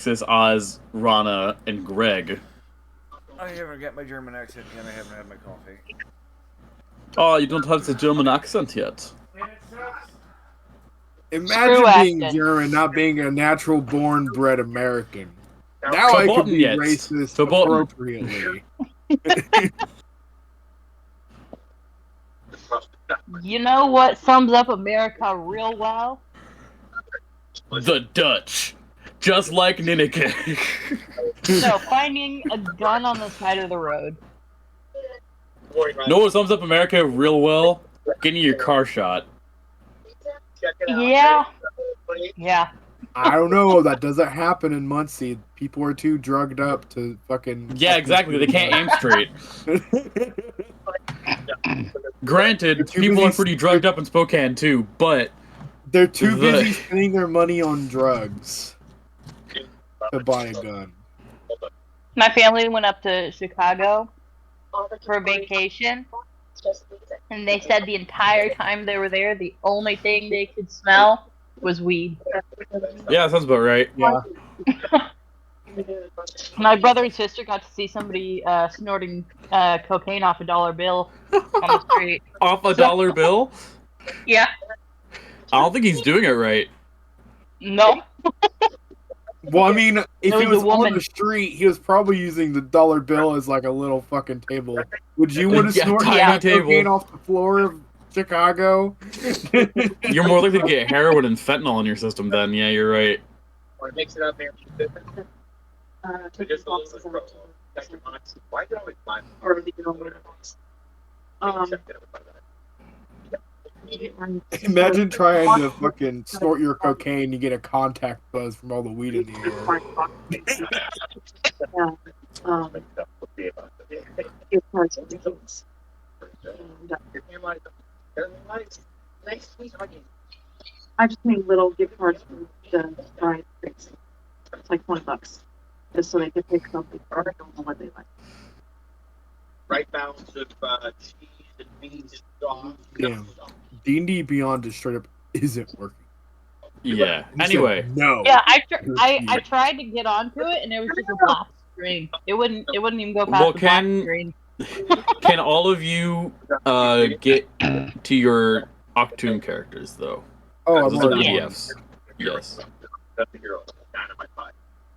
Alexis, Oz, Rana, and Greg. I haven't got my German accent yet. I haven't had my coffee. Oh, you don't have the German accent yet. Imagine being German, not being a natural born bred American. Now I can be racist appropriately. You know what sums up America real well? The Dutch. Just like Ninneke. No, finding a gun on the side of the road. Know what sums up America real well? Getting your car shot. Yeah. Yeah. I don't know. That doesn't happen in Muncie. People are too drugged up to fucking... Yeah, exactly. They can't aim straight. Granted, people are pretty drugged up in Spokane too, but... They're too busy spending their money on drugs to buy a gun. My family went up to Chicago for a vacation, and they said the entire time they were there, the only thing they could smell was weed. Yeah, that sounds about right. Yeah. My brother and sister got to see somebody snorting cocaine off a dollar bill on the street. Off a dollar bill? Yeah. I don't think he's doing it right. No. Well, I mean, if he was woman. on the street, he was probably using the dollar bill as like a little fucking table. Would you want to snort cocaine off the floor of Chicago? You're more likely to get heroin and fentanyl in your system then. Yeah, you're right. Or mix it up there. Just a little bit why do I always find or Imagine trying to fucking snort your cocaine, you get a contact buzz from all the weed in the I just made little gift cards for the bride. It's like $20, just so they could pick something. I don't know what they like. Right balance of cheese and beans and sauce. Damn. D&D Beyond just straight up isn't working. Yeah. Anyway. No. Yeah, I tried to get onto it, and it was just a black screen. It wouldn't even go past the black screen. Can all of you get to your Achtung characters though? Oh, those are PDFs. Yes.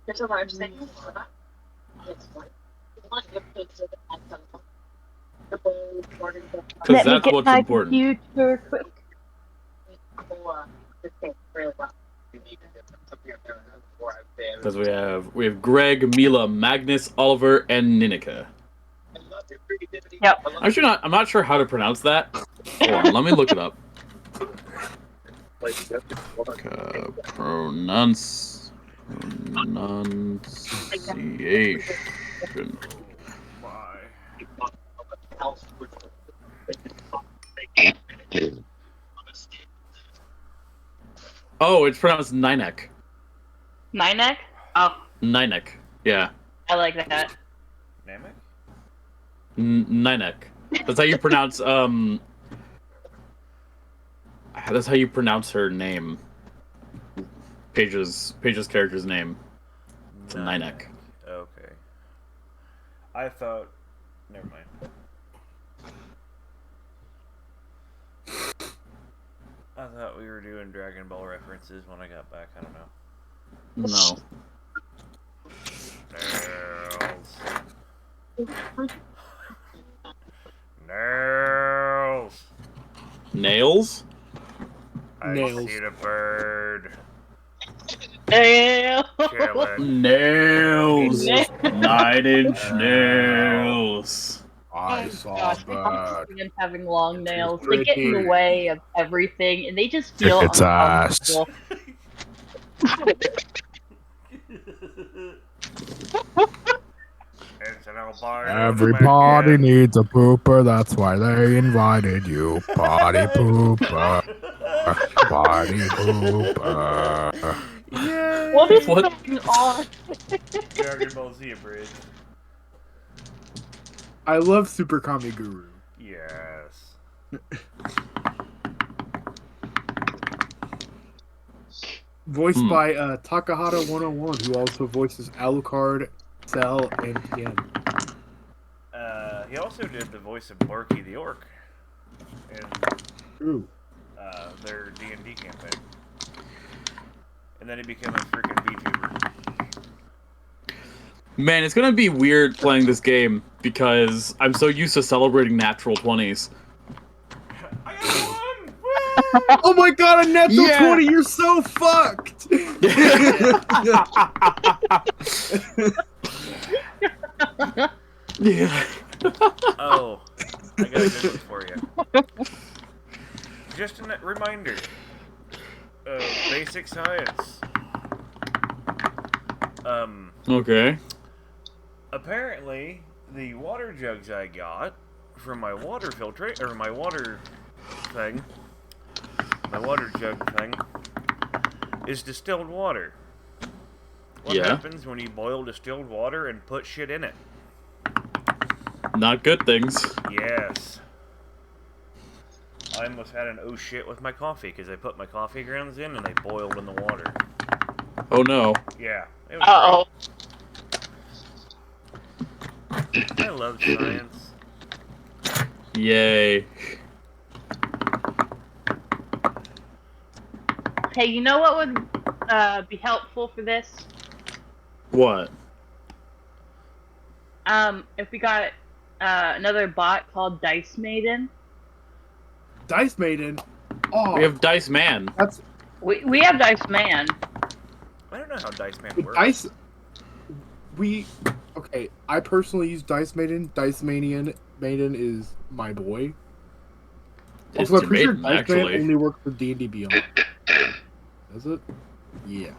There's a large thing. Because that's what's important. Computer quick. Because we have Greg, Mila, Magnus, Oliver, and Ninneke. Yep. I'm not sure how to pronounce that. Hold on, let me look it up. Pronunciation. Oh, it's pronounced Ninek. Ninek? Oh. Ninek. Yeah. I like that. Namek? Ninek. That's how you pronounce that's how you pronounce her name. Paige's character's name. It's Ninek. Okay. I thought never mind. I thought we were doing Dragon Ball references when I got back. I don't know. No. Nails. Nails? I see the bird. Nails. Nails. 9-inch nails. I saw a bird. Having long nails. They get in the way of everything, and they just feel Its ass. Everybody needs a pooper, that's why they invited you. Party pooper. Party pooper. Yeah. What is going on? Dragon Ball Z abridged. I love Super Kami Guru. Yes. Voiced by Takahata 101, who also voices Alucard, Cell, and Tien. He also did the voice of Barky the Orc in Ooh. their D&D campaign. And then he became a freaking VTuber. Man, it's gonna be weird playing this game because I'm so used to celebrating natural 20s. I got one! Oh my god, a natural Yeah. 20, you're so fucked! Yeah. Oh, I got a good one for you. Just a reminder of basic science. Okay. Apparently, the water jugs I got from my water filtrate or my water jug thing, is distilled water. What Yeah. happens when you boil distilled water and put shit in it? Not good things. Yes. I almost had an oh shit with my coffee because I put my coffee grounds in and they boiled in the water. Oh no. Yeah. It was Uh-oh. great. I love science. Yay. Hey, you know what would be helpful for this? What? If we got another bot called Dice Maiden. Dice Maiden. Oh, We have Dice Man. that's We have Dice Man. I don't know how Dice Man with works. Dice. Okay, I personally use Dice Maiden. Dice Maiden is my boy. It's Also, I'm pretty sure Maiden, Dice actually. Man only works with D&D Beyond. Does it? Yeah.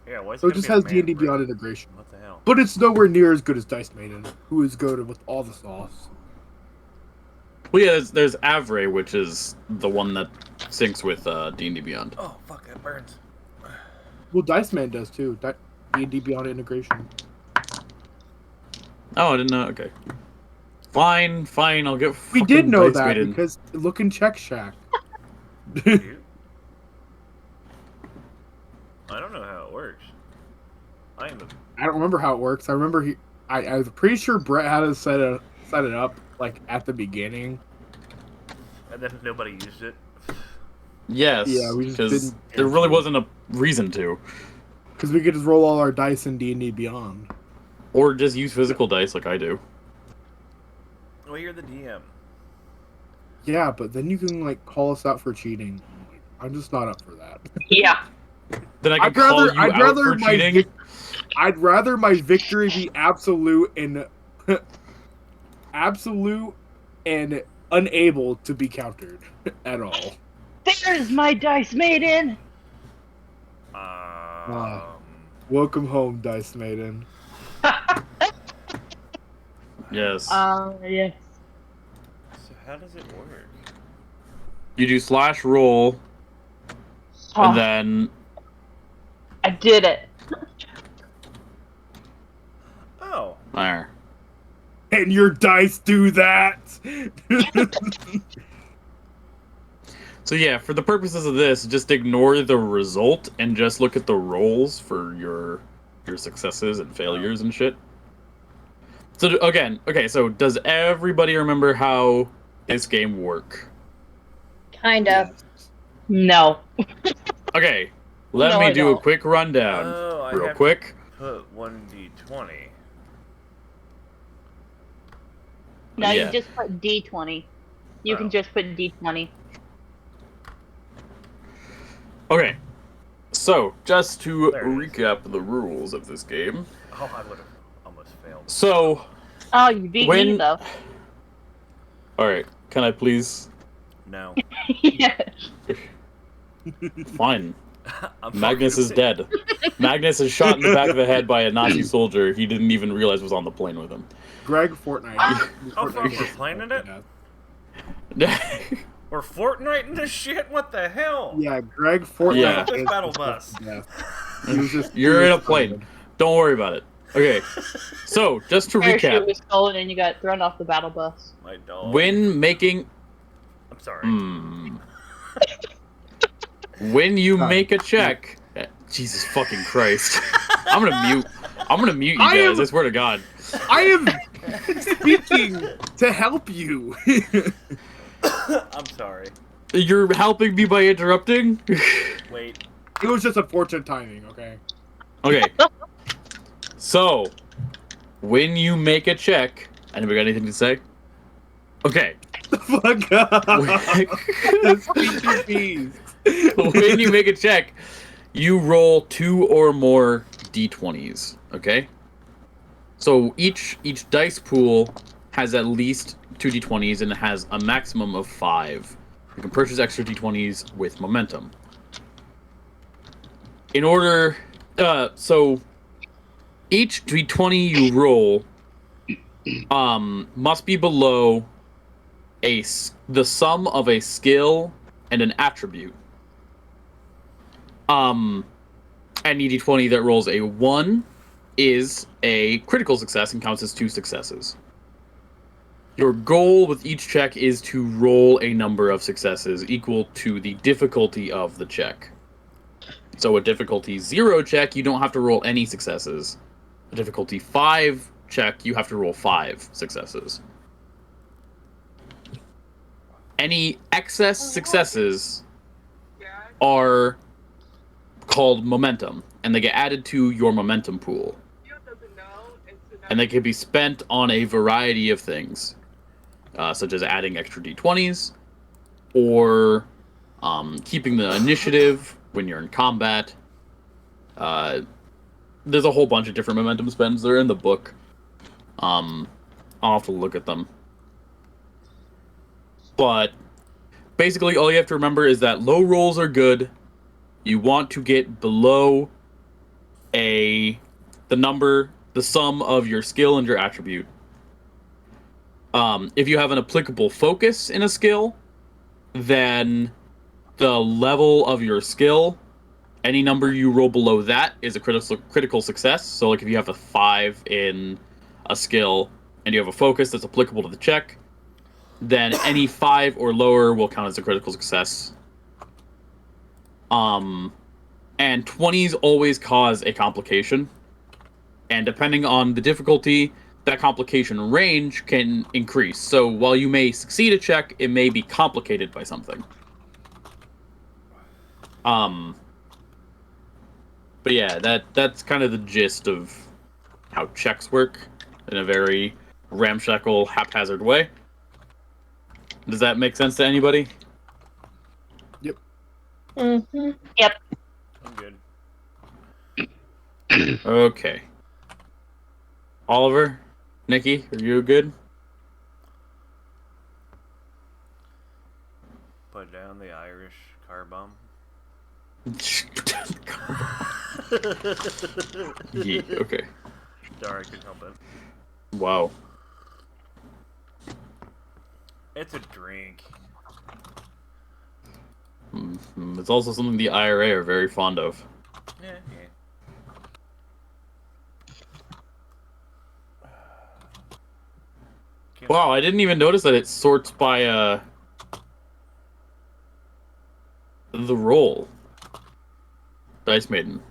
Yeah, why is So it gonna just be a has man D&D for- Beyond integration. What the hell? But it's nowhere near as good as Dice Maiden, who is goated with all the sauce. Well, yeah, there's Avray, which is the one that syncs with D&D Beyond. Oh, fuck, that burns. Well, Dice Man does too. D&D Beyond integration. Oh, I didn't know. Okay. Fine, I'll get. We fucking did know Dice that Maiden. because look in Check Shack. Dude. I don't know how it works. I am a... I don't remember how it works. I remember I was pretty sure Brett had to set it up like at the beginning. And then nobody used it. Yes. Yeah, we just because didn't- there really wasn't a reason to, Because we could just roll all our dice in D&D Beyond. or just use physical dice like I do. Well, you're the DM. Yeah, but then you can like call us out for cheating. I'm just not up for that. Yeah. Then I can call you out for cheating. I'd rather my victory be absolute and absolute and unable to be countered at all. There's my Dice Maiden. Welcome home, Dice Maiden. Yes. Yes. So how does it work? You do /roll, Oh, and then I did it. Oh. there. And your dice do that. So yeah, for the purposes of this, just ignore the result and just look at the rolls for your successes and failures and shit. So again, okay, so does everybody remember how this game work? Kind of. No. Okay, let No, me I do a don't. quick rundown, Oh, I real have quick. to put 1d20. No, Yeah. you just put D20. You Oh. can just put D20. Okay, so just to There it is. recap the rules of this game. Oh, I would have almost failed. So, Oh, you beat me When- though. all right, can I please? No. Yes. Fine. I'm Magnus is fucking- dead. Magnus is shot in the back of the head by a Nazi soldier he didn't even realize was on the plane with him. Greg Fortnite. Oh, fuck, we're playing in it? We're Fortnite this shit? What the hell? Yeah, Greg Fortnite. Yeah. This is battle the bus. death. He was just. You're he in was a plane. fired. Don't worry about it. Okay, so just to Parachute recap, was stolen and you got thrown off the battle bus. My dog. when making I'm sorry. when you make a check Jesus fucking Christ. I'm gonna mute you I guys, am- I swear to God. I am speaking to help you. I'm sorry. You're helping me by interrupting? Wait. It was just unfortunate timing, okay? Okay. So, when you make a check, anybody got anything to say? Okay. Fuck up. Speak your piece. When you make a check, you roll 2 or more d20s, okay? So each dice pool has at least 2 d20s and it has a maximum of 5. You can purchase extra d20s with momentum. In order, so each d20 you roll must be below the sum of a skill and an attribute. Any d20 that rolls a 1 is a critical success and counts as 2 successes. Your goal with each check is to roll a number of successes equal to the difficulty of the check. So a difficulty 0 check, you don't have to roll any successes. A difficulty 5 check, you have to roll 5 successes. Any excess successes are called momentum, and they get added to your momentum pool. And they can be spent on a variety of things, such as adding extra d20s, or keeping the initiative when you're in combat. There's a whole bunch of different momentum spends. They're in the book. I'll have to look at them. But basically, all you have to remember is that low rolls are good. You want to get below the sum of your skill and your attribute. If you have an applicable focus in a skill, then the level of your skill, any number you roll below that is a critical success. So like if you have a 5 in a skill and you have a focus that's applicable to the check, then any 5 or lower will count as a critical success. And 20s always cause a complication. And depending on the difficulty, that complication range can increase. So while you may succeed a check, it may be complicated by something. But yeah, that's kind of the gist of how checks work in a very ramshackle, haphazard way. Does that make sense to anybody? Mm-hmm. I'm good. Okay. Oliver? Nikki, are you good? Put down the Irish car bomb. Yeah, okay. Sorry, I couldn't help it. Wow. It's a drink. It's also something the IRA are very fond of. Yeah. Wow, I didn't even notice that it sorts by the roll. Dice Maiden.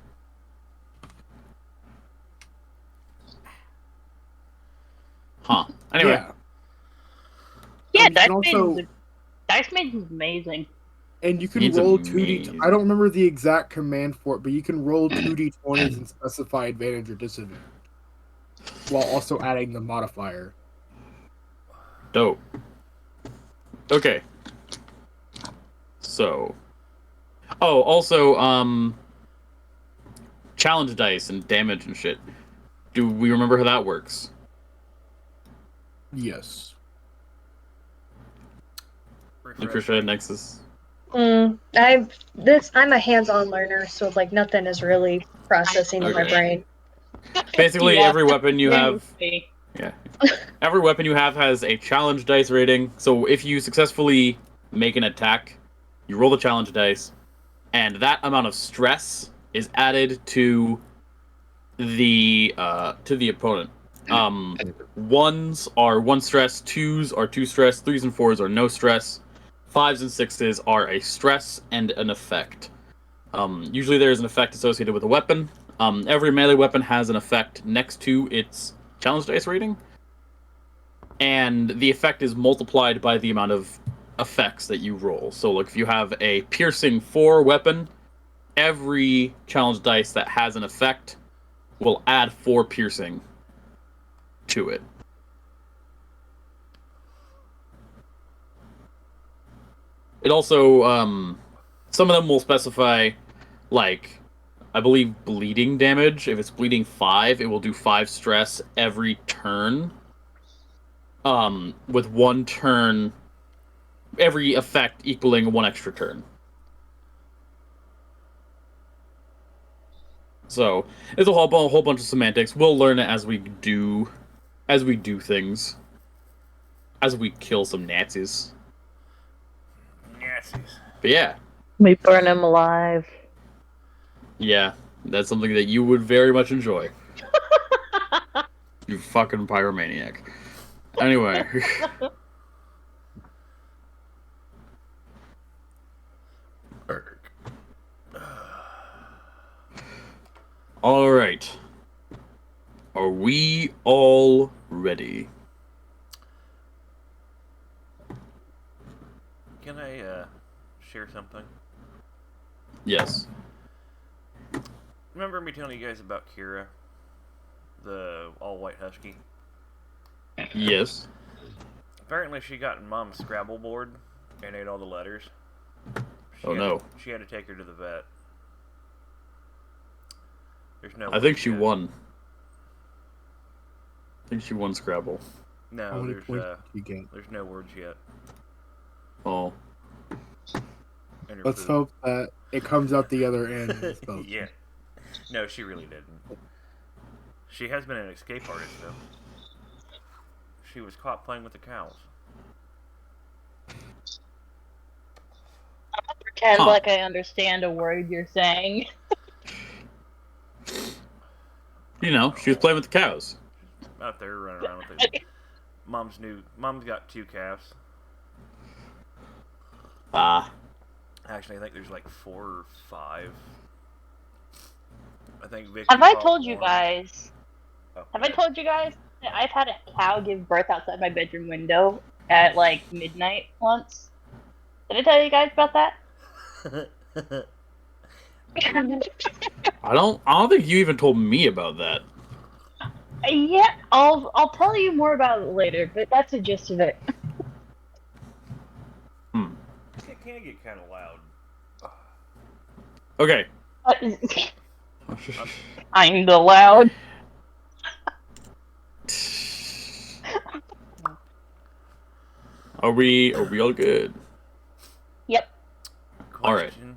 Huh. Anyway. Yeah. Yeah, You Dice can also- Maiden's amazing. And you can It's roll amazing. 2d. I don't remember the exact command for it, but you can roll 2d20s and specify advantage or disadvantage, while also adding the modifier. Dope. Okay. So. Oh, also, challenge dice and damage and shit. Do we remember how that works? Yes. Lucretia, Nexus. I'm a hands-on learner, so like nothing is really processing in my Okay. brain. Basically, Yeah. every weapon you Yeah, have. okay. Yeah. Every weapon you have has a challenge dice rating. So if you successfully make an attack, you roll the challenge dice, and that amount of stress is added to the opponent. Ones are 1 stress, 2s are 2 stress, 3s and 4s are no stress, 5s and 6s are a stress and an effect. Usually there's an effect associated with a weapon. Every melee weapon has an effect next to its challenge dice rating. And the effect is multiplied by the amount of effects that you roll. So, like, if you have a piercing 4 weapon, every challenge dice that has an effect will add 4 piercing to it. It also, some of them will specify, like, I believe bleeding damage. If it's bleeding 5, it will do 5 stress every turn. With 1 turn, every effect equaling 1 extra turn. So it's a whole bunch of semantics. We'll learn it as we do things, as we kill some Nazis. Nazis. But yeah, We burn him alive. yeah, that's something that you would very much enjoy. You fucking pyromaniac. Anyway. All right. Are we all ready? Can I share something? Yes. Remember me telling you guys about Kira, the all-white husky? Yes. Apparently she got in Mom's Scrabble board and ate all the letters. Oh no. She had to take her to the vet. There's no. I think she yet. won. I think she won Scrabble. How No, many points did you get? there's no words yet. Oh. In her Let's food. hope that it comes out the other end. and it's both. Yeah. No, she really didn't. She has been an escape artist, though. She was caught playing with the cows. Pretend Huh. like I understand a word you're saying. You know, she was playing with the cows. Out there running around with it. Mom's got 2 calves. Ah. Actually, I think there's like 4 or 5. I think Vicky Have I bought told you one. guys? Oh, Have I told you guys that I've had a cow give birth outside my bedroom window at like midnight once? Did I tell you guys about that? I don't think you even told me about that. Yeah, I'll tell you more about it later, but that's the gist of it. It can get kind of loud. Okay. Kinda loud. Are we all good? Yep. All right. Question.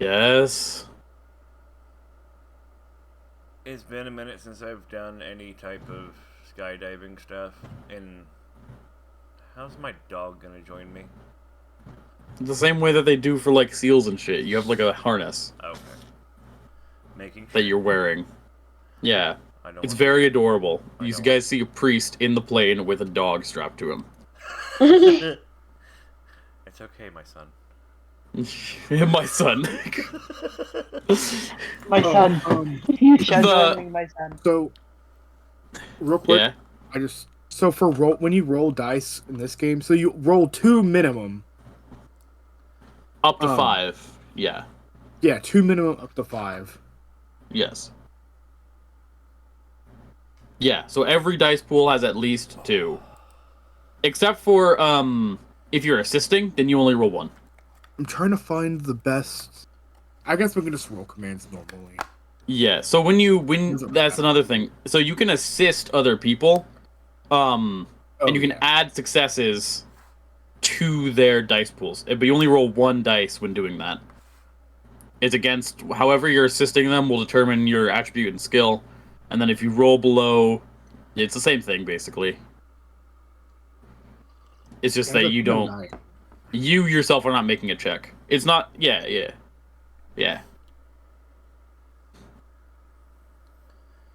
Yes. It's been a minute since I've done any type of skydiving stuff, and how's my dog gonna join me? The same way that they do for like seals and shit. You have like a harness Okay. Making sure. that you're wearing. Yeah. I don't It's want- very adorable. I You know. guys see a priest in the plane with a dog strapped to him. It's okay, my son. My son. My Oh, son. You shall The- join me, my son. So, real quick, Yeah. so for when you roll dice in this game, so you roll 2 minimum. Up to Um, 5. Yeah. Yeah, 2 minimum up to 5. Yes. Yeah, so every dice pool has at least 2. Except for if you're assisting, then you only roll 1. I'm trying to find the best. I guess we can just roll commands normally. Yeah, so when Doesn't that's matter. another thing. So you can assist other people, and you can yeah. add successes to their dice pools. But you only roll 1 dice when doing that. It's against however you're assisting them will determine your attribute and skill, and then if you roll below, it's the same thing basically. It's just that you don't. Die. You yourself are not making a check. It's not. Yeah.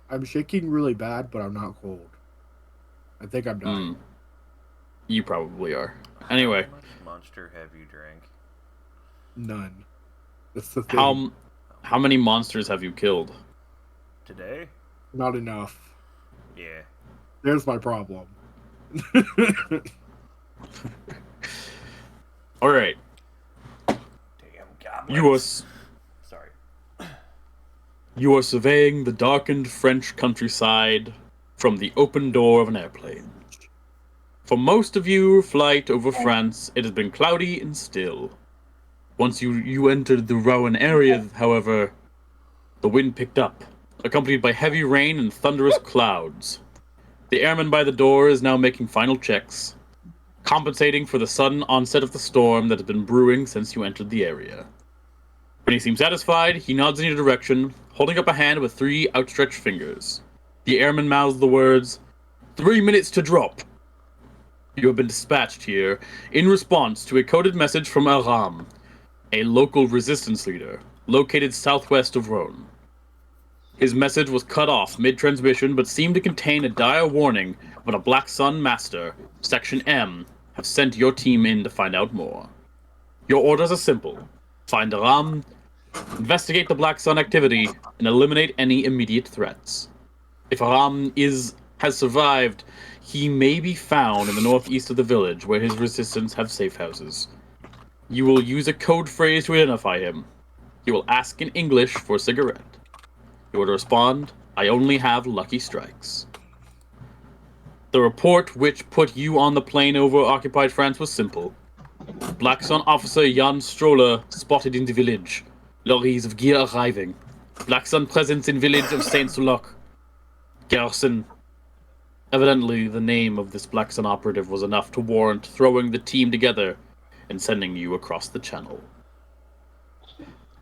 I'm shaking really bad, but I'm not cold. I think I'm dying. You probably are. Anyway. How much monster have you drank? None. That's the thing. How many monsters have you killed? Today? Not enough. Yeah. There's my problem. All right. Damn goblins. Sorry. You are surveying the darkened French countryside from the open door of an airplane. For most of your flight over France, it has been cloudy and still. Once you entered the Rouen area, however, the wind picked up, accompanied by heavy rain and thunderous clouds. The airman by the door is now making final checks, compensating for the sudden onset of the storm that has been brewing since you entered the area. When he seems satisfied, he nods in your direction, holding up a hand with 3 outstretched fingers. The airman mouths the words, 3 minutes to drop. You have been dispatched here in response to a coded message from Aram, a local resistance leader, located southwest of Rouen. His message was cut off mid-transmission, but seemed to contain a dire warning about a Black Sun Master, Section M, have sent your team in to find out more. Your orders are simple. Find Aram, investigate the Black Sun activity, and eliminate any immediate threats. If Aram has survived, he may be found in the northeast of the village, where his resistance have safe houses. You will use a code phrase to identify him. You will ask in English for a cigarette. You will respond, I only have lucky strikes. The report which put you on the plane over occupied France was simple. Black Sun officer Jan Stroller spotted in the village. Lorries of gear arriving. Black Sun presence in village of Saint-Sulok. Garrison. Evidently, the name of this Black Sun operative was enough to warrant throwing the team together and sending you across the channel.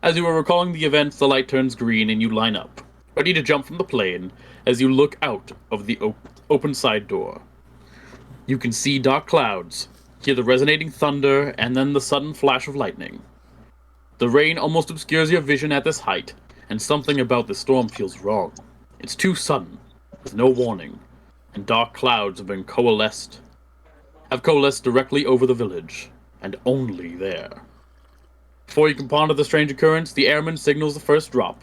As you are recalling the events, the light turns green and you line up, ready to jump from the plane as you look out of the open side door. You can see dark clouds, hear the resonating thunder, and then the sudden flash of lightning. The rain almost obscures your vision at this height, and something about the storm feels wrong. It's too sudden, with no warning, and dark clouds have coalesced directly over the village, and only there. Before you can ponder the strange occurrence, the airman signals the first drop.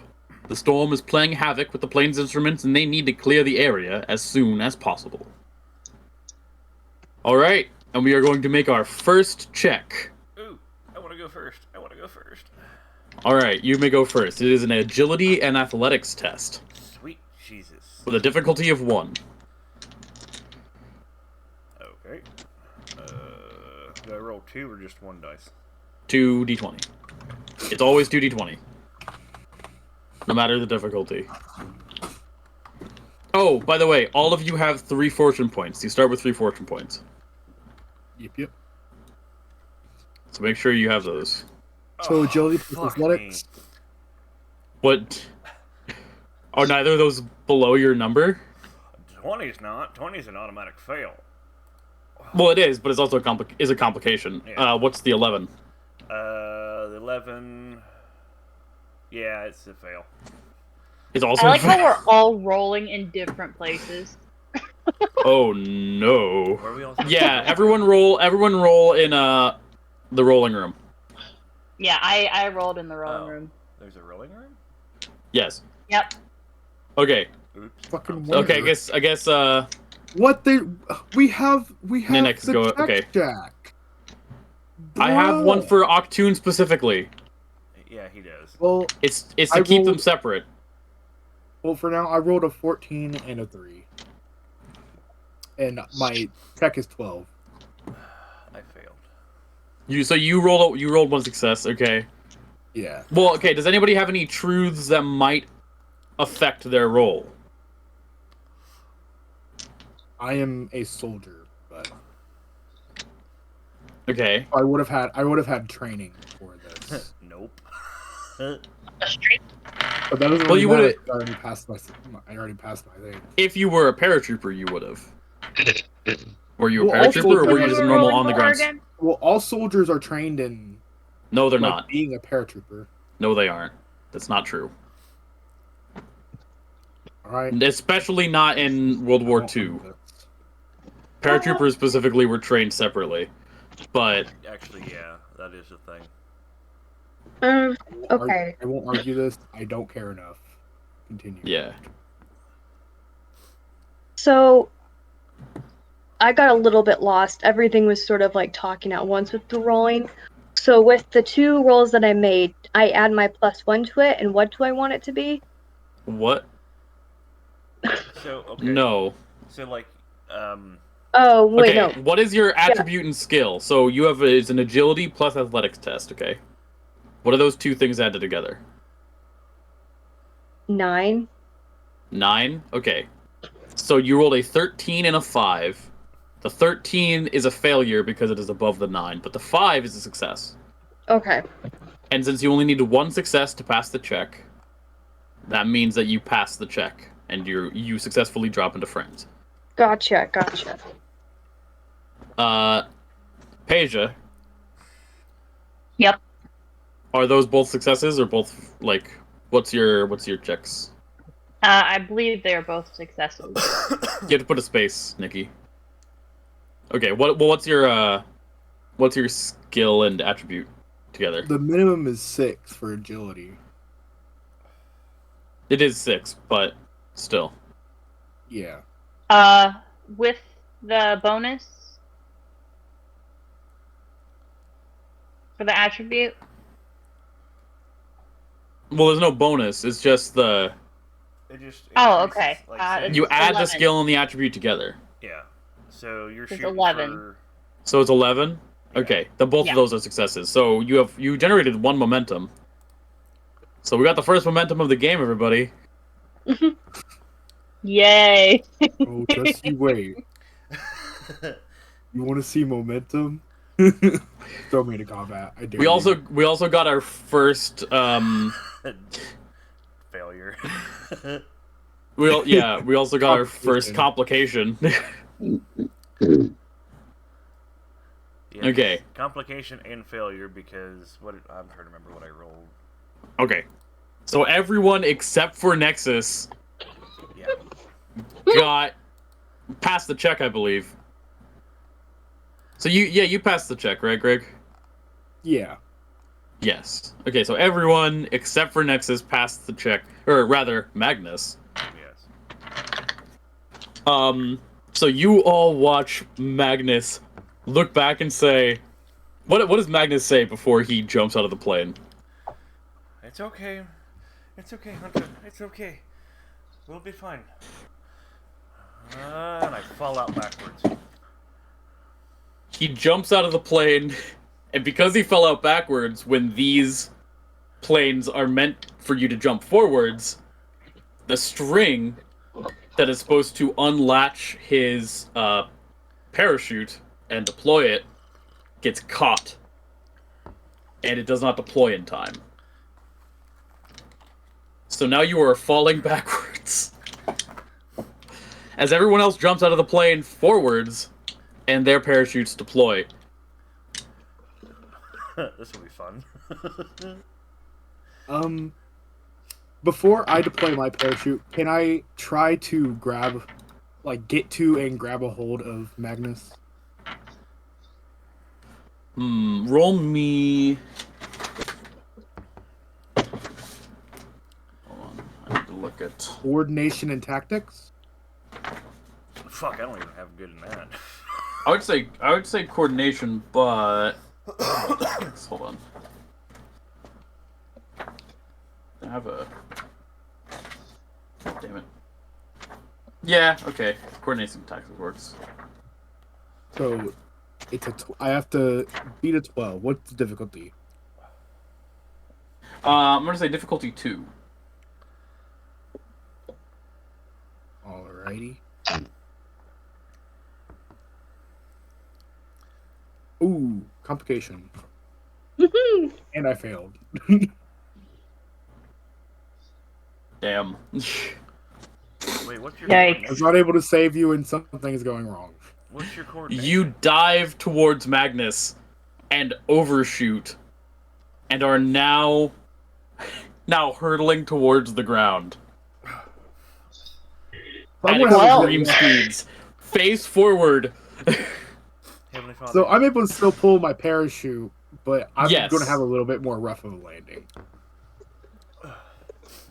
The storm is playing havoc with the plane's instruments, and they need to clear the area as soon as possible. Alright, and we are going to make our first check. Ooh, I want to go first. Alright, you may go first. It is an agility and athletics test, Sweet Jesus. with a difficulty of 1. Okay. Do I roll 2 or just 1 dice? 2d20. It's always 2d20. No matter the difficulty. Oh, by the way, all of you have 3 fortune points. You start with 3 fortune points. Yep. So make sure you have those. So agility plus fuck athletics. What? Are neither of those below your number? 20's not. 20's an automatic fail. Well, it is, but it's also a complication. Yeah. What's the 11? The 11... Yeah, it's a fail. It's also I like how we're all rolling in different places. Oh no. Where are we all? Yeah, everyone roll in the rolling room. Yeah, I rolled in the rolling room. There's a rolling room? Yes. Yep. Okay. Oops. Fucking Okay, wonder. I guess What they we have Ninix, the go- Jack okay. Jack. I have one for Achtung specifically. Yeah, he does. Well, It's to I keep them rolled- separate. for now I rolled a 14 and a 3. And my tech is 12. I failed. You rolled 1 success, okay. Yeah. Well, okay, does anybody have any truths that might affect their roll? I am a soldier, but Okay. I would have had training for this. Nope. But that doesn't Well, really you matter. would've- I already passed my thing. If you were a paratrooper, you would have. Were you a Well, also, paratrooper, or were you you just a were normal rolling on the for ground? again? Well, all soldiers are trained in No, they're like, not. being a paratrooper. No, they aren't. That's not true. All right. Especially not in World War II. Paratroopers specifically were trained separately. But Actually, yeah, that is a thing. Okay. I won't argue this. I don't care enough. Continue. Yeah. So I got a little bit lost. Everything was sort of like talking at once with the rolling. So with the 2 rolls that I made, I add my +1 to it, and what do I want it to be? What? So okay. No. So like, Oh, wait, Okay, no. what is your attribute and skill? So you have it's an agility plus athletics test, okay? What are those 2 things added together? 9. 9? Okay. So you rolled a 13 and a 5. The 13 is a failure because it is above the 9, but the 5 is a success. Okay. And since you only need 1 success to pass the check, that means that you pass the check and you successfully drop into friends. Gotcha. Peja, Yep. are those both successes or both like what's your checks? I believe they are both successes. You have to put a space, Nikki. Okay, what's your skill and attribute together? The minimum is 6 for agility. It is 6, but still. Yeah. With the bonus for the attribute. Well, there's no bonus. It's just the it just. Oh, increases, okay. Like, Uh, say- you add the 11. skill and the attribute together. yeah. So you're It's shooting 11. for. So it's 11. Yeah. Okay, then both Yeah. of those are successes. So you generated 1 momentum. So we got the first momentum of the game, everybody. Yay! Oh, just you wait. You want to see momentum? Throw me into combat. I dare We you. also got our first Failure. we also got our first complication. Yes. Okay. Complication and failure because I'm trying to remember what I rolled. Okay. So everyone except for Nexus Yeah. got passed the check, I believe. So you passed the check, right, Greg? Yeah. Yes. Okay, so everyone except for Nexus passed the check, or rather Magnus. Yes. So you all watch Magnus look back and say, what does Magnus say before he jumps out of the plane? It's okay. It's okay, Hunter. It's okay. We'll be fine. And I fall out backwards. He jumps out of the plane, and because he fell out backwards, when these planes are meant for you to jump forwards, the string that is supposed to unlatch his parachute and deploy it gets caught, and it does not deploy in time. So now you are falling backwards. As everyone else jumps out of the plane forwards, and their parachutes deploy. This will be fun. Before I deploy my parachute, can I try to get to and grab a hold of Magnus? Roll me. Hold on, I have to look at. Coordination and tactics? Fuck, I don't even have good in that. I would say coordination, but hold on. I have a. Damn it. Yeah. Okay. Coordination tactics works. So, I have to beat a 12. What's the difficulty? I'm gonna say difficulty 2. Alrighty. Ooh, complication. And I failed. Damn. Wait, what's your Yikes. I was not able to save you and something is going wrong. What's your coordination? You dive towards Magnus and overshoot, and are now hurtling towards the ground at Well- extreme speeds, face forward. Heavenly Father. So I'm able to still pull my parachute but I'm Yes. going to have a little bit more rough of a landing.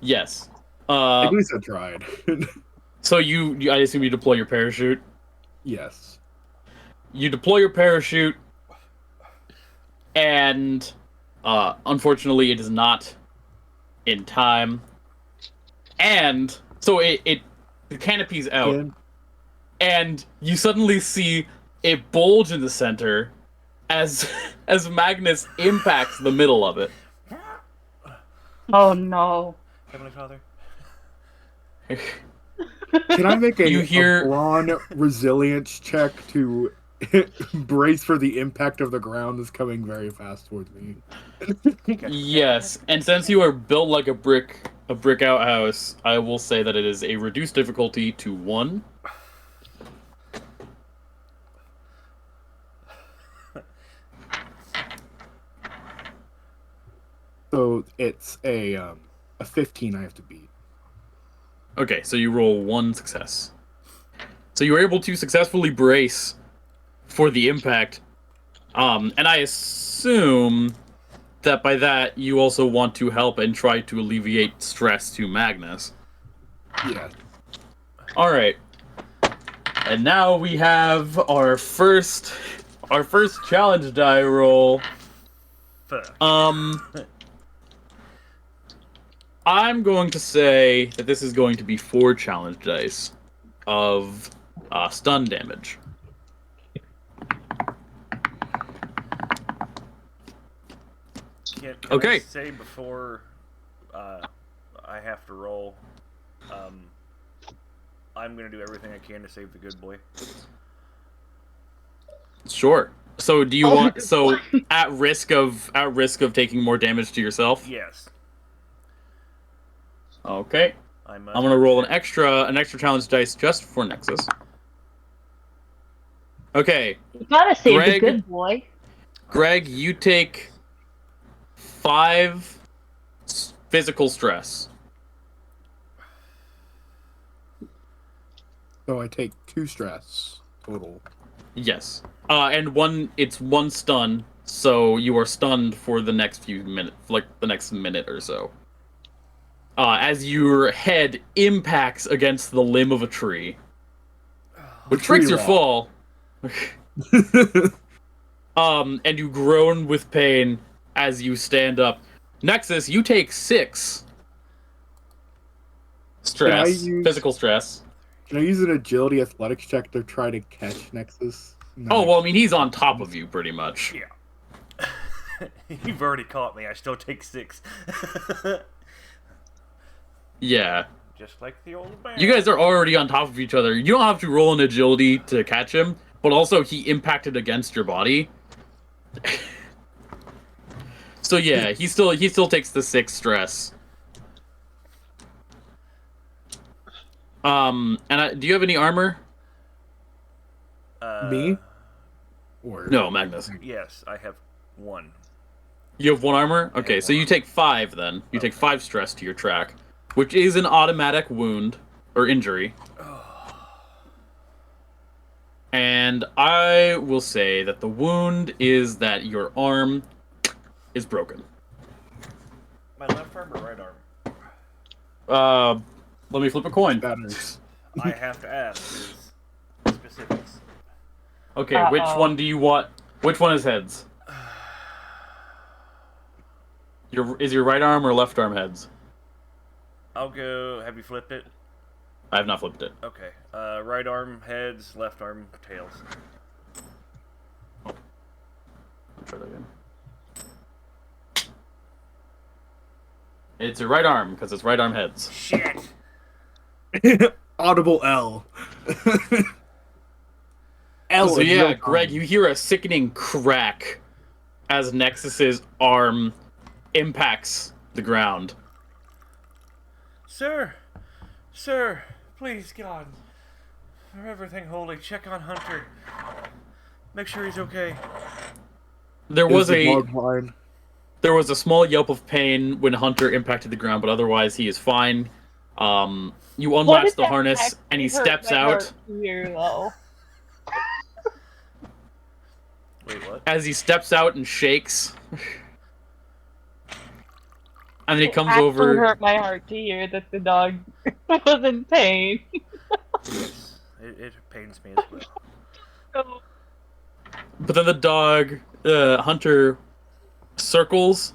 Yes. At least I tried. So I assume you deploy your parachute. Yes. You deploy your parachute, and unfortunately, it is not in time. And so the canopy's out, Again, and you suddenly see a bulge in the center as as Magnus impacts the middle of it. Oh no. Heavenly Father. can I make You a hear- brawn resilience check to brace for the impact of the ground that's coming very fast towards me? Yes, and since you are built like a brick outhouse, I will say that it is a reduced difficulty to 1. So it's a 15 I have to beat. Okay, so you roll 1 success. So you were able to successfully brace for the impact. And I assume that by that you also want to help and try to alleviate stress to Magnus. Yeah. Alright. And now we have our first challenge die roll. Fuck. I'm going to say that this is going to be 4 challenge dice of stun damage. Can Okay. I say before I have to roll, I'm gonna do everything I can to save the good boy. Sure. So do you Oh, want good so point. at risk of taking more damage to yourself? Yes. Okay. I'm gonna roll an extra challenge dice just for Nexus. Okay, You gotta save Greg- the good boy. Greg, you take 5 physical stress. So I take 2 stress total. Yes. And it's 1 stun, so you are stunned for the next few minutes, like the next minute or so. As your head impacts against the limb of a tree, which tree breaks your log. fall. And you groan with pain as you stand up. Nexus, you take 6 stress, physical stress. Can I use an agility athletics check to try to catch Nexus? Oh, well, I mean, he's on top of you, pretty much. Yeah. You've already caught me. I still take 6. Yeah. Just like the old man. You guys are already on top of each other. You don't have to roll an agility to catch him, but also he impacted against your body. So yeah, he still takes the 6 stress. Do you have any armor? Me? Or No, Magnus. Yes, I have 1. You have 1 armor? Okay, have so 1 you take 5 then. You take 5 stress to your track, which is an automatic wound or injury. And I will say that the wound is that your arm is broken. My left arm or right arm? Let me flip a coin. batters. I have to ask is specifics. Okay, which Uh-oh. one do you want? Which one is heads? Is your right arm or left arm heads? I'll go. Have you flipped it? I have not flipped it. Okay. Right arm heads, left arm tails. I'll try that again. It's your right arm, because it's right arm heads. Shit! Audible L. L. So in yeah, real time. Greg, you hear a sickening crack as Nexus's arm impacts the ground. Sir, please, God, for everything holy, check on Hunter. Make sure he's okay. There Is was the a log line. There was a small yelp of pain when Hunter impacted the ground, but otherwise he is fine. You What unlatch if the that harness, actually and he hurt steps my out. heart here, though? Wait, what? as he steps out and shakes. And then he comes Actually over. hurt my heart to hear that the dog was in pain. Yes, it pains me as well. But then the dog, Hunter, circles,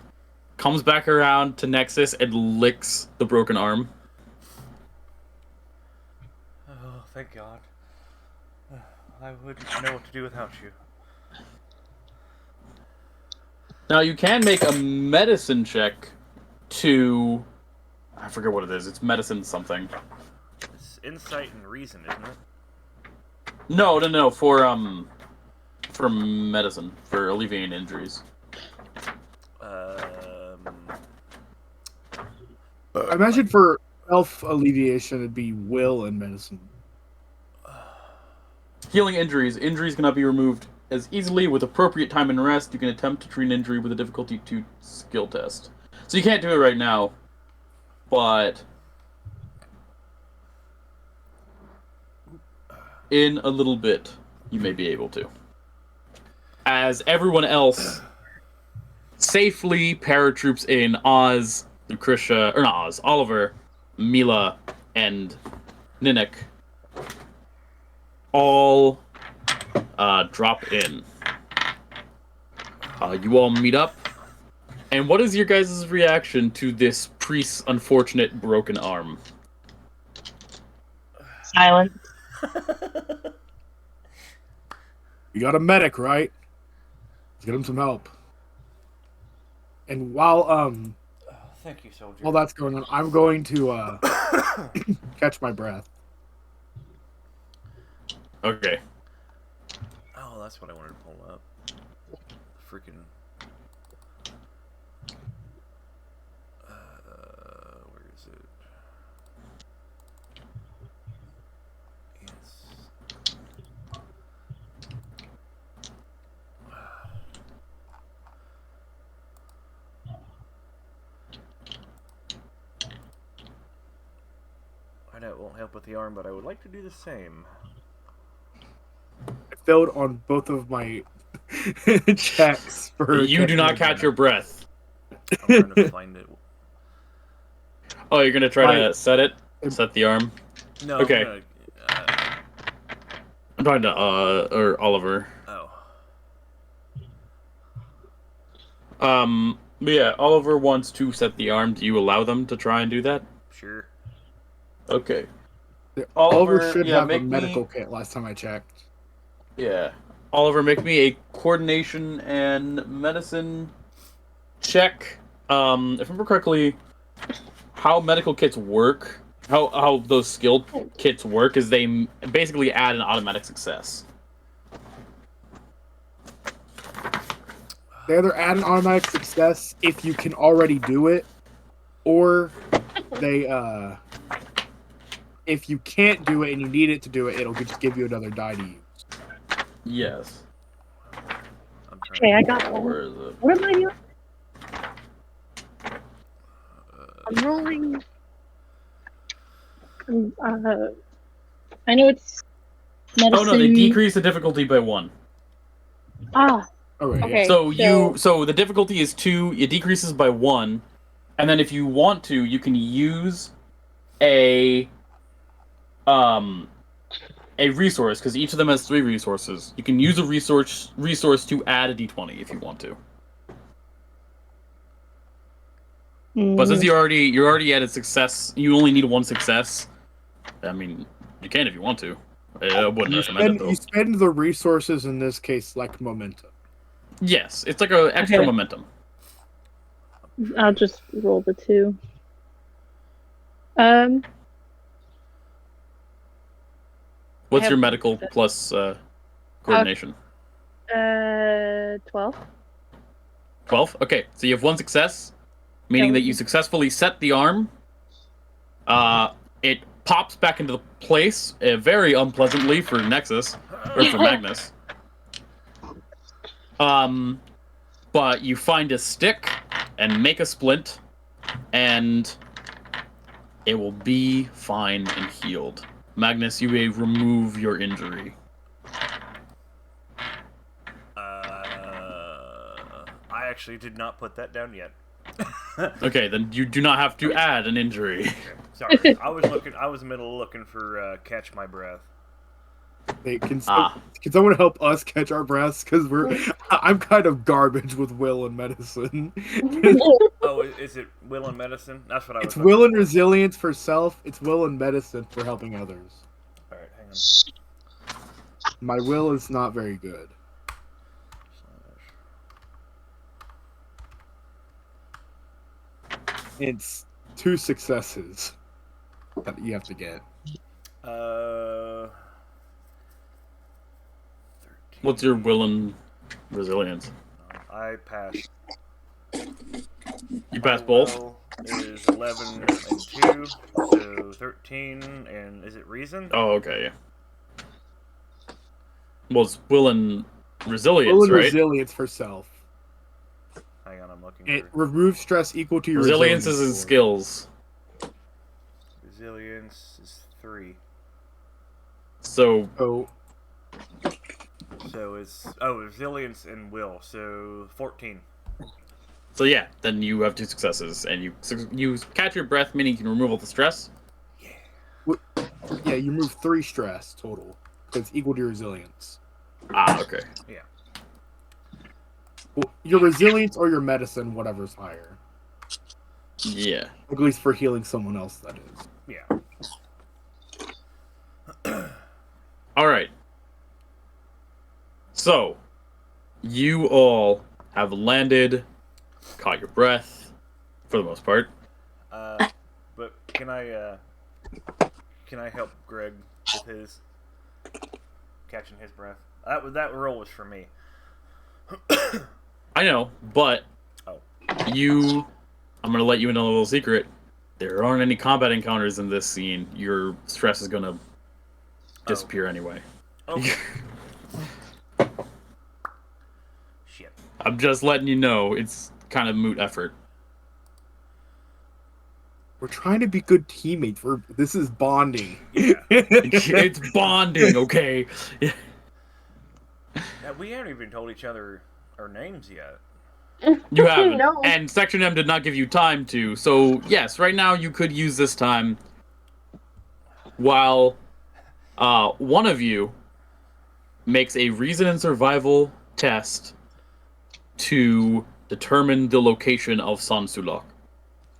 comes back around to Nexus, and licks the broken arm. Oh, thank God. I wouldn't know what to do without you. Now, you can make a medicine check to... I forget what it is. It's medicine something. It's insight and reason, isn't it? No, for medicine, for alleviating injuries. I imagine for elf alleviation, it'd be will and medicine. Healing injuries. Injuries cannot be removed as easily with appropriate time and rest. You can attempt to treat an injury with a difficulty 2 skill test. So you can't do it right now, but in a little bit, you may be able to. As everyone else safely paratroops in, Oliver, Mila, and Ninnik all drop in. You all meet up. And what is your guys' reaction to this priest's unfortunate broken arm? Silent. You got a medic, right? Let's get him some help. And while Thank you, soldier. while that's going on, I'm going to catch my breath. Okay. Oh, that's what I wanted to pull up. Freaking. Where is it? Yes. I know it won't help with the arm, but I would like to do the same. I failed on both of my checks for. You do not catching catch your breath. I'm trying to find it. Oh, you're gonna try to Right. set the arm? No. Okay. I'm gonna, I'm talking to, or Oliver. But yeah, Oliver wants to set the arm. Do you allow them to try and do that? sure. Okay. Oliver should yeah, have a make medical me- kit last time I checked. Yeah. Oliver, make me a coordination and medicine check. If I remember correctly, how medical kits work, how those skilled kits work, is they basically add an automatic success. They either add an automatic success if you can already do it, or they if you can't do it and you need it to do it, it'll just give you another die to use. Yes. I'm trying Okay, I got Where one. is it? What am I doing? I'm rolling. I know it's medicine. Oh no, they decrease the difficulty by 1. Ah, Okay. okay. So the difficulty is 2, it decreases by 1, and then if you want to, you can use a resource, because each of them has 3 resources. You can use a resource to add a d20 if you want to. But since you're already at a success, you only need 1 success. I mean, you can if you want to. I wouldn't recommend it though. You spend the resources in this case like momentum. Yes, it's like a extra Okay. momentum. I'll just roll the 2. What's have your one medical success. plus coordination? 12. 12? Okay, so you have 1 success, meaning that you successfully set the arm. It pops back into place, very unpleasantly for Nexus, or for Magnus. But you find a stick and make a splint, and it will be fine and healed. Magnus, you may remove your injury. actually did not put that down yet. Okay, then you do not have to add an injury. Okay, sorry, I was in the middle of looking for catch my breath. Hey, can Ah. someone help us catch our breaths? Because I'm kind of garbage with will and medicine. Oh, is it will and medicine? That's what I was. It's looking will and for. resilience for self. It's will and medicine for helping others. All right, hang on. My will is not very good. It's 2 successes that you have to get. 13. What's your will and resilience? I passed. You pass both? Will is 11 and 2, so 13, and is it reason? Oh, okay, yeah. Well, it's will and resilience, Will and right? resilience for self. Hang on, I'm looking It for removes stress equal to your Resilience is in score. skills. resilience is 3. So, Oh, So it's resilience and will, so 14. so yeah, then you have 2 successes, and you catch your breath, meaning you can remove all the stress. yeah, you remove 3 stress total. It's equal to your resilience. Ah, okay. Yeah. Well, your resilience or your medicine, whatever's higher. Yeah. At least for healing someone else, that is. Yeah. All right. So, you all have landed, caught your breath, for the most part. But can I help Greg with his catching his breath? That roll was for me. I know, but Oh. I'm gonna let you in on a little secret. There aren't any combat encounters in this scene. Your stress is gonna disappear anyway. Okay. Shit. I'm just letting you know, it's kind of moot effort. We're trying to be good teammates. This is bonding. Yeah. It's bonding, okay? We haven't even told each other our names yet. You haven't. No. And Section M did not give you time to. So, yes, right now you could use this time while one of you makes a reason and survival test to determine the location of San Sulak.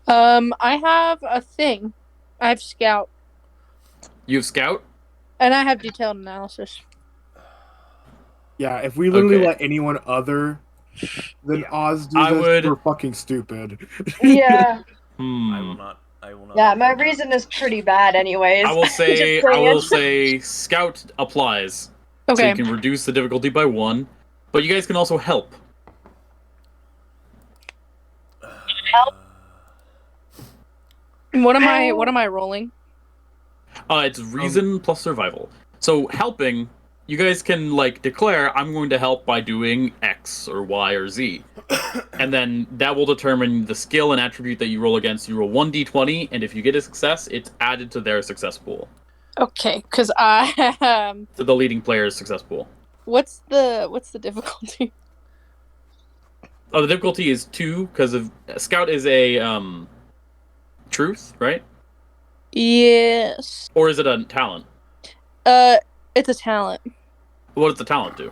I have a thing. I have scout, You have Scout? and I have detailed analysis. Yeah, if we literally Okay. let anyone other than Oz do I this, would- we're fucking stupid. Yeah. I will not. Yeah, my reason is pretty bad anyways. I will Just say saying. Scout applies. So Okay. you can reduce the difficulty by 1, but you guys can also help. What am I rolling? It's reason plus survival. So helping, you guys can declare I'm going to help by doing X or Y or Z. And then that will determine the skill and attribute that you roll against. You roll 1d20, and if you get a success, it's added to their success pool. Okay, because I To the leading player's success pool. what's the difficulty? Oh, the difficulty is 2 because of Scout is a truth, right? Yes. Or is it a talent? It's a talent. What does the talent do?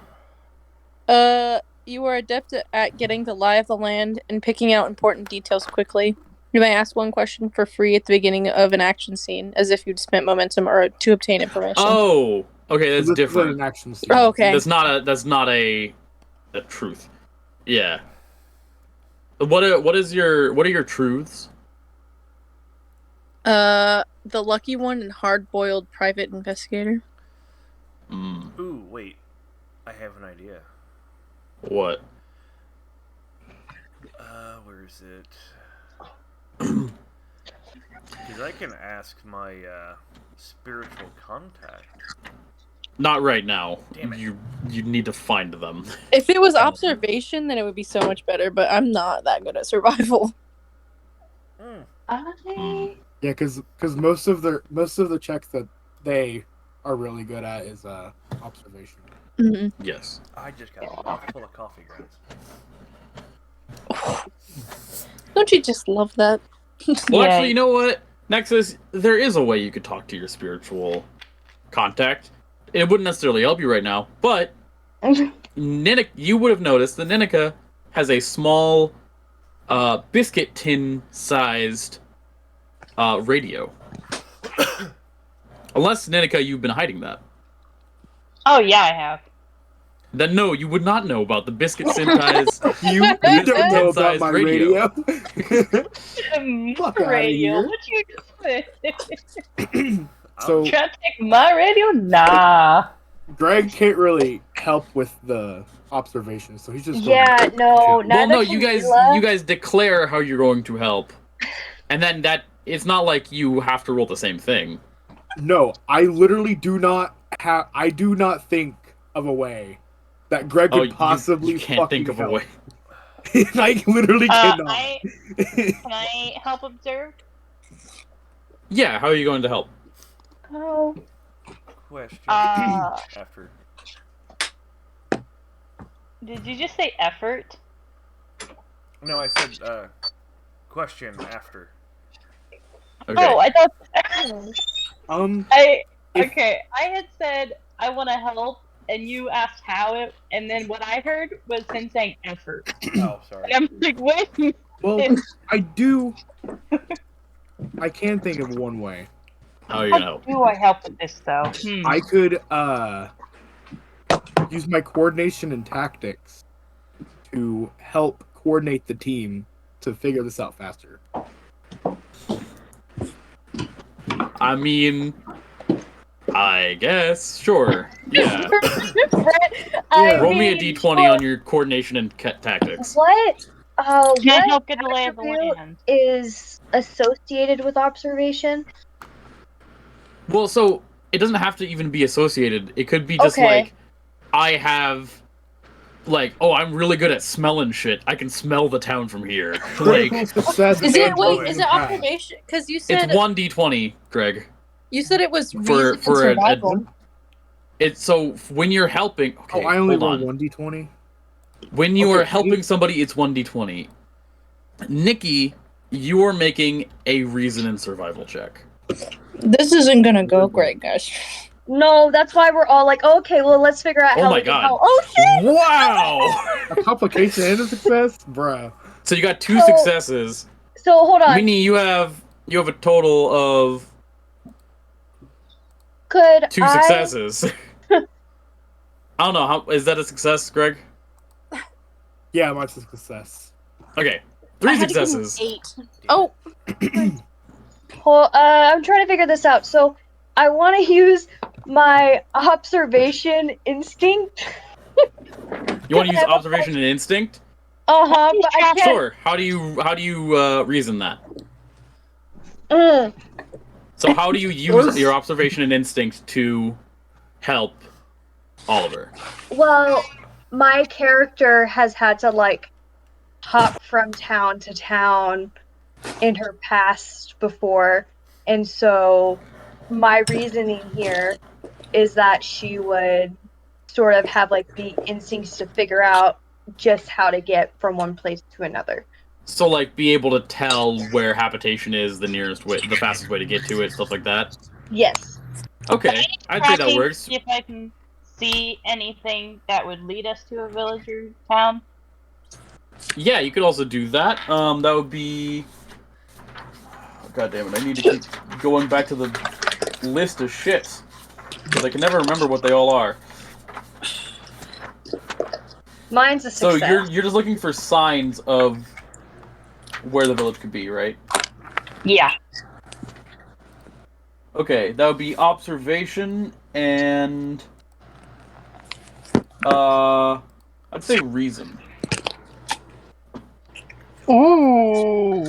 You are adept at getting the lie of the land and picking out important details quickly. You may ask one question for free at the beginning of an action scene, as if you'd spent momentum or to obtain information. Oh, okay, that's This is different. an action scene. Oh, okay. That's not a truth. Yeah. What are your truths? The lucky one and hard-boiled private investigator. Ooh, wait. I have an idea. What? Where is it? Because I can ask my spiritual contact. Not right now. Damn it. You need to find them. If it was observation, then it would be so much better. But I'm not that good at survival. Yeah, because most of the checks that they are really good at is observation. Mm-hmm. Yes. I just got a mouthful of coffee grounds. Don't you just love that? Well, Yeah. actually, you know what, Nexus? There is a way you could talk to your spiritual contact. It wouldn't necessarily help you right now, but you would have noticed that Ninika has a small, biscuit tin-sized radio. Unless, Ninika, you've been hiding that. Oh yeah, I have. Then no, you would not know about the biscuit tin-sized You don't know about my radio. Fuck outta Radio. here. What you just say? So Trying to take my radio? Nah. Greg can't really help with the observation, so he's just Yeah, no, Well, neither no, can you Mila. guys declare how you're going to help, and then it's not like you have to roll the same thing. No, I literally do not have. I do not think of a way that Greg could possibly you can't think of help. a way. I literally cannot. Can I help observe? Yeah, how are you going to help? Oh, Question. After. Did you just say effort? No, I said question after. Okay. Oh, I thought. If- Okay. I had said I want to help, and you asked how it, and then what I heard was him saying effort. Oh, sorry. And I'm like, wait. Well, I do. I can think of one way. How are you gonna How help? do I help with this though? I could use my coordination and tactics to help coordinate the team to figure this out faster. I mean, I guess, sure. Yeah. Roll me a d20 on your coordination and tactics. What? Can I What help get the lay of the attribute land? is associated with observation? Well, so it doesn't have to even be associated. It could be just Okay. like, I have, like, oh, I'm really good at smelling shit. I can smell the town from here. Like, Critical success Is and it moving is it past. observation? Because you it's said 1d20, Greg. you said it was For- reason for and a- survival. It's so when you're helping. Okay, Oh, I only hold roll on. 1d20. When you Okay, are helping you- somebody, it's 1d20. Nikki, you are making a reason and survival check. This isn't gonna go great, guys. No, that's why we're all like, okay, well, let's figure out Oh how my we can God. help. Oh shit! Wow! A complication and a success, bruh. So you got 2 So- successes. So hold on. Meaning you have a total of Could 2 I? successes. I don't know, how is that a success, Greg? Yeah, mine's a success. Okay. 3 I had to give him successes. 8. Oh, I'm trying to figure this out. So I want to use my observation instinct. You want to use observation and instinct? But I can't. Sure. How do you reason that? Mm. So how do you use your observation and instinct to help Oliver? Well, my character has had to like hop from town to town in her past before, and so my reasoning here is that she would sort of have like the instincts to figure out just how to get from one place to another. So like be able to tell where habitation is the nearest way, the fastest way to get to it, stuff like that. Yes. Okay, I'd say that Tracking, works. See if I can see anything that would lead us to a village or town. Yeah, you could also do that. That would be. God damn it! I need to keep going back to the list of shits because I can never remember what they all are. Mine's a So success. you're just looking for signs of where the village could be, right? Yeah. Okay, that would be observation and I'd say reason. Ooh.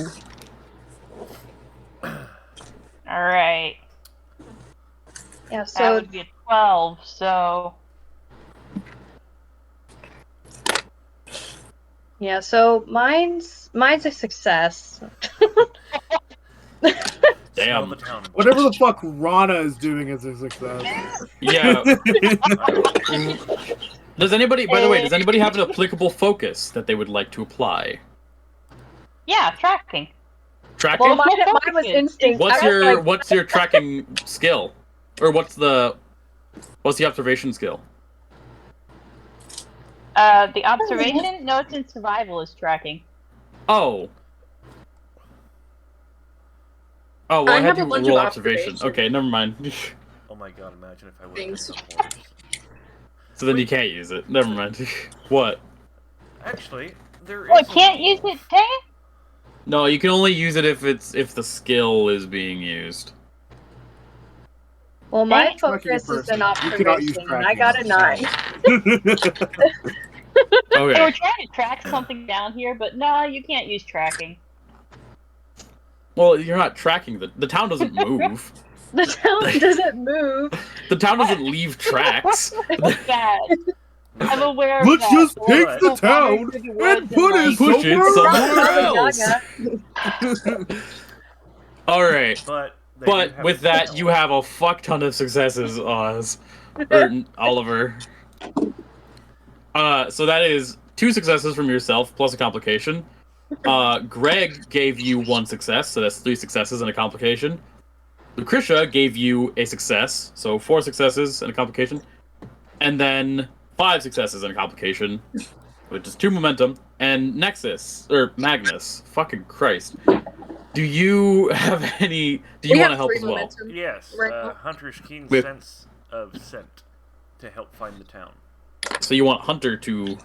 All right. Yeah, That so would be a 12. So yeah, so mine's a success. Smell Damn. the town. Whatever the fuck Rana is doing is a success. Yeah. Does anybody, by the way, does anybody have an applicable focus that they would like to apply? Yeah, tracking. Tracking? Well, mine was instinct. What's I was your like, what's your tracking skill? Or what's the observation skill? The observation? No, it's in survival is tracking. Oh. Oh, well, I I had have a you bunch roll of observation. observation. Okay, never mind. Oh my god, imagine if I would Things. have picked a horse. So then you can't use it. Never mind. What? Actually, there is. Well, a can't use it, wolf. dang it? No, you can only use it if the skill is being used. well, my Tracking a focus is person. an You cannot use observation, and I tracking. got a 9. They Okay. were trying to track something down here, but no, you can't use tracking. Well, you're not tracking the town doesn't move. The town doesn't move. The town doesn't leave tracks. What's that? I'm aware of Let's that. just Well, take the the wander town through the and woods put it like, Push it somewhere somewhere else. else. All right. But they do But have with a that, tail. you have a fuck ton of successes, Oz. Or Oliver. So that is 2 successes from yourself, plus a complication. Greg gave you 1 success, so that's 3 successes and a complication. Lucretia gave you a success, so 4 successes and a complication. And then 5 successes and a complication, which is 2 momentum. And Nexus, or Magnus, fucking Christ. Do you have any... Do you We want to have help 3 as well? momentum. Yes, Right now. Hunter's keen With- sense of scent to help find the town. So you want Hunter to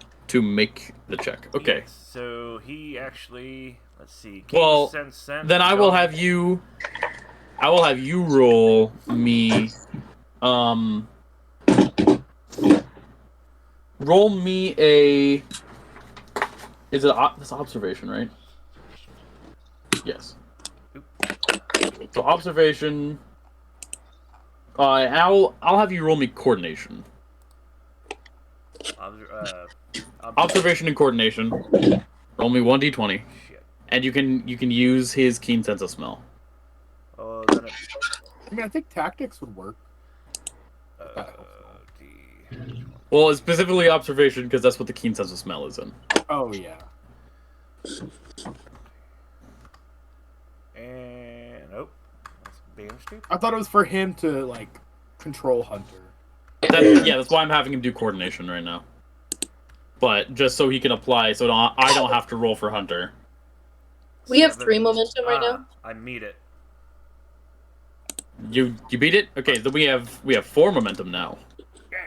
make the check. Okay. Yes, so he actually, let's see. Keen Well, sense scent, then I will dog- have you roll me roll me a is it this observation, right? Yes. So observation and I'll have you roll me coordination. Observation and coordination. Roll me 1d20. Shit. And you can use his keen sense of smell. Then it, I mean, I think tactics would work. Well, it's specifically observation because that's what the keen sense of smell is in. Oh yeah. and nope, that's being stupid. I thought it was for him to like control Hunter. That's why I'm having him do coordination right now. But just so he can apply, so I don't have to roll for Hunter. We have 3 momentum right now. I meet it. You beat it? Okay, then we have 4 momentum now. Yeah,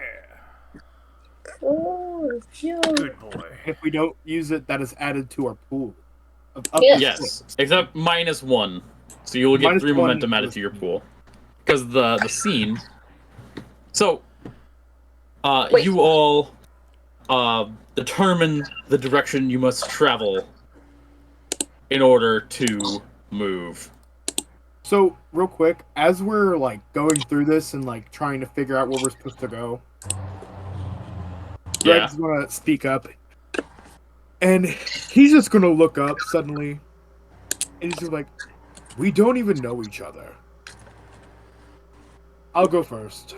Oh, yeah. good boy. If we don't use it, that is added to our pool. Of up Yeah. to Yes, 6. except -1. So you will get Minus 3 1 momentum added to your pool. Because the scene. So, Wait. you all determine the direction you must travel in order to move. So, real quick, as we're like going through this and like trying to figure out where we're supposed to go, Yeah. Greg's gonna speak up, and he's just gonna look up suddenly, and he's just like, "We don't even know each other." I'll go first.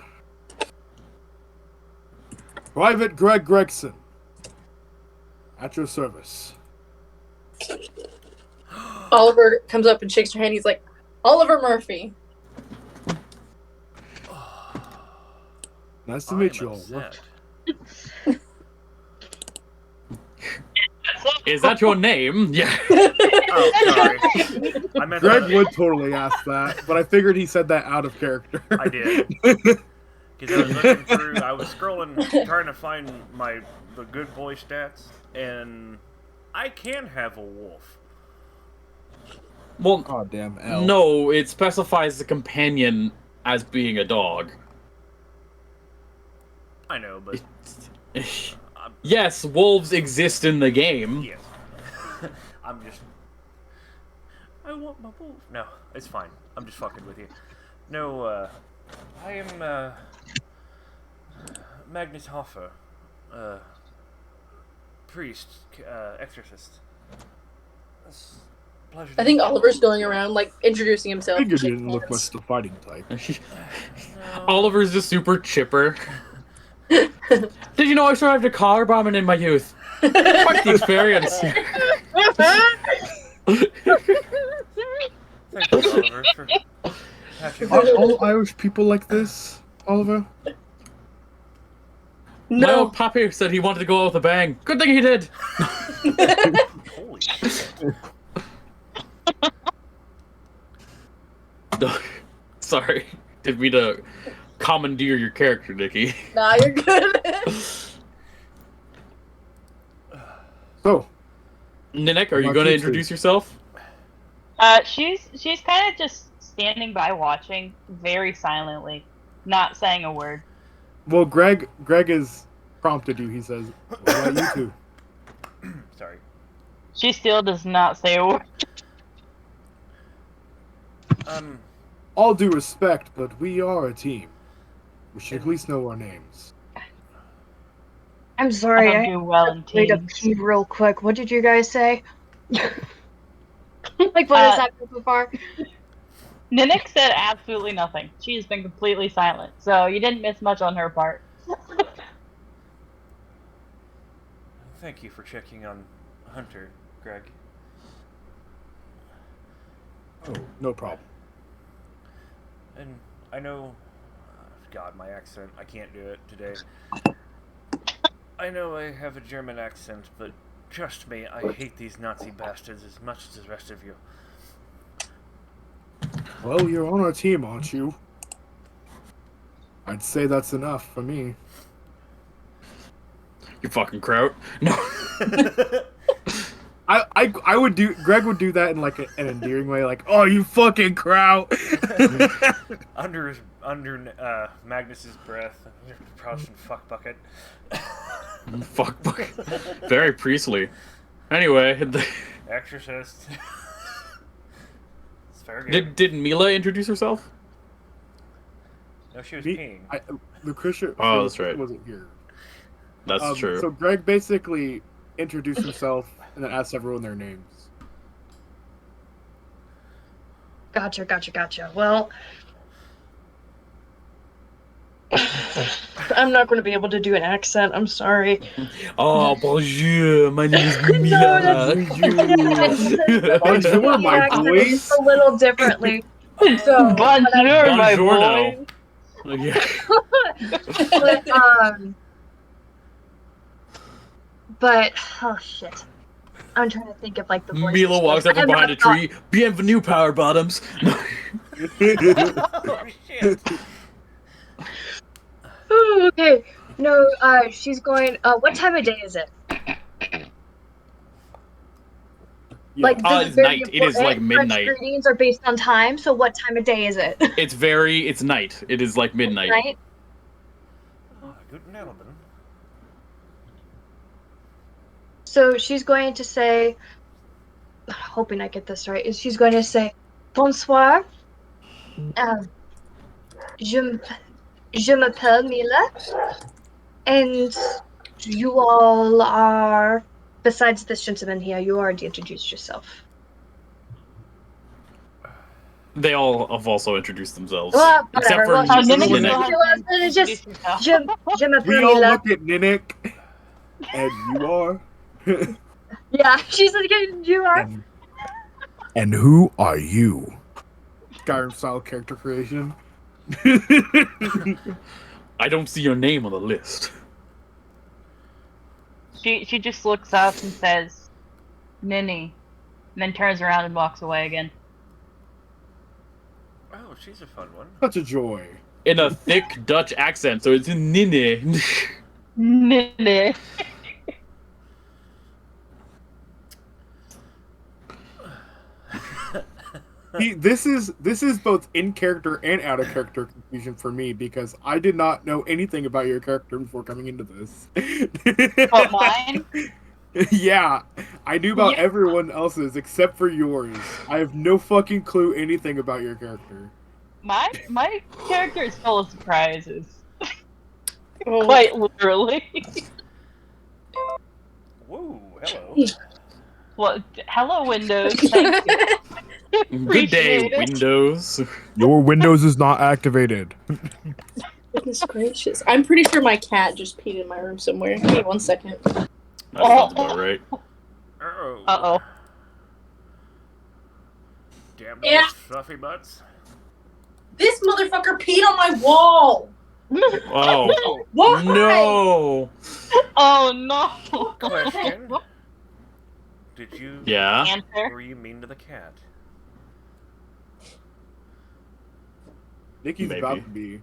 Private Greg Gregson, at your service. Oliver comes up and shakes her hand. He's like, Oliver Murphy. Nice to I meet am you all. upset. Is that your name? Yeah. Oh, sorry. I meant Greg that- would totally ask that, but I figured he said that out of character. I did. Because I was looking through, I was scrolling, trying to find the good boy stats, and I can have a wolf. Well, God damn L. no, it specifies the companion as being a dog. I know, but Yes, wolves exist in the game. yes. I'm just. I want my wolf. No, it's fine. I'm just fucking with you. No, I am, Magnus Hoffer. Priest, exorcist. It's a pleasure to I think meet you. Oliver's going around, like, introducing I himself. figured you shaking didn't look hands. much the fighting type. No. Oliver's just super chipper. Did you know I survived a car bombing in my youth? Quite the experience. Thank you, Oliver, for patching Are me. all Irish people like this, Oliver? My No. old pappy said he wanted to go out with a bang. Good thing he did. Holy shit. Sorry. Didn't mean to commandeer your character, Nikki. Nah, you're good. So, Ninek, are you About going to you two. introduce yourself? She's kind of just standing by watching very silently, not saying a word. well, Greg has prompted you. He says, "What about you two?" Sorry. She still does not say a word. All due respect, but we are a team. We should at least know our names. I'm I sorry, don't I do well in need to teams. pee real quick. What did you guys say? Like, what has happened so far? Ninik said absolutely nothing. She has been completely silent, so you didn't miss much on her part. Thank you for checking on Hunter, Greg. Oh, no problem. And I know... God, my accent. I can't do it today. I know I have a German accent, but trust me, I hate these Nazi bastards as much as the rest of you. Well, you're on our team, aren't you? I'd say that's enough for me. You fucking kraut. No. I would do. Greg would do that in like an endearing way, like, "Oh, you fucking kraut." under Magnus's breath, Protestant fuck bucket. Fuck. Very priestly. Anyway, Exorcist. It's fair game. did Mila introduce herself? No, she was Me- peeing. Lucretia. Oh, that's right. Wasn't here. That's true. So Greg basically introduced himself and then asked everyone their names. Gotcha. Well, I'm not going to be able to do an accent. I'm sorry. Oh, bonjour. My name is No, Mila. Bonjour, my Accent boys. just a little differently. So, Bonjour, my Buongiorno. boy. Yeah. but oh shit, I'm trying to think of like the voice. Mila walks up from behind a tree. Bienvenue, power bottoms. Oh, shit. Oh, okay. No, she's going. What time of day is it? Yeah. Like, this It's is very night. It is like important. midnight. French greetings are based on time, so what time of day is it? It's night. It is like midnight. Right? Guten Abend. So she's going to say, hoping I get this right, is she's going to say, "Bonsoir. Je m'appelle Mila, and you all are, besides this gentleman here, you already introduced yourself." They all have also introduced themselves. Well, Except whatever. for Well, Ninik Ninek. still hasn't It's just, introduced herself. je m'appelle We all Mila. look at Ninik, and you are. Yeah, she's like, you are. And who are you? Skyrim style character creation. I don't see your name on the list. She just looks up and says, "Ninny," and then turns around and walks away again. Oh, she's a fun one. Such a joy. In a thick Dutch accent, so it's in Nine. Ninny. This is both in character and out of character confusion for me because I did not know anything about your character before coming into this. What, mine? Yeah, I knew about Yeah. everyone else's except for yours. I have no fucking clue anything about your character. My character is full of surprises. Oh. Quite literally. Whoa, hello. Well, hello, Windows. Thank you. Good day, Appreciate it. Windows. Your Windows is not activated. Goodness gracious. I'm pretty sure my cat just peed in my room somewhere. Give me 1 second. That sounds about right. Uh-oh. Uh-oh. Damn Yeah. those fluffy butts. This motherfucker peed on my wall. Oh. Why? No. Oh no. Question. Did you... Yeah. Answer. Were you mean to the cat? Nikki's Maybe. about to be.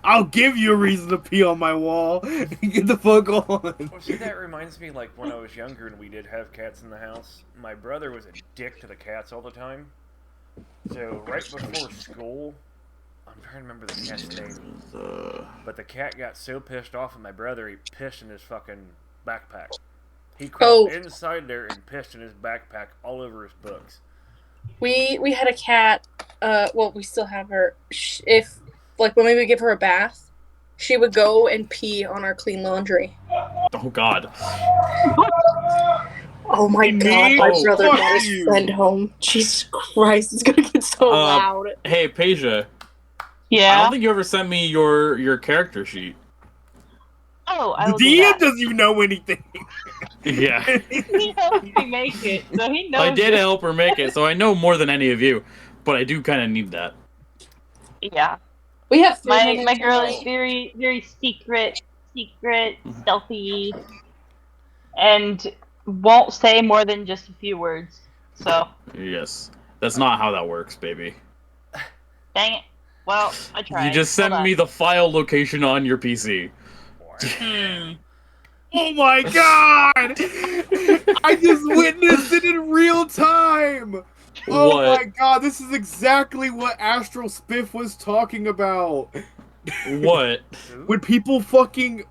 I'll give you a reason to pee on my wall. Get the fuck on. Well, see, that reminds me, like, when I was younger and we did have cats in the house, my brother was a dick to the cats all the time. So, right before school, I'm trying to remember the cat's name, but the cat got so pissed off at my brother, he pissed in his fucking backpack. He crawled inside there and pissed in his backpack all over his books. We had a cat. Well, we still have her. If like when we would give her a bath, she would go and pee on our clean laundry. Oh God. Oh my God! My brother brought his friend home. Jesus Christ! It's gonna get so loud. Hey, Peja. Yeah. I don't think you ever sent me your character sheet. Oh, I The will do DM that. doesn't even know anything. Yeah. He helped me make it, so he knows. I did it. help her make it, so I know more than any of you. But I do kind of need that. Yeah. We have My girl is very secret, stealthy, and won't say more than just a few words. So. Yes. That's not how that works, baby. Dang it. Well, I tried. You just sent me the file location on your PC. Oh my God! I just witnessed it in real time! Oh What? my God, this is exactly what Astral Spiff was talking about. What? When people fucking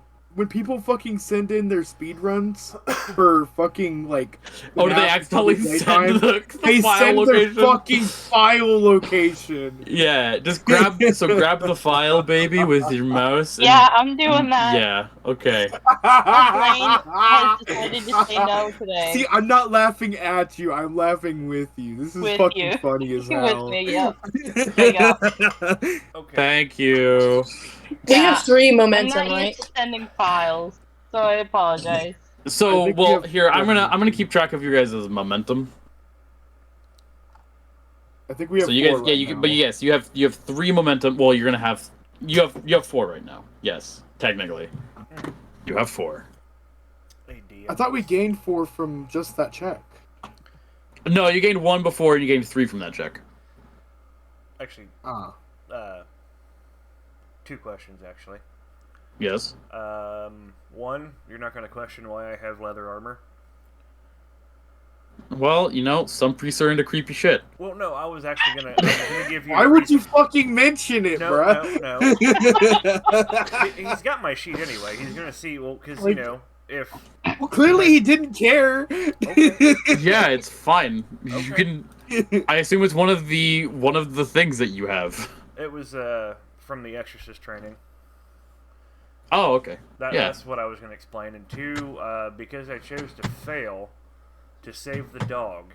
send in their speedruns for fucking like Oh, do they accidentally send the they file send location? their fucking file location. Yeah, just grab the file, baby, with your mouse. And, Yeah, I'm doing that. Yeah, okay. My brain has decided to say no today. See, I'm not laughing at you. I'm laughing with you. This is With fucking you. funny as With hell. me, yep. Straight up. Okay. Thank you. We Yeah. have 3 I'm momentum, not right? used to sending files, so I apologize. So, I think we well, have here I'm one. gonna keep track of your guys' momentum. I think we have So you guys, four yeah, right you now. but yes, you have 3 momentum. Well, you have 4 right now. Yes, technically, you have 4. Hey, DM. I thought we gained 4 from just that check. No, you gained 1 before, and you gained 3 from that check. Actually, Ah. 2 questions, actually. Yes. 1, you're not going to question why I have leather armor? Well, you know, some priests are into creepy shit. Well, no, I was actually going to give you... Why would you fucking mention it, No, bruh? no. He's got my sheet anyway. He's going to see, well, because, you know, if... Well, clearly he didn't care. Okay. Yeah, it's fine. You Okay. can. I assume it's one of the things that you have. It was, from the Exorcist training. Oh, okay. Yeah. That's what I was going to explain. And 2, because I chose to fail to save the dog.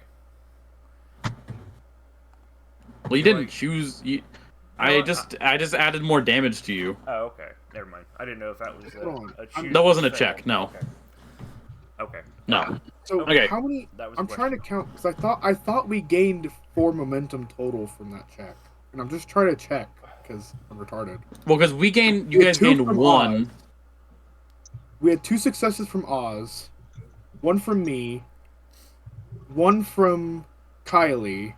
Well, you didn't choose. I just added more damage to you. Oh, okay. Never mind. I didn't know if that was a choose. That wasn't a fail. check. No. Okay. No. So Okay. how many? That was I'm the trying to question. count because I thought we gained 4 momentum total from that check, and I'm just trying to check because I'm retarded. Well, because you We had guys 2 gained from 1. Oz. We had 2 successes from Oz, 1 from me, 1 from Kylie,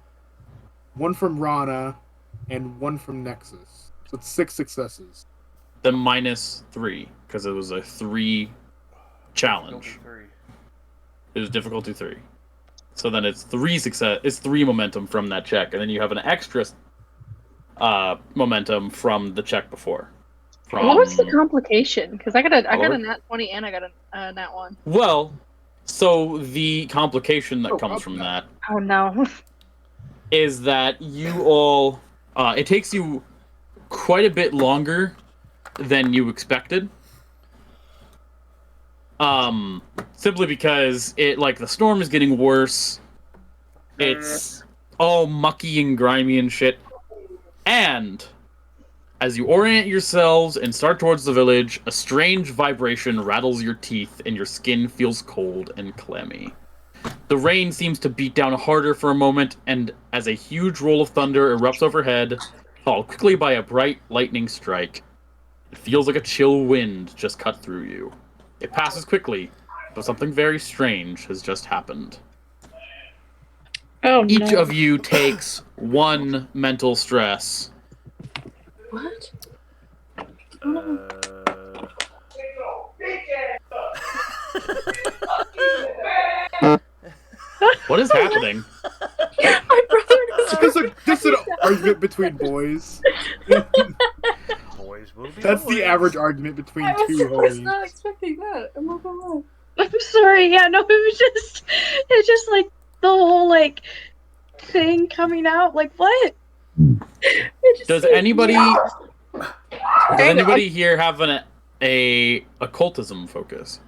1 from Rana, and 1 from Nexus. So it's 6 successes. Then minus 3 because it was a 3 challenge. Difficulty 3. It was difficulty 3. So then it's 3 success. It's 3 momentum from that check, and then you have an extra momentum from the check before. What was the complication? Because I got a Oliver? nat 20 and I got a nat 1. Well, so the complication that comes up from now. that Oh no. is that you all. It takes you quite a bit longer than you expected. Simply because the storm is getting worse. It's all mucky and grimy and shit. And as you orient yourselves and start towards the village, a strange vibration rattles your teeth and your skin feels cold and clammy. The rain seems to beat down harder for a moment, and as a huge roll of thunder erupts overhead, followed quickly by a bright lightning strike, it feels like a chill wind just cut through you. It passes quickly, but something very strange has just happened. Oh Each no. of you takes 1 mental stress. What? What is happening? My brother is This is an argument between boys. Boys will be That's boys. the average argument between I two was not homies. expecting that. I'm not gonna lie. I'm sorry. Yeah, no, it's just like the whole like thing coming out. Like what? It just Does seems anybody weird. does anybody here have a occultism focus?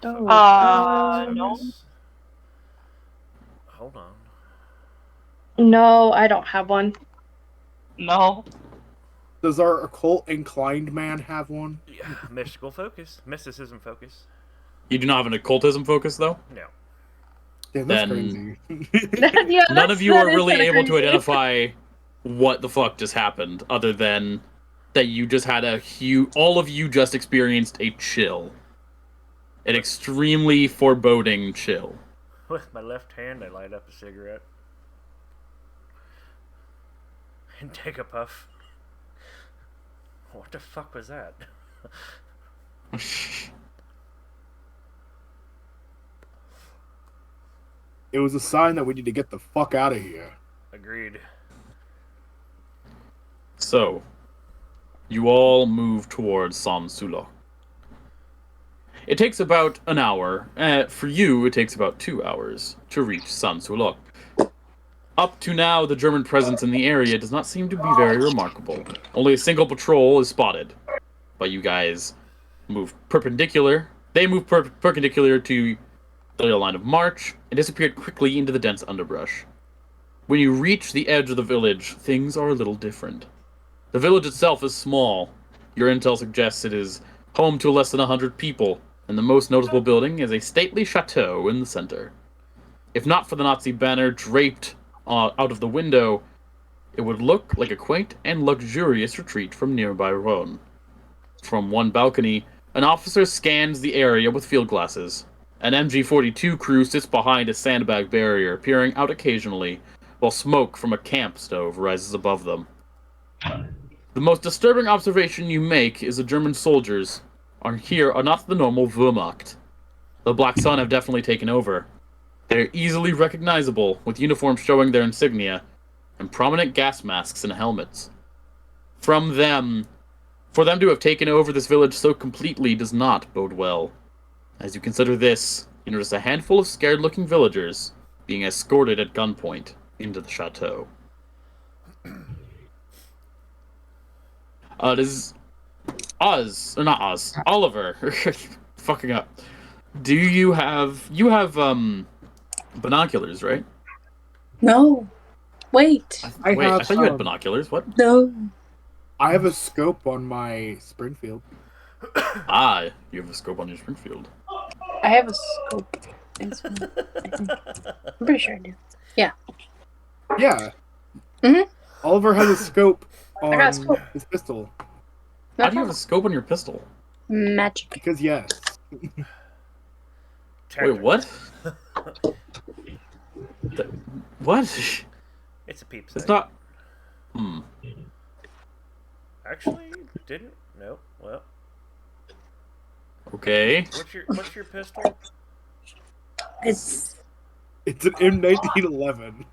Oh. No. Hold on. No, I don't have one. No. Does our occult inclined man have one? Yeah, mystical focus. Mysticism focus. You do not have an occultism focus, though? No. Damn, that's Then- crazy. Yeah, None of you that are is really kinda able to crazy. identify what the fuck just happened, other than that you just had a huge... All of you just experienced a chill. An extremely foreboding chill. With my left hand, I light up a cigarette. And take a puff. What the fuck was that? It was a sign that we need to get the fuck out of here. Agreed. So, you all move towards San Sulo. It takes about an hour. For you, it takes about 2 hours to reach San Sulo. Up to now, the German presence in the area does not seem to be very remarkable. Only a single patrol is spotted. But you guys move perpendicular. They move perpendicular to the line of march and disappeared quickly into the dense underbrush. When you reach the edge of the village, things are a little different. The village itself is small. Your intel suggests it is home to less than 100 people, and the most noticeable building is a stately chateau in the center. If not for the Nazi banner draped out of the window, it would look like a quaint and luxurious retreat from nearby Rhone. From one balcony, an officer scans the area with field glasses. An MG-42 crew sits behind a sandbag barrier, peering out occasionally, while smoke from a camp stove rises above them. The most disturbing observation you make is the German soldiers are not the normal Wehrmacht. The Black Sun have definitely taken over. They're easily recognizable, with uniforms showing their insignia, and prominent gas masks and helmets. For them to have taken over this village so completely does not bode well. As you consider this, you notice a handful of scared-looking villagers being escorted at gunpoint into the chateau. Does Oliver, fucking up. You have binoculars, right? No. Wait. I I thought you had binoculars. What? No. I have a scope on my Springfield. You have a scope on your Springfield. I have a scope. I think. I'm pretty sure I do. Yeah. Mhm. Oliver has a scope got a on scope. his pistol. How do you have a scope on your pistol? Magic. Because yes. Wait, what? What? It's a peep It's sight. not. Actually, didn't. Nope. Well, Okay. what's your pistol? It's It's an M1911.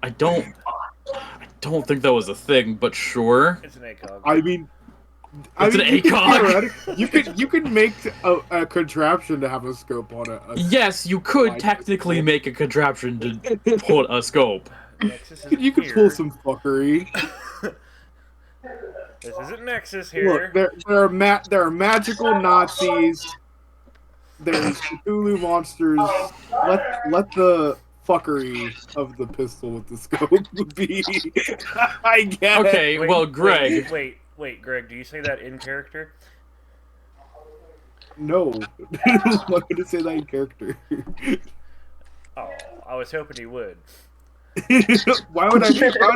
I don't think that was a thing, but sure. It's an ACOG. I mean, It's an ACOG. You could make a contraption to have a scope on it. Yes, you could technically make a contraption to put a scope. Nexus is You could here. pull some fuckery. This isn't Nexus here. Look, there are magical Nazis. There's Cthulhu monsters. Let the fuckery of the pistol with the scope be. I get it. Okay, well, Greg. Wait, Greg. Do you say that in character? No. I'm not going to say that in character. Oh, I was hoping he would. Why would I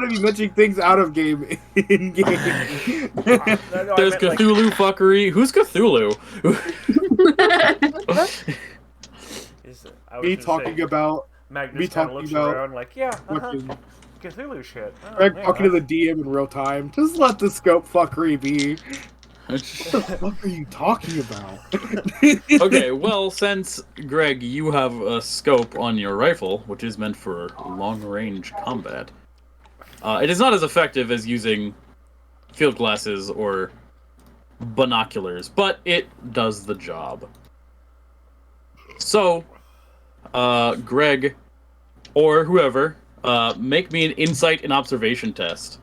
be mentioning things out of game in game? No, I There's meant, like, Cthulhu fuckery. Who's Cthulhu? I was Me gonna talking say, about Magnus kind of looks around like, yeah, fucking Cthulhu shit. Oh, Greg yeah, talking to the DM in real time. Just let the scope fuckery be. What the fuck are you talking about? Okay, well, since, Greg, you have a scope on your rifle, which is meant for long-range combat, it is not as effective as using field glasses or binoculars, but it does the job. So, Greg, or whoever, make me an insight and observation test.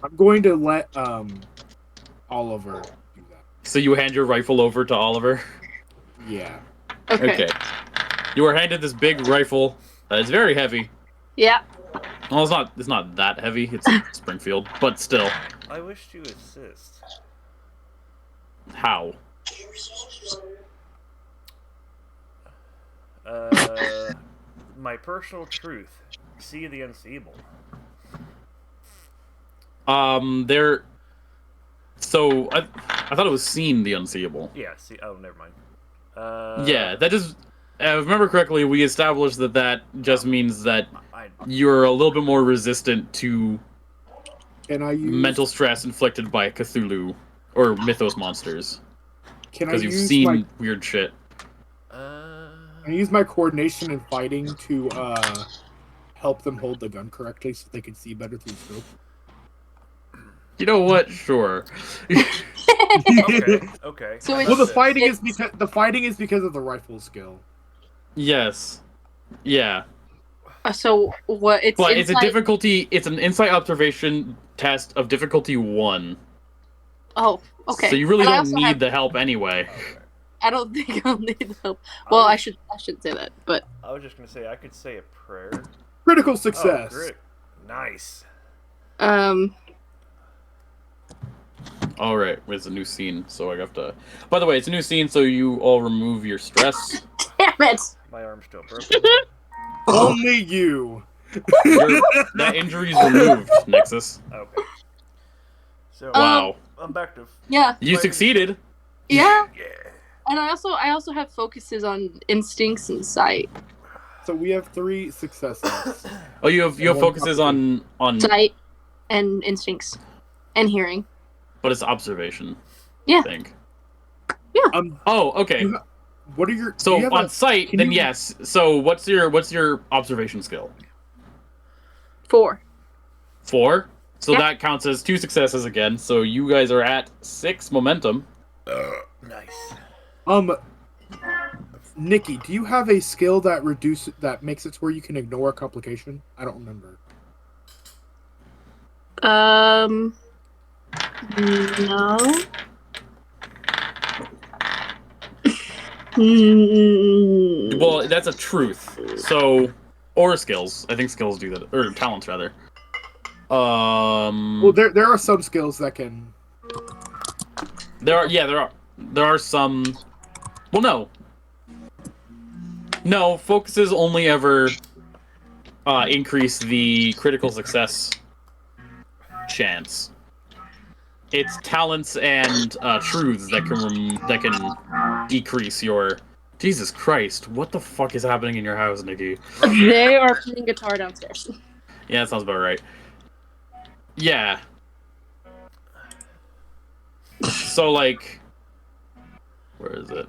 I'm going to let Oliver do that. So you hand your rifle over to Oliver? Yeah. Okay. You are handed this big rifle. It's very heavy. Yeah. Well, it's not that heavy. It's Springfield, but still. I wish to assist. How? My personal truth. See the unseeable. There. So I thought it was seen the unseeable. Yeah. See. Oh, never mind. Yeah, that is. If I remember correctly, we established that just means that I you're a little bit more resistant to Can I use mental stress inflicted by Cthulhu or Mythos monsters Can I because you've use seen my weird shit. I use my coordination and fighting to help them hold the gun correctly so they can see better through scope? You know what? Sure. Okay. So Well, the it's- fighting is because of the rifle skill. Yes. Yeah. So what? It's But it's a inside- difficulty. It's an insight observation test of difficulty 1. Oh, okay. So you really And I don't also need have- the help anyway. I don't think I'll need the help. Well, I should say that, but I was just gonna say I could say a prayer. Critical success. Oh, great. Nice. All right, it's a new scene, so I have to. By the way, it's a new scene, so you all remove your stress. damn it! My arm's still broken. Only you. That injury's removed, Nexus. Okay. So Wow. I'm back to. Yeah, You succeeded. yeah. Yeah. And I also have focuses on instincts and sight. So we have 3 successes. Oh, you have One focuses on, Sight and instincts and hearing. but it's observation. Yeah. I think. Oh, okay. What are your So do you have on a- sight, can then you- yes. So what's your observation skill? 4. 4. So Yeah. that counts as 2 successes again. So you guys are at 6 momentum. Nice. Nikki, do you have a skill that makes it to where you can ignore a complication? I don't remember. No. Mm, Well, that's a truth. So, or skills. I think skills do that, or talents rather. Well, there are some skills that can. There are some. Well, no. Focuses only ever increase the critical success chance. It's talents and truths that can decrease your. Jesus Christ! What the fuck is happening in your house, Nikki? They are playing guitar downstairs. Yeah, that sounds about right. Yeah. So, like... Where is it?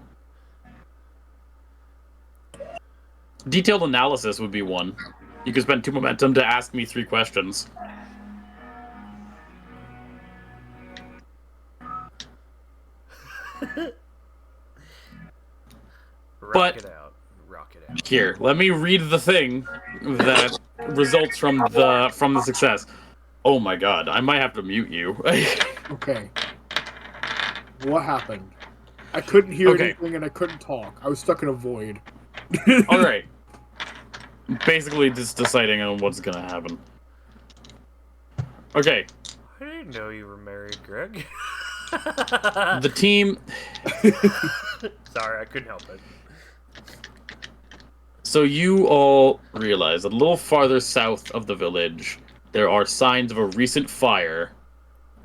Detailed analysis would be one. You could spend 2 momentum to ask me 3 questions. Rock it out. Rock it out. Here, let me read the thing that results from the success. Oh my god, I might have to mute you. Okay. What happened? I couldn't hear Okay. anything and I couldn't talk. I was stuck in a void. Alright. Basically just deciding on what's gonna happen. Okay. I didn't know you were married, Greg. The team. Sorry, I couldn't help it. So you all realize that a little farther south of the village, there are signs of a recent fire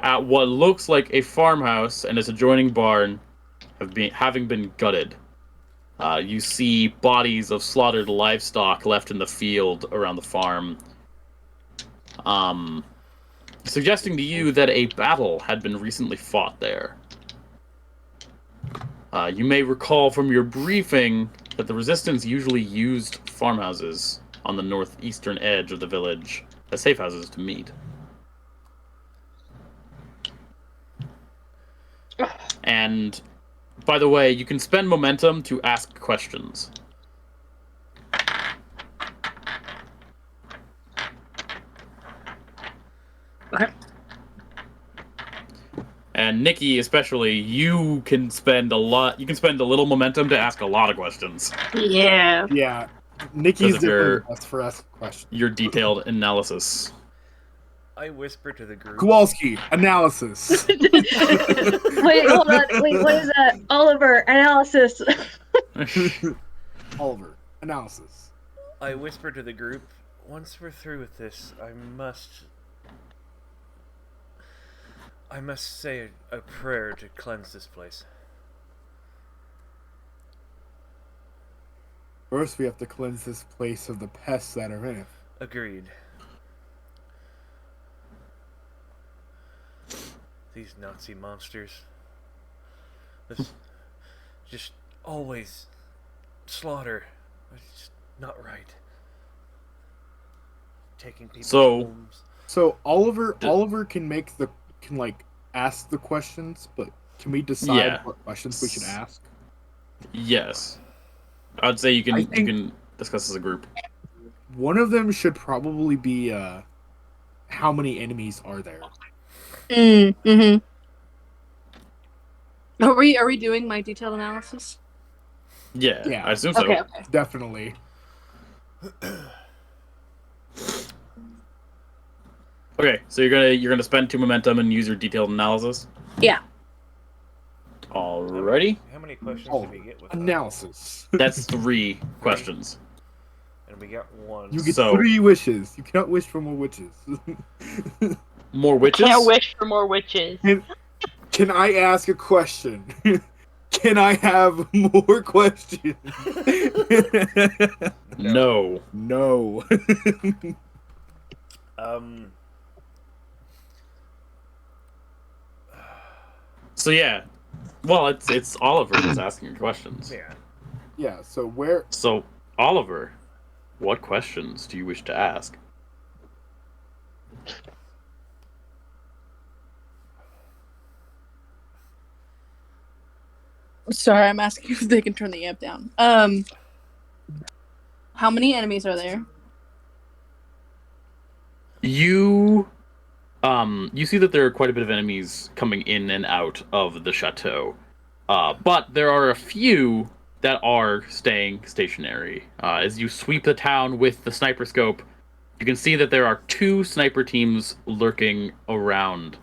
at what looks like a farmhouse and its adjoining barn having been gutted. You see bodies of slaughtered livestock left in the field around the farm, suggesting to you that a battle had been recently fought there. You may recall from your briefing that the Resistance usually used farmhouses on the northeastern edge of the village as safe houses to meet. And, by the way, you can spend momentum to ask questions. Okay. And Nikki, especially, you can spend a little momentum to ask a lot of questions. Yeah. Yeah, Nikki's Because of your- definitely the best for asking questions. Your detailed analysis. I whisper to the group. Kowalski, analysis. Wait, hold on. Wait, what is that? Oliver, analysis. Oliver, analysis. I whisper to the group. Once we're through with this, I must say a prayer to cleanse this place. First, we have to cleanse this place of the pests that are in it. Agreed. These Nazi monsters. This just always slaughter. It's just not right. Taking people's So- homes. So Oliver can ask the questions, but can we decide Yeah. what questions we should ask? Yes. I'd say you I can think- you can discuss as a group. One of them should probably be how many enemies are there? Mm-hmm. Are we doing my detailed analysis? Yeah, Yeah. I assume so. Okay, okay. Definitely. Okay, so you're gonna spend 2 momentum and use your detailed analysis. Yeah. Alrighty, How many questions Oh, did we get with that? analysis. that's 3 questions. And we got one. You get So- 3 wishes. You cannot wish for more witches. More witches. Can't wish for more witches. Can I ask a question? Can I have more questions? No. No. So yeah, well, it's Oliver that's asking your questions. Yeah. Yeah, so where So Oliver, what questions do you wish to ask? Sorry, I'm asking if they can turn the amp down. How many enemies are there? You see that there are quite a bit of enemies coming in and out of the chateau. But there are a few that are staying stationary. As you sweep the town with the sniper scope, you can see that there are 2 sniper teams lurking around.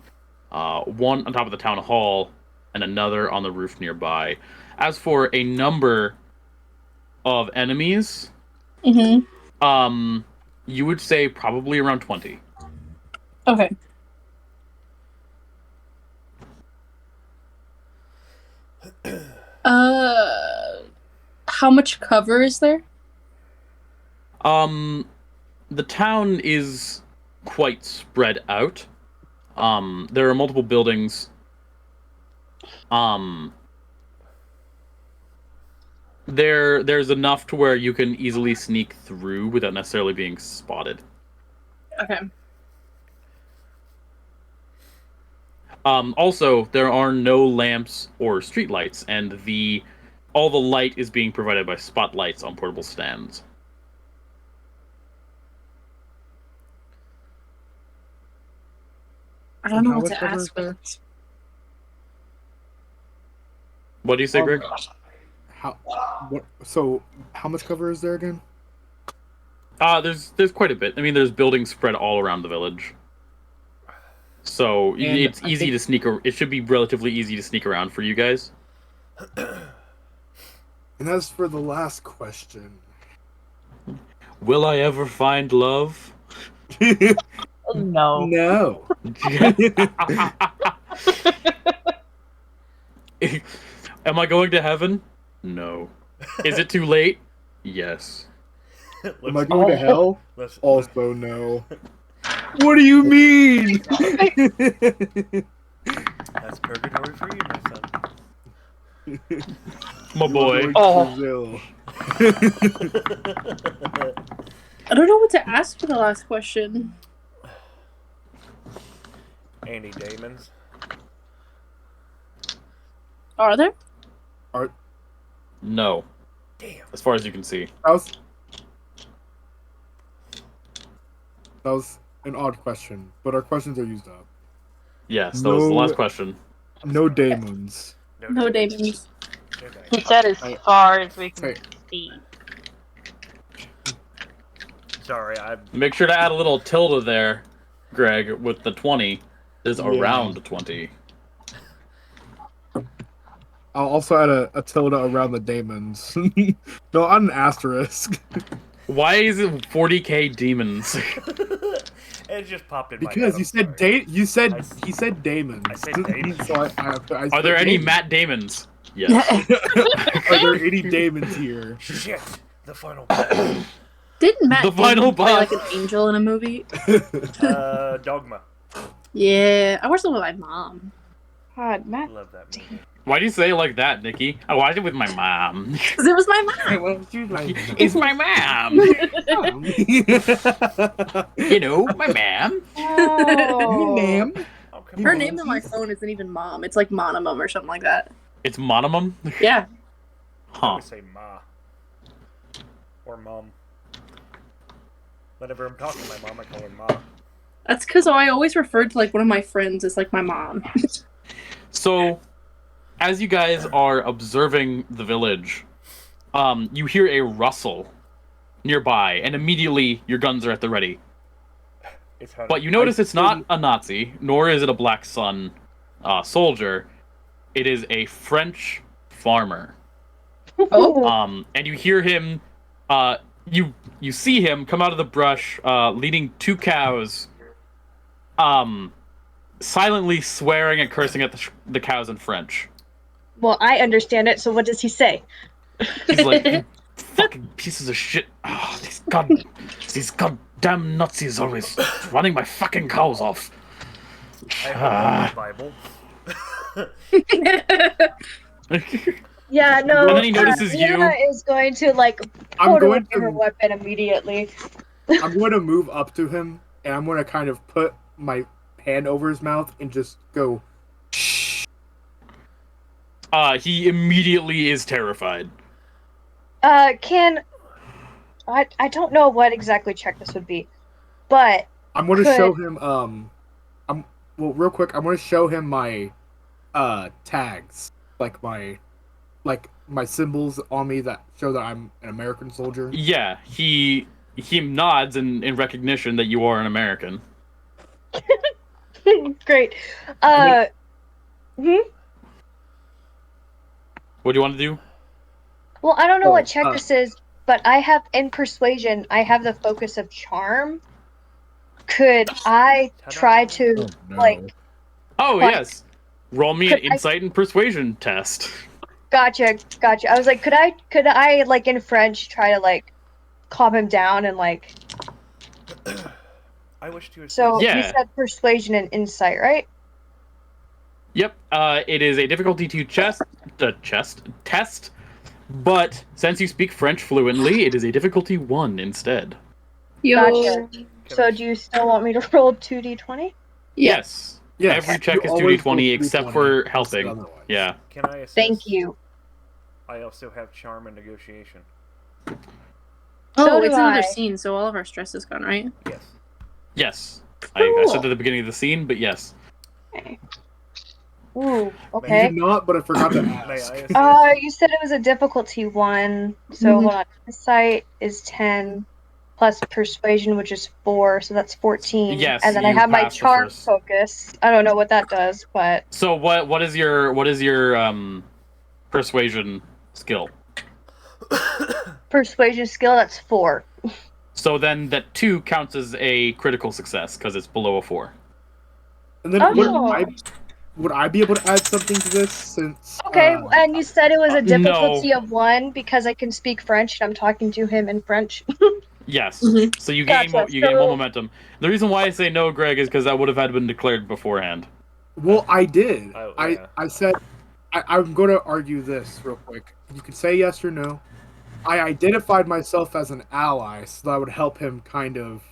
One on top of the town hall and another on the roof nearby. As for a number of enemies, Mm-hmm. you would say probably around 20. Okay. How much cover is there? The town is quite spread out. There are multiple buildings. There's enough to where you can easily sneak through without necessarily being spotted. Okay. Also, there are no lamps or streetlights, and all the light is being provided by spotlights on portable stands. I don't know How what much to cover is ask. there? What do you say, Greg? So how much cover is there again? There's quite a bit. I mean, there's buildings spread all around the village. So And it's I easy think- to sneak. It should be relatively easy to sneak around for you guys. And as for the last question, Will I ever find love? No. no. Am I going to heaven? No. Is it too late? Yes. Am I going to hell? Let's, Also no. What do you mean? that's purgatory for you, my son. My boy. Brazil. I don't know what to ask for the last question. Andy Damon's. Are there? No. Damn. As far as you can see. That was an odd question, but our questions are used up. Yes, that was the No. last question. No daemons. No Damons. He said as far as we can Hey. see. Sorry, I. Make sure to add a little tilde there, Greg, with the 20. Is Yeah. around 20. I'll also add a tilde around the daemons. No, on an asterisk. Why is it 40k demons? It just popped in my head. Because I'm you said sorry. he said daemons. I said daemons. So I Are there any daemons. Matt Damons? Yes. Are there any daemons here? Shit! The final. Didn't Matt The final Damon play boss. like an angel in a movie? Dogma. Yeah, I watched it with my mom. God, Matt. Love that movie. Why do you say it like that, Nikki? I watched it with my mom. Because it was my mom. It's my mom. You know, my mom. Oh. Ma'am. Oh, come Her on. name on my phone isn't even mom. It's like Monimum or something like that. It's monomum? Yeah. I Huh. always say ma. Or mom. Whenever I'm talking to my mom, I call her ma. That's because I always referred to like one of my friends as like my mom. So, as you guys are observing the village, you hear a rustle nearby, and immediately your guns are at the ready. It's Hunter. But you notice it's not a Nazi, nor is it a Black Sun soldier. It is a French farmer. Oh. And you hear him, you see him come out of the brush, leading 2 cows, silently swearing and cursing at the cows in French. Well, I understand it, so what does he say? He's like, "You fucking pieces of shit! Oh, these goddamn Nazis always running my fucking cows off." I have a Bible. Yeah, no. And then he notices you. Hannah is going to like I'm hold going away her to weapon immediately. I'm going to move up to him, and I'm going to kind of put my hand over his mouth and just go. Shh. He immediately is terrified. I don't know what exactly check this would be, but I'm going to Could- show him. Real quick, I'm going to show him my tags, like my symbols on me that show that I'm an American soldier. Yeah, he nods in recognition that you are an American. great. What do you want to do? Well, I don't know what check uh, this is, but I have in persuasion. I have the focus of charm. Could I try to like? Oh, What? yes. Roll me an Could I- insight and persuasion test. Gotcha. I was like, could I like in French try to like calm him down and like? I wish to. So Yeah. you said persuasion and insight, right? Yep, it is a difficulty 2 test, but since you speak French fluently, it is a difficulty 1 instead. Yo. Gotcha. So do you still want me to roll 2d20? Yes. Yes, Every check you is always 2d20 roll except 2d20, for helping. otherwise. Yeah. Can I assist? Thank you. I also have charm and negotiation. Oh, So it's do another I. scene, so all of our stress is gone, right? Yes. Yes. I Cool. said at the beginning of the scene, but yes. Ooh, I okay. did not, but I forgot to May ask. I assist? You said it was a difficulty 1, so hold on. Insight is 10. plus persuasion, which is 4, so that's 14. Yes, and then I you have my passed the charm first. focus. I don't know what that does, but So what is your persuasion skill? persuasion skill, that's 4. So then that 2 counts as a critical success because it's below a 4. And then Oh. would I be able to add something to this since? Okay, and you said it was a no. difficulty of 1 because I can speak French and I'm talking to him in French. Yes. Mhm. So you gain Gotcha, you gain so- 1 momentum. The reason why I say no, Greg, is because that would have had been declared beforehand. Well, I did. Oh, yeah. I said I'm going to argue this real quick. You can say yes or no. I identified myself as an ally, so that would help him kind of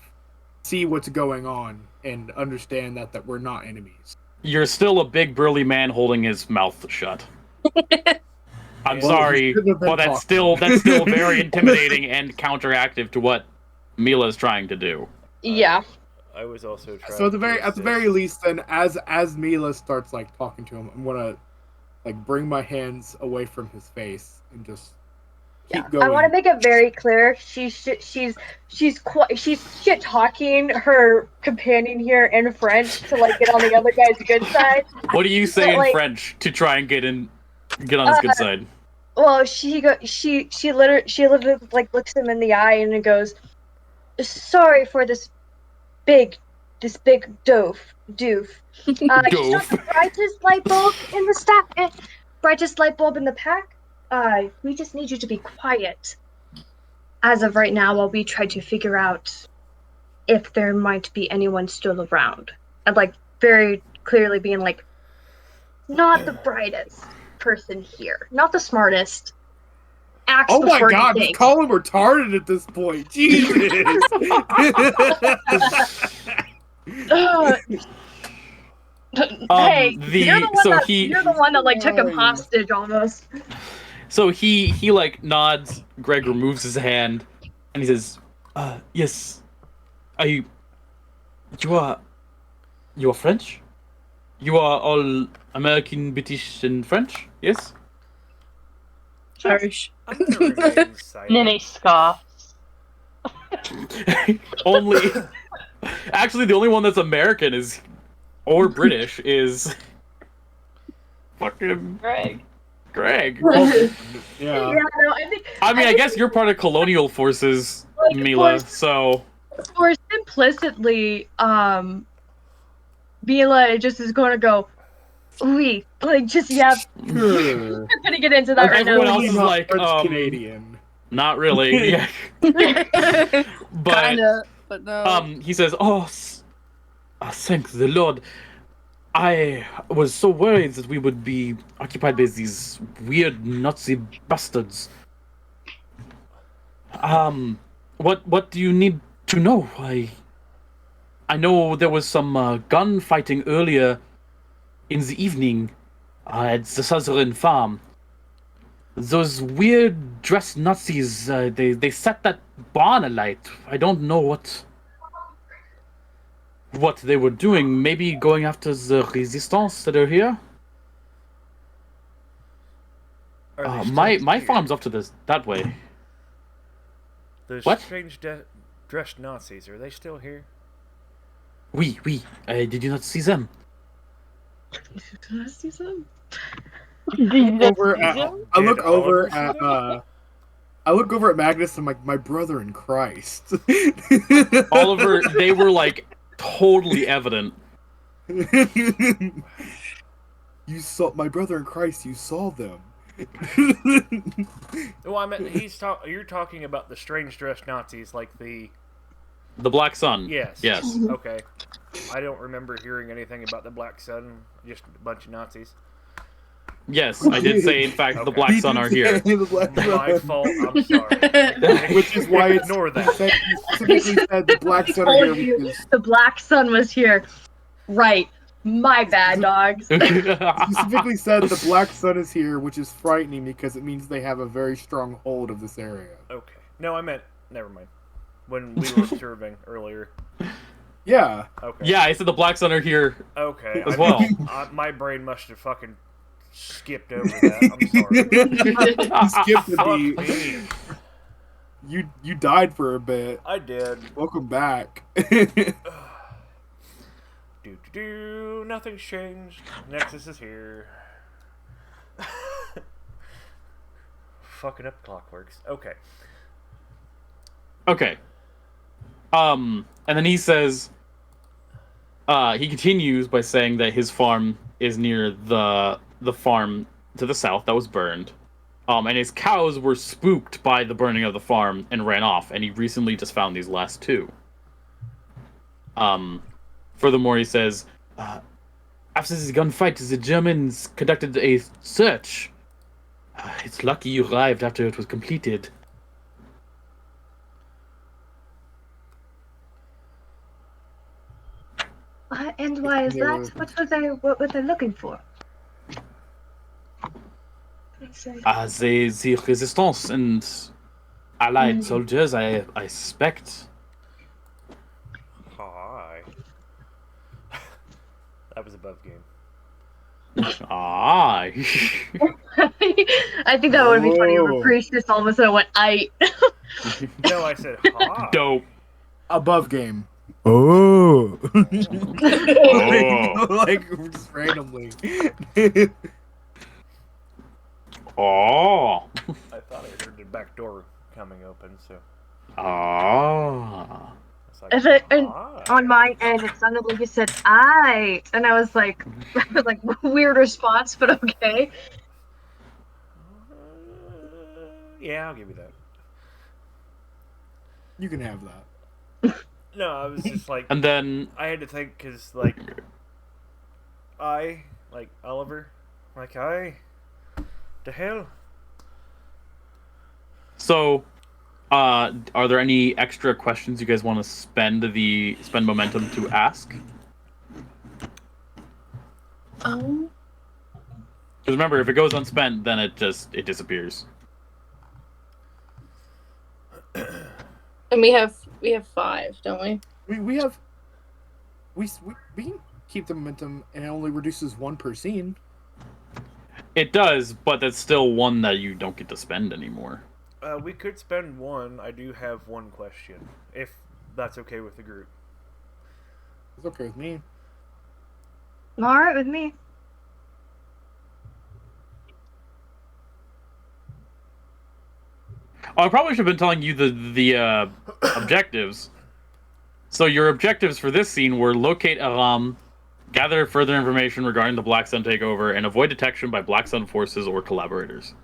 see what's going on and understand that we're not enemies. You're still a big burly man holding his mouth shut. I'm Well, sorry, he shouldn't have been but that's talking. still very intimidating and counteractive to what Mila's trying to do. Yeah. I was also trying. So at to the very least, then as Mila starts like talking to him, I'm gonna like bring my hands away from his face and just keep going. I want to make it very clear. She's shit talking her companion here in French to like get on the other guy's good side. What do you say But, in like, French to try and get on his good side? Well, she literally like looks him in the eye and goes, "Sorry for this big doof. She's not the brightest light bulb in the brightest light bulb in the pack. We just need you to be quiet. As of right now, while we try to figure out if there might be anyone still around." And like very clearly being like, not the brightest person here, not the smartest. Acts Oh my before you god, think. just call him retarded at this point. Jesus. Hey, you're the one that like took him Oh. hostage almost. So he like nods. Greg removes his hand, and he says, "Yes, you are French? You are all American, British, and French? Yes." Irish. I'm gonna remain silent. Ninny scoffs. Only, actually, the only one that's American or British is fucking Greg. Greg. Yeah. No, I guess you're part of colonial forces, Like, Mila. So or implicitly, Mila just is going to go, "Oui," like just Sure. I'm gonna get into that right Everyone now. else is like, French Canadian. not really. Yeah. But Kinda, but no. he says, thank the Lord. I was so worried that we would be occupied by these weird Nazi bastards. What do you need to know? I know there was some gunfighting earlier in the evening at the southern farm. Those weird dressed Nazis, they set that barn alight. I don't know what they were doing. Maybe going after the resistance that are here? Are they My still here? farm's up to that way. Those What? strange dressed Nazis, are they still here? Oui. Did you not see them? Over at, I look Did over Oliver at I look over at Magnus and my brother in Christ. Oliver, they were like totally evident. You saw my brother in Christ. You saw them. Well, I meant you're talking about the strange dressed Nazis, like the. The Black Sun. Yes. Yes. Okay. I don't remember hearing anything about the Black Sun. Just a bunch of Nazis. Yes, I did say, in fact, the Okay. Black Sun are here. The Black My Sun. fault. I'm sorry. Which is why it's Ignore you that. specifically said the Black Sun are told here you because the Black Sun was here. Right. My bad, dogs. you specifically said the Black Sun is here, which is frightening because it means they have a very strong hold of this area. Okay. No, I meant. Never mind. When we were observing earlier. Yeah. Okay. Yeah, I said the Black Sun are here. Okay. As well. My brain must have fucking skipped over that. I'm sorry. You skipped the Fuck beat. me. You died for a bit. I did. Welcome back. Nothing's changed. Nexus is here. Fucking up clockworks. Okay. Okay. And then he says, he continues by saying that his farm is near the farm to the south that was burned. And his cows were spooked by the burning of the farm and ran off, and he recently just found these last two. Furthermore, he says, after this gunfight, the Germans conducted a search. It's lucky you arrived after it was completed. And why is They that? were- What were they looking for? The resistance and allied soldiers, I suspect. Hi. That was above game. Ah. I think that would be funny if Whoa. a priest just all of a sudden went, I. No, I said hi. Dope. Above game. Oh. Oh. Like just randomly. Oh. I thought I heard the back door coming open, so Ah. it's like, And hi. on my end, it sounded like you said, I. And I was like, weird response, but okay. Yeah, I'll give you that. You can have that. No, I was just like, And then I had to think because, like, Oliver, the hell? so are there any extra questions you guys want to spend momentum to ask? Because remember, if it goes unspent, then it disappears. And we have 5, don't we? We have we can keep the momentum and it only reduces 1 per scene. It does, but that's still one that you don't get to spend anymore. We could spend 1. I do have 1 question, if that's okay with the group. It's okay with me. Alright with me. Oh, I probably should have been telling you the objectives. So your objectives for this scene were locate Aram, gather further information regarding the Black Sun takeover, and avoid detection by Black Sun forces or collaborators.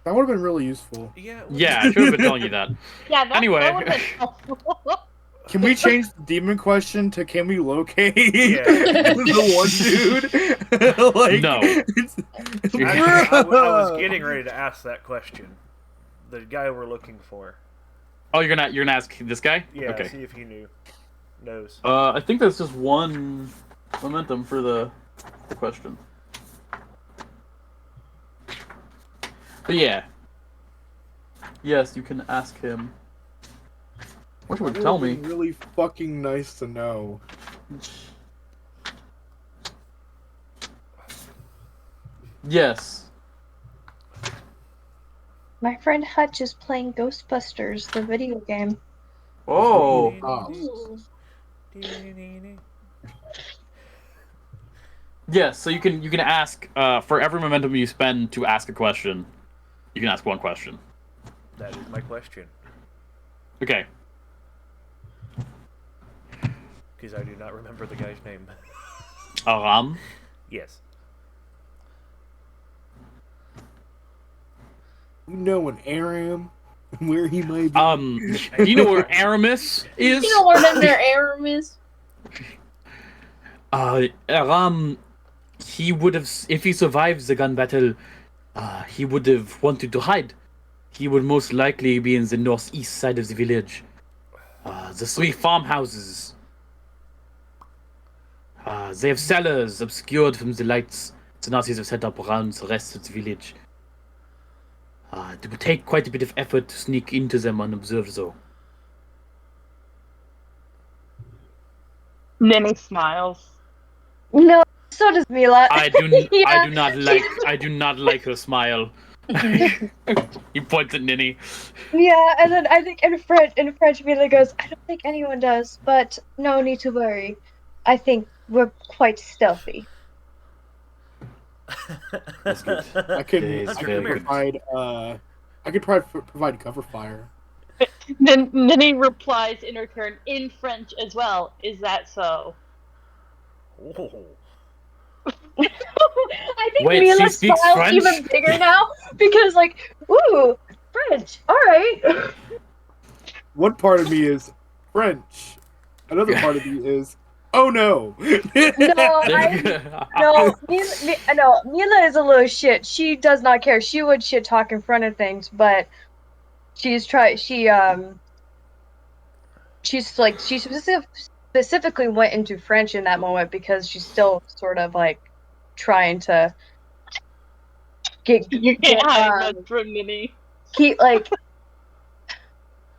That would have been really useful. Yeah. Yeah, I should have been telling you that. Yeah, that Anyway. would have been helpful. Can we change the demon question to can we locate Yeah. the one dude? Like, No. Actually, I was getting ready to ask that question. The guy we're looking for. Oh, you're gonna ask this guy? Yeah. Okay. See if he knows. I think that's just 1 momentum for the question. But yeah. Yes, you can ask him. What would tell me? Really fucking nice to know. Yes. My friend Hutch is playing Ghostbusters, the video game. Oh. Yes, so you can ask for every momentum you spend to ask a question. You can ask 1 question. That is my question. Okay. Because I do not remember the guy's name. Aram. Yes. You know an Aram, where he might be. Do you know where Aramis is? You know where their Aram is? Aram, he would have, if he survives the gun battle, he would have wanted to hide. He would most likely be in the northeast side of the village. The 3 farmhouses. They have cellars obscured from the lights. The Nazis have set up around the rest of the village. It would take quite a bit of effort to sneak into them unobserved, though. Ninny smiles. No, so does Mila. I do Yeah. I do not like her smile. He points at Ninny. Yeah, and then I think in French, Mila goes, I don't think anyone does, but no need to worry. I think we're quite stealthy. That's good. I can It's I very can good. provide cover fire. Then he replies in return in French as well. Is that so? Oh. I think Wait, Mila she speaks smiles French? even bigger now because, like, ooh, French. All right. One part of me is French. Another part of me is, oh no. Mila is a little shit. She does not care. She would shit talk in front of things, but she specifically went into French in that moment because she's still sort of like trying to You can't hide much from Minnie. keep like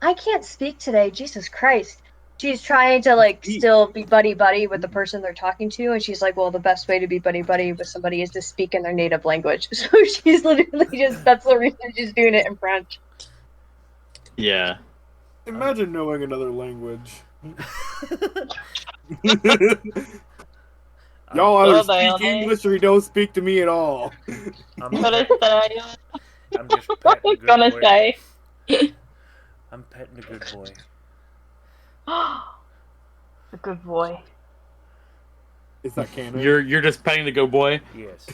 I can't speak today, Jesus Christ. She's trying to like still be buddy with the person they're talking to, and she's like, well, the best way to be buddy with somebody is to speak in their native language. So she's literally that's the reason she's doing it in French. Yeah. Imagine knowing another language. Y'all either speak English or you don't speak to me at all. I'm just petting a good boy. I'm petting a good boy. A good boy. Is that canon? You're just petting the go boy? Yes.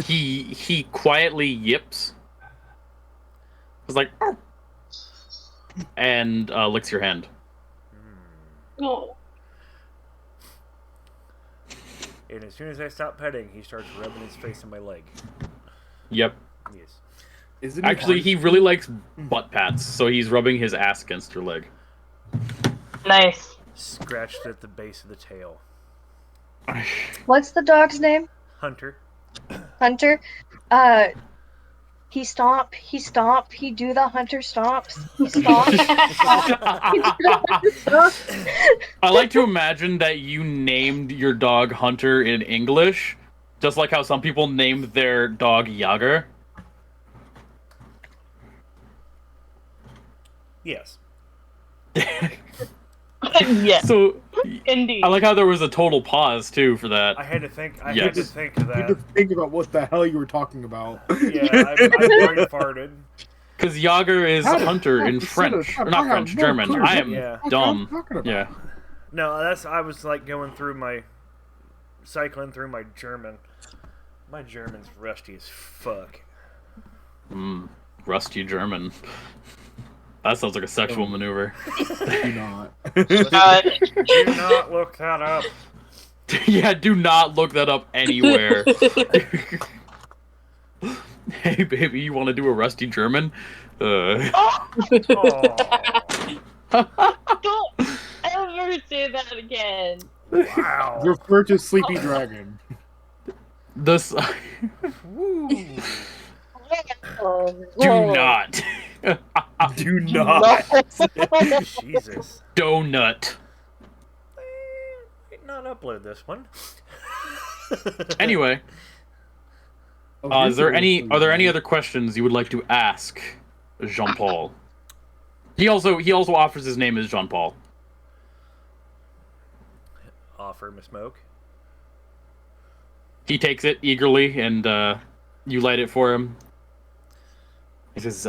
He quietly yips. It's like, oh. And licks your hand. Oh. And as soon as I stop petting, he starts rubbing his face on my leg. Yep. Yes. Actually, he really likes butt pats, so he's rubbing his ass against your leg. Nice. Scratched at the base of the tail. What's the dog's name? Hunter. Hunter. He stomp, he do the hunter stomps. He stomp. I like to imagine that you named your dog Hunter in English, just like how some people named their dog Yager. Yes. Yeah. So, indeed. I like how there was a total pause too for that. I had to think. I Yes. had to think of that. You had to think about what the hell you were talking about. Yeah, I brain farted. Because Yager is hunter in shut French, up. or not I French, have no German. clue I what am Yeah. dumb. talking about. Yeah. No, I was like going through my, cycling through my German. My German's rusty as fuck. Rusty German. That sounds like a sexual maneuver. Do not. Do not look that up. Yeah, do not look that up anywhere. Hey, baby, you want to do a rusty German? Oh. Don't ever say that again. Wow. Refer to Sleepy Dragon. This. Do not. Do not. Jesus. Donut. Might not upload this one. Anyway, are there any other questions you would like to ask Jean-Paul? He also offers his name as Jean-Paul. Offer him a smoke. He takes it eagerly, and you light it for him. He says,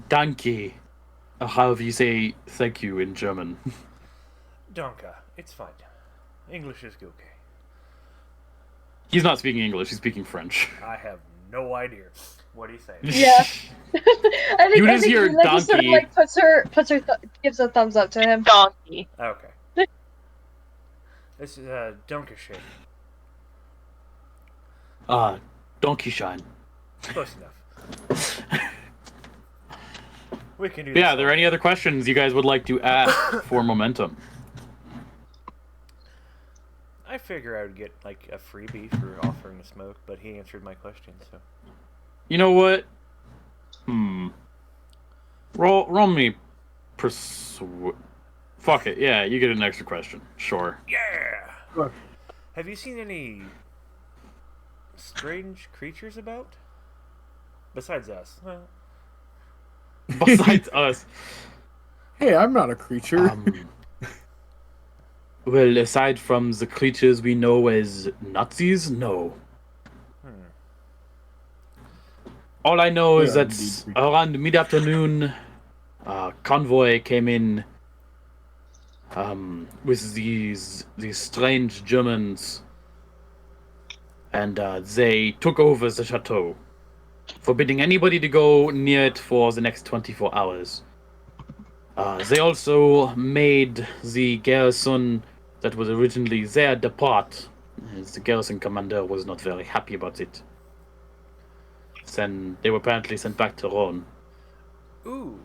Danke. However you say thank you in German. Danke. It's fine. English is okay. He's not speaking English, he's speaking French. I have no idea. What do you say? Yeah. I You think just hear Mila just sort of donkey. like gives a thumbs up to him. Donkey. Okay. This is Dankeschön. Donkey Shine. Close enough. We can do Yeah, this. are there any other questions you guys would like to ask for momentum? I figure I would get like a freebie for offering to smoke, but he answered my question, so. You know what? Roll me Fuck it, yeah, you get an extra question. Sure. Yeah! Look. Have you seen any strange creatures about? Besides us. Besides us. Hey, I'm not a creature. Well, aside from the creatures we know as Nazis, no. All I know is They are that indeed creatures. around mid-afternoon, convoy came in with these strange Germans, and they took over the chateau, forbidding anybody to go near it for the next 24 hours. They also made the garrison that was originally there depart, as the garrison commander was not very happy about it. Then they were apparently sent back to Rhone. Ooh.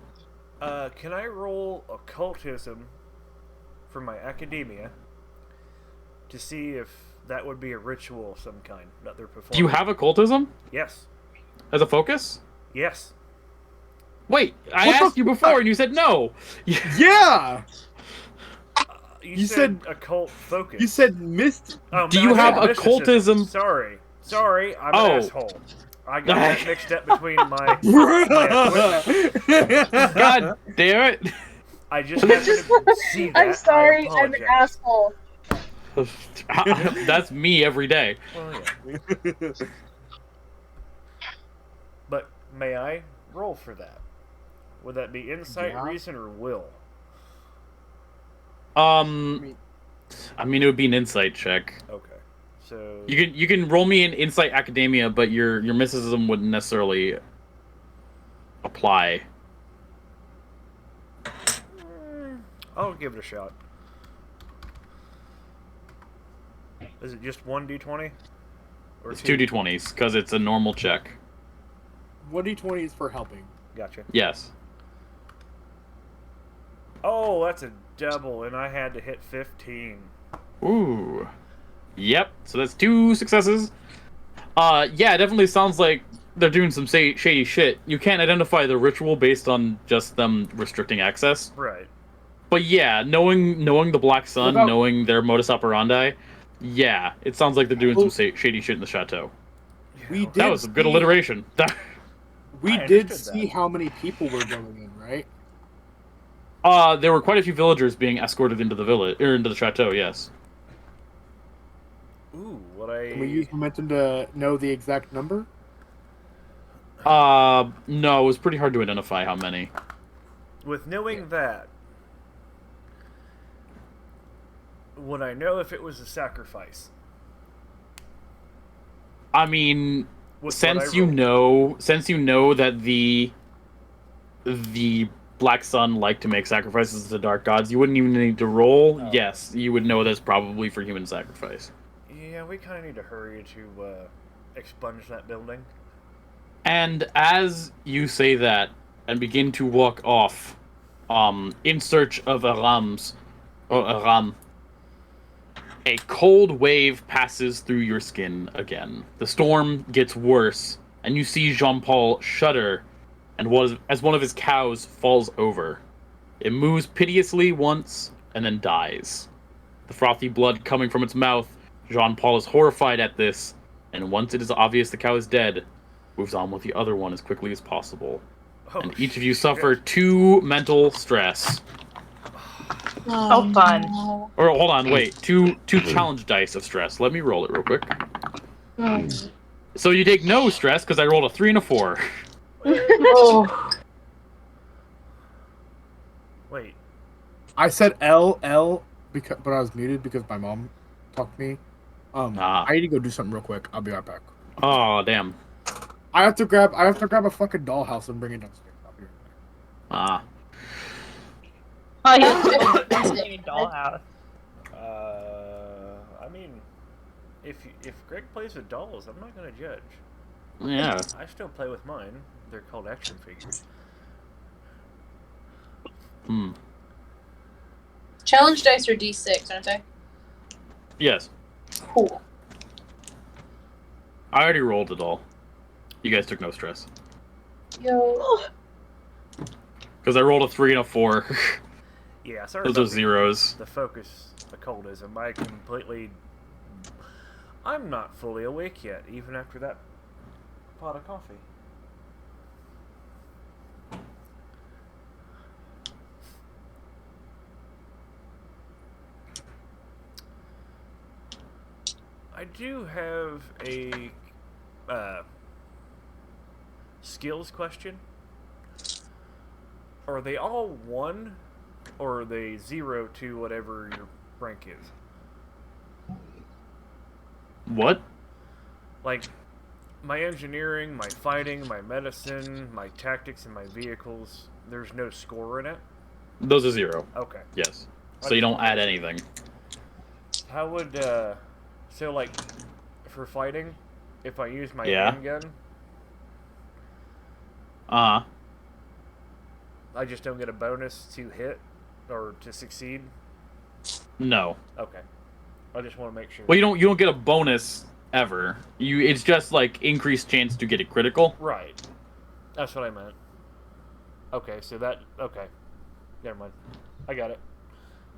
Can I roll occultism for my academia to see if that would be a ritual of some kind that they're performing? Do you have occultism Yes. as a focus? Yes. Wait, I What the asked you before and you said no. Yeah! You said occult focus. You said mist. Oh, Do no, you I have said mysticism. occultism? Sorry, I'm an asshole. I got that mixed up between my equipment. God damn it. I just happened to see that. I'm sorry, I I'm an apologize. asshole. That's me every day. Well, yeah. But may I roll for that? Would that be insight, Yeah. reason, or will? I mean, it would be an insight check. Okay. So You can roll me an insight academia, but your mysticism wouldn't necessarily apply. I'll give it a shot. Is it just 1d20? Or It's two? 2d20s because it's a normal check. 1d20 is for helping. Gotcha. Yes. Oh, that's a double, and I had to hit 15. Ooh. Yep. So that's 2 successes. Yeah, it definitely sounds like they're doing some shady shit. You can't identify the ritual based on just them restricting access. Right. But yeah, knowing the Black Sun, What about- knowing their modus operandi, yeah, it sounds like they're doing some shady shit in the chateau. We did That was some good see- alliteration. We I did understood see that. how many people were going in, right? There were quite a few villagers being escorted into the village or into the chateau. Yes. Ooh, Can we use momentum to know the exact number? No, it was pretty hard to identify how many. With knowing that, would I know if it was a sacrifice? I mean, With since what I you rolled? know that the Black Sun like to make sacrifices to the dark gods, you wouldn't even need to roll. Oh. Yes, you would know that's probably for human sacrifice. Yeah, we kind of need to hurry to expunge that building. And as you say that and begin to walk off, in search of Aram, a cold wave passes through your skin again. The storm gets worse, and you see Jean-Paul shudder, and as one of his cows falls over. It moves piteously once, and then dies. The frothy blood coming from its mouth, Jean-Paul is horrified at this, and once it is obvious the cow is dead, moves on with the other one as quickly as possible. Oh, And each of you shit. suffer 2 mental stress. So fun. Or hold on, wait. Two challenge dice of stress. Let me roll it real quick. So you take no stress because I rolled a 3 and a 4. Oh. Wait. I said L, because, but I was muted because my mom talked to me. Ah. I need to go do something real quick. I'll be right back. Oh damn. I have to grab a fucking dollhouse and bring it downstairs. I'll be right back. Ah. Oh, yeah. Dollhouse. I mean, if Greg plays with dolls, I'm not gonna judge. Yeah. I still play with mine. They're called action figures. Hmm. Challenge dice are D6, aren't they? Yes. Cool. I already rolled it all. You guys took no stress. Yo. Because I rolled a 3 and a 4. Yeah, sorry. Those about are zeros. The focus occultism. I'm not fully awake yet, even after that pot of coffee. I do have a skills question. Are they all 1, or are they 0 to whatever your rank is? What? Like, my engineering, my fighting, my medicine, my tactics, and my vehicles, there's no score in it? Those are 0. Okay. Yes. So you don't add anything. How would, so, like, for fighting, if I use my Yeah. handgun, Uh-huh. I just don't get a bonus to hit, or to succeed? No. Okay. I just want to make sure. Well, you don't get a bonus ever. It's just like increased chance to get a critical. Right. That's what I meant. Okay, so okay. Never mind. I got it.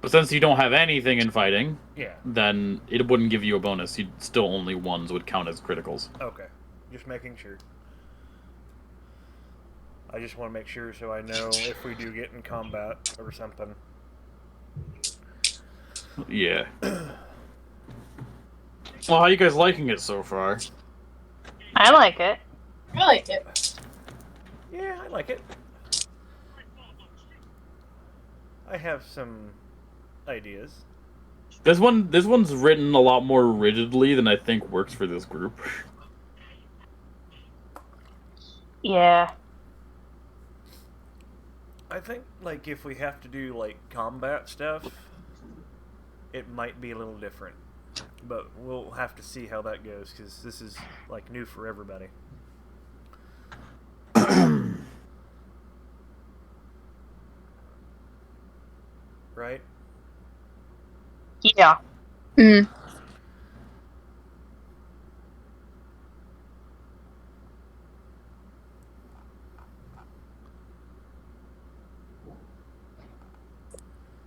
But since you don't have anything in fighting, Yeah. then it wouldn't give you a bonus. You'd still only 1s would count as criticals. Okay. Just making sure. I just want to make sure so I know if we do get in combat or something. Yeah. Well, how you guys liking it so far? I like it. I like it. Yeah, I like it. I have some ideas. This one's written a lot more rigidly than I think works for this group. Yeah. I think, like, if we have to do, like, combat stuff, it might be a little different. But we'll have to see how that goes, because this is, like, new for everybody. Right? Yeah. Mm.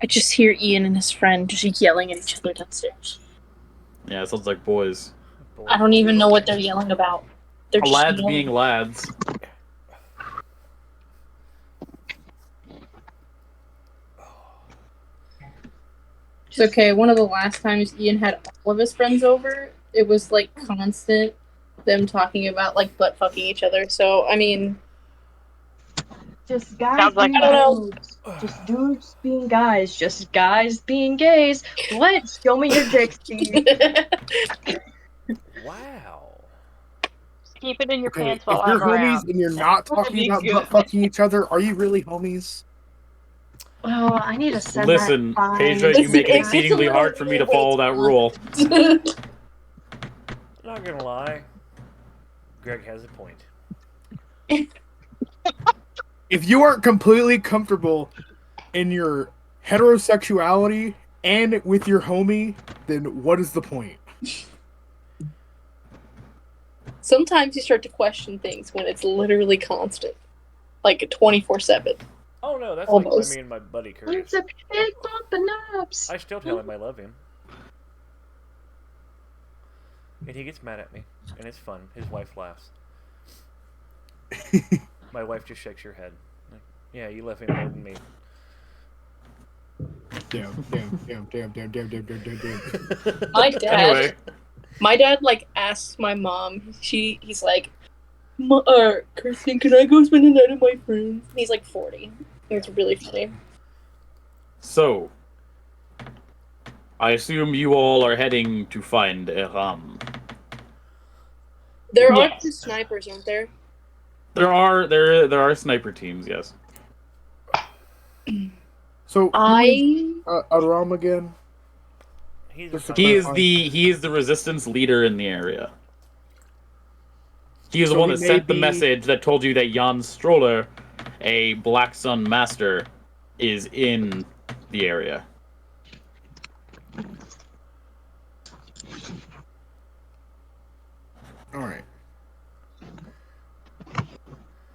I just hear Ian and his friend just yelling at each other downstairs. Yeah, it sounds like boys. I don't even know what they're yelling about. They're just Lads yelling. being lads. It's okay. One of the last times Ian had all of his friends over, it was like constant them talking about like butt fucking each other. So I mean, Just guys Sounds like being I don't know. dudes. Just dudes being guys. Just guys being gays. What? Show me your dick, Steve. Wow. Just keep it in your Okay, pants if while you're I'm homies around. and you're not talking be about good. butt fucking each other, are you really homies? Oh, I need to send Listen, that fine. Pedro, you make it It's- exceedingly it's a hard for me to little- follow that rule. Not gonna lie. Greg has a point. If you aren't completely comfortable in your heterosexuality and with your homie, then what is the point? Sometimes you start to question things when it's literally constant, like a 24/7. Oh no, that's Almost. like me and my buddy Curtis. It's a pig on the knobs. I still tell him I love him. And he gets mad at me. And it's fun. His wife laughs. My wife just shakes her head. Like, yeah, you love him more than me. Damn. My dad, Anyway, my dad like asks my mom. He's like, Kirsten, can I go spend the night with my friends? And he's like 40. It's really funny. so I assume you all are heading to find Eram. There are Yes. 2 snipers, aren't there? There are sniper teams, yes. So I Aram again. He's Just a to He fun- is the resistance leader in the area. He is the So one he that may sent the be- message that told you that Jan Stroller, a Black Sun master, is in the area. All right.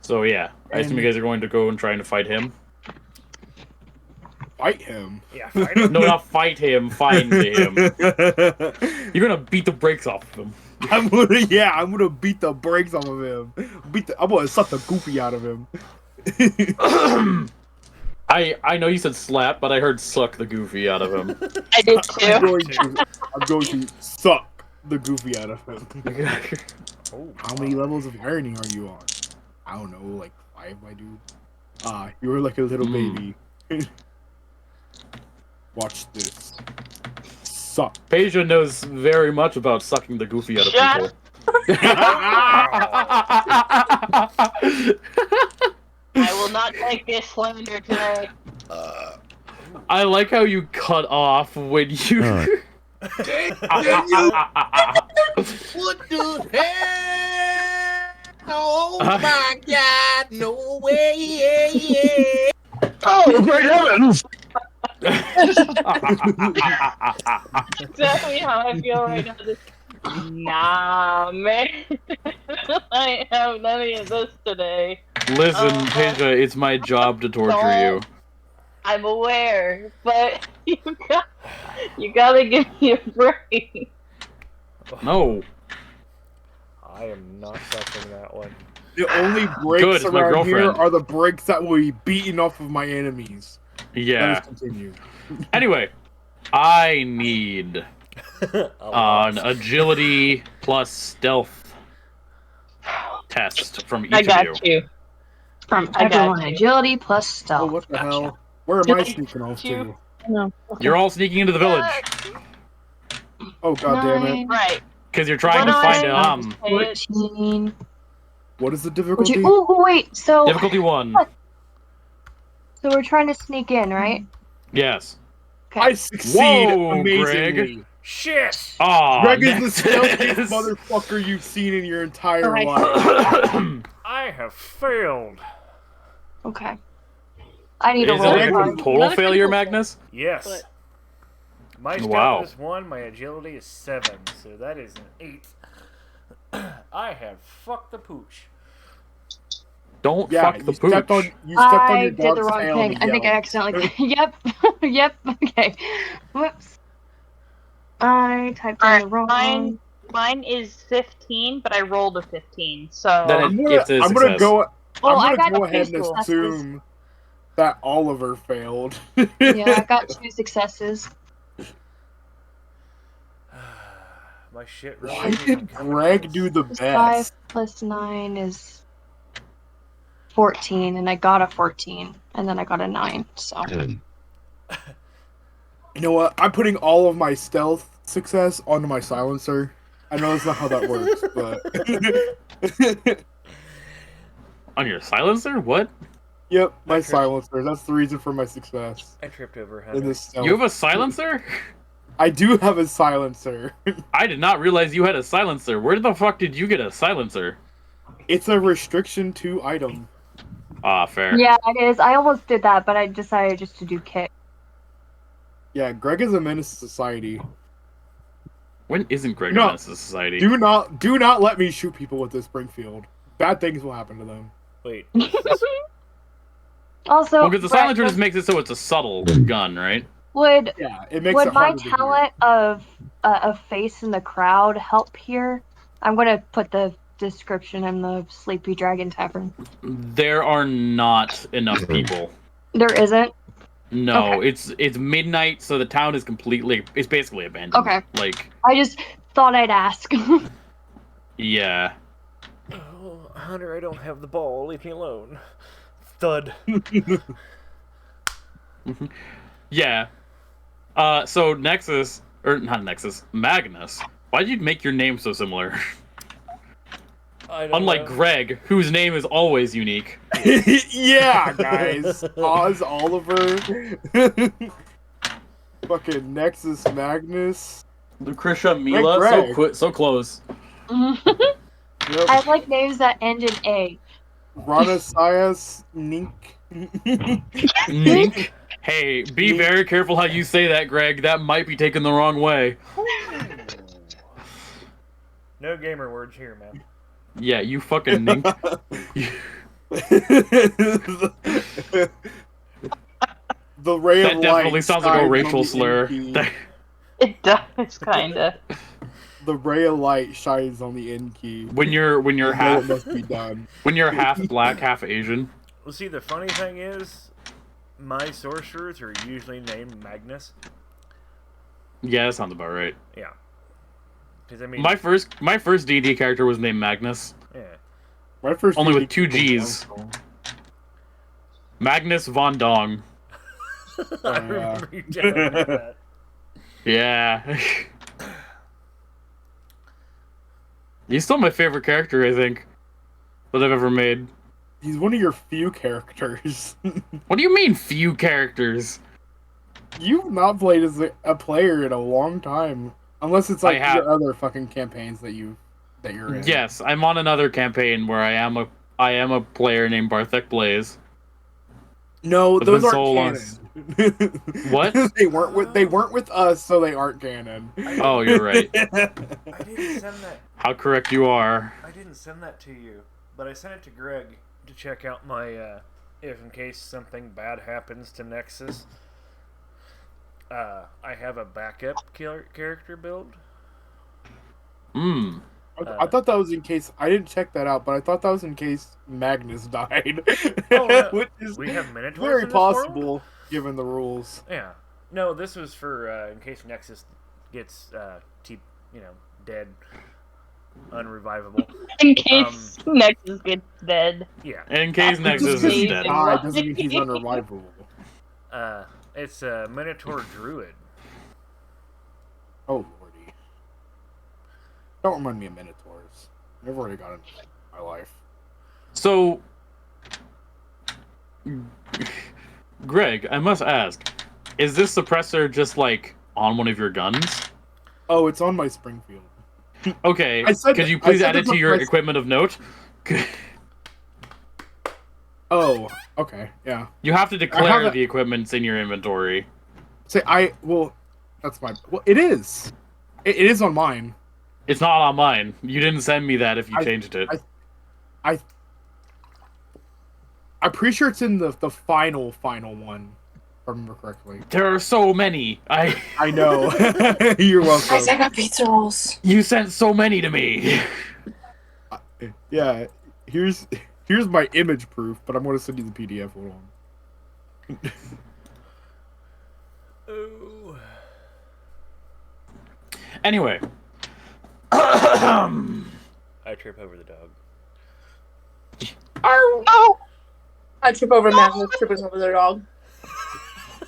So yeah, I assume you guys are going to go and trying to fight him. Fight him. Yeah, fight him. No, not fight him. Find him. You're gonna beat the brakes off of him. I'm gonna beat the brakes off of him. I'm gonna suck the goofy out of him. I know you said slap, but I heard suck the goofy out of him. I did I'm too. going to suck the goofy out of him. Oh, How many levels of irony are you on? I don't know, like 5, my dude. You were like a little baby. Watch this. Suck. Peja knows very much about sucking the goofy out of people. I will not take this slander today. I like how you cut off when you. What the hell? Oh my God! No way! Oh, great heavens! Exactly how I feel right now. Nah, man. I have none of this today. Listen, Peja, it's my job to torture you. I'm aware, but you gotta give me a break. No. I am not touching that one. The only Good, breaks it's my around here girlfriend. are the breaks that will be beaten off of my enemies. Yeah. Let us continue. Anyway, I need an agility plus stealth test from each I of got you. you. From I got everyone, you. agility plus Oh, stealth. what the Gotcha. hell? Where am I sneaking off to? No. You're all sneaking into the village Oh, god damn it. Right. because you're trying to What do find I- 14. What is the Would difficulty? you, oh, wait. So, difficulty 1. so we're trying to sneak in, right? Yes. I succeed Whoa, amazingly. Greg. Shit! Aw, Greg is the Nexus. stealthiest motherfucker you've seen in your entire life. I have failed. Okay. I need a Is roll it a card. total Not a failure, critical Magnus? Yes. But- My stealth Wow. is 1, my agility is 7, so that is an 8. I have fucked the pooch. Don't Yeah, fuck the you stepped on pooch. you stepped on I your did the dog's wrong tail thing. and I think I yelled. accidentally. Yep. Yep. Okay. Whoops. I typed in the wrong. Mine is 15, but I rolled a 15, so Then I'm It's a gonna success. go. Well, I I'm gonna got go two ahead and successes. assume that Oliver failed. Yeah, I got 2 successes. My shit really Why isn't did coming Greg close. do the 5 best? plus 9 is 14, and I got a 14, and then I got a 9. So You know what? I'm putting all of my stealth success onto my silencer. I know that's not how that works, but On your silencer? What? yep, my Okay. silencer. That's the reason for my success I tripped over in Heather. this stealth. You have a silencer? I do have a silencer. I did not realize you had a silencer. Where the fuck did you get a silencer? It's a restriction 2 item. Ah, fair. yeah, it is. I almost did that, but I decided just to do kick. Yeah, Greg is a menace to society. When isn't Greg No. a menace to society? Do not let me shoot people with this Springfield. Bad things will happen to them. Wait. Also, Well, because the Brett, silencer just makes it so it's a subtle gun, right? would Yeah, it makes would it my harder to hear. talent of a face in the crowd help here? I'm gonna put the description in the Sleepy Dragon Tavern. There are not enough people. There isn't. No, Okay. it's midnight, so the town is it's basically abandoned. Okay. Like, I just thought I'd ask. yeah. Oh, Hunter, I don't have the ball. Leave me alone. Thud. Yeah. So Nexus, or not Nexus, Magnus. Why did you make your name so similar? I don't Unlike know. Greg, whose name is always unique. Yeah, guys. Oz, Oliver. Fucking Nexus Magnus. Lucretia Mila, Greg. so close. Yep. I like names that end in A. Rana Sias Nink. Nink. Hey, be Nink. very careful how you say that, Greg. That might be taken the wrong way. No gamer words here, man. Yeah, you fucking nink. The ray That of definitely light sounds like a shines on racial the slur. inn key. it does, kinda. The ray of light shines on the end key. When you're You know half it must be done. when you're half black, half Asian. Well, see, the funny thing is, my sorcerers are usually named Magnus. Yeah, that sounds about right. Yeah. Because I mean, My first D&D character was named Magnus. yeah. My first Only with D&D 2 G's. Magnus Von Dong. I remember you telling me that. Yeah. He's still my favorite character, I think, that I've ever made. He's one of your few characters. What do you mean, few characters? You've not played as a player in a long time, unless it's like I have. your other fucking campaigns that you're in. Yes, I'm on another campaign where I am a player named Barthek Blaze. No, But those then aren't so canon. What? They weren't with us, so they aren't canon. Oh, you're right. I didn't send that. How correct you are. I didn't send that to you, but I sent it to Greg to check out my if in case something bad happens to Nexus. I have a backup character build. Hmm. I thought that was in case I didn't check that out, but I thought that was in case Magnus died, which is We have Minotaurs very in this world? possible given the rules. Yeah. No, this was for in case Nexus gets dead, unrevivable. In case Nexus gets dead. Yeah. In case Nexus Just is because he dead. died doesn't mean he's unrevivable. It's a Minotaur Druid. Oh lordy! Don't remind me of Minotaurs. I've already got into my life. So, Greg, I must ask, is this suppressor just like on one of your guns? Oh, it's on my Springfield. Okay, I said could that- you I please said add it that's to not your my- equipment of note? Oh, okay, yeah. You have to have declare a- the equipment's in your inventory. That's my. Well, it is. It is on mine. It's not on mine. You didn't send me that if you changed it. I'm pretty sure it's in the final one, if I remember correctly. There are so many. I know. You're welcome. Guys, I got pizza rolls. You sent so many to me. Yeah, here's my image proof, but I'm gonna send you the PDF. Hold on. Ooh. Anyway. I trip over the dog. Oh! I trip over Magnus, tripping over their dog.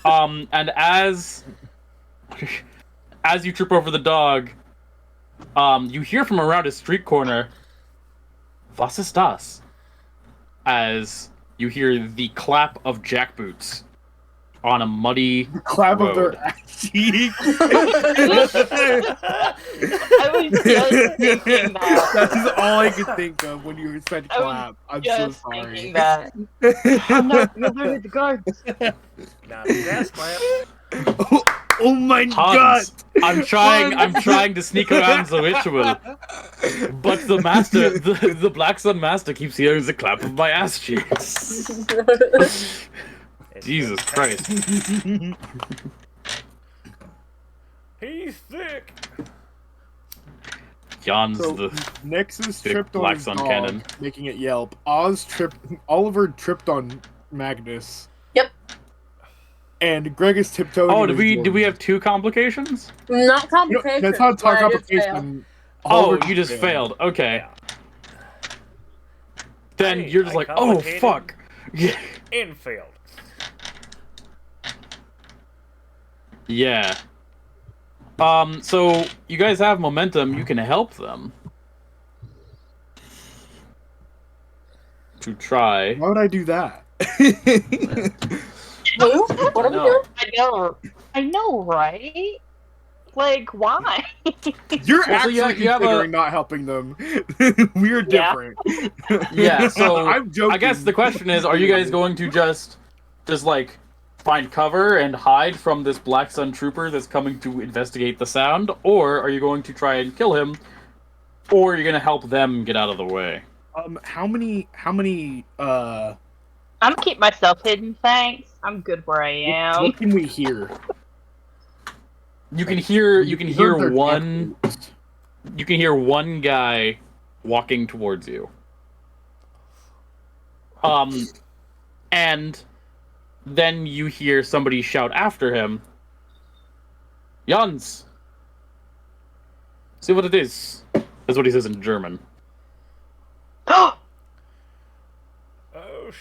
And as you trip over the dog, you hear from around a street corner, "Was ist das?" As you hear the clap of jackboots on a muddy Clap of road. their ass cheek. I was just thinking that. That's all I could think of when you said I was clap. I'm so Just sorry. thinking that. I'm not gonna the guards. Not a gas clap. Oh my Hans, I'm trying to sneak around the ritual, but the master, the Black Sun Master, keeps hearing the clap of my ass cheeks. Jesus Christ! He's thick. Jan's So the Nexus big tripped on Black his Sun dog, cannon. making it yelp. Oliver tripped on Magnus. Yep. And Greg is tiptoeing. Oh, in did his we door. have 2 complications? Not You know, complication. that's not a but I did fail. complication. Oh, Oliver you just failed. Okay. Then Hey, you're just I like, oh complicated. fuck. Yeah. And failed. Yeah. So you guys have momentum. You can help them to try. Why would I do that? Who? What are we No. doing? I know, right? Like, why? You're Well, so actually you have a- considering not helping them. We're Yeah. different. Yeah. So I'm joking. I guess the question is, are you guys going to just like find cover and hide from this Black Sun trooper that's coming to investigate the sound, or are you going to try and kill him, or are you going to help them get out of the way? How many I'm gonna keep myself hidden, thanks. I'm good where I am. what can we hear? You can hear heard their one jackboots. you can hear one guy walking towards you. And then you hear somebody shout after him, "Jans, See what it is. That's what he says in German. Oh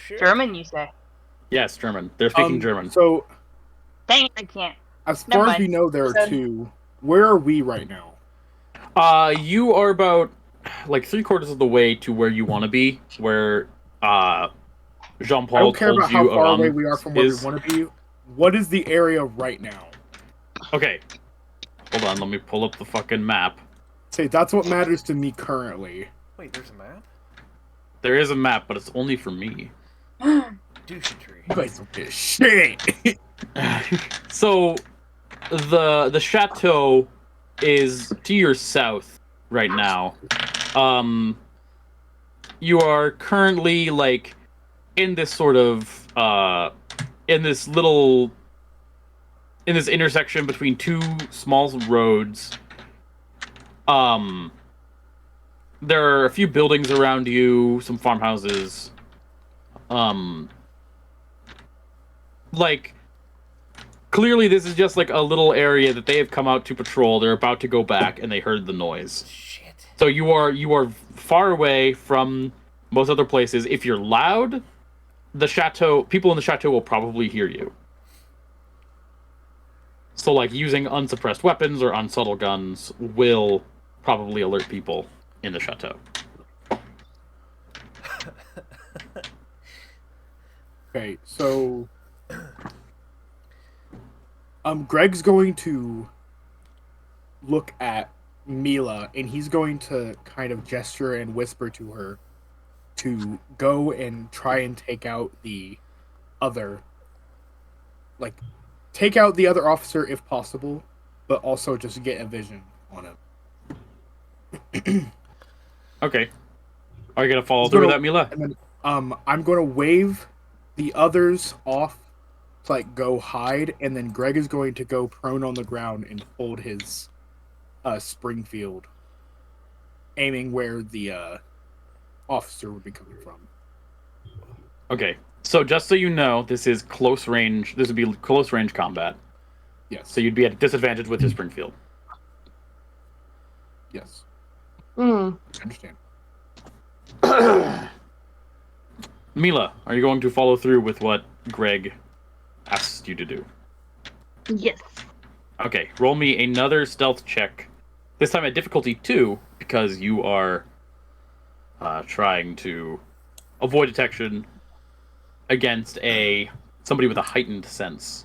shit. German, you say? Yes, German. They're speaking German. So, Dang it, I can't. as Never far as we mind. know, there are So- 2. Where are we right now? You are about like 3/4 of the way to where you want to be, where I Jean-Paul don't care told about you how far away Aram we are from where is. we want to be. What is the area right now? Okay. Hold on, let me pull up the fucking map. Say, that's what matters to me currently. Wait, there's a map? There is a map, but it's only for me. Douchey-tree. You guys don't get shit. So, the chateau is to your south right now. You are currently like in this sort of in this intersection between 2 small roads. There are a few buildings around you, some farmhouses. Like, clearly this is just like a little area that they have come out to patrol. They're about to go back, and they heard the noise. Shit. So you are far away from most other places. If you're loud, people in the chateau will probably hear you. So like using unsuppressed weapons or unsubtle guns will probably alert people in the chateau. Okay, so Greg's going to look at Mila, and he's going to kind of gesture and whisper to her to go and try and take out the other officer if possible, but also just get a vision on him. Okay. Are you gonna follow He's through with gonna- that, Mila? And then I'm going to wave the others off to like go hide, and then Greg is going to go prone on the ground and hold his Springfield, aiming where the officer would be coming from. Okay. So just so you know, this is close range. This would be close range combat. Yes. So you'd be at a disadvantage with your Springfield. Yes. Mm. I understand. Mila, are you going to follow through with what Greg asked you to do? Yes. Okay, roll me another stealth check. This time at difficulty 2, because you are trying to avoid detection against somebody with a heightened sense.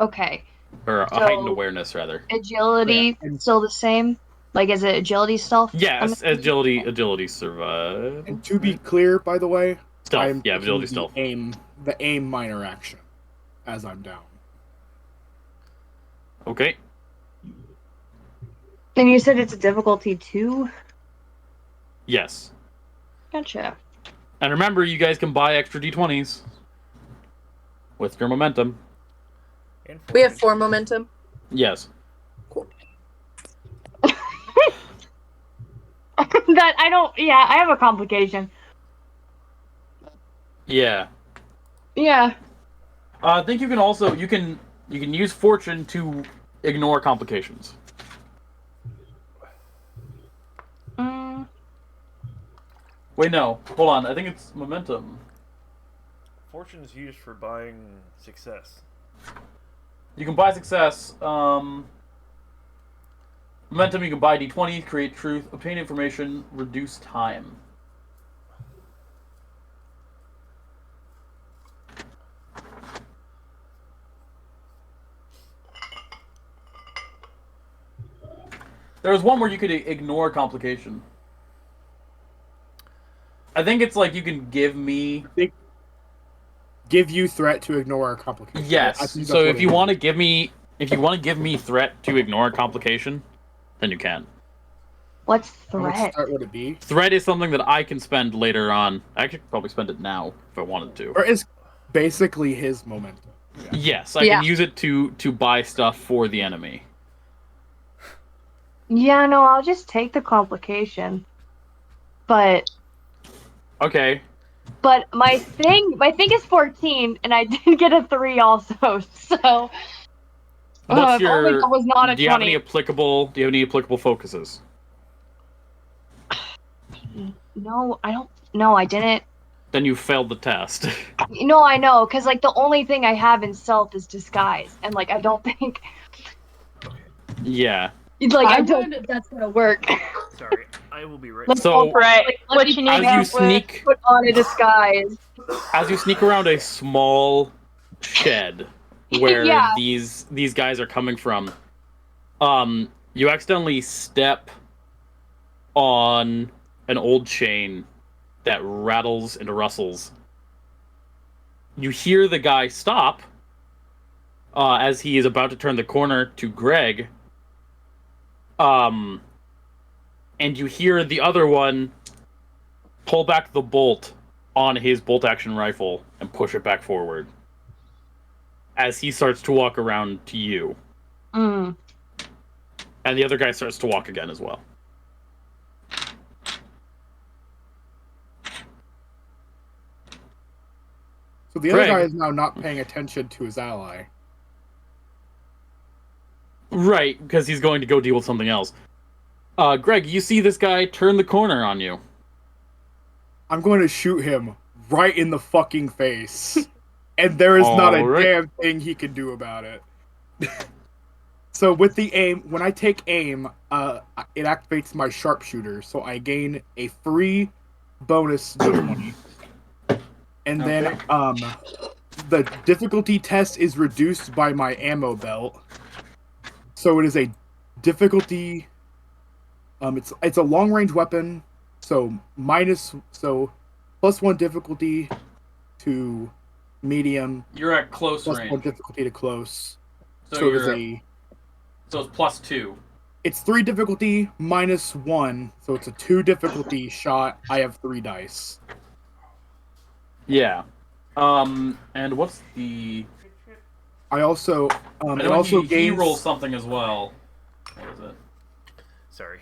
Okay. Or a So- heightened awareness, rather. Agility Yeah, and- still the same? Like, is it agility stealth? Yes, agility survive. And to be clear, by the way, Stealth, I'm yeah, taking agility the stealth. The aim minor action as I'm down. Okay. And you said it's a difficulty 2? Yes. Gotcha. And remember, you guys can buy extra d20s with your momentum. And We have 4 momentum. Yes. That I don't. Yeah, I have a complication. Yeah. Yeah. I think you can also you can use fortune to ignore complications. Mm, Wait, no. Hold on. I think it's momentum. Fortune is used for buying success. You can buy success. Momentum, you can buy d20, create truth, obtain information, reduce time. There was one where you could ignore complication. I think it's like you can give me... Give you threat to ignore a complication. I Yes. think So that's if what you it want to is. give me threat to ignore a complication, then you can. what's How much threat? threat would it be? Threat is something that I can spend later on. I could probably spend it now if I wanted to. Or is basically his momentum. Yeah. Yes, I Yeah. can use it to buy stuff for the enemy. Yeah, no, I'll just take the complication. But Okay. my thing is 14, and I did get a 3 also. So What's if only your? that was not a Do you have any 20. applicable? Do you have any applicable focuses? No, I don't. No, I didn't. Then you failed the test. No, I know, because like the only thing I have in stealth is disguise, and like I don't think Yeah. I don't think that's gonna work. Sorry, I will be right. Let's So- go for it. Right. Like, let What me you need As find you out where to sneak, put on a disguise. as you sneak around a small shed where Yeah. these guys are coming from, you accidentally step on an old chain that rattles and rustles. You hear the guy stop as he is about to turn the corner to Greg. And you hear the other one pull back the bolt on his bolt-action rifle and push it back forward as he starts to walk around to you. Mm. And the other guy starts to walk again as well. So the other Greg. guy is now not paying attention to his ally. Right, because he's going to go deal with something else. Greg, you see this guy turn the corner on you. I'm going to shoot him right in the fucking face. And there is not a Alright. damn thing he can do about it. So with the aim, when I take aim, it activates my sharpshooter, so I gain a free bonus d20. And then the difficulty test is reduced by my ammo belt. So it is a difficulty. It's a long range weapon, so +1 difficulty to medium, You're at close +1 difficulty to close. So it is it's +2. it's 3 difficulty -1, so it's a 2 difficulty shot. I have 3 dice. Yeah. And what's the... I also I it know also he gains rolls something as well. What is it? Sorry.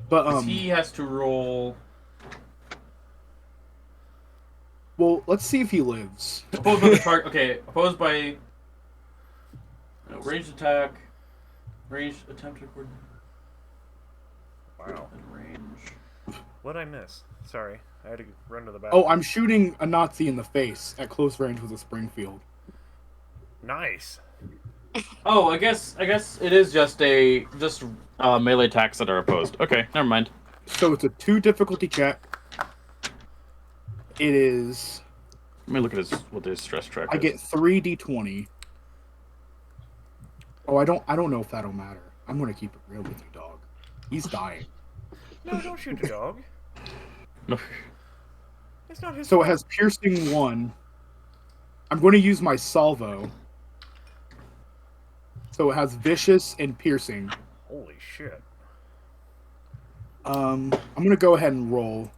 but He has to roll... well, let's see if he lives. Opposed by the target. Okay, opposed by ranged attack, ranged attempt to coordinate. Wow. And range. What'd I miss? Sorry, I had to run to the back. Oh, I'm shooting a Nazi in the face at close range with a Springfield. Nice. Oh, I guess it is just melee attacks that are opposed. Okay, never mind. So it's a 2 difficulty check. It is. Let me look at what his stress track I is. get 3d20. Oh, I don't know if that'll matter. I'm gonna keep it real with you, dog. He's dying. No, don't shoot the dog. No. It's not his So fault. it has piercing 1. I'm going to use my salvo. So it has vicious and piercing. Holy shit. I'm going to go ahead and roll.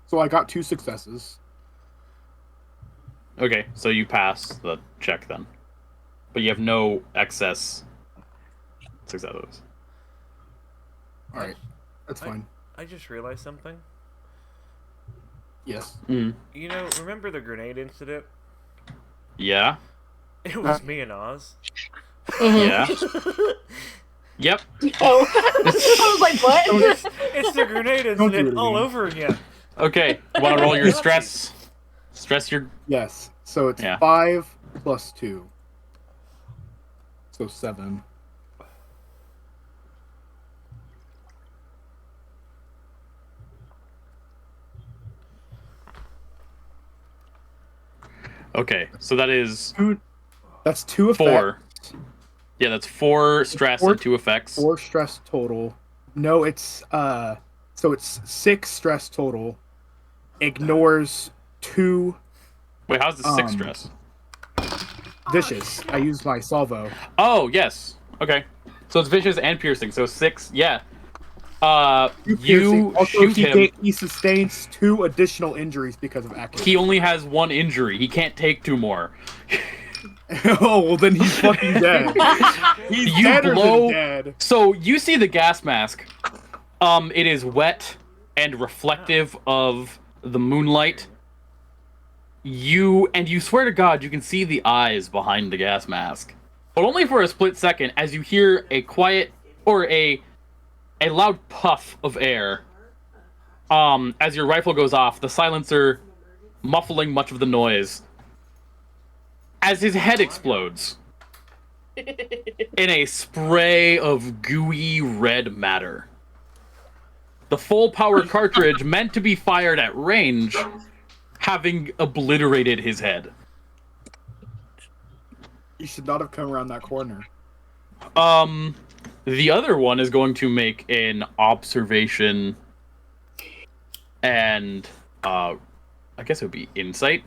So I got 2 successes. Okay, so you pass the check then, but you have no excess successes. All right, that's fine. I just realized something. Yes. Mm. You know, remember the grenade incident? Yeah. It was me and Oz. Yeah. Yep. Oh, I was like, what? It's the grenade Don't do incident it all again. over again. Okay. Want to roll your stress? Stress your. Yes. So it's Yeah. 5 plus 2. So 7. Okay, so that is That's 2 effects. 4. Yeah, that's 4 stress Four- and 2 effects. 4 stress total. No, it's so it's 6 stress total. Ignores 2 Wait, how's the 6 um, stress? vicious. I used my salvo. Oh, yes. Okay. So it's vicious and piercing. So 6. Yeah. You Piercing. Also, shoot him. he sustains 2 additional injuries because of accuracy. He only has 1 injury. He can't take 2 more. Oh, well then he's fucking dead. He's You deader blow- than dead. So you see the gas mask. It is wet and reflective of the moonlight. You swear to God, you can see the eyes behind the gas mask, but only for a split second as you hear a quiet or a loud puff of air. As your rifle goes off, the silencer muffling much of the noise. As his head explodes in a spray of gooey red matter. The full power cartridge meant to be fired at range, having obliterated his head. You should not have come around that corner. The other one is going to make an observation and, I guess it would be insight.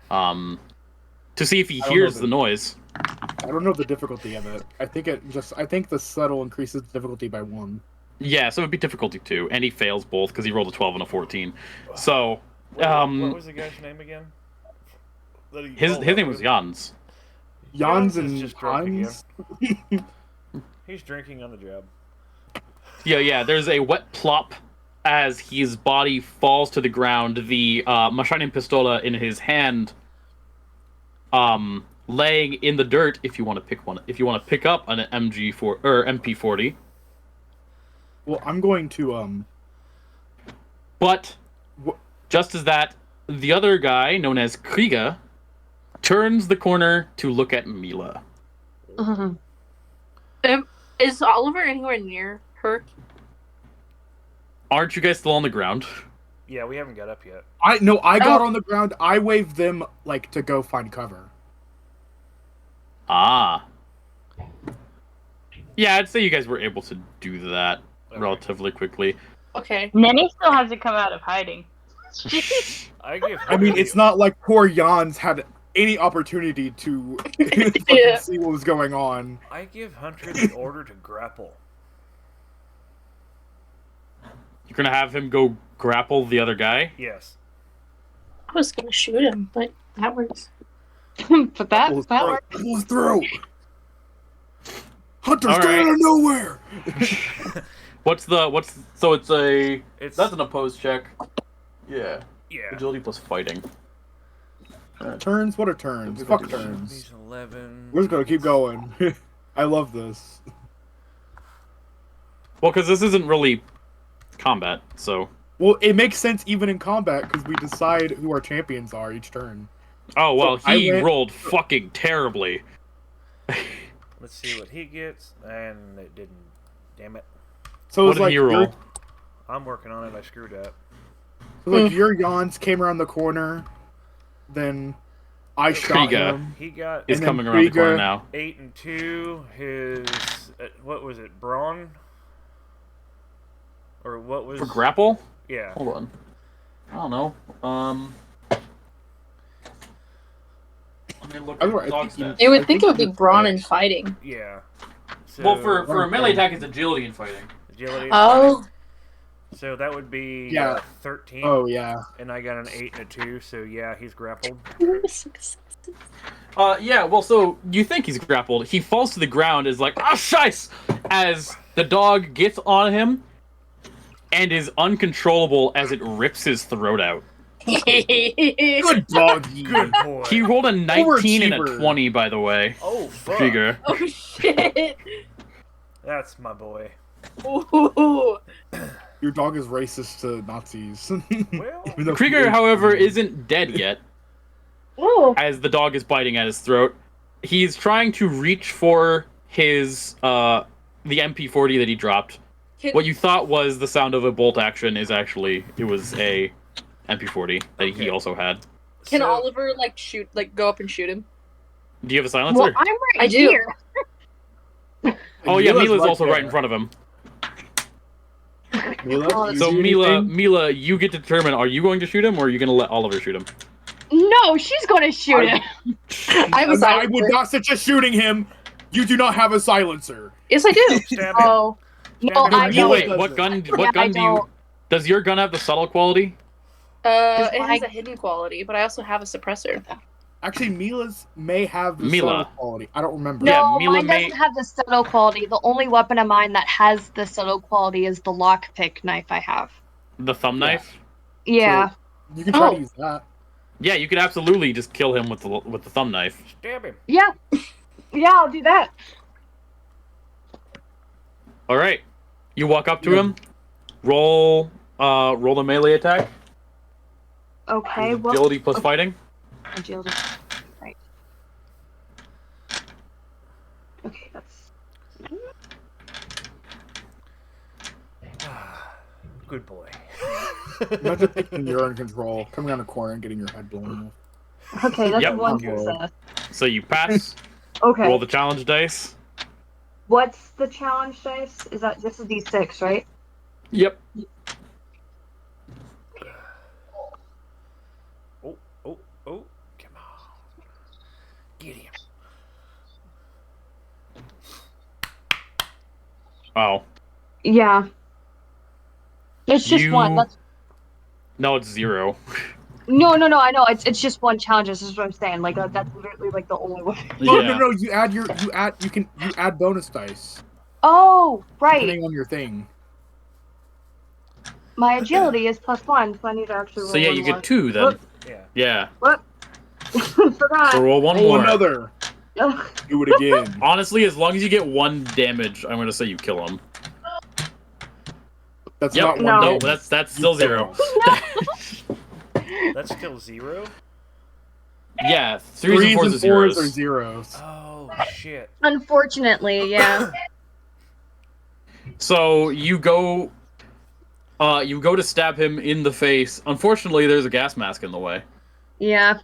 To see if he hears the noise. I don't know the difficulty of it. I think the subtle increases the difficulty by 1. Yeah, so it would be difficulty 2, and he fails both because he rolled a 12 and a 14. So, What was the guy's name again? His name was Jans. Jans is and just drunk Hans. He's drinking on the job. Yeah, there's a wet plop as his body falls to the ground. The Maschinen Pistola in his hand, laying in the dirt. If you want to pick one, if you want to pick up an MG4 or MP40. Well, I'm going to But just as that, the other guy, known as Krieger, turns the corner to look at Mila. Is Oliver anywhere near her? Aren't you guys still on the ground? Yeah, we haven't got up yet. I got on the ground. I waved them like to go find cover. Ah. Yeah, I'd say you guys were able to do that relatively quickly. Okay. Nenny still hasn't come out of hiding. I mean, it's not like poor Jans had any opportunity to Yeah. see what was going on. I give Hunter the order to grapple. You're gonna have him go grapple the other guy? Yes. I was gonna shoot him, but that works. But that works. Pull his throat. Hunter, All stay right. out of nowhere. That's an opposed check. Yeah. Yeah. Agility plus fighting. Turns? What are turns? Fuck turns. He's 11. We're just gonna keep going. I love this. Well, because this isn't really combat, so. Well, it makes sense even in combat because we decide who our champions are each turn. Oh, well, So he rolled fucking terribly. Let's see what he gets, and it didn't. Damn it. So What it's did like he roll? I'm working on it. I screwed up. your Jans came around the corner, then I shot Krieger him. He got is and then coming around the corner Krieger- now. 8 and 2. His what was it? Brawn? Or what was? For grapple? Yeah. Hold on. I don't know. Let me look I at don't know, I dog think you- stats. You would I think think it would be it's brawn the- and fighting. Yeah. So, Well, for a melee attack, it's agility and fighting. agility. Oh. So that would be Yeah. 13. Oh yeah. And I got an 8 and a 2. So yeah, he's grappled. Yeah, well, so you think he's grappled. He falls to the ground, is like, ah, shice! As the dog gets on him and is uncontrollable as it rips his throat out. Good doggy. Good boy. He rolled a 19 and a Overachiever. 20, by the way. Oh fuck. Krieger. Oh shit! That's my boy. Ooh. Your dog is racist to Nazis. Well, Even though Krieger, he- however, isn't dead yet, Oh, as the dog is biting at his throat. He's trying to reach for his, the MP40 that he dropped. What you thought was the sound of a bolt action is actually, it was a MP40 that he Okay. also had. Can so, Oliver go up and shoot him? Do you have a silencer? well, I'm right I do. here. Oh yeah, Mila's Mila's also there. right in front of him. Mila, Oh, you So do Mila, anything? you get to determine: are you going to shoot him, or are you going to let Oliver shoot him? No, she's gonna shoot him. I have a I silencer. would not suggest shooting him. You do not have a silencer. Yes, I do. Stab him. Oh, well, Stab him. I No, don't. wait. does What it. gun? Yeah, What gun I do you? don't. Does your gun have the subtle quality? It has I- a hidden quality, but I also have a suppressor. Actually, Mila's may have the Mila. subtle quality. I don't remember. Yeah, No, Mila mine may- doesn't have the subtle quality. The only weapon of mine that has the subtle quality is the lockpick knife I have. The thumb knife. Yeah. You can try to Oh. use that. Yeah, you could absolutely just kill him with the thumb knife. Stab him. Yeah. Yeah, I'll do that. All right, you walk up to Yeah. him. Roll the melee attack. Okay, well, Agility plus fighting. agility. Right. Okay, that's Good boy. Imagine thinking you're in control, coming around a corner and getting your head blown off. okay. That's Yep. one Good. success. So you pass. Okay. Roll the challenge dice. What's the challenge dice? Is that this is D6, right? Yep. Oh, come on. Get him. Oh. Yeah. It's just one. That's No, it's 0. no. I know. It's just one challenge. This is what I'm saying. Like that's literally like the only one. Oh Yeah. no! You add bonus dice Oh, right. depending on your thing. My agility is +1, so I need to actually roll So yeah, one you more. get 2 then. Whoop. Yeah. Yeah. What? Forgot. So roll one Roll more. another. Ugh. Do it again. Honestly, as long as you get 1 damage, I'm gonna say you kill him. That's Yep. not one. No. No, damage. that's still You 0. failed. That's still 0? Yeah, 3s and Threes 4s and are fours are zeros. zeros. Oh, shit. Unfortunately, yeah. So you go to stab him in the face. Unfortunately, there's a gas mask in the way. Yeah.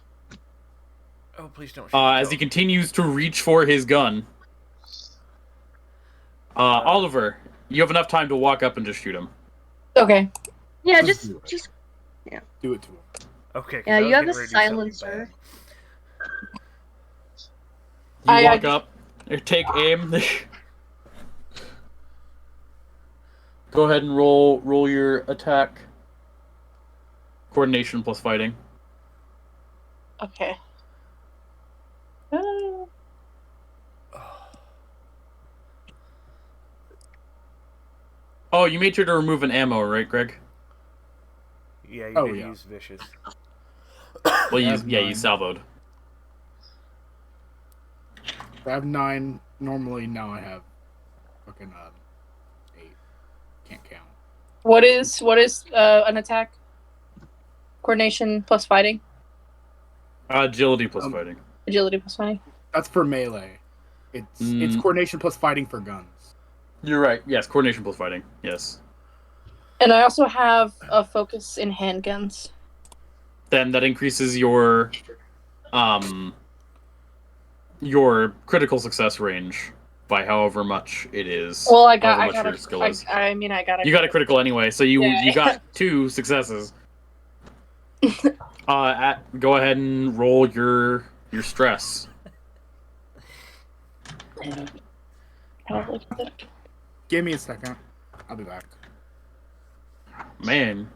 Oh, please don't shoot. As he continues to reach for his gun. Oliver, you have enough time to walk up and just shoot him. Okay. Yeah, Just do it. just Do it to him. Okay, 'cause yeah, I was you have getting a ready to do something silencer. bad. You I walk up, take aim. Go ahead and roll your attack. Coordination plus fighting. Okay. Oh, you made sure to remove an ammo, right, Greg? Yeah, you Oh, did yeah. use vicious. Well, I have you 9. salvoed. I have 9. Normally, now I have fucking 8. Can't count. What is an attack? Coordination plus fighting. Agility plus Um, fighting. Agility plus fighting. That's for melee. It's coordination plus fighting for guns. You're right. Yes, coordination plus fighting. Yes. And I also have a focus in handguns. Then that increases your critical success range by however much it is. Well, I however got much a, your skill is. I mean, I got a. You got a critical anyway, so you Yeah. got 2 successes. Go ahead and roll your stress. Give me a second. I'll be back. Man,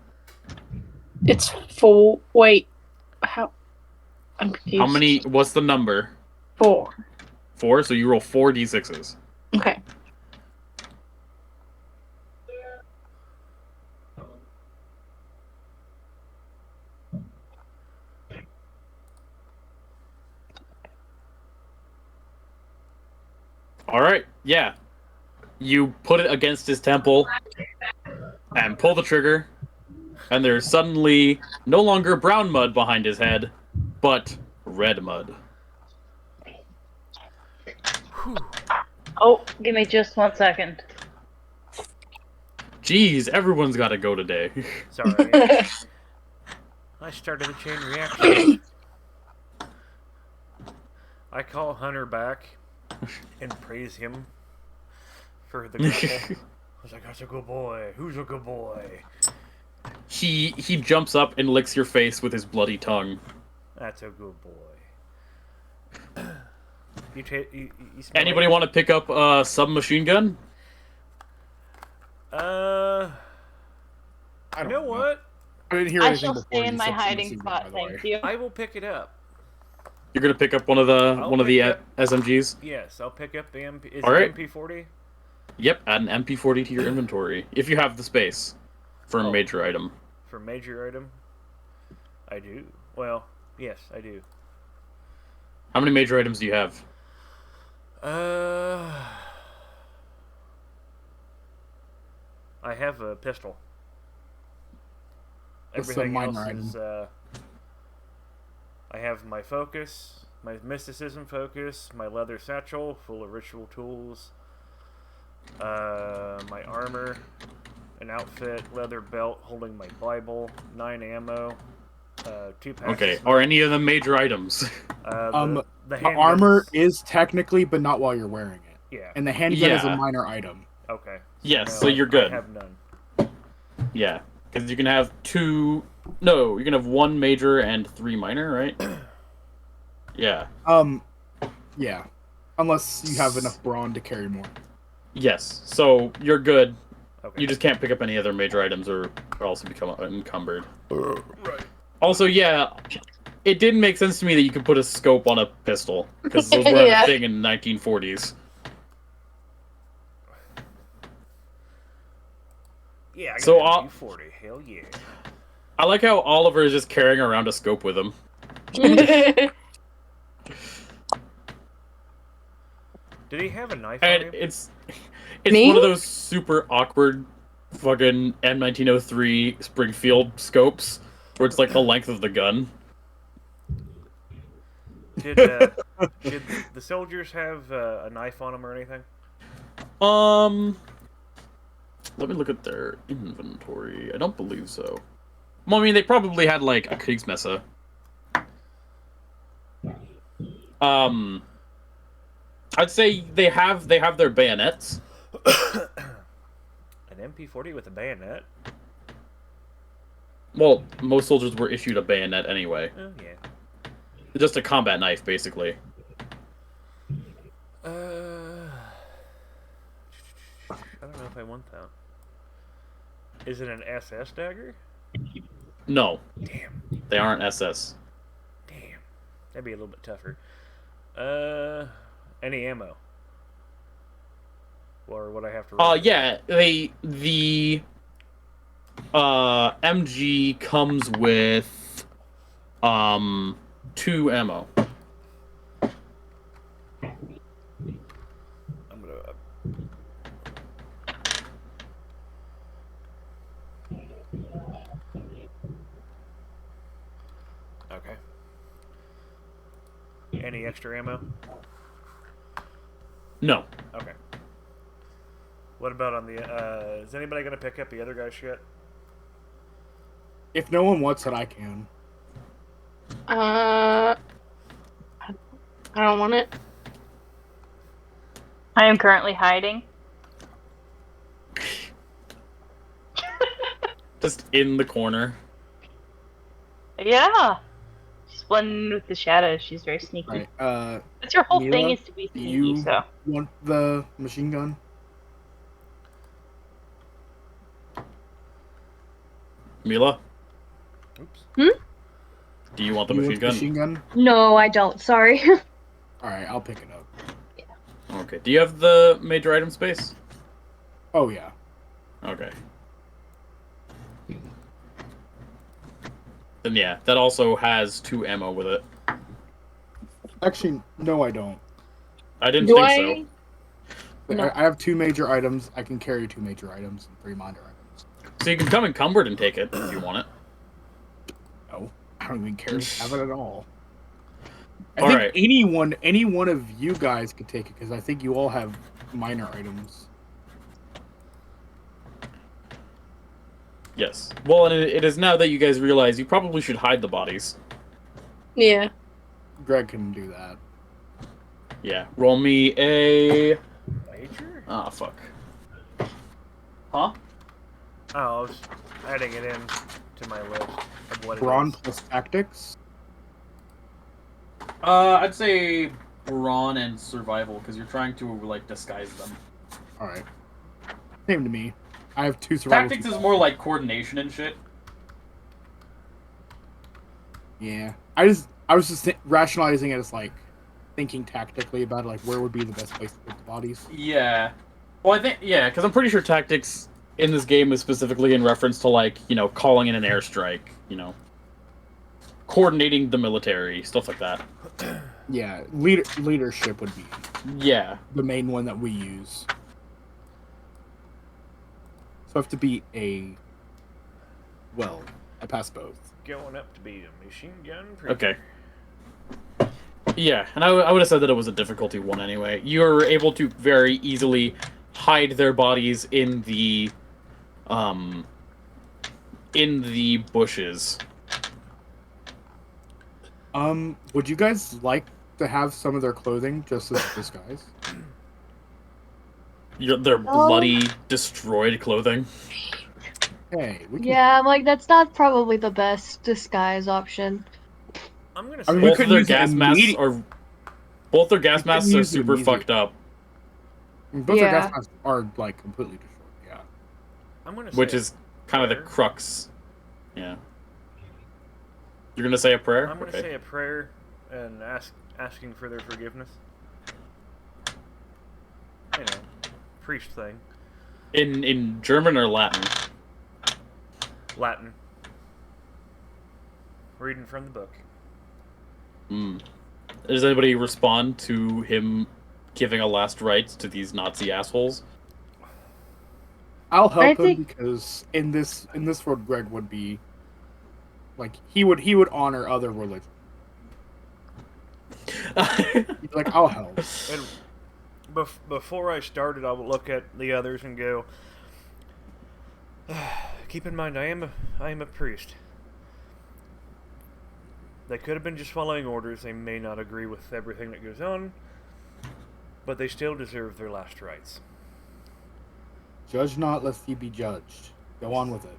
It's full. Wait, how? I'm confused. how many? What's the number? 4. 4. So you roll 4 d6s. Okay. All right. Yeah. You put it against his temple and pull the trigger, and there's suddenly no longer brown mud behind his head, but red mud. Oh, give me just 1 second. Jeez, everyone's got to go today. Sorry. I started the chain reaction. I call Hunter back and praise him for the grapple. I was like, that's a good boy. Who's a good boy? He jumps up and licks your face with his bloody tongue. That's a good boy. You smell Anybody want to pick up a submachine gun? You don't know what? I didn't hear I anything shall before stay you in my said hiding submachine gun, spot, by the way. thank you. I will pick it up. You're gonna pick up one of the I'll one of the pick up- SMGs. Yes, I'll pick up the MP. Is All it right. MP40? Yep, add an MP40 to your inventory if you have the space for a Oh. major item. For major item? I do. Well, yes, I do. How many major items do you have? I have a pistol. That's a Everything minor else item. is, I have my focus, my mysticism focus, my leather satchel full of ritual tools, my armor, an outfit, leather belt holding my Bible, 9 ammo, 2 packs. Okay, are any of them major items? The The handguns. armor is technically, but not while you're wearing it. Yeah. And the handgun is a Yeah. minor item. Okay. Yes, no, so you're good. I have none. Yeah, because you can have two. No, you can have 1 major and 3 minor, right? Yeah. Yeah. Unless you have enough brawn to carry more. Yes. So you're good. Okay. You just can't pick up any other major items or else you become encumbered. Right. Also, yeah, it didn't make sense to me that you could put a scope on a pistol because those weren't Yeah. a thing in the 1940s. Yeah, I got So, an MP40. Hell yeah. I like how Oliver is just carrying around a scope with him. Did he have a knife on And him? it's Me? one of those super awkward fucking M1903 Springfield scopes where it's like the length of the gun. Did the soldiers have a knife on them or anything? Let me look at their inventory. I don't believe so. Well, I mean, they probably had like a Kriegsmesser. I'd say they have their bayonets. An MP40 with a bayonet? Well, most soldiers were issued a bayonet anyway. Oh, yeah. Just a combat knife, basically. I don't know if I want that. Is it an SS dagger? No, Damn. they aren't SS. Damn. That'd be a little bit tougher. Any ammo? Or would I have to roll? Yeah, the MG comes with 2 ammo. I'm gonna... Okay. Any extra ammo? No. Okay. What about on the, is anybody gonna pick up the other guy's shit? If no one wants it, I can. I don't want it. I am currently hiding. Just in the corner. Yeah. She's blending with the shadows. She's very sneaky. Right. That's your whole Mila, thing is to be do sneaky, you so. want the machine gun? Mila, Oops. do you want the You machine want gun? machine gun? No, I don't. Sorry. Alright, I'll pick it up. Okay. Do you have the major item space? Oh, yeah. Okay. Then yeah, that also has 2 ammo with it. Actually, no, I don't. I didn't Do think I? so. But No. I have 2 major items. I can carry 2 major items and 3 minor items. So you can come encumbered and take it if you want it. No, I don't even care to have it at all. I All think right. any one of you guys could take it because I think you all have minor items. Yes. Well, and it is now that you guys realize you probably should hide the bodies. Yeah. Greg can do that. Yeah. Roll me a... Major? Ah, fuck. Huh? Oh, I was adding it in to my list of what Brawn it is. plus tactics. I'd say brawn and survival, because you're trying to, like, disguise them. Alright. Same to me. I have 2 survival. Tactics is more like coordination and shit. Yeah. I just I was just rationalizing it as like thinking tactically about it, like where would be the best place to put the bodies. Yeah. Well, I think because I'm pretty sure tactics in this game is specifically in reference to like calling in an airstrike, coordinating the military, stuff like that. Yeah, leadership would be Yeah. the main one that we use. So I have to be I passed both. Going up to be a machine gun. Okay. Yeah, and I would have said that it was a difficulty 1 anyway. You're able to very easily hide their bodies in the bushes. Would you guys like to have some of their clothing just as a disguise? Their bloody, destroyed clothing. Hey, we can... Yeah, I'm like, that's not probably the best disguise option. I'm gonna I say mean, we Both could of their use it gas masks immediate- are use it super immediate. fucked up. Both their Yeah. gas masks are like completely destroyed. Yeah. I'm gonna say Which is kind of the prayer. crux. Yeah. You're gonna say a prayer? I'm gonna Okay. say a prayer and asking for their forgiveness. You know, priest thing. In German or Latin? Latin. Reading from the book. Does anybody respond to him giving a last rites to these Nazi assholes? I'll help I him think- because in this world, Greg would be like he would honor other religions. He's like, I'll help. And before I started, I would look at the others and go, keep in mind, I am a priest. They could have been just following orders. They may not agree with everything that goes on, but they still deserve their last rites. Judge not, lest ye be judged. Go on with it.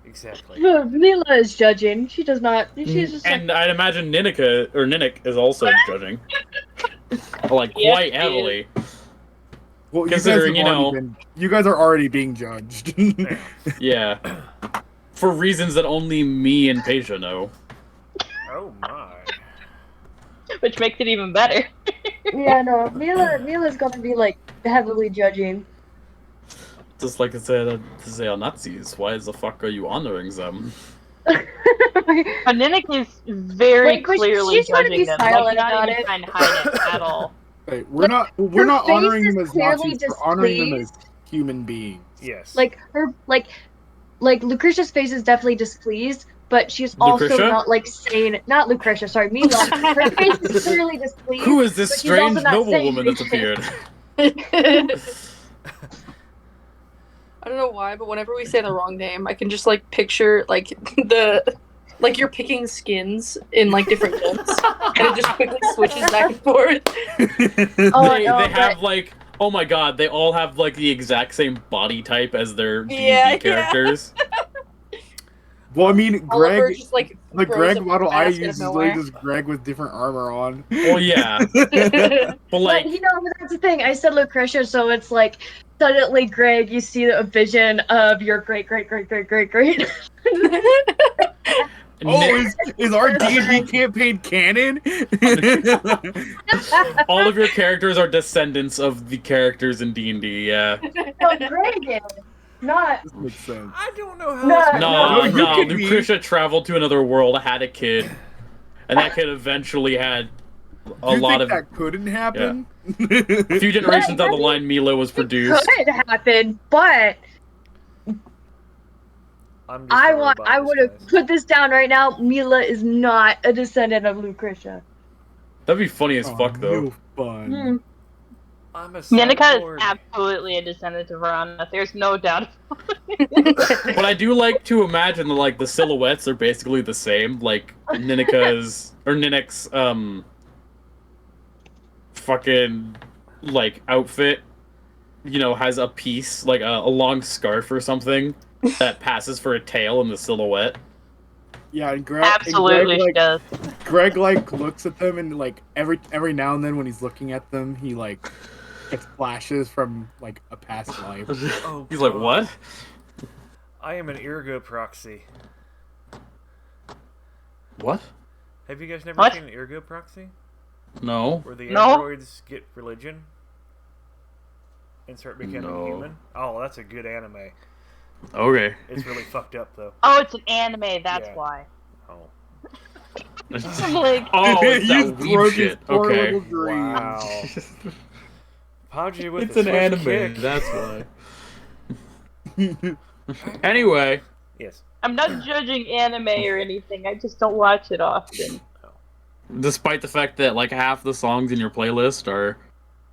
Exactly. Mila is judging. She does not. She's just And I'd imagine Ninnick is also judging. Like, Yes, quite he heavily. Well, Considering, you guys are already being judged. Yeah. For reasons that only me and Peja know. Oh my. Which makes it even better. yeah, no. Mila's gonna be like heavily judging. Just like I said, they are Nazis. Why the fuck are you honoring them? Ninnick is very Like, but clearly she's trying to judging be them. silent Like, not about even it. trying to hide it at all. Hey, we're not her honoring face them is as clearly Nazis. We're honoring them as displeased. human beings. Yes. Like her, like Lucretia's face is definitely displeased, but she's also Lucretia? not like saying not Lucretia. Sorry, Mila. Her face is clearly displeased. Who is this but she's also strange not saying noblewoman that's anything. appeared? I don't know why, but whenever we say the wrong name, I can just like picture like you're picking skins in like different guns, and it just quickly switches back and forth. Oh, they no, have like, oh my god, they all have like the exact same body type as their D&D Yeah. characters. Well, I mean, Oliver Greg, just like the throws Greg a model I mask out of use is literally nowhere. just Greg with different armor on. Well, yeah, Yeah. but like, But, that's the thing. I said Lucretia, so it's like suddenly, Greg, you see a vision of your great. Oh, is our D&D campaign canon? all of your characters are descendants of the characters in D&D. Yeah. No, Greg is not. This makes sense. I don't know how No, else to No, you no. could be- Lucretia traveled to another world, had a kid, and that kid eventually had a Do you lot think of. that couldn't happen? A few generations down the line, Mila was produced. Could happen, but I'm just a robot I would have disguise. put this down right now. Mila is not a descendant of Lucretia. That'd be funny as Oh, fuck, though. real fun. Hmm. I'm a Ninnick is cyborg. absolutely a descendant of Verona. There's no doubt. But I do like to imagine that, like, the silhouettes are basically the same. Like, Ninnick's fucking, like, outfit, has a piece, like, a long scarf or something that passes for a tail in the silhouette. Yeah, and Greg, Absolutely, she Greg, does. Greg looks at them and like every now and then when he's looking at them, he like gets flashes from like a past life. Oh, He's like, God. what? I am an ergo proxy. What? Have you guys never What? seen Ergo Proxy? No. Where the No. androids get religion and start becoming No. human? Oh, that's a good anime. Okay. It's really fucked up, though. Oh, it's an anime. That's Yeah. why. Oh. I'm like, Oh, it's You that weeb broke his shit. poor Okay. little dream. Wow. Podgy with It's a an swift anime. kick. That's why. Anyway, Yes. I'm not judging anime or anything. I just don't watch it often. despite the fact that like half the songs in your playlist are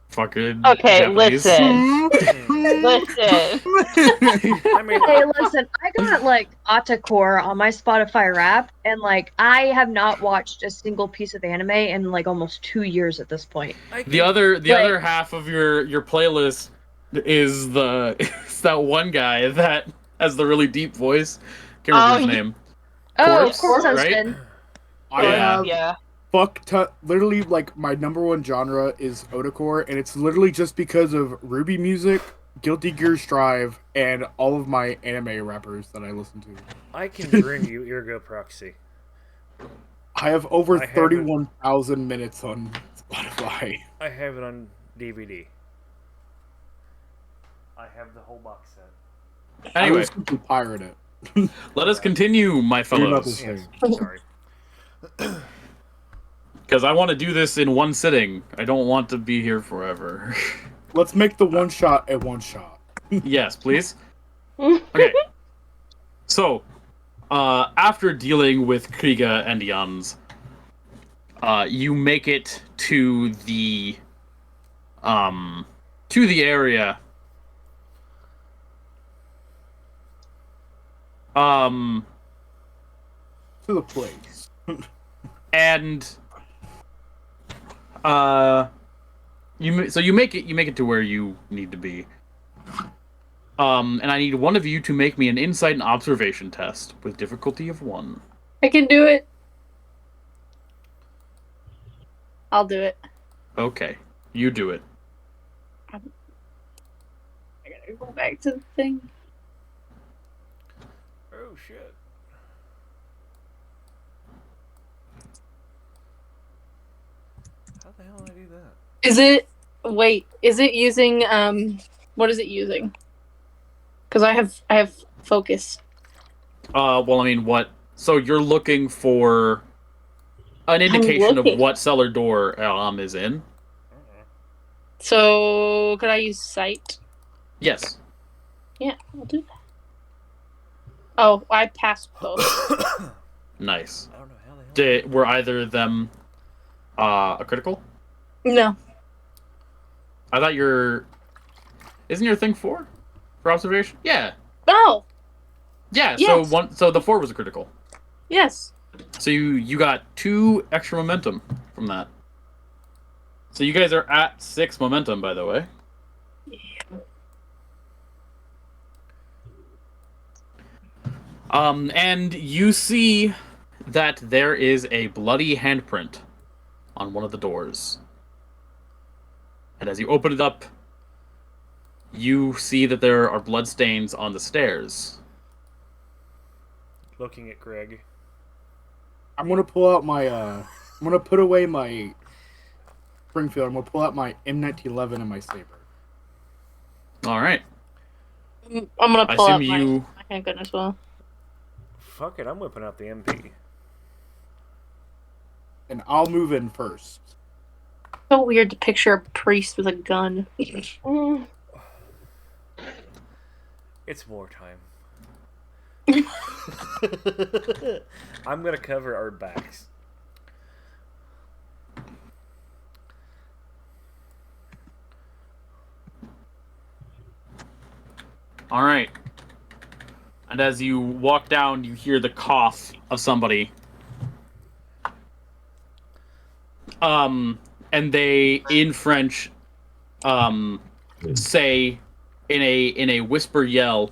fucking Okay, Japanese. listen. Listen. I mean, Hey, listen, I got like Atacore on my Spotify Wrapped, and like I have not watched a single piece of anime in like almost 2 years at this point. The other half of your playlist is is that one guy that has the really deep voice. Can't remember his name. Oh, Corpse, of course, right? husband. I Yeah. have Yeah. literally like my number one genre is otacore, and it's literally just because of Ruby music, Guilty Gear Strive, and all of my anime rappers that I listen to. I can bring you Ergo Proxy. I have over I have it. 31,000 minutes on Spotify. I have it on DVD. I have the whole box set. I Anyway, would simply pirate it. let us continue, my You're not the fellows, same. Sorry. because I want to do this in one sitting. I don't want to be here forever. Let's make the one shot a one shot. Yes, please. Okay. So, after dealing with Kriega and Jans, you make it to the area. To the place. And you make it to where you need to be. And I need one of you to make me an insight and observation test with difficulty of 1. I can do it. I'll do it. Okay, you do it. I gotta go back to the thing. Oh shit. How the hell did I do that? Is it? Wait. Is it using? What is it using? Because I have focus. Well, I mean, what? So you're looking for an indication of looking. what cellar door is in? So could I use sight? Yes. Yeah, I'll do that. Oh, I passed both. Nice. I don't know how the hell. Were either of them a critical? No. I thought isn't your thing 4 for observation? Yeah. Oh. Yeah. Yes. So the 4 was a critical. Yes. So you got 2 extra momentum from that. So you guys are at 6 momentum, by the way. And you see that there is a bloody handprint on one of the doors. And as you open it up, you see that there are bloodstains on the stairs. Looking at Greg. I'm gonna pull out my I'm gonna put away my Springfield. I'm gonna pull out my M1911 and my saber. All right. I'm gonna I pull assume out my you. handgun as well. Fuck it, I'm whipping out the MP. And I'll move in first. So weird to picture a priest with a gun. It's wartime. I'm gonna cover our backs. All right. And as you walk down, you hear the cough of somebody. And they, in French, say in a whisper yell,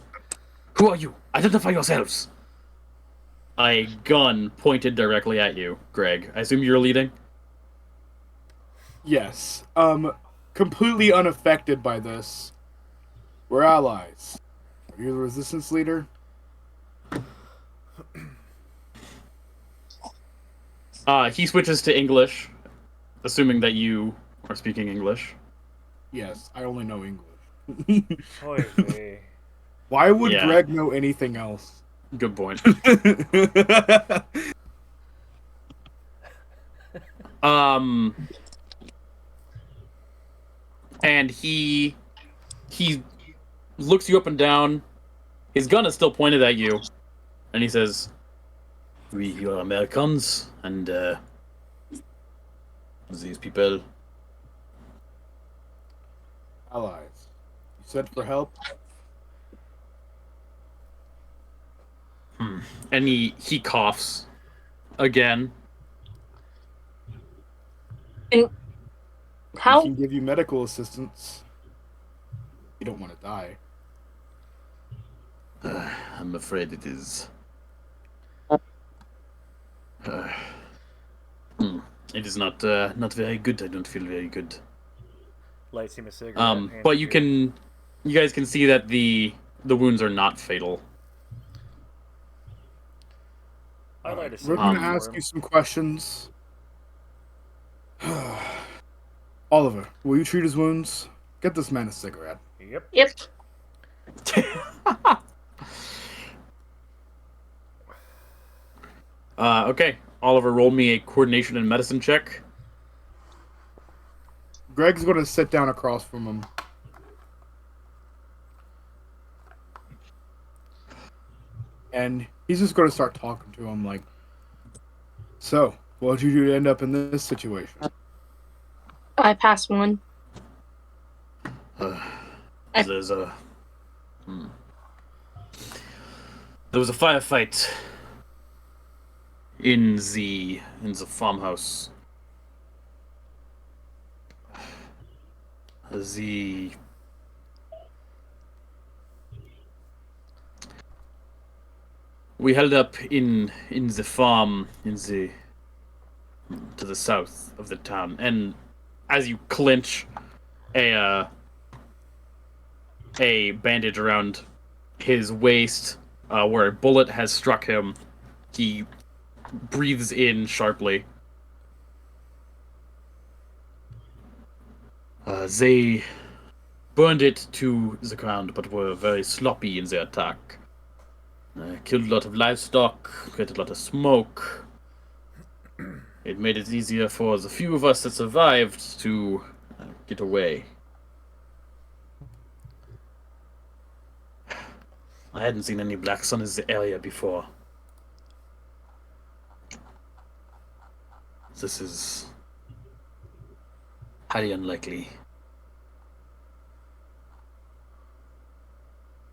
"Who are you? Identify yourselves!" A gun pointed directly at you, Greg. I assume you're leading? Yes. Completely unaffected by this. We're allies. Are you the resistance leader? He switches to English, assuming that you are speaking English. Yes, I only know English. Oy vey. Why would Yeah. Greg know anything else? Good point. And he looks you up and down. His gun is still pointed at you, and he says, "We are Americans, and these people." Allies. You said for help? And he coughs again. We How? can give you medical assistance. You don't want to die. I'm afraid it is. It is not very good. I don't feel very good. Lights him a cigarette. hands But it you to him. guys can see that the wounds are not fatal. I light a We're cigarette going to for ask him. you some questions. Oliver, will you treat his wounds? Get this man a cigarette. Yep. Yep. Okay. Oliver, roll me a coordination and medicine check. Greg's going to sit down across from him. And he's just going to start talking to him like, so, what did you do to end up in this situation? I passed one. There's a there was a firefight in the farmhouse. We held up in the farm to the south of the town, and as you clinch a bandage around his waist, where a bullet has struck him, he breathes in sharply. They burned it to the ground, but were very sloppy in their attack. Killed a lot of livestock, created a lot of smoke. It made it easier for the few of us that survived to get away. I hadn't seen any black sun in the area before. This is highly unlikely.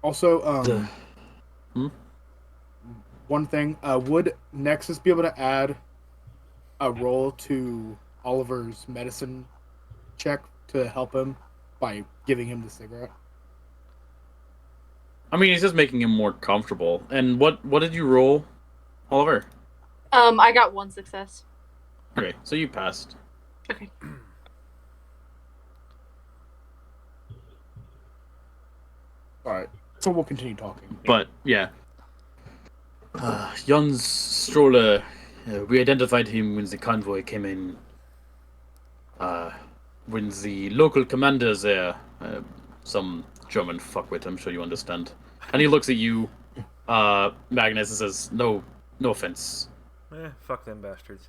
Also, one thing, would Nexus be able to add a roll to Oliver's medicine check to help him by giving him the cigarette? I mean, he's just making him more comfortable. And what did you roll, Oliver? I got one success. Okay, so you passed. Okay. Alright, so we'll continue talking. But, yeah. Jan's stroller, we identified him when the convoy came in. When the local commander there, some German fuckwit, I'm sure you understand. And he looks at you, Magnus, and says, no offense. Fuck them bastards.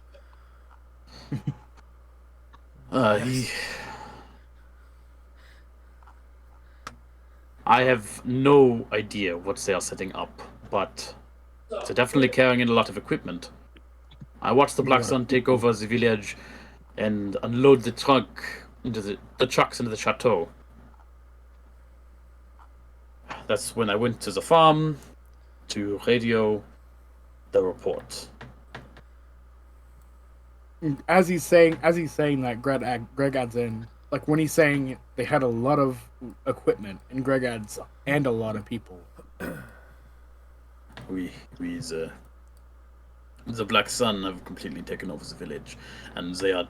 I have no idea what they are setting up, but they're definitely carrying in a lot of equipment. I watched the Black Sun take over the village and unload the trucks into the chateau. That's when I went to the farm to radio the report. As he's saying that, Greg adds in, like when he's saying they had a lot of equipment, and Greg adds, and a lot of people. The Black Sun have completely taken over the village, and they are,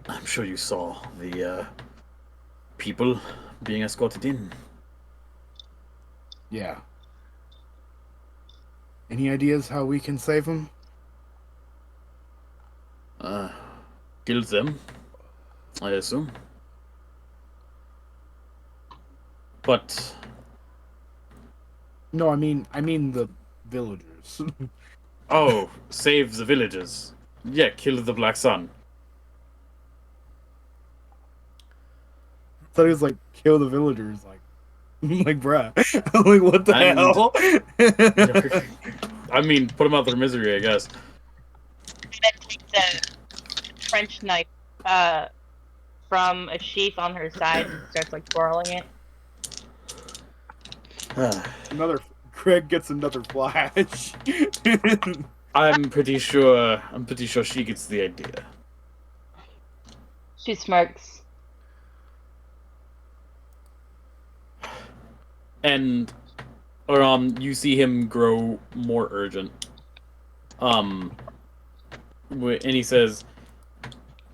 I'm sure you saw the people being escorted in. Yeah. Any ideas how we can save them? Uh, killed them, I assume. But No, I mean the villagers. oh, save the villagers. Yeah, kill the Black Sun. So he was like, kill the villagers, like, like, bruh, like, what the And- hell? I mean, put them out of their misery, I guess. Then take the French knife from a sheath on her side and starts like twirling it. Another Craig gets another flash. I'm pretty sure she gets the idea. She smirks. And you see him grow more urgent. And he says,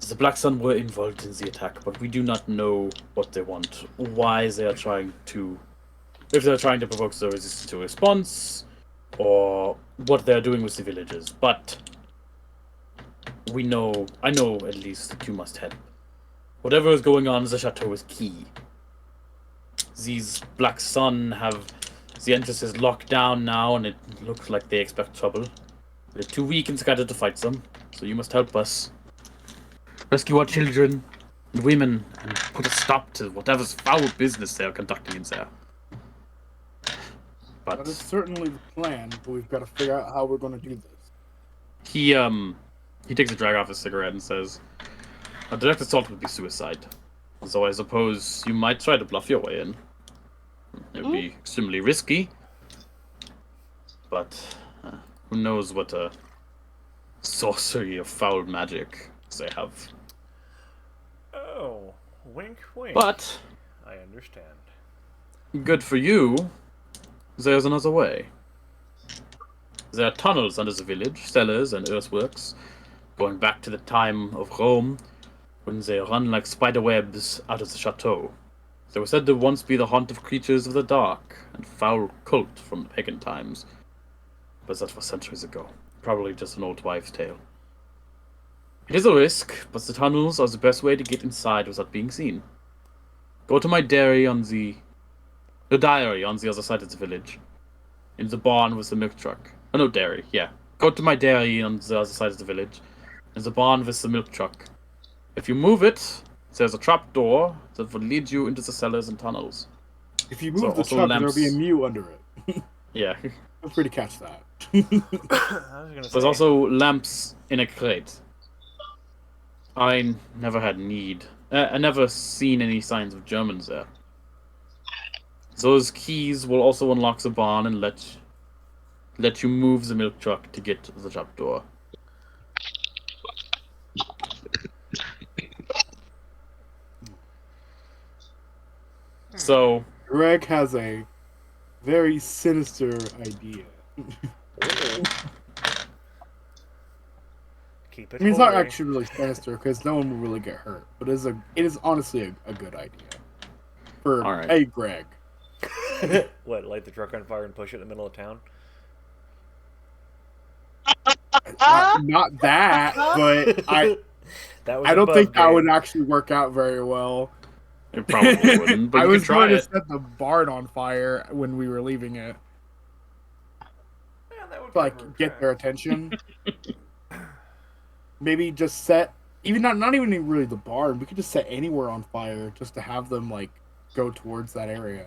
the Black Sun were involved in the attack, but we do not know what they want, why they are trying to, if they're trying to provoke the resistance to response, or what they're doing with the villagers. But I know at least that you must help. Whatever is going on in the chateau is key. These Black Sun have the entrances locked down now, and it looks like they expect trouble. They're too weak and scattered to fight them, so you must help us. Rescue our children and women and put a stop to whatever's foul business they're conducting in there. That is But certainly the plan, but we've got to figure out how we're going to do this. he takes a drag off his cigarette and says, a direct assault would be suicide. So I suppose you might try to bluff your way in. It would be extremely risky. But who knows what sorcery of foul magic they have. Oh, wink, wink. But I understand. good for you, there's another way. There are tunnels under the village, cellars and earthworks, going back to the time of Rome, when they run like spider webs out of the chateau. They were said to once be the haunt of creatures of the dark and foul cult from the pagan times. But that was centuries ago. Probably just an old wives' tale. It is a risk, but the tunnels are the best way to get inside without being seen. Go to my diary on the other side of the village. In the barn with the milk truck. Oh no, dairy, yeah. Go to my dairy on the other side of the village. In the barn with the milk truck. If you move it, there's a trap door that will lead you into the cellars and tunnels. If you So move the also truck, lamps. there'll be a Mew under it. Yeah. Feel free to catch that. I was gonna say. There's also lamps in a crate. I never had need. I never seen any signs of Germans there. Those keys will also unlock the barn and let you move the milk truck to get to the trap door. So Greg has a very sinister idea. Keep it. I mean, it's not holy. actually really sinister because no one will really get hurt, but it is honestly a good idea for All right. hey Greg. What? Light the truck on fire and push it in the middle of town? Not that, but I That was don't above think that game. would actually work out very well. it probably wouldn't, but I you was can try going to it. set the barn on fire when we were leaving it, Yeah, that would to, like cover a get track. their attention. Maybe just set not even really the barn. We could just set anywhere on fire just to have them like go towards that area.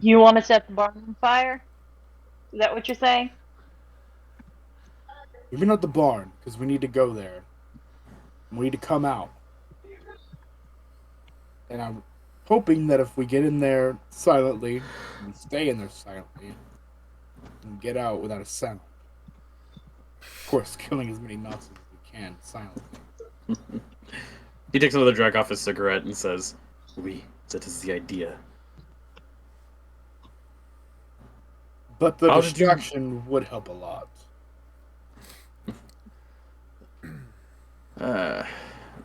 You want to set the barn on fire? Is that what you're saying? Maybe not the barn because we need to go there. We need to come out, and I'm hoping that if we get in there silently, we stay in there silently, and get out without a sound. Of course, killing as many Nazis as we can silently. He takes another drag off his cigarette and says, "Oui, that is the idea." But the How did you- distraction would help a lot.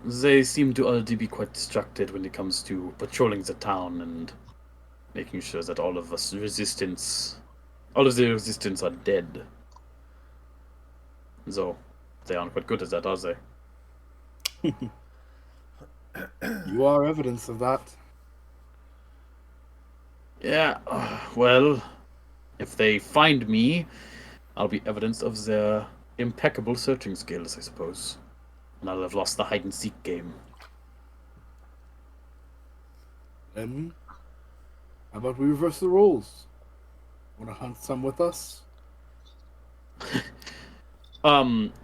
They seem to already be quite distracted when it comes to patrolling the town and making sure that all of the resistance are dead. So, they aren't quite good at that, are they? You are evidence of that. Yeah, well, if they find me, I'll be evidence of their impeccable searching skills, I suppose. And I'll have lost the hide-and-seek game. Then, how about we reverse the roles? Want to hunt some with us?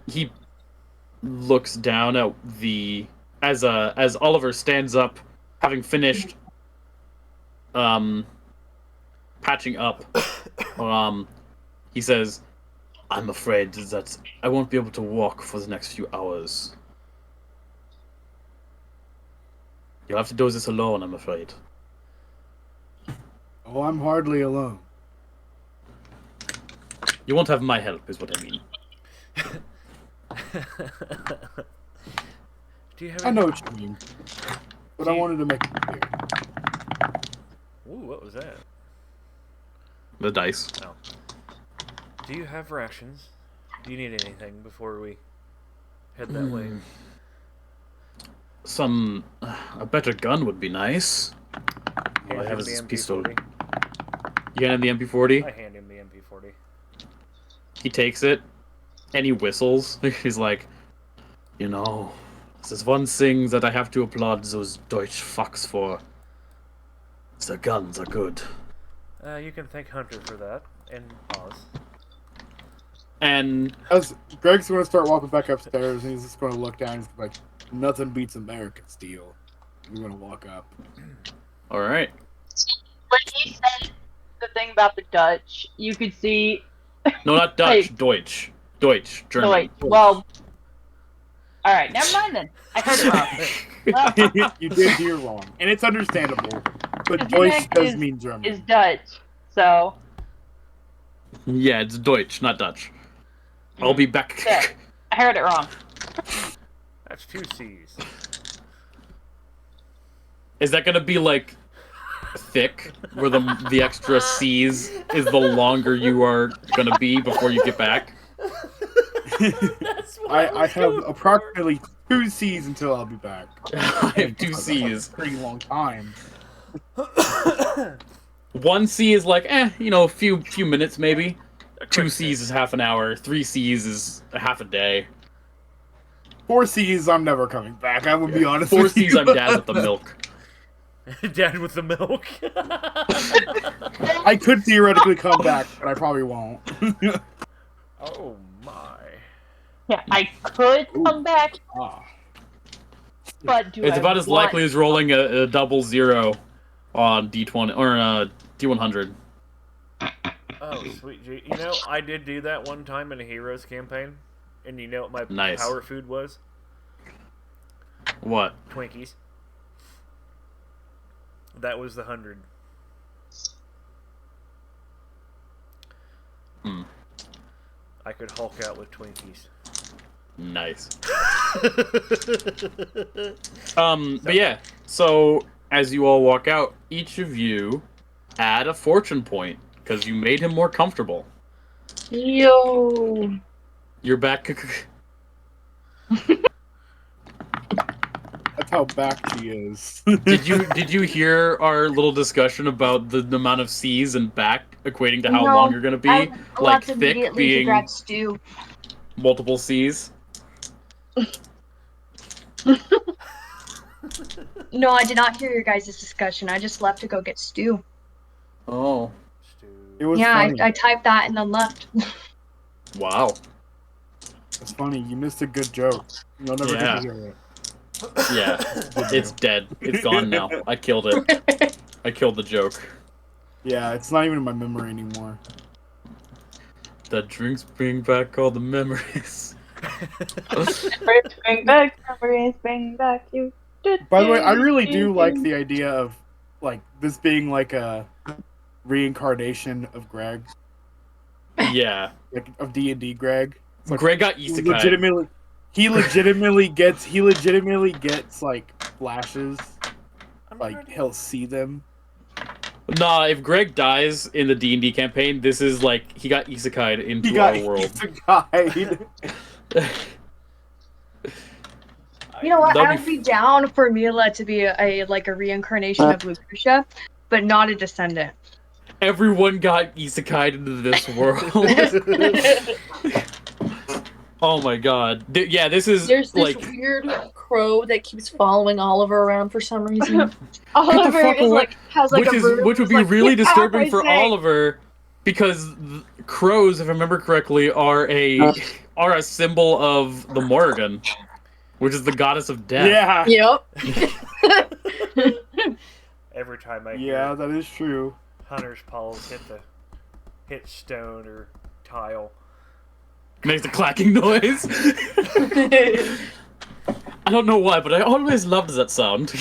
He looks down at the as Oliver stands up, having finished patching up. He says, "I'm afraid that I won't be able to walk for the next few hours. You'll have to do this alone, I'm afraid." Oh, I'm hardly alone. You won't have my help, is what I mean. Do you have I know what you mean. But I wanted to make it clear. Ooh, what was that? The dice. Oh. Do you have rations? Do you need anything before we head that way? A better gun would be nice. All I have is this pistol. You can have the MP40? I hand him the MP40. He takes it, and he whistles. He's like, you know, there's one thing that I have to applaud those Deutsch fucks for. Their guns are good. You can thank Hunter for that, and Oz. And As Greg's going to start walking back upstairs, and he's just going to look down. He's like, "Nothing beats American steel." We're going to walk up. all right. When he said the thing about the Dutch, you could see. No, not Dutch. Deutsch. Deutsch. German. Wait, well. Alright, never mind then. I heard it wrong. You did hear wrong, and it's understandable. But The Deutsch next does mean German. is Dutch, so. Yeah, it's Deutsch, not Dutch. I'll be back. There. I heard it wrong. That's 2 C's. Is that gonna be like thick, where the extra C's is the longer you are gonna be before you get back? That's what I have approximately 2 C's until I'll be back. I have 2 C's. That's a pretty long time. 1 C is like, a few minutes maybe. 2 C's is half an hour. 3 C's is a half a day. 4 C's, I'm never coming back. I would be honest 4 with you. C's, I'm dad with the milk. Dad with the milk. I could theoretically come back, but I probably won't. Oh my. Yeah, I could come back, Ah. but do It's I about as want- likely as rolling a double 0 on D20 or D100. Oh, sweet. You know, I did do that one time in a Heroes campaign. And you know what my Nice. power food was? What? Twinkies. That was the 100. Hmm. I could Hulk out with Twinkies. Nice. But yeah, so as you all walk out, each of you add a fortune point because you made him more comfortable. Yo. You're back. That's how back she is. Did you hear our little discussion about the amount of C's and back equating to how No, long you're gonna be? I Like left thick immediately to being grab stew. multiple C's. No, I did not hear your guys' discussion. I just left to go get stew. Oh, It was Yeah, funny. I typed that and then left. wow. It's funny. You missed a good joke. You'll never Yeah. get to hear it. Yeah, it's dead. It's gone now. I killed it. I killed the joke. Yeah, it's not even in my memory anymore. The drinks bring back all the memories. Bring back memories, bring back you. By the way, I really do like the idea of like this being like a reincarnation of Greg, Yeah. like of D&D Greg. It's like Greg got he isekai. legitimately gets like flashes. Like he'll see them. Nah, if Greg dies in the D&D campaign, this is like he got isekai'd into He got our world. isekai'd. You know what? That'd I be would be down for Mila to be a reincarnation of Lucretia, but not a descendant. Everyone got isekai'd into this world. Oh my god. Yeah, this is There's this like... weird crow that keeps following Oliver around for some reason. Oliver fuck is away. like has like which a is bird which would who's be like, really "Get back, disturbing I for say." Oliver, because crows, if I remember correctly, are a symbol of the Morrigan, which is the goddess of death. Yeah. Yep. Every time I Yeah, hear that is true. Hunter's paws hit stone or tile. Makes a clacking noise. I don't know why, but I always loved that sound.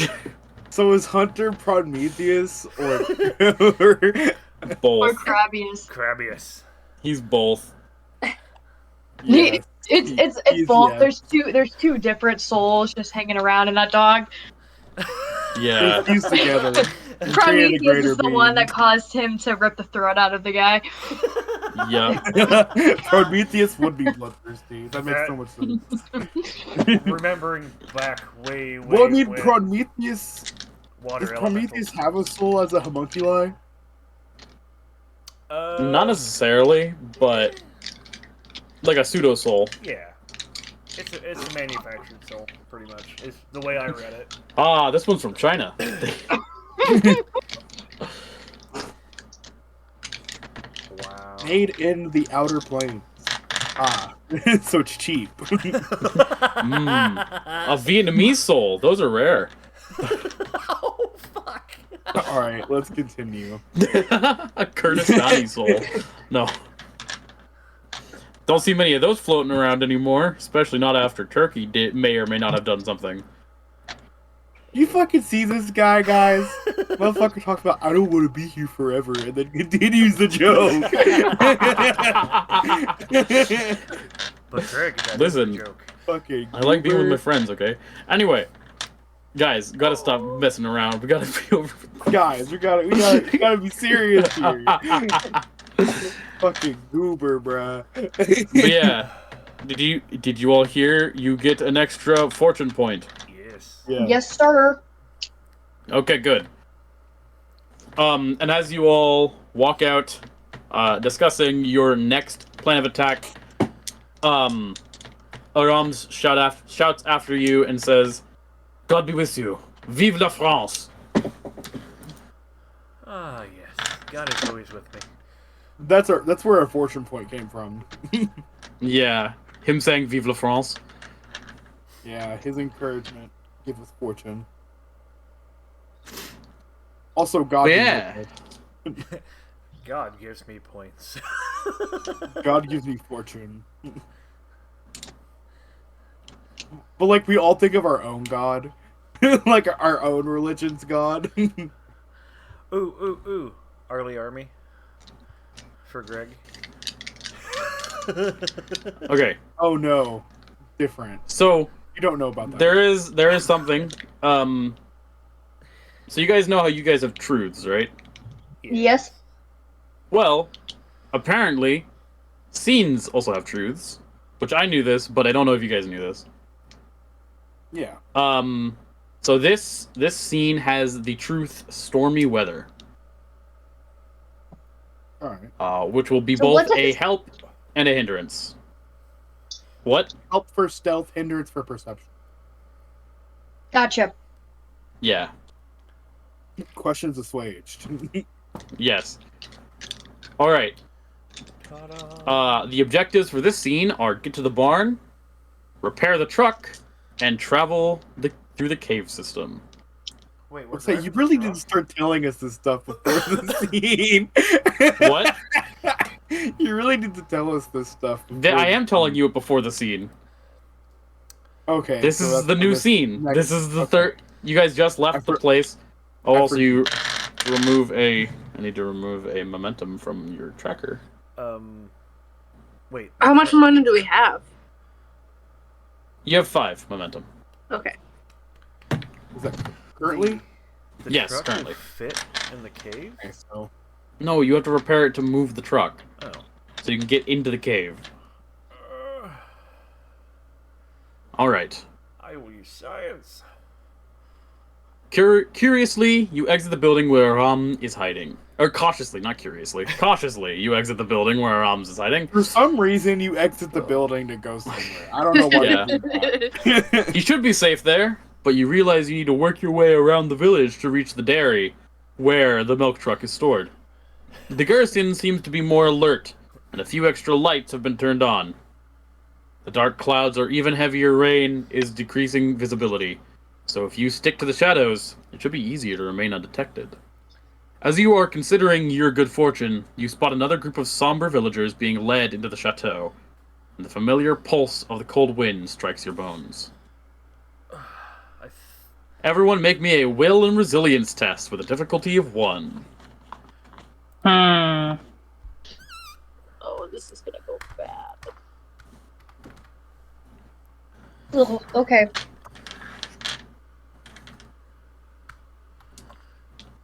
So is Hunter Prometheus or Or Both. Crabius. Crabius. He's both. yes. It's He's- both. yeah. There's two different souls just hanging around in that dog. Yeah. They fused together. and created a Prometheus greater is the one being. that caused him to rip the throat out of the guy. Yeah. Prometheus would be bloodthirsty. That makes so much sense. Remembering back way Well, I mean, when Prometheus. water Does Prometheus elementals. have a soul as a homunculi? Not necessarily, but like a pseudo soul. Yeah. It's a manufactured soul, pretty much. Is the way I read it. Ah, this one's from China. Wow. Made in the outer planes. Ah, so it's cheap. A Vietnamese soul. Those are rare. Oh fuck. All right, let's continue. A Kurdistani soul. No. Don't see many of those floating around anymore, especially not after Turkey may or may not have done something. You fucking see this guy, guys? Motherfucker talks about, I don't want to be here forever, and then continues the joke. But Greg, that Listen. is a joke. Fucking I like being with my goober. friends, okay? Anyway, guys, gotta stop messing around. We gotta be over. Guys, we gotta be serious here. Fucking goober, bruh. But yeah, did you all hear? You get an extra fortune point. Yes. Yeah. Yes, sir. Okay, good. And as you all walk out, discussing your next plan of attack, Arams shouts after you and says, "God be with you. Vive la France." Ah, yes. God is always with me. That's where our fortune point came from. Yeah, him saying "Vive la France." Yeah, his encouragement gives us fortune. Also, God. Yeah. God gives me points. God gives me fortune. But like we all think of our own God, like our own religion's God. Ooh. Arlie Army. For Greg. Okay, Oh no, different. so You don't know about that. there is something. So you guys know how you guys have truths, right? Yes. Well, apparently, scenes also have truths, which I knew this, but I don't know if you guys knew this. Yeah. So this scene has the truth stormy weather, All right. which will be So both what does a this- help and a hindrance. What? Help for stealth, hindrance for perception. Gotcha. Yeah. Questions assuaged. Yes. All right. Ta-da. The objectives for this scene are get to the barn, repair the truck, and travel through the cave system. Wait, Let's say you really need to start telling us this stuff before the scene. What? You really need to tell us this stuff. I am telling you it before the scene. Okay. This so is that's the new next- scene. next- This is the okay. third. You guys just left the place. Oh, I also you remove a. I need to remove a momentum from your tracker. Wait. How much money do we have? You have 5 momentum. Okay. Is that currently? The Yes, truck currently. will fit in the cave? Okay, so No, you have to repair it to move the truck, Oh. so you can get into the cave. All right. I will use science. Curiously, you exit the building where is hiding. Or cautiously, not curiously. Cautiously, you exit the building where is hiding. For some reason, you exit the building to go somewhere. I don't know why Yeah. you do that. You should be safe there, but you realize you need to work your way around the village to reach the dairy, where the milk truck is stored. The garrison seems to be more alert, and a few extra lights have been turned on. The dark clouds or even heavier rain is decreasing visibility, so if you stick to the shadows, it should be easier to remain undetected. As you are considering your good fortune, you spot another group of somber villagers being led into the chateau, and the familiar pulse of the cold wind strikes your bones. Everyone make me a will and resilience test with a difficulty of 1. Hmm. Oh, this is gonna go bad. Ugh, okay.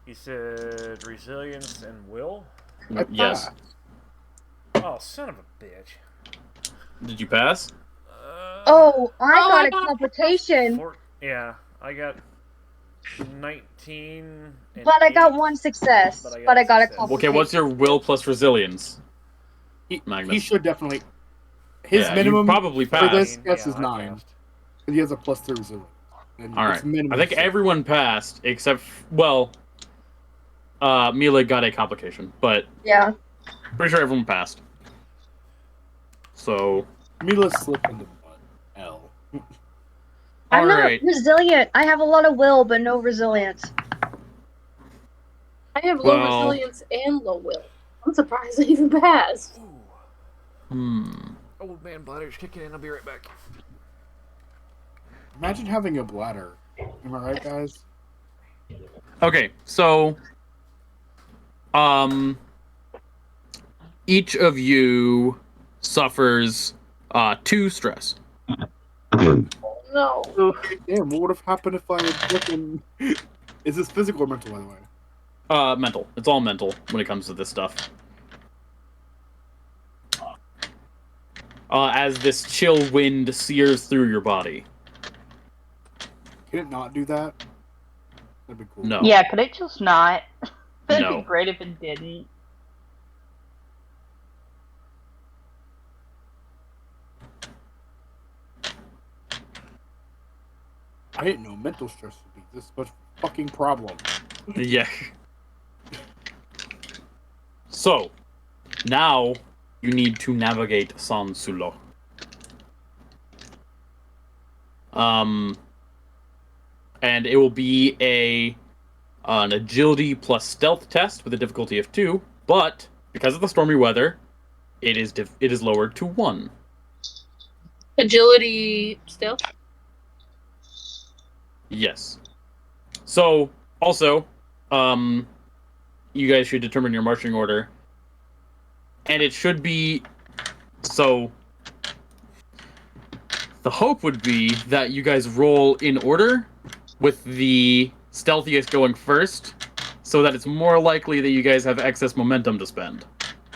You said resilience and will? Yes. Oh, son of a bitch. Did you pass? Oh, I got I a got a complication, Yeah, I got 19 and but I got 8, one success. but But I got a success. complication. Okay, what's your will plus resilience? He Magnus. should definitely. His Yeah, you minimum probably for passed. this test Yeah, is I 9. passed. And he has a +3 resilience. And All it's right. minimum I think 6. everyone passed except Mila got a complication, but Yeah. pretty sure everyone passed. So, Mila slipped into one. L. I'm all not right. resilient. I have a lot of will, but no resilience. I have low Well- resilience and low will. I'm surprised I even passed. Old man bladder's kicking in. I'll be right back. Imagine having a bladder. Am I right, guys? Okay, so each of you suffers 2 stress. No. Damn, what would have happened if I had fucking... Is this physical or mental, by the way? Mental. It's all mental when it comes to this stuff. As this chill wind sears through your body. Can it not do that? That'd be cool. No. Yeah, could it just not? That'd No. be great if it didn't. I didn't know mental stress would be this much fucking problem. Yeah. So, now you need to navigate San Sulo. And it will be an agility plus stealth test with a difficulty of 2, but because of the stormy weather, it is lowered to 1. Agility stealth? Yes. So, also, you guys should determine your marching order. And it should be... So, the hope would be that you guys roll in order, with the stealthiest going first, so that it's more likely that you guys have excess momentum to spend,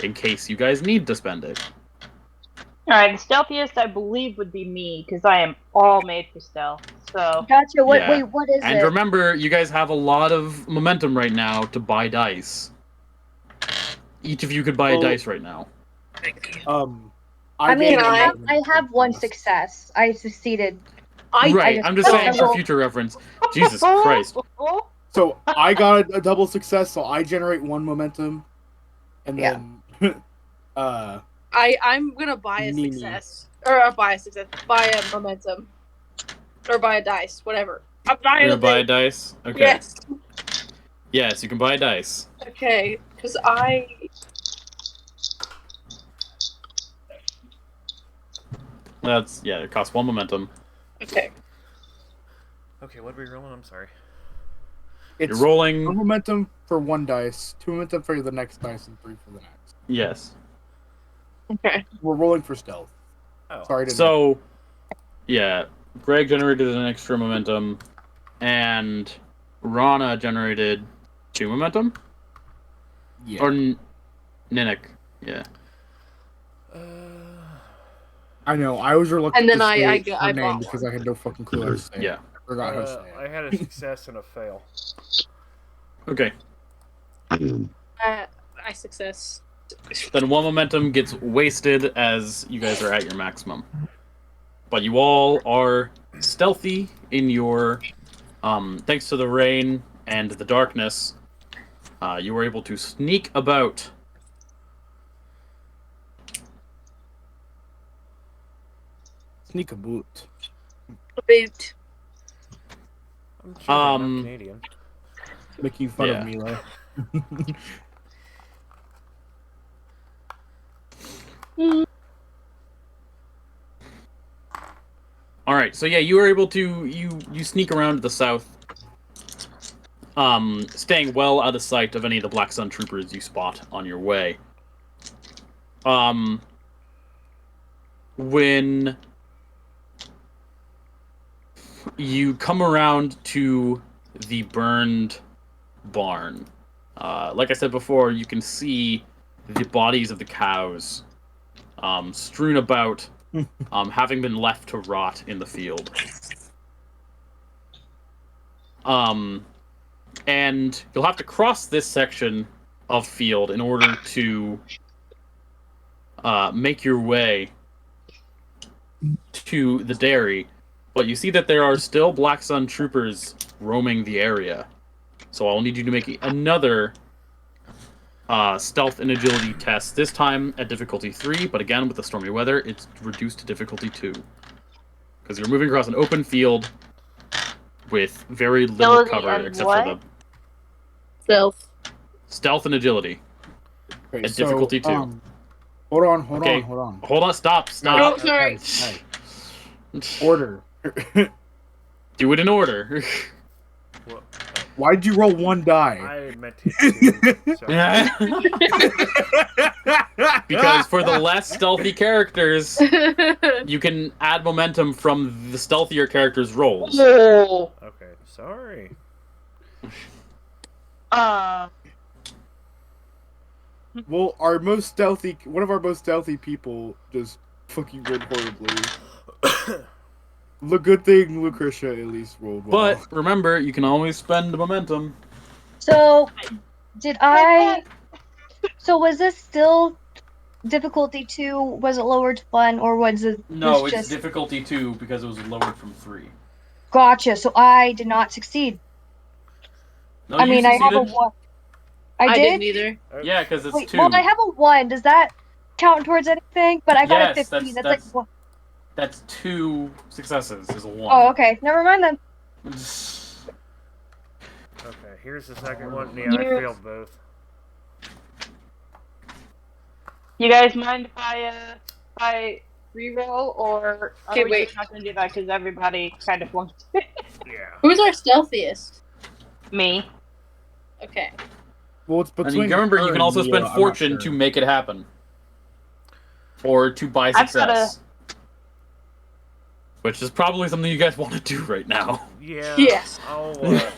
in case you guys need to spend it. Alright, the stealthiest I believe would be me, because I am all made for stealth. So, Gotcha. What? Yeah. Wait, what is And it? remember, you guys have a lot of momentum right now to buy dice. Each of you could buy a Well- dice right now. I mean, gave I it I have one first. success. I succeeded. Right, just I'm just saying for rolled. future reference. Jesus Christ. So I got a double success, so I generate 1 momentum, and Yeah. then I'm gonna buy a Mimi. success. Or buy a success. Buy a momentum. Or buy a dice. Whatever. I'm buying You're a gonna buy a thing. dice? Okay. Yes. Yes, you can buy a dice. Okay. Because It costs 1 momentum. Okay. Okay, what are we rolling? I'm sorry. it's You're rolling. 1 momentum for 1 dice, 2 momentum for the next dice, and 3 for the next. Yes. Okay. We're rolling for stealth. Oh. Sorry to So, yeah, Greg generated an extra momentum, and Rana generated 2 momentum? yeah. Or Ninnik, yeah. I know. I was reluctant And then to I say got- her I name bought because one. I had no fucking clue how to say it. Yeah. I forgot how to say I it. had a success and a fail. Okay. I success. Then one momentum gets wasted as you guys are at your maximum. But you all are stealthy in your, thanks to the rain and the darkness, you were able to sneak about. Sneak a boot. Boot. I'm sure they're not Um, Canadian. Making fun Yeah. of Mila. All right, so yeah, you were able to you sneak around to the south, staying well out of sight of any of the Black Sun troopers you spot on your way. When you come around to the burned barn, like I said before, you can see the bodies of the cows strewn about, having been left to rot in the field. And you'll have to cross this section of field in order to make your way to the dairy. But you see that there are still Black Sun troopers roaming the area. So I'll need you to make another stealth and agility test, this time at difficulty 3, but again, with the stormy weather, it's reduced to difficulty 2. Because you're moving across an open field with very little Agility cover, and except what? for the Stealth. stealth and agility. Okay, At difficulty 2. Hold on, hold Okay. on, hold on. Hold on, stop. Oh, sorry. Guys. Order. Do it in order. Well, Why'd you roll one die? I meant to hit two. Sorry. Because for the less stealthy characters, you can add momentum from the stealthier characters' rolls. Oh. Okay, sorry. Well, one of our most stealthy people just fucking rolled horribly. The good thing Lucretia at least rolled well. But remember, you can always spend momentum. So, did I? So was this still difficulty 2? Was it lowered to 1, or was it? No, was it's just... difficulty 2 because it was lowered from 3. Gotcha. So I did not succeed. No, I you mean, I have a succeeded. 1. I I didn't did. either. Yeah, because it's Wait, 2. well, I have a 1. Does that count towards anything? But I got Yes, a 15. That's that's- like 1. That's 2 successes, is a 1. Oh, okay. Never mind then. Okay, here's the second one. Yeah, I failed both. You guys mind if I reroll, or Okay, are we wait. just not gonna do that because everybody kind of flunked? Yeah. Who's our stealthiest? Me. Okay. Well, it's And between. you remember, her you can and also Mila, spend I'm not fortune sure. to make it happen. Or to buy I've success. Which is probably something you guys want to do right now. Yeah. Yes. I'll spend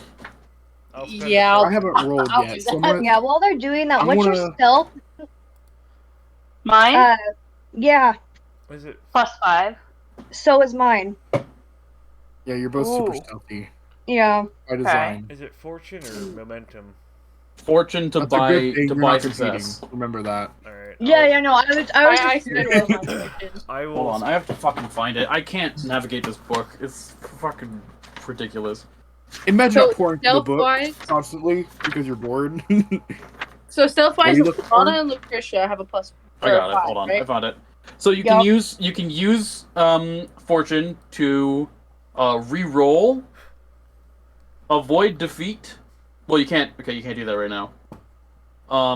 Yeah, I haven't rolled I'll yet, do so I'm that. gonna, Yeah. While they're doing that, I'm what's your gonna- stealth? Mine Yeah. Is it? +5. So is mine. Yeah, you're both super Ooh. stealthy Yeah. by design. Is it fortune or momentum? Fortune to That's a good thing. to You're buy not success. competing. Remember that. All right. Yeah. Yeah. No. I was. I just spent all my fortune. I will. Hold on, I have to fucking find it. I can't navigate this book. It's fucking ridiculous. Imagine So, not pouring through the book stealth-wise, constantly because you're bored. so stealth-wise, What are you looking for? Lana and Lucretia have a plus. I got it. 5, Hold on, right? I found it. So you can use fortune to re-roll, avoid defeat. Well, you can't. Okay, you can't do that right now.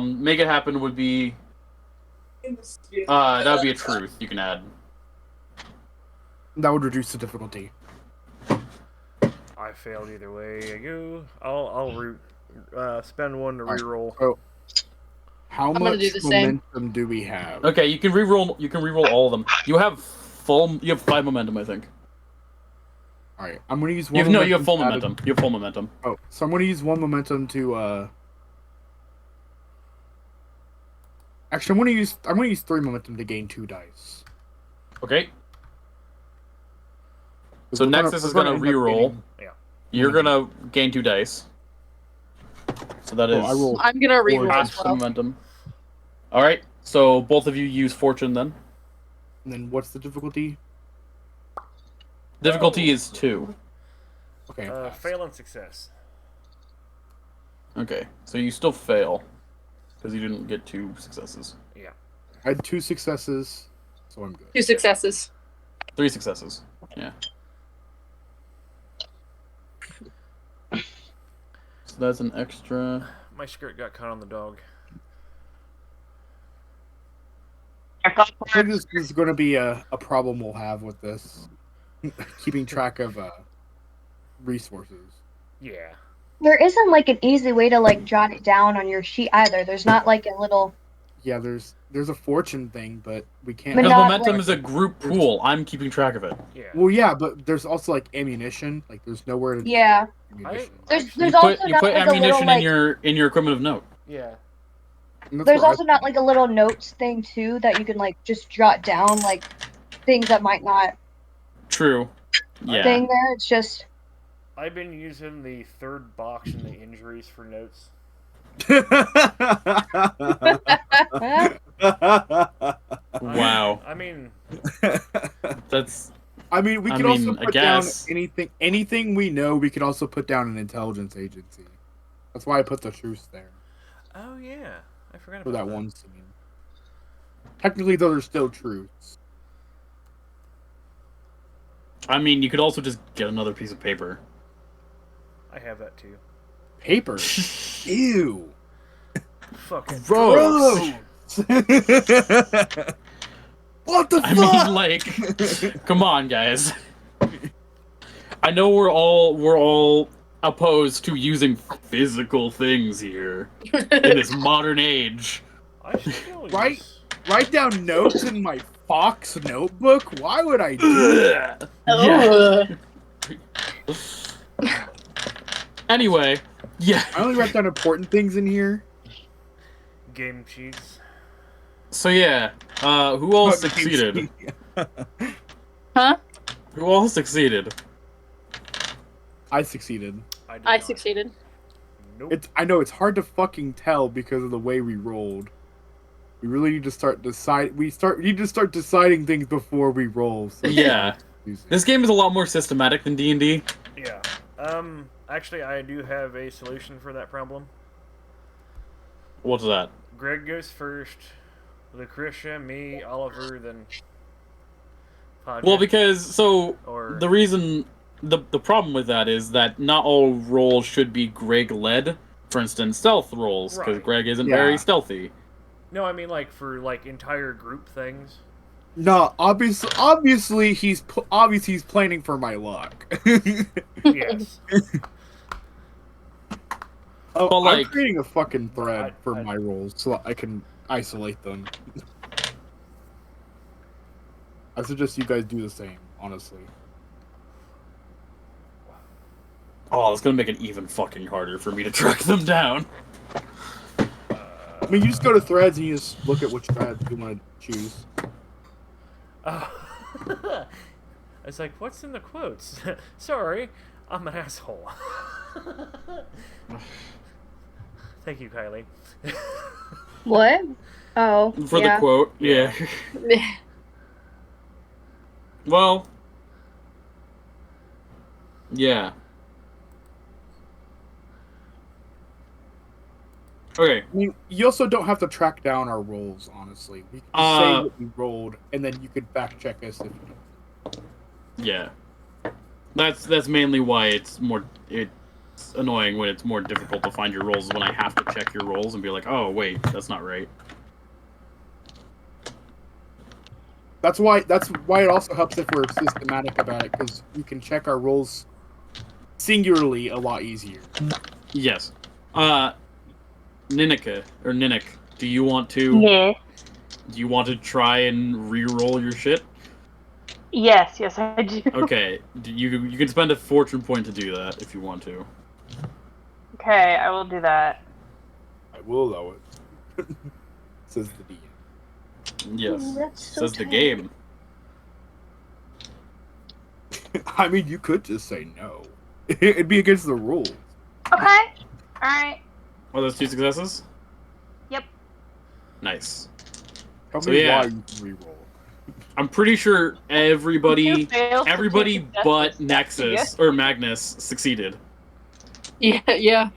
Make it happen would be that would be a truth you can add. That would reduce the difficulty. I failed either way. I go. I'll spend one to Alright. reroll. So, how gonna much do the same. momentum do we have? Okay, you can re-roll. You can re-roll all of them. You have 5 momentum, I think. All right, I'm gonna use You one. have, no, you have full to add momentum. You have full momentum. Oh, so I'm gonna use one momentum to. Actually, I'm gonna use 3 momentum to gain 2 dice. Okay. So We're Nexus is gonna end up reroll. getting- Yeah. You're gonna gain 2 dice. So that is I roll. I'm gonna reroll half as the well. momentum. All right. So both of you use fortune then. And then what's the difficulty? Difficulty is 2. Okay. pass. Fail and success. Okay. So you still fail because you didn't get 2 successes. Yeah. I had 2 successes, so I'm good. 2 successes. 3 successes. Yeah. So that's an extra. My skirt got caught on the dog. I think this is going to be a problem we'll have with this. Keeping track of resources. Yeah. There isn't like an easy way to like jot it down on your sheet either. There's not like a little. Yeah, there's a fortune thing, but we can't. But Because not momentum like- is a group pool. I'm keeping track of it. Yeah. Well, yeah, but there's also like ammunition. Like there's nowhere to. Yeah. Ammunition. There's You also put not like a ammunition little like. in your equipment of note. Yeah. And that's There's where also not like a little notes thing too that you can like just jot down like things that might not True. Yeah. thing there. It's just. I've been using the third box in the injuries for notes. Wow. I mean, That's. I mean, we I could mean, also I put down guess. anything we know. We could also put down an intelligence agency. That's why I put the truce there oh yeah, I forgot for about that one scene. Technically, those are still truths. I mean, you could also just get another piece of paper. I have that too. Paper. Ew. Fucking Gross. What the I fuck? mean, like, come on, guys. I know we're all opposed to using physical things here in this modern age. I still Right? use- Write down notes in my Fox notebook? Why would I do that? Yeah. Anyway, yeah. I only write down important things in here. game cheats. So yeah, who all But succeeded? Huh? Who all succeeded? I succeeded. did I not. succeeded. Nope. I know it's hard to fucking tell because of the way we rolled. We really need to start need to start deciding things before we roll. So Yeah. This game is a lot more systematic than D&D. Yeah. Actually, I do have a solution for that problem. What's that? Greg goes first. Lucretia, me, Oliver, then. Podrick. Well, because Or- the reason the problem with that is that not all rolls should be Greg led. For instance, stealth rolls because Right. Greg isn't Yeah. very stealthy. No, I mean like for like entire group things. No, obviously he's planning for my luck. Yes. Oh, But, I'm like- creating a fucking thread I- for my rolls so I can isolate them. I suggest you guys do the same, honestly. Oh, it's gonna make it even fucking harder for me to track them down. I mean, you just go to threads and you just look at which thread you want to choose. I was like, what's in the quotes? Sorry, I'm an asshole. Thank you, Kylie. What? Oh. For yeah. the quote, yeah. Well, yeah. Okay. I mean, you also don't have to track down our rolls, honestly. We can just say what we rolled, and then you could fact check us if you don't. Yeah. That's mainly why it's annoying when it's more difficult to find your rolls is when I have to check your rolls and be like, oh wait, that's not right. That's why it also helps if we're systematic about it, because we can check our rolls singularly a lot easier. Yes. Ninik, do you want to try and re-roll your shit? Yes, I do. Okay, you can spend a fortune point to do that if you want to. Okay, I will do that. I will allow it. Says the DM. Yes, Ooh, that's so says the tight. game. I mean, you could just say no. It'd be against the rules. Okay. Alright. Are those 2 successes? Yep. Nice. Tell So, me yeah. why you reroll. I'm pretty sure everybody 2 fails to 2 but successes. Nexus or Magnus succeeded. Yeah. Yep.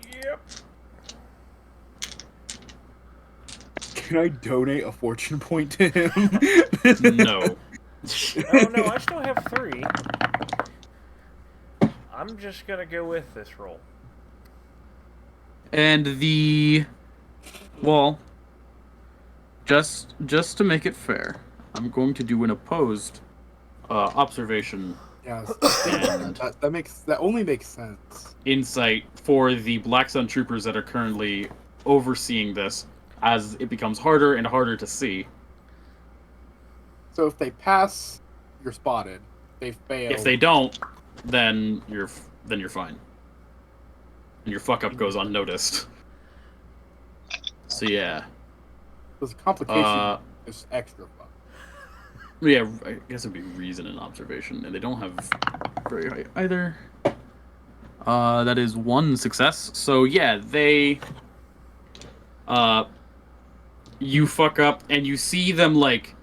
Can I donate a fortune point to him? No. Oh no, I still have 3. I'm just gonna go with this roll. And just to make it fair, I'm going to do an opposed observation Yes. and that only makes sense. insight for the Black Sun troopers that are currently overseeing this, as it becomes harder and harder to see. So if they pass, you're spotted. They fail. If they don't, then you're fine, and your fuck up goes unnoticed. So yeah. There's a complication. There's extra fuck. Yeah, I guess it'd be reason and observation, and they don't have very high either. That is 1 success. So yeah, they you fuck up and you see them like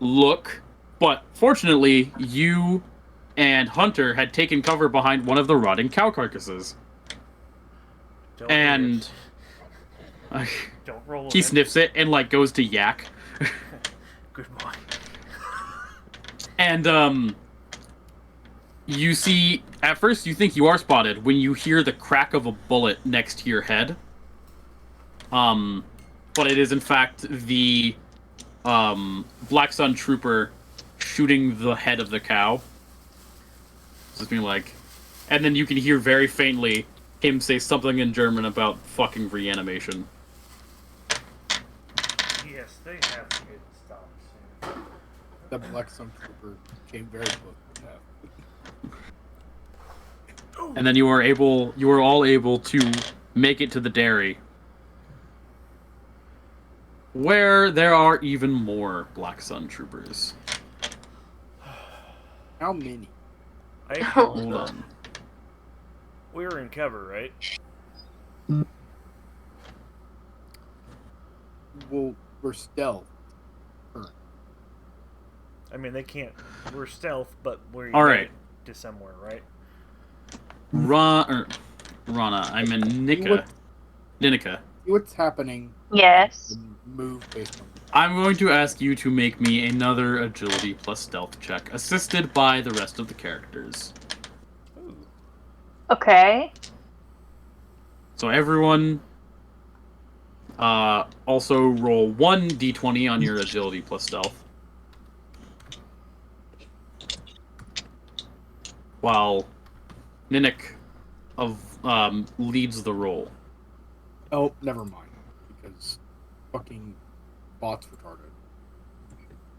look, but fortunately you and Hunter had taken cover behind one of the rotting cow carcasses. Don't And don't roll. he sniffs it and like goes to yak. Good boy. And you see, at first you think you are spotted when you hear the crack of a bullet next to your head. But it is in fact the Black Sun trooper shooting the head of the cow. Just being like, and then you can hear very faintly him say something in German about fucking reanimation. Yes, they have to get stopped soon. The Black Sun Trooper came very close to death. And then you are all able to make it to the dairy, where there are even more Black Sun troopers. How many? Hold on. We were in cover, right? Well, we're stealth. I mean, they can't. We're stealth, but we're All right. to somewhere, right? Rana, I'm in Nika. Ninika. See what's happening. Yes. And move based on. I'm going to ask you to make me another agility plus stealth check, assisted by the rest of the characters. Okay. So everyone, also roll 1 d20 on your agility plus stealth. While Ninnik leads the roll. Oh, never mind. Because fucking bot's retarded.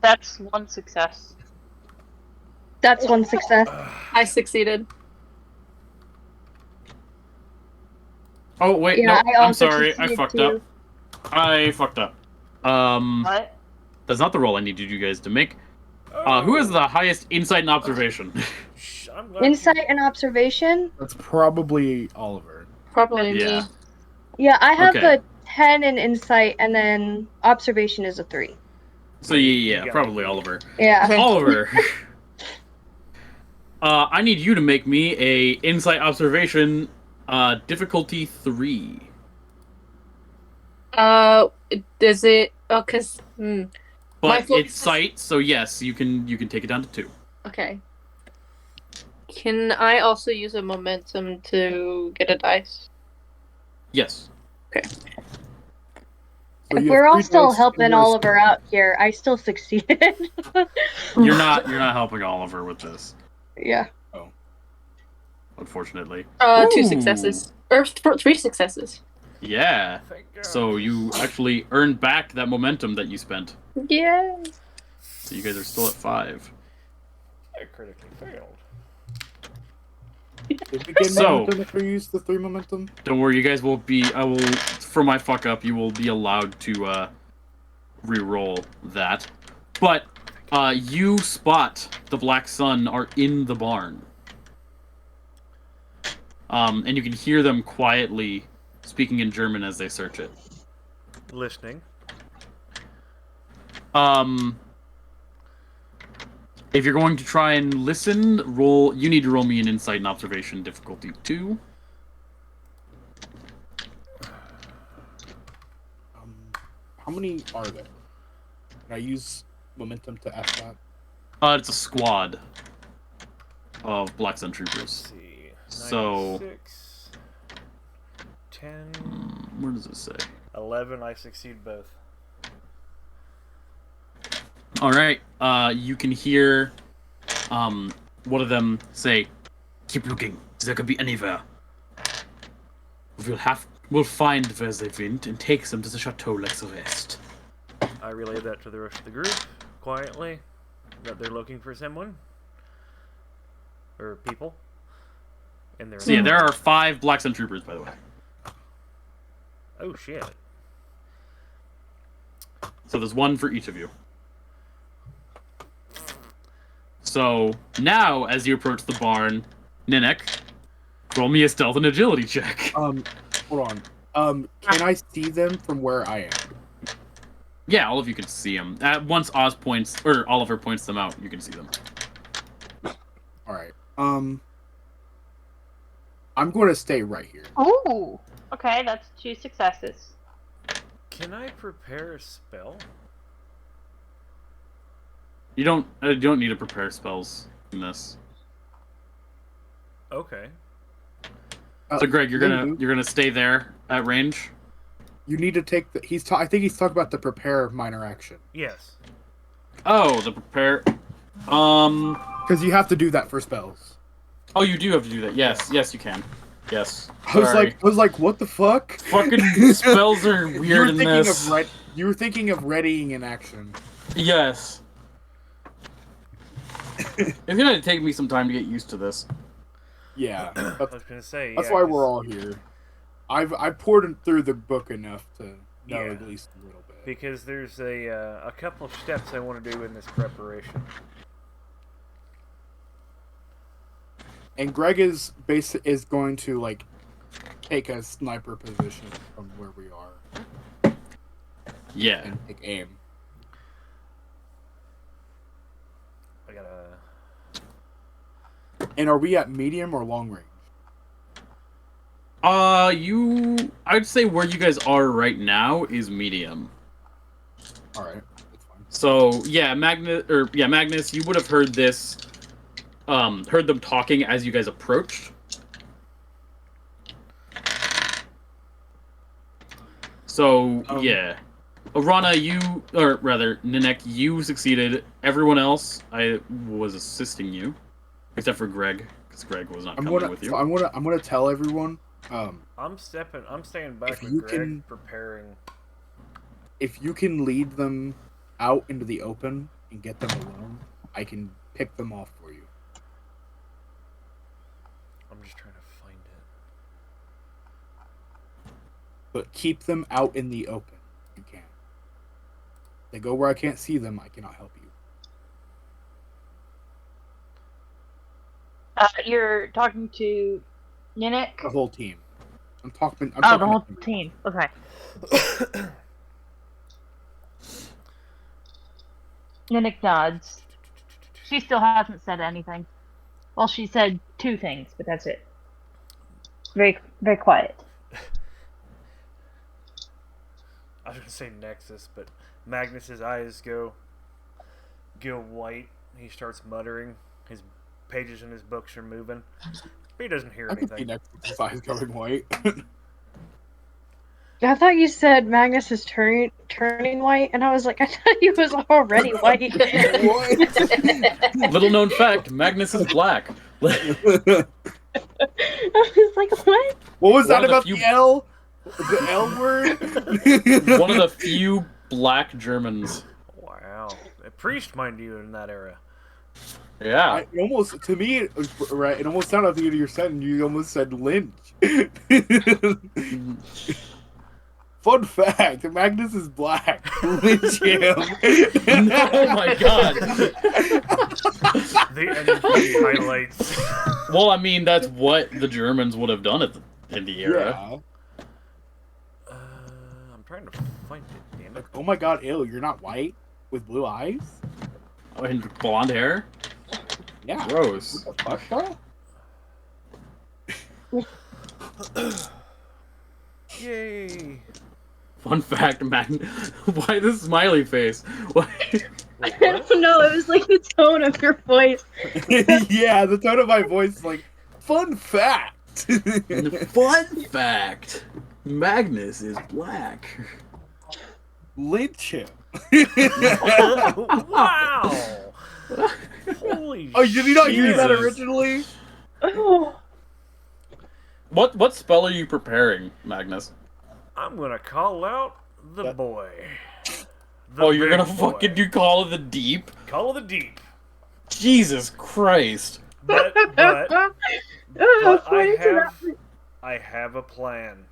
That's 1 success. That's 1 success. I succeeded. Oh wait, Yeah, no, I I'm also sorry, I succeeded fucked too. up. I fucked up. What? That's not the roll I needed you guys to make. Who has the highest insight and observation? I'm glad Insight and observation? That's probably Oliver. Probably Yeah. me. Yeah, I have Okay. a 10 in insight, and then observation is a 3. So yeah, probably Oliver. Yeah. Oliver. I need you to make me a insight observation, difficulty 3. Does it? Oh, cause. My But focus it's is- sight, so yes, you can take it down to 2. Okay. Can I also use a momentum to get a dice? Yes. Okay. So If you we're have all 3 still dice helping and you're- Oliver out here, I still succeeded. You're not helping Oliver with this, Yeah. unfortunately. 2 Ooh. successes. Or 3 successes. Yeah. Thank God. So you actually earned back that momentum that you spent. Yay! So you guys are still at 5. I critically failed. Did we get So- momentum if we use the 3 momentum? Don't worry, you guys will be. For my fuck up, you will be allowed to re-roll that. But You spot the Black Sun are in the barn. And you can hear them quietly speaking in German as they search it. Listening. If you're going to try and listen, you need to roll me an insight and observation difficulty 2. How many are there? Can I use momentum to ask that? It's a squad of Black Sun troopers. Let's see. So 96, 10, where does it say? 11. I succeed both. All right. You can hear one of them say, "Keep looking. They could be anywhere. We'll find where they went and take them to the chateau like the rest." I relay that to the rest of the group quietly, that they're looking for someone or people. And they're So yeah, there are 5 Black Sun troopers, by the way. Oh shit! So there's 1 for each of you. So now, as you approach the barn, Ninek, roll me a stealth and agility check. Hold on. Can I see them from where I am? Yeah, all of you can see them. Once Oliver points them out, you can see them. All right. I'm going to stay right here. Ooh. Okay, that's 2 successes. Can I prepare a spell? You don't need to prepare spells in this. Okay. So Greg, you're gonna stay there at range. You need to take the. I think he's talking about the prepare minor action. Yes. Oh, the prepare. Because you have to do that for spells. Oh, you do have to do that. Yes, yes, you can. Yes. I was like, what the fuck? Fucking spells are weird in this. You were thinking of readying an action. Yes. It's gonna take me some time to get used to this. Yeah. I was gonna say. That's yeah, why we're all here. I've poured through the book enough to know at least a little bit. Because there's a couple of steps I want to do in this preparation. And Greg is going to like take a sniper position from where we are. Yeah. And take aim. I gotta. And are we at medium or long range? I'd say where you guys are right now is medium. All right, that's fine. So yeah, Magnus, you would have heard this, heard them talking as you guys approached. So yeah, Rana, Ninek, you succeeded. Everyone else, I was assisting you, except for Greg, because Greg was not coming with you. So I'm gonna tell everyone. I'm staying back with Greg, preparing. If you can lead them out into the open and get them alone, I can pick them off for you. I'm just trying to find it. But keep them out in the open. You can. They go where I can't see them. I cannot help you. You're talking to Ninek? The whole team. I'm talking the whole team. Okay. Ninek nods. She still hasn't said anything. Well, she said 2 things, but that's it. Very, very quiet. I was gonna say Nexus, but Magnus's eyes go white. He starts muttering. His pages in his books are moving. He doesn't hear anything. His eyes going white. I thought you said Magnus is turning white, and I was like, I thought he was already white. Little known fact: Magnus is black. I was like, what? What was that about the L? The L word? One of the few black Germans. Wow, a priest, mind you, in that era. Yeah. It almost sounded like you almost said Lynch. Fun fact: Magnus is black. Lynch him. Oh my god. The NP highlights. Well, I mean, that's what the Germans would have done in the era. Yeah. I'm trying to find it, damn it. Like, oh my god, ew, you're not white with blue eyes? Oh, and blonde hair? Yeah. Gross. What the fuck, bro? Yay! Fun fact, why this smiley face? Why? I don't know. It was like the tone of your voice. Yeah, the tone of my voice is like, fun fact. Fun fact, Magnus is black. Lynch him. Wow! Holy Oh, did you not hear that Jesus. originally? Oh, What spell are you preparing, Magnus? I'm gonna call out the That- boy. Oh, you're big gonna boy. fucking do Call of the Deep? Call of the Deep. Jesus Christ. But I have a plan.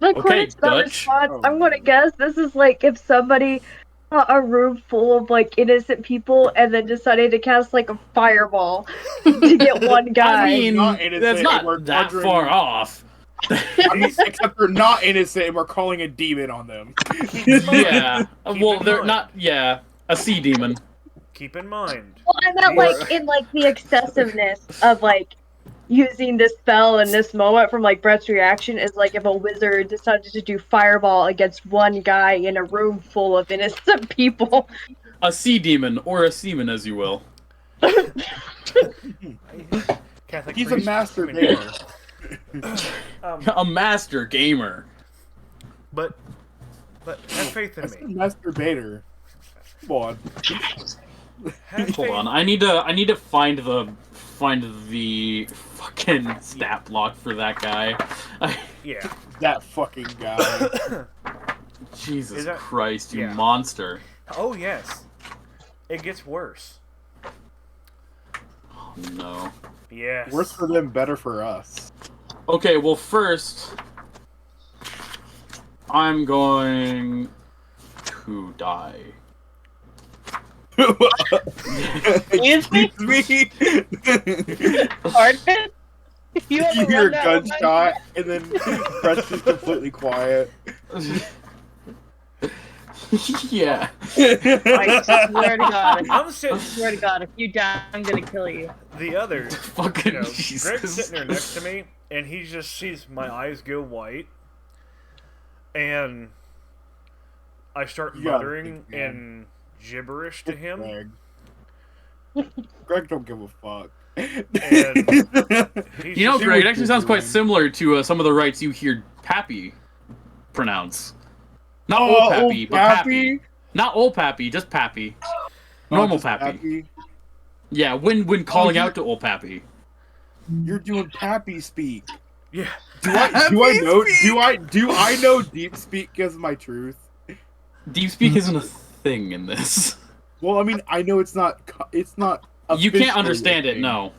according to that Dutch. response, Oh, I'm gonna no. guess this is like if somebody got a room full of like innocent people and then decided to cast like a fireball to get one guy. I mean, not innocent, that's and we're not that conjuring- far off. I mean, except they're not innocent and we're calling a demon on them. Yeah. Keep Well, in they're mind. not. Yeah, a sea demon. Keep in mind. Well, I meant like in like the excessiveness of like using this spell in this moment from like Brett's reaction is like if a wizard decided to do fireball against one guy in a room full of innocent people. A sea demon, or a seaman, as you will. Catholic He's a priest, master I mean, gamer. A master gamer. But have faith I in said me. masturbator. Come on. Have Hold faith. on, I need to find the fucking stat block for that guy. Yeah. That fucking guy. Jesus Is that- Christ, you yeah. monster. Oh yes. It gets worse. Oh, no. Yes. Worse for them, better for us. Okay, well first, I'm going to die. Excuse me? Pardon? You You wanna hear run a that gunshot, and then Brett's just completely quiet. Yeah. I swear to God. I'm I sitting. swear to God, if you die, I'm gonna kill you. The other, Fucking you know, Jesus. Greg's sitting there next to me, and he just sees my eyes go white, and I start You gotta muttering think, man. in gibberish to him. Greg don't give a fuck. And he's You know, just- Greg, it actually sounds quite similar to some of the rights you hear Pappy pronounce. Not Oh, old Pappy, old but Pappy. Pappy? Not old Pappy, just Pappy. Normal Just Pappy. Yeah, when calling you- out to old Pappy. You're doing Pappy speak. Yeah. Do I know deep speak because of my truth? Deep speak isn't a thing in this. Well, I mean, I know it's not. You officially can't understand a it, thing. no.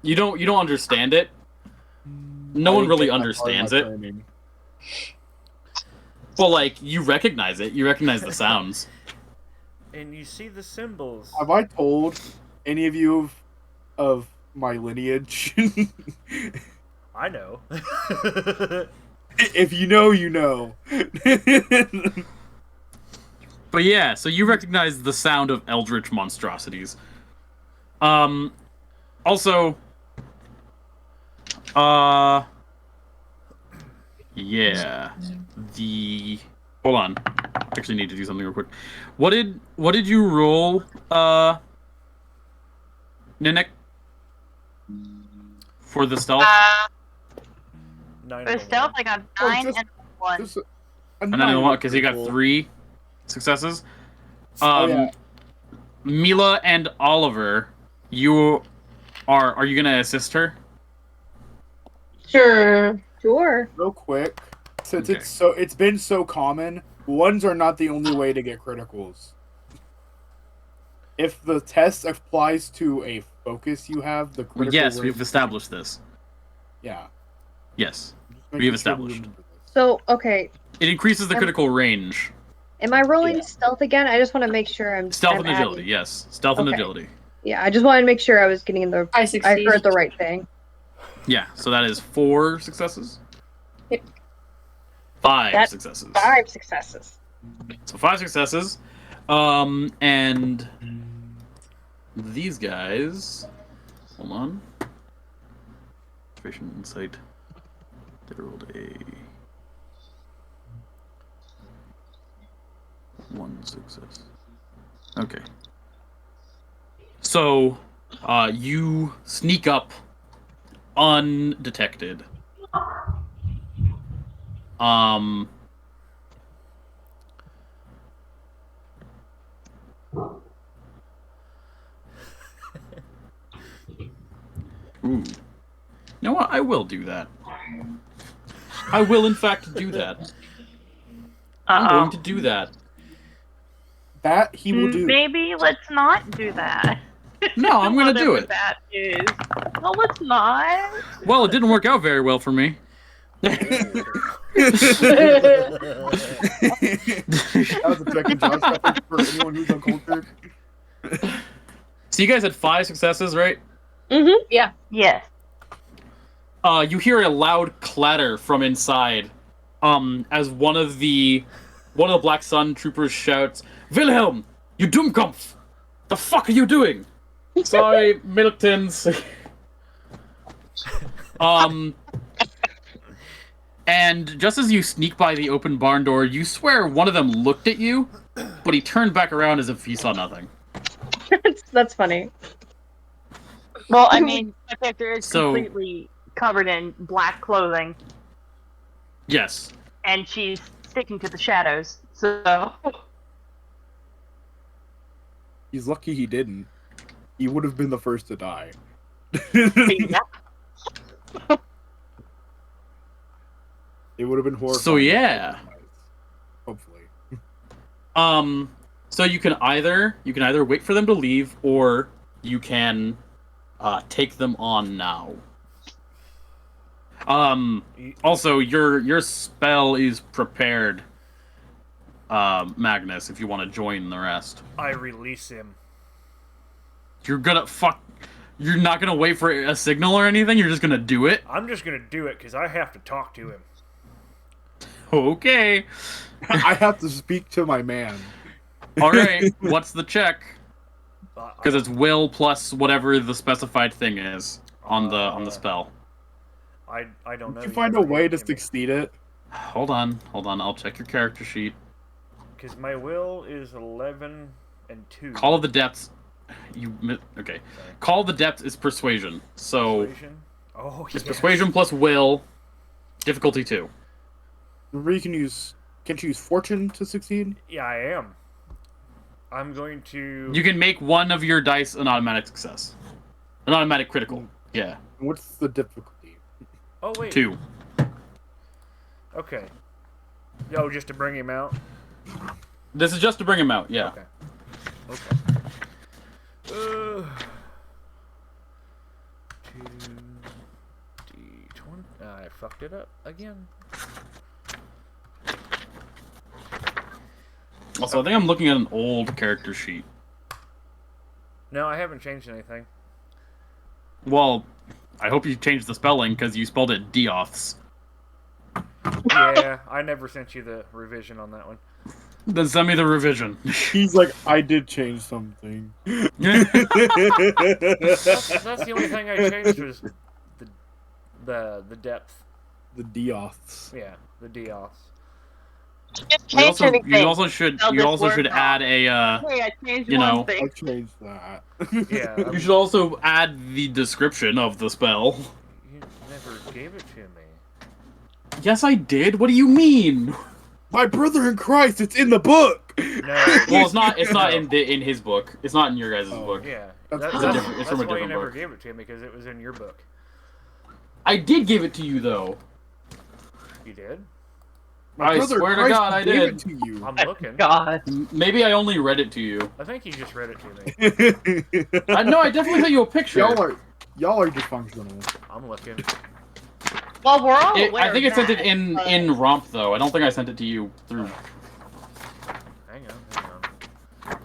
You don't understand it. No I one didn't really get that part of understands my it. training. Well, like, you recognize it. You recognize the sounds. And you see the symbols. Have I told any of you of my lineage? I know. If you know, you know. But yeah, so you recognize the sound of eldritch monstrosities. Also, yeah, hold on. Actually need to do something real quick. What did you roll, Ninek? For the stealth? Nine For of stealth, I got Oh, 9 just- and 1. Just a And then I want, because you got cool. 3 successes. Oh, yeah. Mila and Oliver, are you gonna assist her? Sure. Sure. Real quick, since Okay. it's been so common, ones are not the only way to get criticals. If the test applies to a focus you have, the critical Yes, rate- we've established this. Yeah. Yes. Just We have established. So, okay. It increases the critical range. Am I rolling stealth again? I just want to make sure I'm Stealth I'm and agility, adding- yes. Stealth and Okay. agility. Yeah, I just wanted to make sure I was getting the. I I succeed. heard the right thing. Yeah, so that is 4 successes. Yep. 5 successes. 5 successes. So 5 successes. And these guys. Hold on. Concentration insight. They rolled a 1 success. Okay. So, you sneak up undetected. Ooh. You know what? I will do that. I will, in fact, do that. I'm going to do that. That he will do. Maybe let's not do that. No, I'm going to do Whatever it. that is. No, let's not. Well, it didn't work out very well for me. That was a Jack and Josh reference for anyone who's uncultured. So you guys had 5 successes, right? Mm-hmm. Yeah. Yes. You hear a loud clatter from inside, as one of the Black Sun troopers shouts, "Wilhelm, you Dummkopf! The fuck are you doing?" Sorry, Miltons. And just as you sneak by the open barn door, you swear one of them looked at you, but he turned back around as if he saw nothing. That's funny. Well, I mean, my character is So- completely covered in black clothing, Yes. and she's sticking to the shadows. So, He's lucky he didn't. He would have been the first to die. yeah. It would have been horrifying. So yeah. Hopefully. So you can either wait for them to leave, or you can take them on now. Also, your spell is prepared, Magnus, if you want to join the rest. I release him. You're not gonna wait for a signal or anything, you're just gonna do it? I'm just gonna do it because I have to talk to him. Okay. I have to speak to my man. Alright, what's the check? I- Because it's will plus whatever the specified thing is on the spell. I don't know. Did you find a way to succeed it? Hold on, I'll check your character sheet. Because my will is 11 and 2. Call of the Depths. Okay. Call of the Depths is persuasion. So Persuasion? Oh, it's yes. persuasion plus will, difficulty 2. Remember, can't you use fortune to succeed? Yeah, I am. I'm going to... You can make one of your dice an automatic success. An automatic critical. Yeah. What's the difficulty? Oh, wait. 2. Okay. Oh, just to bring him out? This is just to bring him out, yeah. Okay. 2d20. I fucked it up again. Also, I think I'm looking at an old character sheet. No, I haven't changed anything. Well, I hope you changed the spelling, because you spelled it Dioths. Yeah, I never sent you the revision on that one. Then send me the revision. He's like, I did change something. That's the only thing I changed was the depth. The Dioths. Yeah, the dioths. You also should add a Hey, I changed you know, one thing. I changed that. Yeah, you should also add the description of the spell. You never gave it to me. Yes, I did. What do you mean? My brother in Christ, it's in the book. No. Well, it's not in his book. It's not in your guys' book. Yeah, That's It's that's from a why you different never book. gave it to me, because it was in your book. I did give it to you though. You did? My I brother in swear to Christ God, I gave did. it to you. I'm looking. God. Maybe I only read it to you. I think you just read it to me. No, I definitely sent you a picture. y'all are dysfunctional. I'm looking. Well, we're all aware I think of it sent it that, in but- in Romp though. I don't think I sent it to you through. Hang on.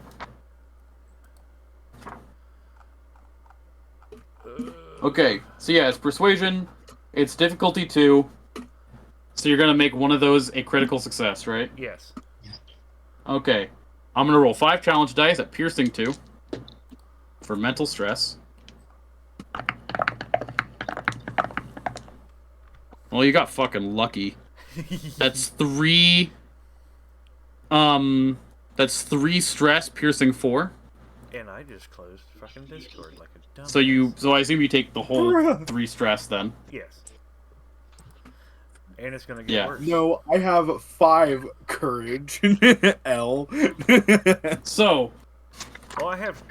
Okay, so yeah, it's persuasion. It's difficulty 2. So you're gonna make one of those a critical success, right? Yes. Okay, I'm gonna roll 5 challenge dice at piercing 2 for mental stress. Well, you got fucking lucky. That's 3. That's 3 stress, piercing 4. And I just closed fucking Discord like a dumb. So I assume you take the whole 3 stress then. Yes. And it's gonna get Yeah. worse. No, I have 5 courage. L. So Well, I have.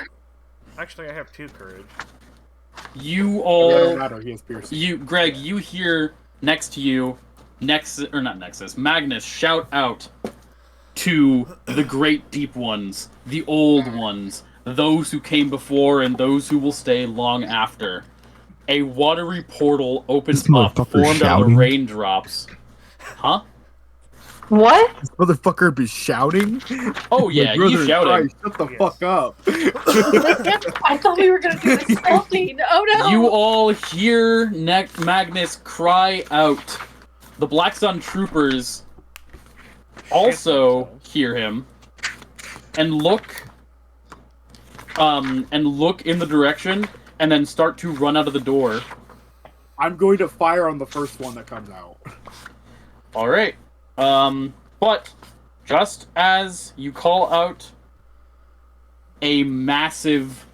Actually, I have 2 courage. you It all, doesn't matter. He has piercing. Greg, you hear next to you, Magnus shout out to the great deep ones, the old ones, those who came before and those who will stay long after. A watery portal opens This up, motherfucker formed out of shouting? raindrops. Huh? What? This motherfucker be shouting? Oh yeah, My he's brother shouting. Christ, shut the Yes. fuck up. I thought we were gonna do this stealthy. Oh no! You all hear Magnus cry out. The Black Sun troopers also hear him and look in the direction and then start to run out of the door. I'm going to fire on the first one that comes out. All right. But just as you call out, a massive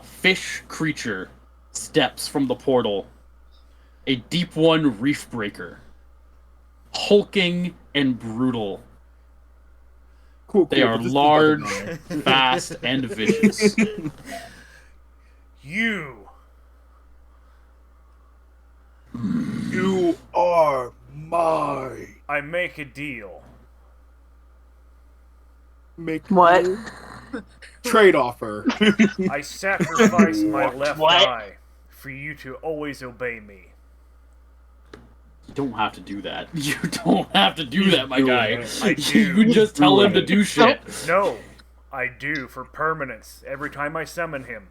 fish creature steps from the portal. A deep one reef breaker. Hulking and brutal. Cool, They are but this is large, fucking fast, and vicious. You. You are mine. I make a deal. Make What? trade offer. I sacrifice my left What? eye for you to always obey me. You don't have to do that. You don't have to do that, my guy. I do. You just tell him to do shit. No, I do for permanence. Every time I summon him,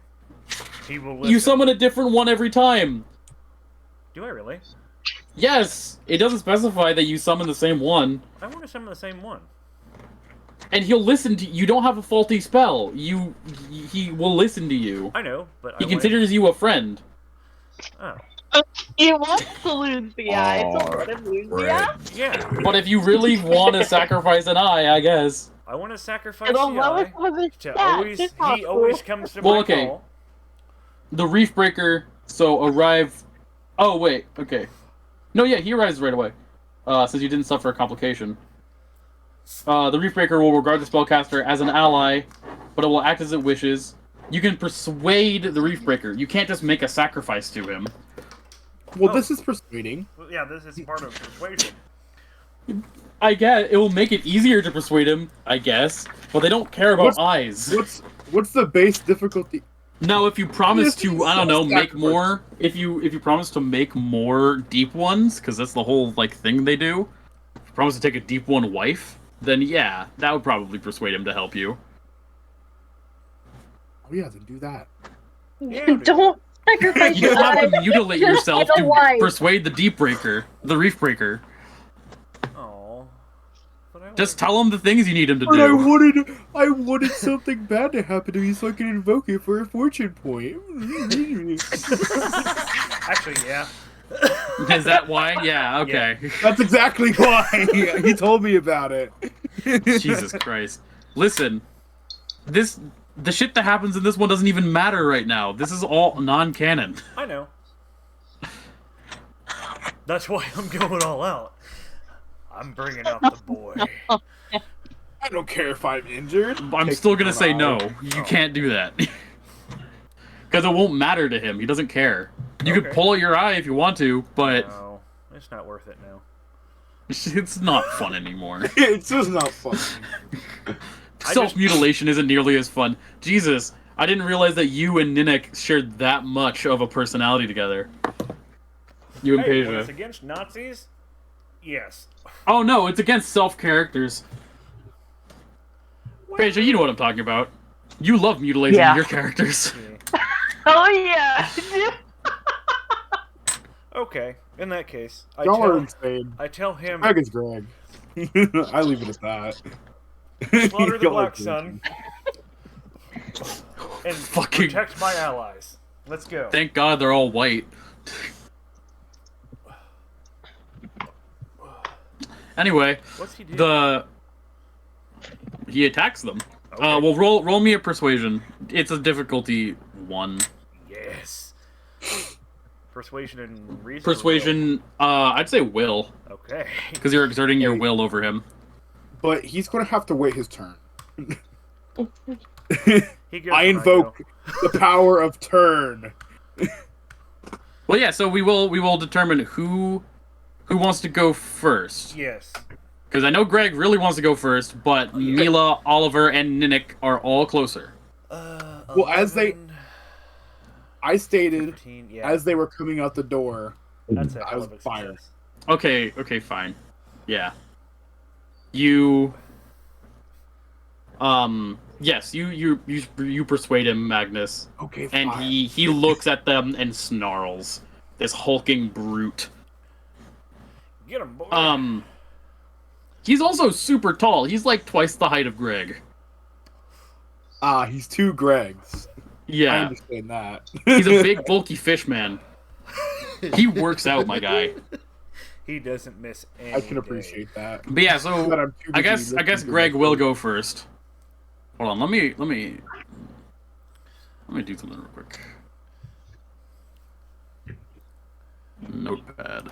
he will listen. You summon a different one every time. Do I really? Yes, it doesn't specify that you summon the same one. I want to summon the same one. And he'll listen to you. You don't have a faulty spell. He will listen to you. I know, but He I considers you a friend. Want... He wants to lose the eye, so let him lose the eye. Oh, yeah. But if you really want to sacrifice an eye, I guess. I want to sacrifice It'll the lower eye. some of his To stats. always, It's he possible. always comes to Well, my okay. call. The Reef Breaker, so arrive... Oh, wait, okay. No, yeah, he arrives right away. Since you didn't suffer a complication. The Reef Breaker will regard the spellcaster as an ally, but it will act as it wishes. You can persuade the Reef Breaker. You can't just make a sacrifice to him. Well, Oh. this is persuading. Well, yeah, this is part of persuasion. I guess it will make it easier to persuade him, I guess. But they don't care about eyes. What's the base difficulty? Now, if you promise This is to, I don't so know, make sacrifice. more, if you promise to make more deep ones, because that's the whole like thing they do. If you promise to take a deep one wife, then yeah, that would probably persuade him to help you. Oh yeah, then do that. Yeah, Don't sacrifice You your don't have eye. to mutilate Just yourself get a to wife. persuade the deep breaker, the reef breaker. Aw. But I Just tell him the things you need him to But do. I wanted something bad to happen to me so I could invoke it for a fortune point. Actually, yeah. Is that why? Yeah, okay. That's exactly why he told me about it. Jesus Christ. Listen, the shit that happens in this one doesn't even matter right now. This is all non-canon. I know. That's why I'm going all out. I'm bringing out the boy. I don't care if I'm injured. I'm Take still gonna one say eye. no. You can't do that. Because it won't matter to him. He doesn't care. You could Okay. pull out your eye if you want to, but No, it's not worth it now. it's not fun anymore. It's just not fun. Self-mutilation isn't nearly as fun. Jesus, I didn't realize that you and Ninnik shared that much of a personality together. You and Hey, when it's Peja. against Nazis, yes. Oh no, it's against self characters. Peja, you know what I'm talking about. You love mutilating Yeah. your characters. Yeah. Oh yeah. Okay, in that case, Y'all are insane. I tell him, Greg is Greg. I leave it at that. slaughter the Y'all are Black Sun, crazy. and Fucking- protect my allies. Let's go. Thank God they're all white. Anyway, What's he do? he attacks them. Okay. Well, roll me a persuasion. It's a difficulty 1. Yes. Persuasion and reason. or Persuasion, I'd say will, will? Okay. because you're exerting your will over him. But he's going to have to wait his turn. He goes I when invoke the power of turn. Well, yeah. So we will determine who wants to go first. Yes. Because I know Greg really wants to go first, but Mila, Oliver, and Ninnick are all closer. Well, as they- 11, I stated 15, yeah. as they were coming out the door. That's a I hell was of a fire. success. Okay, fine. Yeah. You. Yes, you persuade him, Magnus, Okay, and fine. he looks at them and snarls. This hulking brute. Get him, boy. He's also super tall. He's like twice the height of Greg. He's two Gregs. I Yeah, understand that. he's a big bulky fish man. He works out, my guy. He doesn't miss any I can day. appreciate that. But yeah, so But I'm too I busy guess listening to Greg my will food. go first. Hold on, let me do something real quick. Notepad.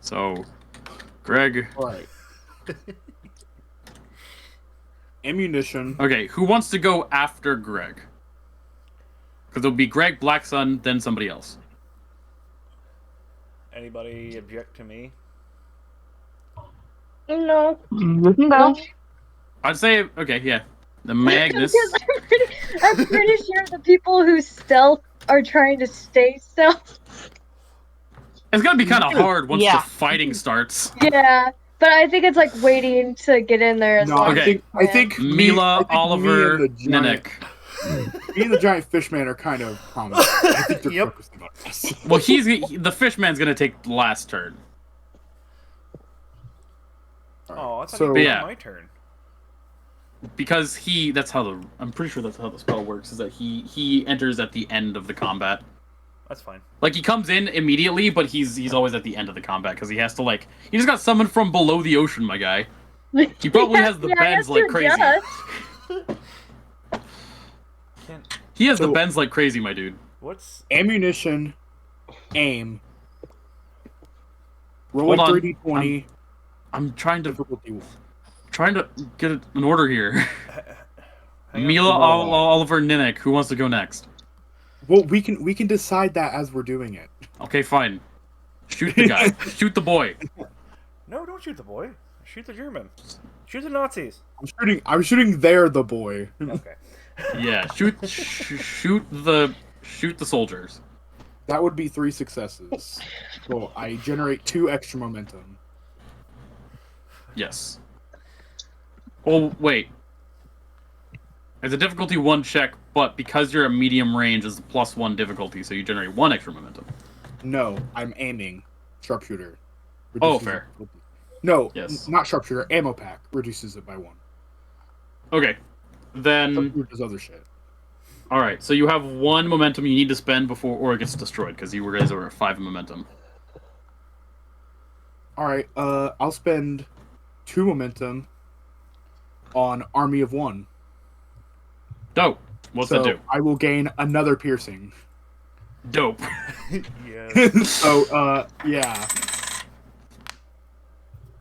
So, Greg. All right. Ammunition. Okay, who wants to go after Greg? Because it'll be Greg, Black Sun, then somebody else. Anybody object to me? No. No. I'd say okay, yeah. The Magnus. Because I'm pretty sure the people who stealth are trying to stay stealth. It's gonna be kind of hard once Yeah. the fighting starts. Yeah, but I think it's like waiting to get in there. As No, long Okay. I think Mila, me, I think Oliver, me and the giant, Ninnick. me and the giant fishman are kind of prominent. I think they're Yep. focusing on us. Well, the fishman's gonna take the last turn. Oh, I thought So- it was Yeah. my turn. Because I'm pretty sure that's how the spell works, is that he enters at the end of the combat. That's fine. Like, he comes in immediately, but he's always at the end of the combat, because he has to, like, he just got summoned from below the ocean, my guy. He probably has the bends like crazy. He has the So- bends like crazy, my dude. What's Ammunition, aim, roll a Hold on. 3d20, I'm trying to difficulty 1. get an order here. hang on. Mila, Oliver, Ninnick, who wants to go next? Well, we can decide that as we're doing it. Okay, fine. Shoot the guy. Shoot the boy. No, don't shoot the boy. Shoot the German. Shoot the Nazis. I'm shooting there the boy. Okay. Yeah, shoot the soldiers. That would be 3 successes. So I generate 2 extra momentum. Yes. Oh, wait. It's a difficulty 1 check, but because you're a medium range, it's a +1 difficulty, so you generate 1 extra momentum. No, I'm aiming. Sharpshooter. Oh, Reduces fair. it. No, Yes. not sharpshooter. Ammo pack reduces it by 1. Okay. Then, Sharpshooter does other shit. alright, so you have 1 momentum you need to spend before, or it gets destroyed, because you guys are at 5 momentum. All right. I'll spend 2 momentum on Army of 1. Dope. What's so that do? I will gain another piercing. Dope. Yes. So, yeah.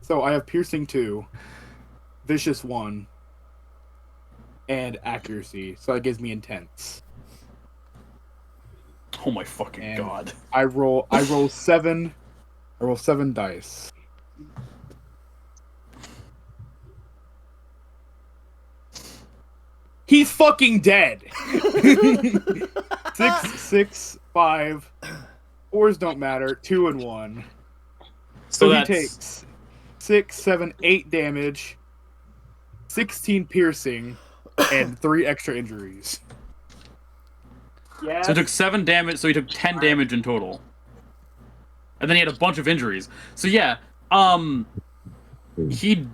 So I have piercing 2, vicious 1, and accuracy. So that gives me intense. Oh my fucking And god. I roll 7. I roll 7 dice. He's fucking dead. 6, 6, 5. Fours don't matter. 2 and 1. So So he that's takes 6, 7, 8 damage, 16 piercing, and 3 extra injuries. Yeah. so he took 7 damage. So he took 10 damage in total, and then he had a bunch of injuries. So yeah, he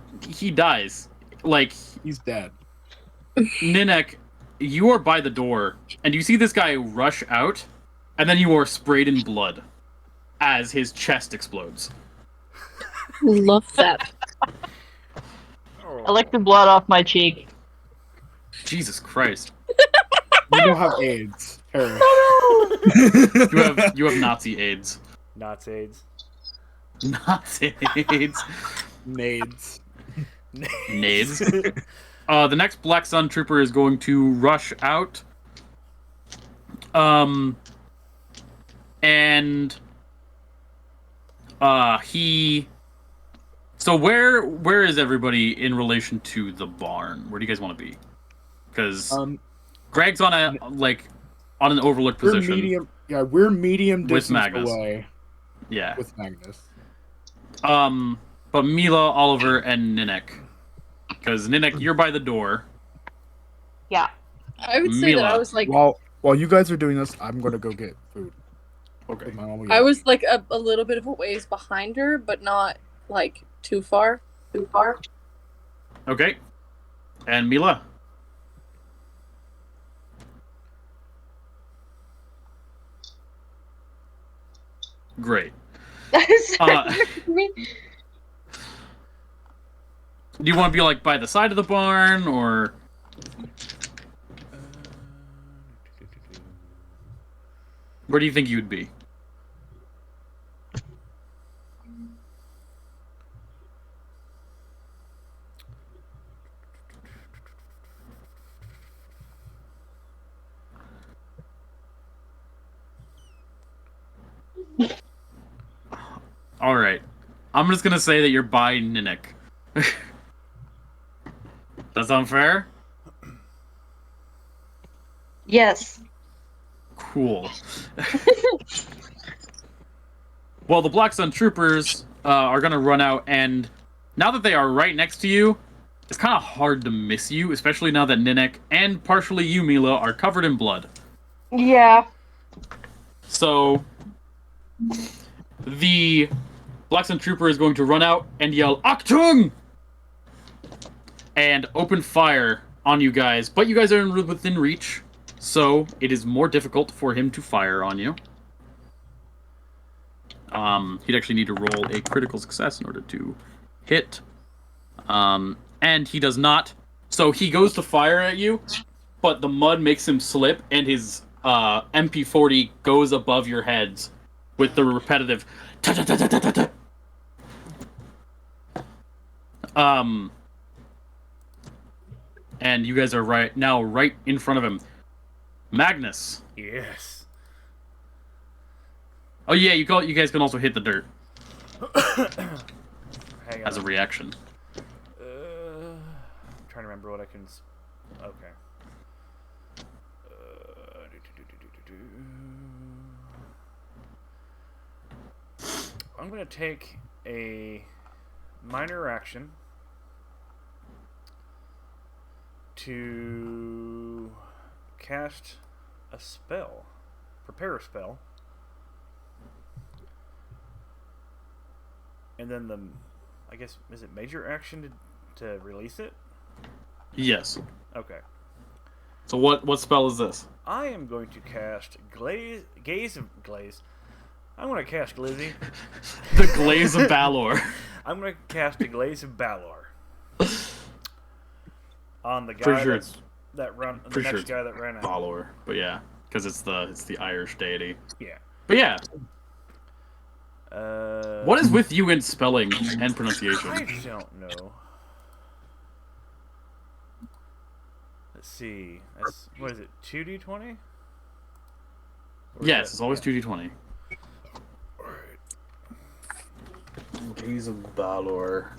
dies. Like He's dead. Ninek, you are by the door, and you see this guy rush out, and then you are sprayed in blood as his chest explodes. Love that. Oh. I licked the blood off my cheek. Jesus Christ! You don't have AIDS, Harris. You have Nazi AIDS. Not AIDS. Nazi AIDS. Nades. Nades. The next Black Sun Trooper is going to rush out. And he. So where is everybody in relation to the barn? Where do you guys want to be? Because Greg's on an overlooked We're position. medium. Yeah, we're medium With distance Magnus. away Yeah. with Magnus. But Mila, Oliver, and Ninek. Because Ninek, you're by the door. Yeah. I would say that I Mila. was like While you guys are doing this, I'm gonna go get food. Okay. With my mom. I was like a little bit of a ways behind her, but not like too far. Okay. And Mila. Great. Do you want to be like by the side of the barn, or where do you think you'd be? All right. I'm just gonna say that you're by Ninek. That sound fair? Yes. Cool. Well, the Black Sun Troopers are gonna run out, and now that they are right next to you, it's kind of hard to miss you, especially now that Ninek and partially you, Mila, are covered in blood. Yeah. So, the Black Sun Trooper is going to run out and yell, Achtung! And open fire on you guys. But you guys are within reach, so it is more difficult for him to fire on you. He'd actually need to roll a critical success in order to hit. And he does not. So he goes to fire at you, but the mud makes him slip, and his MP40 goes above your heads with the repetitive ta-ta-ta-ta-ta-ta. And you guys are right in front of him. Magnus. Yes. Oh yeah, you guys can also hit the dirt Hang on. as a reaction. I'm trying to remember what I can. Okay. I'm gonna take a minor action to cast a spell, prepare a spell, and then I guess, is it major action to release it? Yes. Okay. So what spell is this? I am going to cast Gaze of Glaze. I'm going to cast Glizzy. The Glaze of Balor. I'm going to cast a Glaze of Balor on the Pretty guy sure the next guy that ran out. Balor, but yeah, because it's the Irish deity. Yeah. But yeah, Uh, what is with you in spelling and pronunciation? I don't know. Let's see. That's, what is it? 2d20? Yes, it's always 2d20. Alright. Gaze of Balor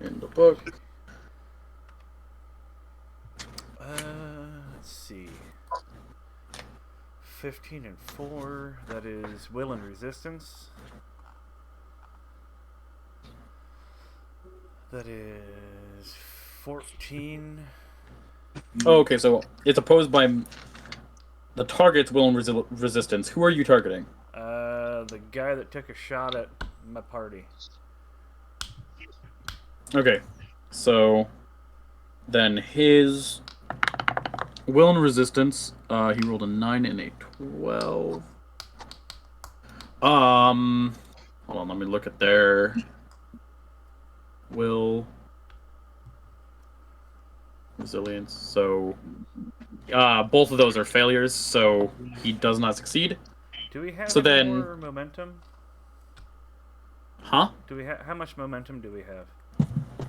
in the book. Let's see. 15 and 4. That is will and resistance. That is 14. Oh, okay, so it's opposed by the target's will and resistance. Who are you targeting? The guy that took a shot at my party. Okay, so then his will and resistance, he rolled a 9 and a 12. Hold on, let me look at their will, resilience. So, both of those are failures, so he does not succeed. Do we have So any then- more momentum? Huh? Do we how much momentum do we have?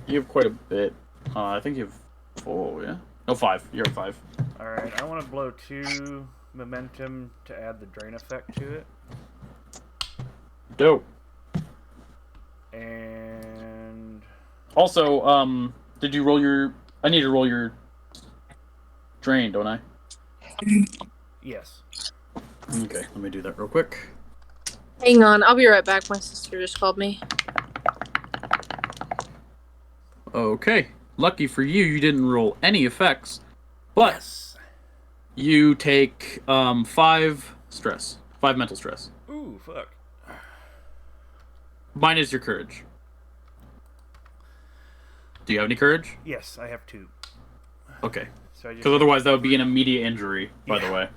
You have quite a bit. I think you have 4, yeah? No, 5. You're at 5. Alright, I want to blow 2 momentum to add the drain effect to it. Dope. And Also, did you roll your... I need to roll your drain, don't I? yes. Okay, let me do that real quick. Hang on, I'll be right back. My sister just called me. Okay. Lucky for you, you didn't roll any effects. But Yes. you take 5 stress. 5 mental stress. Ooh, fuck. Mine is your courage. Do you have any courage? Yes, I have 2. Okay. So I just Because otherwise that would be an immediate injury, by the way.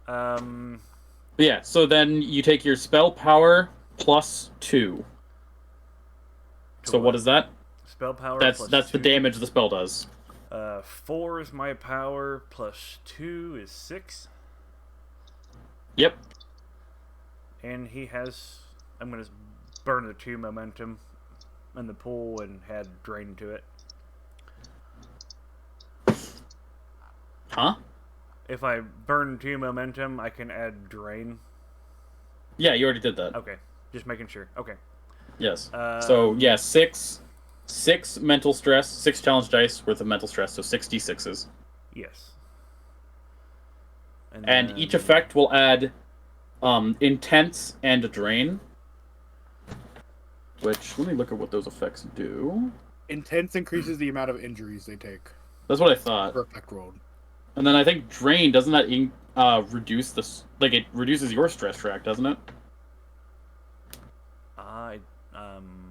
But yeah, so then you take your spell power plus 2. So what is that? Spell power That's plus the 2. damage the spell does. 4 is my power, plus 2 is 6. Yep. And he has... I'm going to burn the 2 momentum in the pool and add drain to it. Huh? If I burn 2 momentum, I can add drain. Yeah, you already did that. Okay, just making sure. Okay. Yes. So yeah, 6 mental stress, 6 challenge dice worth of mental stress, so 66s. Yes. And each effect will add intense and a drain. Which, let me look at what those effects do. Intense increases the amount of injuries they take. That's what I thought. Per effect rolled. And then I think drain, doesn't that reduce the... Like, it reduces your stress track, doesn't it?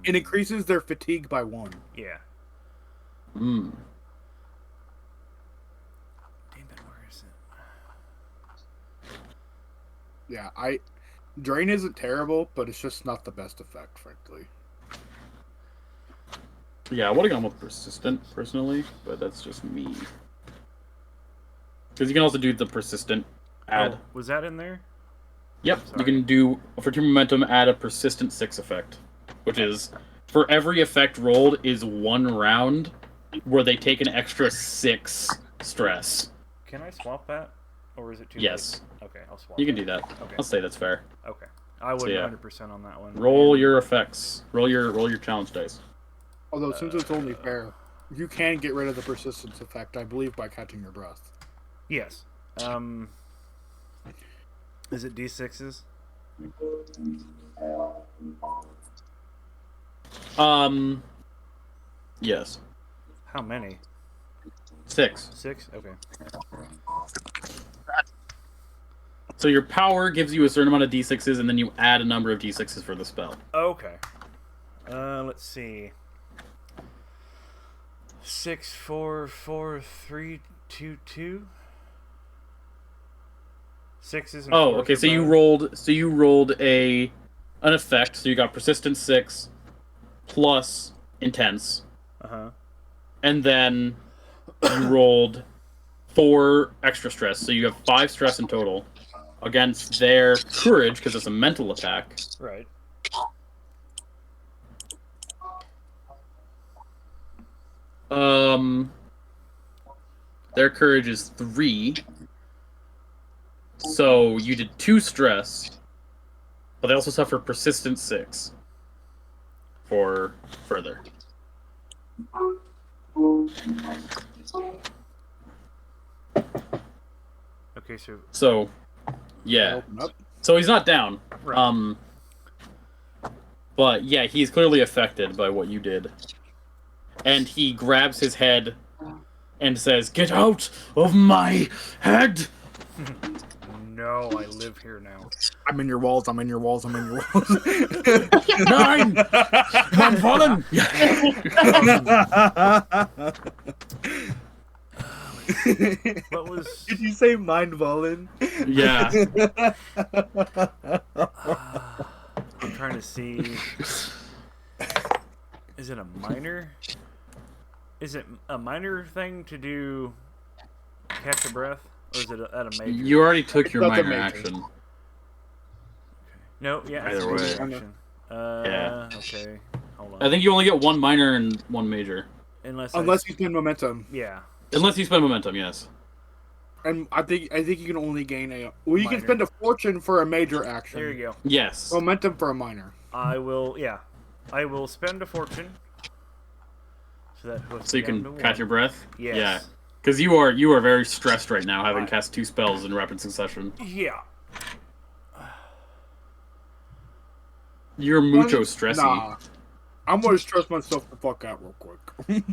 It increases their fatigue by 1. Yeah. Hmm. Damn it, where is it? Yeah, Drain isn't terrible, but it's just not the best effect, frankly. Yeah, I would have gone with persistent, personally, but that's just me. Because you can also do the persistent add. Oh, was that in there? Yep, Sorry. you can do, for 2 momentum, add a persistent 6 effect. Which is, for every effect rolled is 1 round where they take an extra 6 stress. Can I swap that? Or is it too Yes. late? Okay, I'll swap You can that. do that. Okay. I'll say that's fair. Okay. I wouldn't yeah. 100% on that one. Roll your effects. Roll your challenge dice. Although, since it's only fair, you can get rid of the persistence effect, I believe, by catching your breath. Yes. Is it D6s? Yes. How many? 6. 6? Okay. So your power gives you a certain amount of d6s, and then you add a number of d6s for the spell. Okay. Let's see. 6, 4, 4, 3, 2, 2. 6s and Oh, 4s okay. are So you both- rolled an effect. So you got persistent 6 plus intense, Uh-huh. and then you rolled 4 extra stress. So you have 5 stress in total against their courage because it's a mental attack. Right. Their courage is 3. So you did 2 stress, but they also suffer persistent 6 for further. Okay, so So Yeah. Open up. So he's not down. Right. But yeah, he's clearly affected by what you did. And he grabs his head and says, "Get out of my head!" No, I live here now. I'm in your walls. I'm in your walls. I'm in your walls. 9! I'm fallen! What was? Did you say mind fallen? Yeah. I'm trying to see. Is it a minor? Is it a minor thing to do catch a breath, or is it at a major? You already took your It's not the minor major. action. No, yeah, it's Either a major way. action. Yeah. Okay. Hold on. I think you only get one minor and one major. Unless you spend momentum, yeah. Unless you spend momentum, yes. and I think you can only gain a. Well, you can Minor. spend a fortune for a major action. There you go. Yes. Momentum for a minor. I will. Yeah, I will spend a fortune. So that puts So you me down can to catch 1. your breath? Yes. Yeah. Because you are very stressed right now, having I- cast 2 spells in rapid succession. Yeah. You're mucho stressy. Nah, I'm gonna stress myself the fuck out real quick.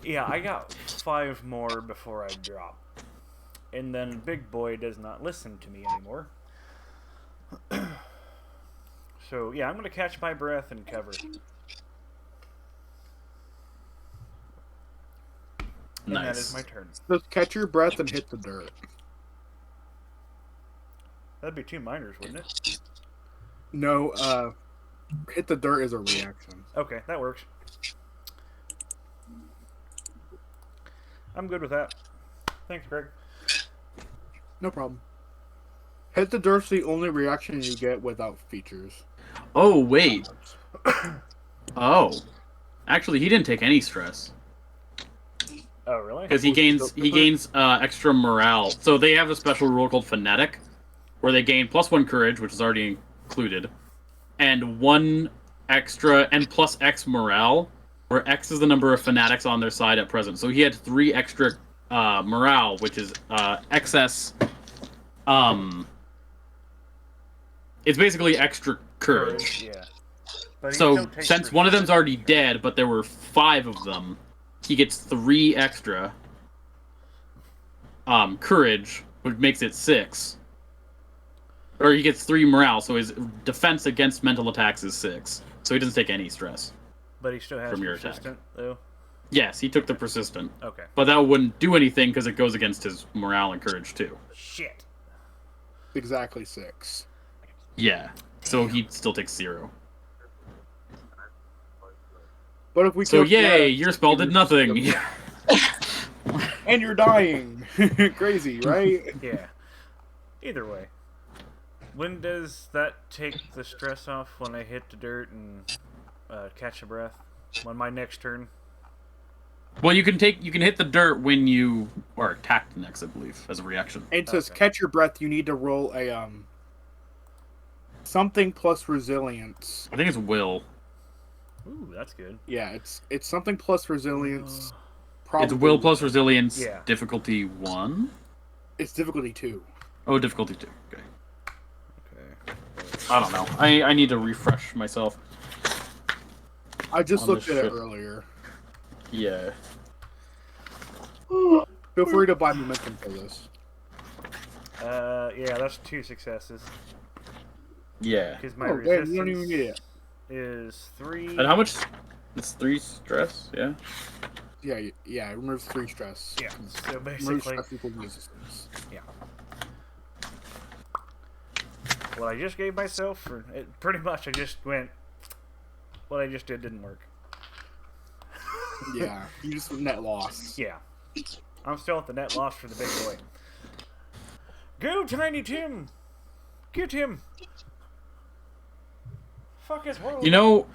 Yeah, I got 5 more before I drop. And then Big Boy does not listen to me anymore. So, yeah, I'm going to catch my breath and cover. And that is my turn. Just catch your breath and hit the dirt. That'd be 2 minors, wouldn't it? No, hit the dirt is a reaction. Okay, that works. I'm good with that. Thanks, Greg. No problem. Hit the dirt's the only reaction you get without features. Oh, wait. Oh. Actually, he didn't take any stress. Oh, really? Because he gains extra morale. So they have a special rule called Fanatic, where they gain +1 courage, which is already included, and 1 extra and plus X morale, where X is the number of fanatics on their side at present. So he had 3 extra morale, which is excess. It's basically extra courage. Yeah. But he So still takes since one of them's already dead, but there were 5 of them, he gets 3 extra courage, which makes it 6. Or he gets 3 morale, so his defense against mental attacks is 6. So he doesn't take any stress. But he still has from your attack. persistent, though? Yes, he took the persistent. Okay. But that wouldn't do anything because it goes against his morale and courage too. Shit. Exactly 6. Yeah. So he still takes 0. But if we So kill yay, Fnatic, your spell did nothing. and you're dying. Crazy, right? Yeah. Either way. When does that take the stress off? When I hit the dirt and catch a breath? On my next turn? Well, you can hit the dirt when you are attacked next, I believe, as a reaction. And it says Okay. catch your breath. You need to roll a something plus resilience. I think it's will. Ooh, that's good. Yeah, it's something plus resilience. It's Probably will plus resilience. Yeah. Difficulty 1. It's difficulty 2. Oh, difficulty 2. Okay. Okay. I don't know. I need to refresh myself. I just On looked the at it ship. earlier. Yeah. Feel free to buy momentum for this. Yeah, that's 2 successes. Yeah. Because my Oh, damn, resistance you don't even need it. is 3. And how much? It's 3 stress. Yeah. Yeah, it removes 3 stress. Yeah, so Removes basically, stress equals resistance. what I just gave myself, pretty much I just went, what I just did didn't work. Yeah, you just net loss. Yeah. I'm still at the net loss for the big boy. Go, Tiny Tim! Get him! Fuck his world. You know,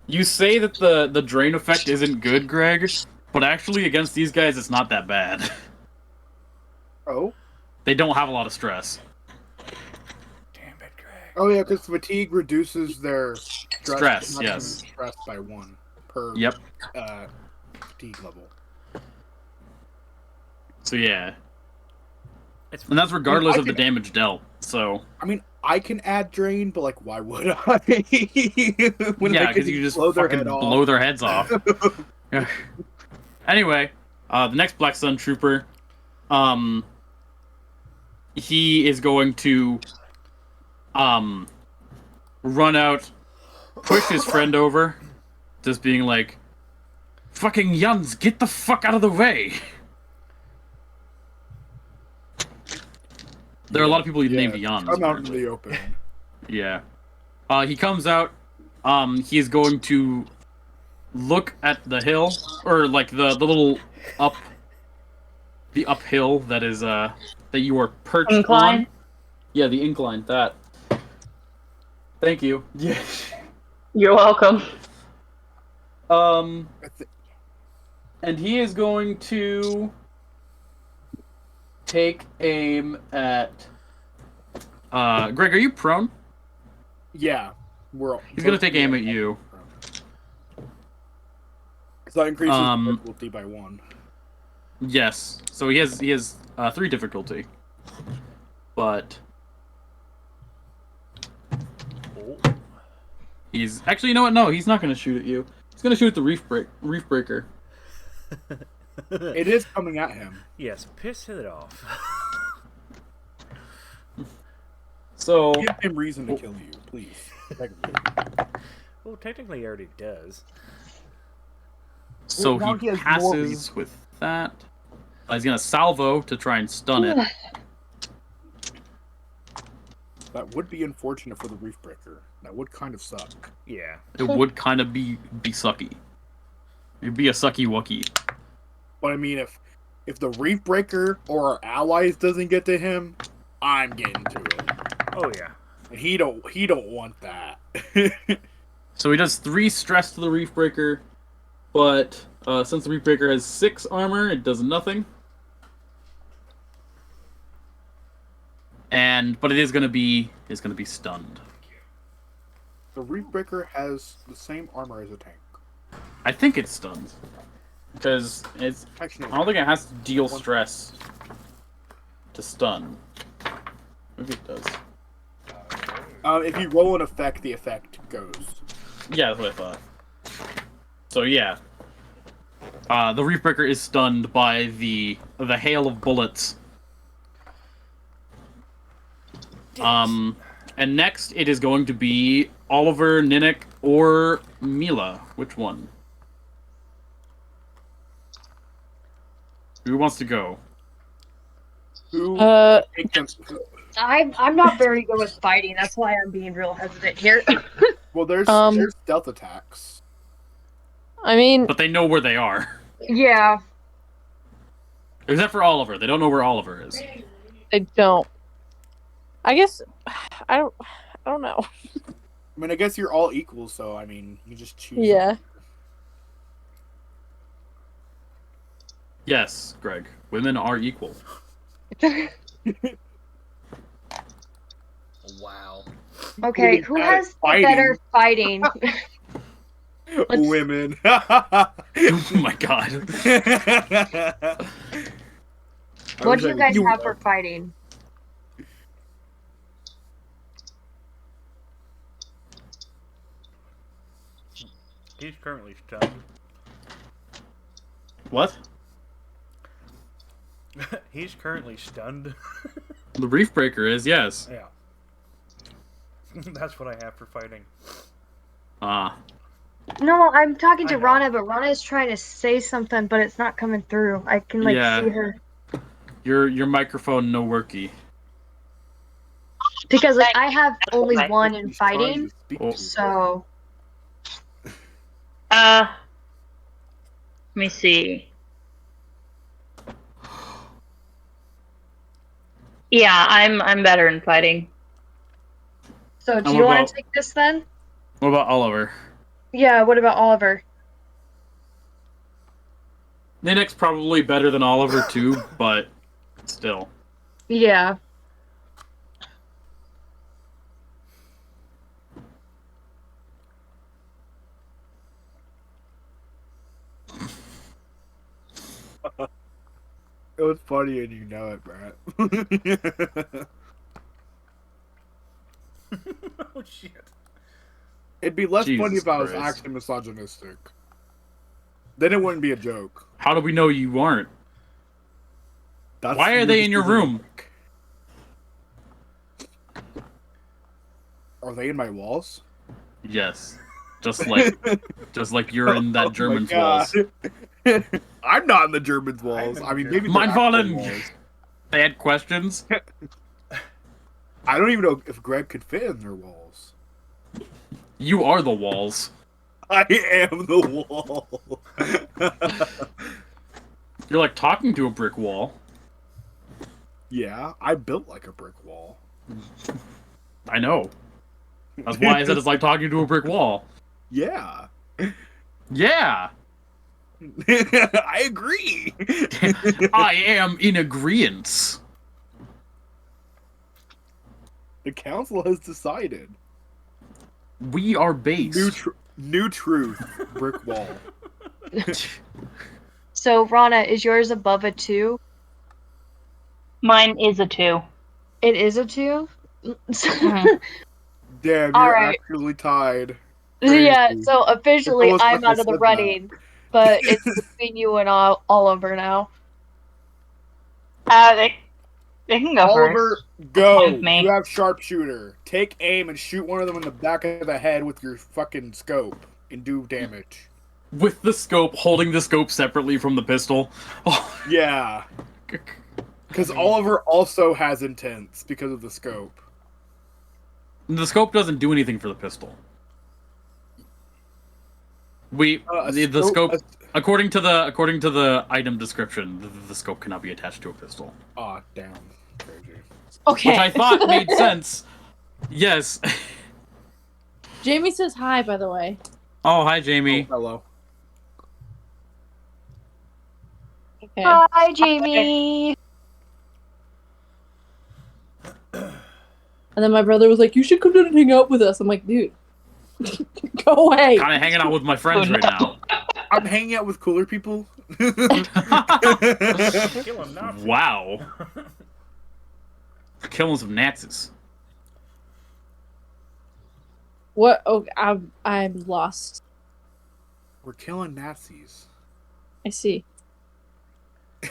you say that the drain effect isn't good, Greg, but actually against these guys it's not that bad. Oh? They don't have a lot of stress. Damn it, Greg. Oh yeah, because fatigue reduces their Stress, not yes. stress by 1 per Yep. Fatigue level. So yeah. And that's regardless I of the could- damage dealt. So I mean, I can add drain, but like, why would I? When yeah, I could because you just blow their fucking head off. blow their heads off. Yeah. Anyway, the next Black Sun Trooper, he is going to run out, push his friend over, just being like, "Fucking Yuns, get the fuck out of the way!" There are a lot of people named Yuns. I'm out in apparently. the open. Yeah. He comes out. He is going to look at the hill, or like the little the uphill that is that you are perched Incline? on. Yeah, the incline. That. Thank you. Yeah. You're welcome. And he is going to take aim at. Greg, are you prone? Yeah, He's gonna take aim at you. So that increases difficulty by 1. Yes. So he has 3 difficulty. But he's actually, you know what? No, he's not gonna shoot at you. He's gonna shoot at the reef breaker. It is coming at him. Yes, piss it off. So Give him reason to kill you, please. Well, technically, he already does. So Well, now he he has more passes reason. with that. He's gonna salvo to try and stun it. That would be unfortunate for the reef breaker. That would kind of suck. Yeah. It would kind of be sucky. It'd be a sucky wucky. But I mean, if the reef breaker or our allies doesn't get to him, I'm getting to it. Oh yeah. And he don't want that. So he does 3 stress to the reef breaker, but since the reef breaker has 6 armor, it does nothing. But it is gonna be stunned. The reef breaker has the same armor as a tank. I think it's stunned because it's. Actually, I don't think it has to deal stress to stun. Maybe it does. if you roll an effect, the effect goes. Yeah, that's what I thought. So yeah, the reef breaker is stunned by the hail of bullets. And next it is going to be Oliver, Ninnick, or Mila. Which one? Who wants to go? Who? I'm not very good with fighting. That's why I'm being real hesitant here. Well, there's stealth attacks. I mean, But they know where they are. Yeah. Except for Oliver. They don't know where Oliver is. I don't. I guess I don't know. I mean, I guess you're all equal, so I mean, you just choose. Yeah. Yes, Greg. Women are equal. Wow. Okay, who has the better fighting? Women. Oh my god. What do you guys have for fighting? He's currently stunned. What? He's currently stunned. The reef breaker is, yes. Yeah. That's what I have for fighting. Ah. No, I'm talking to Rana, but Rana is trying to say something, but it's not coming through. I can see her. Your microphone no worky. Because I have only one in fighting, so. Let me see. Yeah, I'm better in fighting. So do you want to take this then? What about Oliver? Yeah, what about Oliver? Ninnick's probably better than Oliver too, but still. Yeah. It was funny and you know it, Brett. Oh shit. It'd be less funny Jesus if I was Christ. actually misogynistic. Then it wouldn't be a joke. How do we know you aren't? That's Why are they in your room? Are they in my walls? Yes. Just like you're in that German's walls. I'm not in the German's walls. I mean, maybe Mein they're actual Fallen! walls. Bad questions. I don't even know if Greg could fit in their walls. You are the walls. I am the wall. You're like talking to a brick wall. Yeah, I built like a brick wall. I know. That's why I said it's like talking to a brick wall. Yeah. Yeah. I agree. I am in agreement. The council has decided. We are base. New truth. Brick wall. So, Rana, is yours above a 2? Mine is a 2. It is a 2? Mhm. Damn, All you're right. actually tied. Yeah, Crazy. so officially It's almost I'm like I out of the said that. running, but it's between you and Oliver now. They can go Oliver, first. go. With me. You have sharpshooter. Take aim and shoot one of them in the back of the head with your fucking scope and do damage. With the scope, holding the scope separately from the pistol. Oh. Yeah. Because Oliver also has intense because of the scope. The scope doesn't do anything for the pistol. The scope, according to the item description, the scope cannot be attached to a pistol. Aw, damn. Crazy. Okay. Which I thought made sense. Yes. Jamie says hi, by the way. Oh, hi, Jamie. Oh, hello. Okay. Hi, Jamie. And then my brother was like, "You should come down and hang out with us." I'm like, "Dude, go away." Kind of hanging out with my friends right now. I'm hanging out with cooler people. Wow. Killing some Nazis. What? Oh, I'm lost. We're killing Nazis. I see.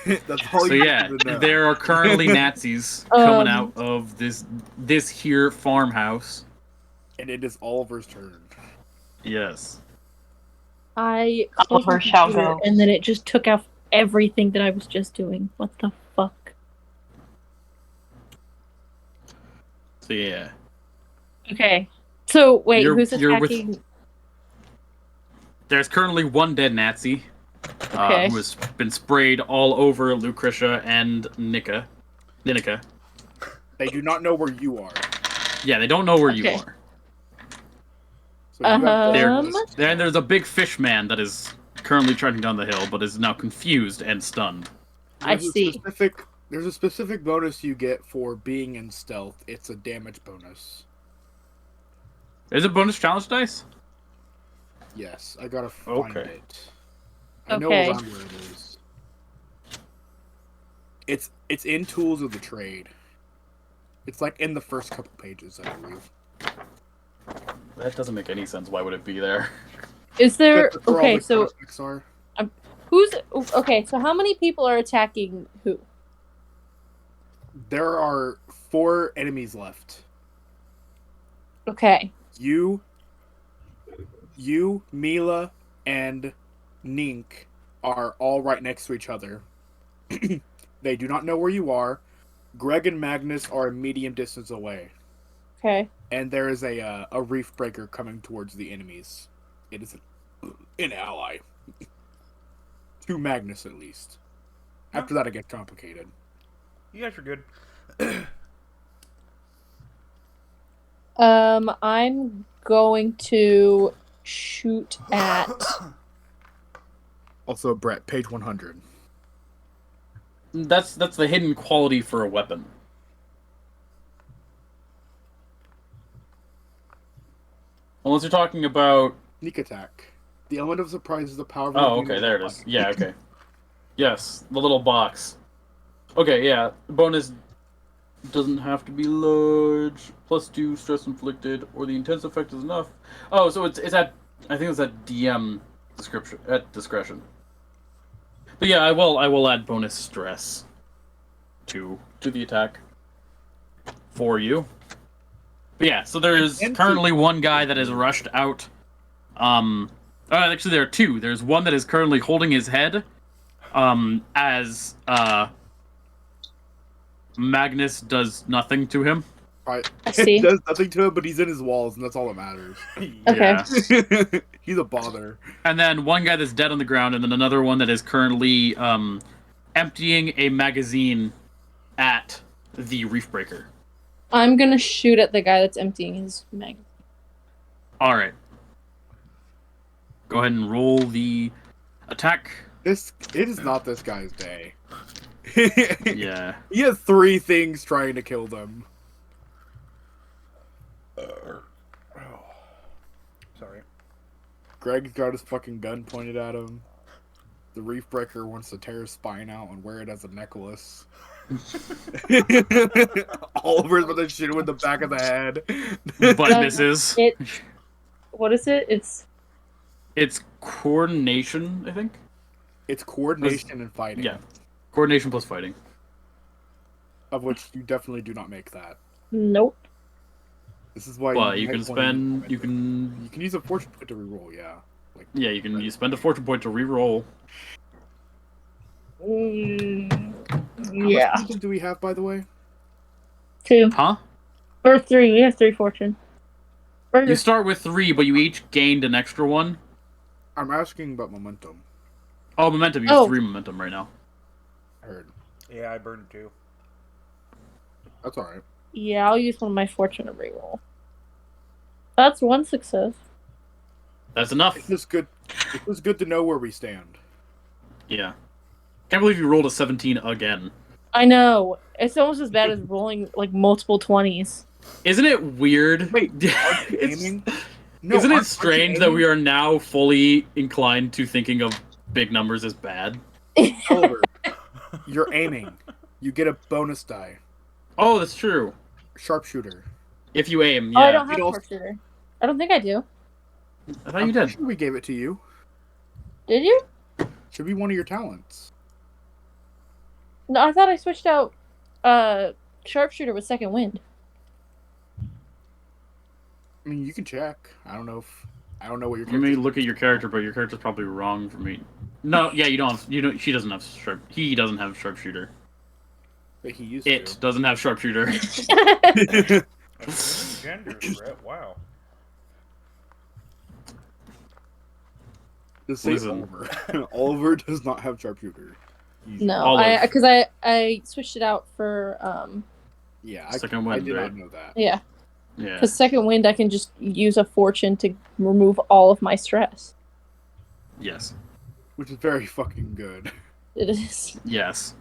That's all So you yeah, need to know. there are currently Nazis coming out of this here farmhouse. And it is Oliver's turn. Yes. I closed my Oliver shall computer, go. and then it just took out everything that I was just doing. What the fuck? So yeah. Okay. So wait, You're- who's you're with- attacking? There's currently one dead Nazi. Okay. Who has been sprayed all over Lucretia and Ninika. They do not know where you are. Yeah, they don't know where you Okay. are. So you have There's a big fish man that is currently trudging down the hill, but is now confused and stunned. I see. There's a specific bonus you get for being in stealth. It's a damage bonus. Is it bonus challenge dice? Yes, I gotta find Okay. it. I know Okay. around where it is. It's in Tools of the Trade. It's like in the first couple pages, I believe. That doesn't make any sense. Why would it be there? Is there? That's where all Okay, the so cosmetics are. who's? Okay, so how many people are attacking who? There are 4 enemies left. Okay. You, Mila, and Nink are all right next to each other. They do not know where you are. Greg and Magnus are a medium distance away. Okay. And there is a reef breaker coming towards the enemies. It is an ally. To Magnus, at least. After that, it gets complicated. You guys are good. I'm going to shoot at. Also, Brett, page 100. That's the hidden quality for a weapon. Unless you're talking about... Sneak attack. The element of surprise is the power of... Oh, okay, there it is. Yeah, okay. Yes, the little box. Okay, yeah. Bonus doesn't have to be large. +2 stress inflicted, or the intense effect is enough. Oh, so it's at I think it's at DM description at discretion. But yeah, I will add bonus stress to the attack for you. But yeah, so there is currently one guy that is rushed out. Actually, there are two. There's one that is currently holding his head, as Magnus does nothing to him. Right. I see. Does nothing to him, but he's in his walls, and that's all that matters. Okay. Yeah. He's a bother. And then one guy that's dead on the ground, and then another one that is currently emptying a magazine at the reef breaker. I'm gonna shoot at the guy that's emptying his mag. All right. Go ahead and roll the attack. It is not this guy's day. Yeah. He has 3 things trying to kill them. Sorry. Greg's got his fucking gun pointed at him. The reef breaker wants to tear his spine out and wear it as a necklace. Oliver's about to shoot him in the back of the head. But misses. What is it? It's coordination, I think. It's coordination and fighting. Yeah. Coordination plus fighting. Of which you definitely do not make that. Nope. This is why Well, you might can wanna spend. You You can use a fortune point to reroll, yeah. Like, Yeah, you spend a fortune point to reroll. Yeah. How much fortune do we have, by the way? 2 Huh? or 3. We have 3 fortune. You start with 3, but you each gained an extra one. I'm asking about momentum. Oh, momentum. You have 3 momentum right now. I heard. Yeah, I burned 2. That's alright. Yeah, I'll use one of my fortune to reroll. That's 1 success. That's enough. It's just good. It was good to know where we stand. Yeah. Can't believe you rolled a 17 again. I know. It's almost as bad as rolling like multiple 20s. Isn't it weird? Wait, aren't you aiming? No, Isn't it aren't you strange that aiming? we are now fully inclined to thinking of big numbers as bad? Oliver, you're aiming. You get a bonus die. Oh, that's true. Sharpshooter. If you aim, yeah. Oh, I don't have You know- sharpshooter. I don't think I do. I thought you did. I'm sure we gave it to you. Did you? Should be one of your talents. No, I thought I switched out sharpshooter with second wind. I mean, you can check. I don't know what your Let me look at your character, but your character's probably wrong for me. No, yeah, you don't. She doesn't have He doesn't have sharpshooter. But he used It doesn't have sharpshooter. to. Gender, Brett. Wow. Just say Listen. Oliver. Oliver does not have sharpshooter. No, Olive. because I switched it out for Yeah, Second I wind, did right? not know that. yeah. Yeah. Because second wind, I can just use a fortune to remove all of my stress. Yes. Which is very fucking good. It is. Yes.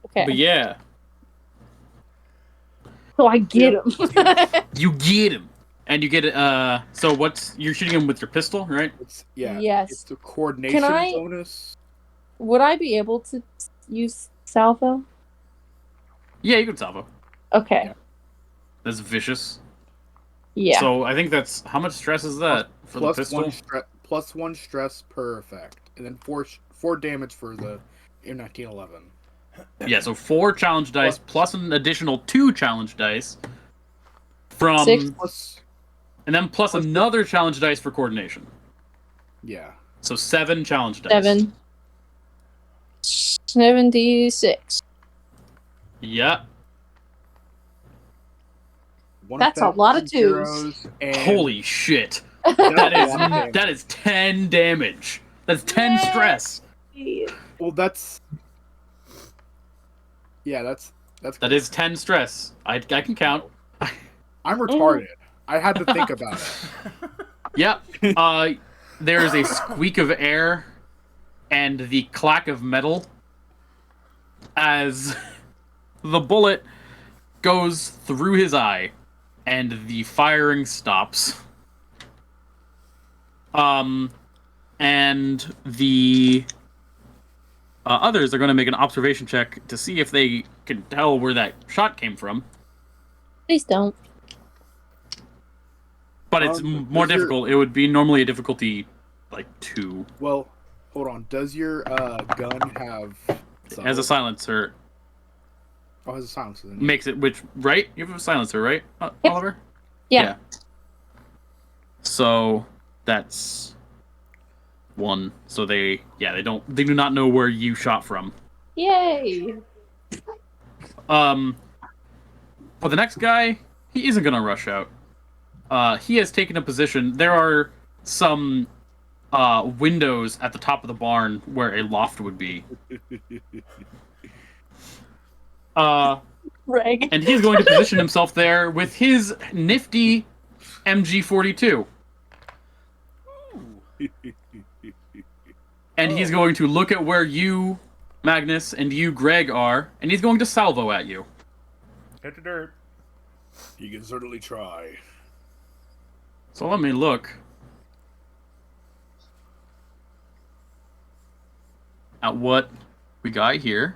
Okay. But yeah, So I get him. you get him, and you get So you're shooting him with your pistol, right? It's yeah. Yes. It's a coordination Can I- bonus. Would I be able to use salvo? Yeah, you can salvo. Okay. Yeah. That's vicious. Yeah. So I think that's how much stress is that for the pistol? Plus one stress per effect, and then four damage for the M1911. Yeah, so 4 challenge dice plus an additional 2 challenge dice from 6. Plus, and then plus another challenge dice for coordination. yeah. So 7 challenge dice. 7. 76. Yeah. That's a lot of twos. Holy shit. That's That a lot of damage. that is 10 damage. That's 10 stress. Well, that's. Yeah, that's. That is 10 stress. I can count. I'm retarded. I had to think about it. Yep. There's a squeak of air and the clack of metal as the bullet goes through his eye and the firing stops. And the Others are going to make an observation check to see if they can tell where that shot came from. Please don't. But it's more difficult. It would be normally a difficulty, like 2. Well, hold on. Does your gun have... As a silencer. Oh, it has a silencer. Then. Makes it, right? You have a silencer, right, Yep. Oliver? Yeah. So, that's 1. So they do not know where you shot from. Yay! For the next guy, he isn't going to rush out. He has taken a position. There are some windows at the top of the barn where a loft would be. Reg. And he's going to position himself there with his nifty MG42. And he's going to look at where you, Magnus, and you, Greg, are, and he's going to salvo at you. Hit the dirt. You can certainly try. So let me look at what we got here.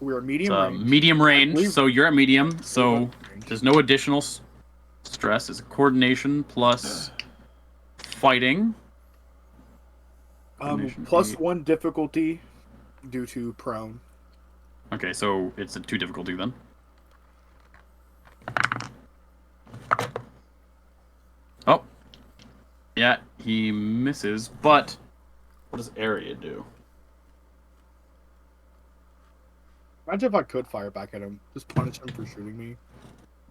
We're medium range. Medium range, so you're at medium, so there's no additional stress. It's coordination plus fighting. Plus 1 difficulty due to prone. Okay, so it's a 2 difficulty then. Oh. Yeah, he misses, but what does area do? Imagine if I could fire back at him. Just punish him for shooting me.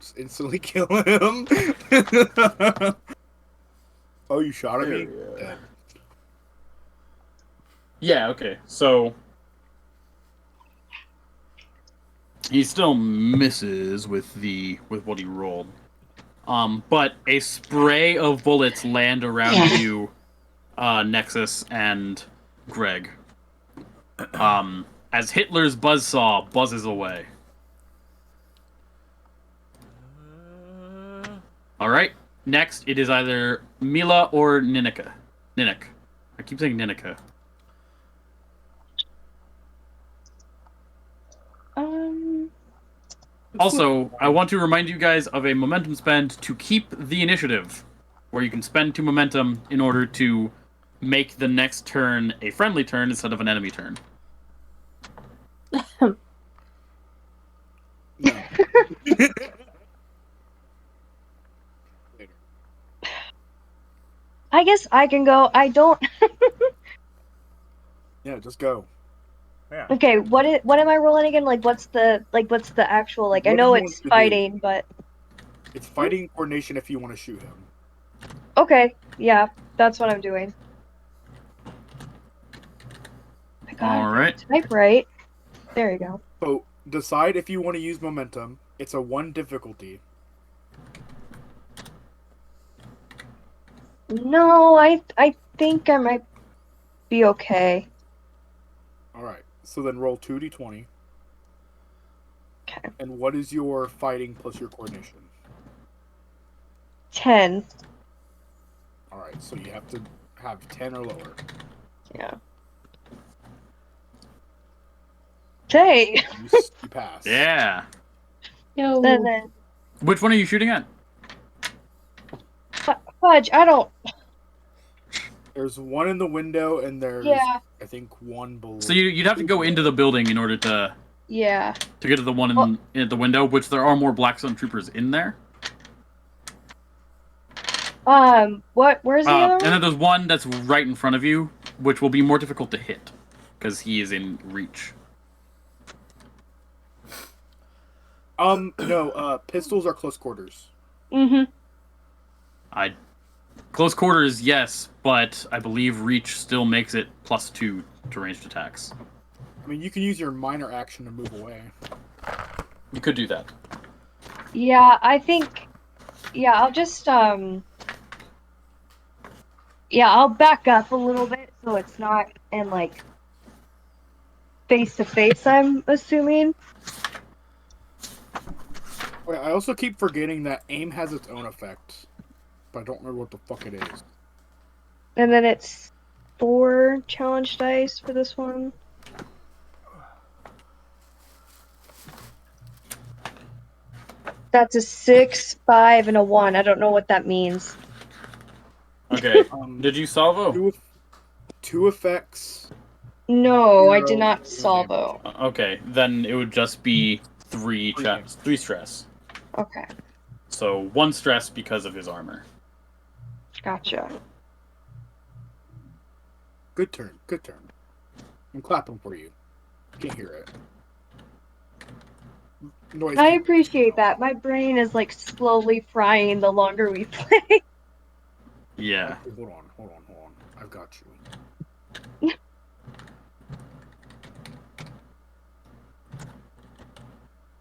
Just instantly kill him. Oh, you shot at me? Dead. Yeah, okay. So he still misses with what he rolled. But a spray of bullets land around you, Nexus and Greg. As Hitler's buzzsaw buzzes away. Alright, next it is either Mila or Ninika. Ninik. I keep saying Ninika. Also, I want to remind you guys of a momentum spend to keep the initiative, where you can spend 2 momentum in order to make the next turn a friendly turn instead of an enemy turn. I guess I can go. I don't. Yeah, just go. Yeah. Okay, what am I rolling again? What's the actual I What know do you it's want to do? fighting, but It's fighting coordination if you want to shoot him. okay, yeah, that's what I'm doing. I got All right. type right. There you go. So decide if you want to use momentum. It's a 1 difficulty. No, I think I might be okay. Alright, so then roll 2d20. Okay. And what is your fighting plus your coordination? 10. Alright, so you have to have 10 or lower. Yeah. Okay. You pass. Yeah. Yo. Then Which one are you shooting at? fudge. I don't. There's 1 in the window, and there's, Yeah. I think, 1 below. So you'd have to go into the building in order to Yeah. get to the one in at the window, which there are more Black Sun troopers in there. What? Where's the other And one? then there's one that's right in front of you, which will be more difficult to hit because he is in reach. No, pistols are close quarters. Mm-hmm. Close quarters, yes, but I believe reach still makes it +2 to ranged attacks. I mean, you can use your minor action to move away. You could do that. Yeah, I think. Yeah, I'll just Yeah, I'll back up a little bit so it's not in face to face. I'm assuming. Wait, I also keep forgetting that aim has its own effect, but I don't remember what the fuck it is. And then it's 4 challenge dice for this one. That's a 6, 5, and a 1. I don't know what that means. Okay. Did you salvo? Two effects. No, I did 0 not damage. salvo. Okay, then it would just be 3 stress. Okay, So 1 stress because of his armor. gotcha. Good turn. Good turn. I'm clapping for you. Can't hear it. Noise. I appreciate that. My brain is like slowly frying the longer we play. Yeah. Okay, hold on. I've got you.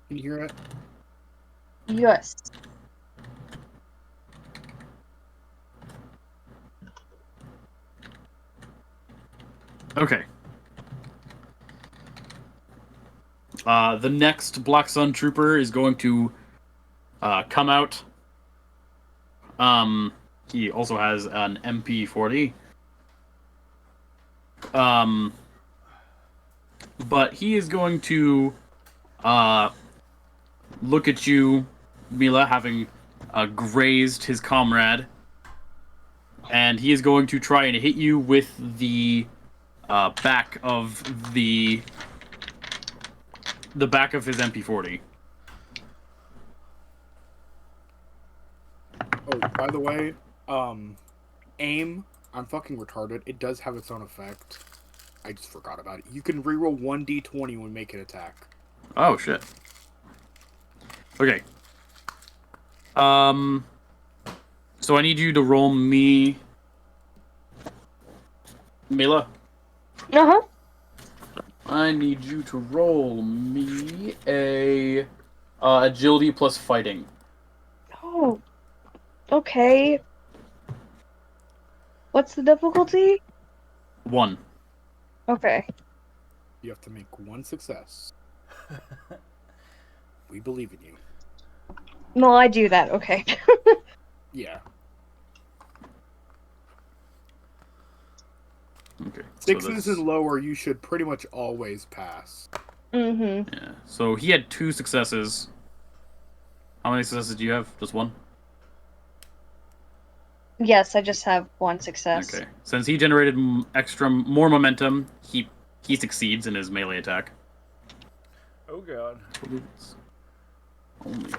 Can you hear it? Yes. Okay. The next Black Sun Trooper is going to come out. He also has an MP40. But he is going to look at you, Mila, having grazed his comrade, and he is going to try and hit you with the back of the back of his MP40. Oh, by the way, aim. I'm fucking retarded. It does have its own effect. I just forgot about it. You can reroll 1d20 when make an attack. Oh shit. Okay. So I need you to roll me, Mila. Uh-huh. I need you to roll me a agility plus fighting. Oh. Okay. What's the difficulty? 1. Okay. You have to make 1 success. We believe in you. Well, I do that. Okay. Yeah. Okay. 6s and lower, you should pretty much always pass. Mm-hmm. Yeah. So he had 2 successes. How many successes do you have? Just 1? Yes, I just have 1 success. Okay. Since he generated more momentum, he succeeds in his melee attack. Oh god. Only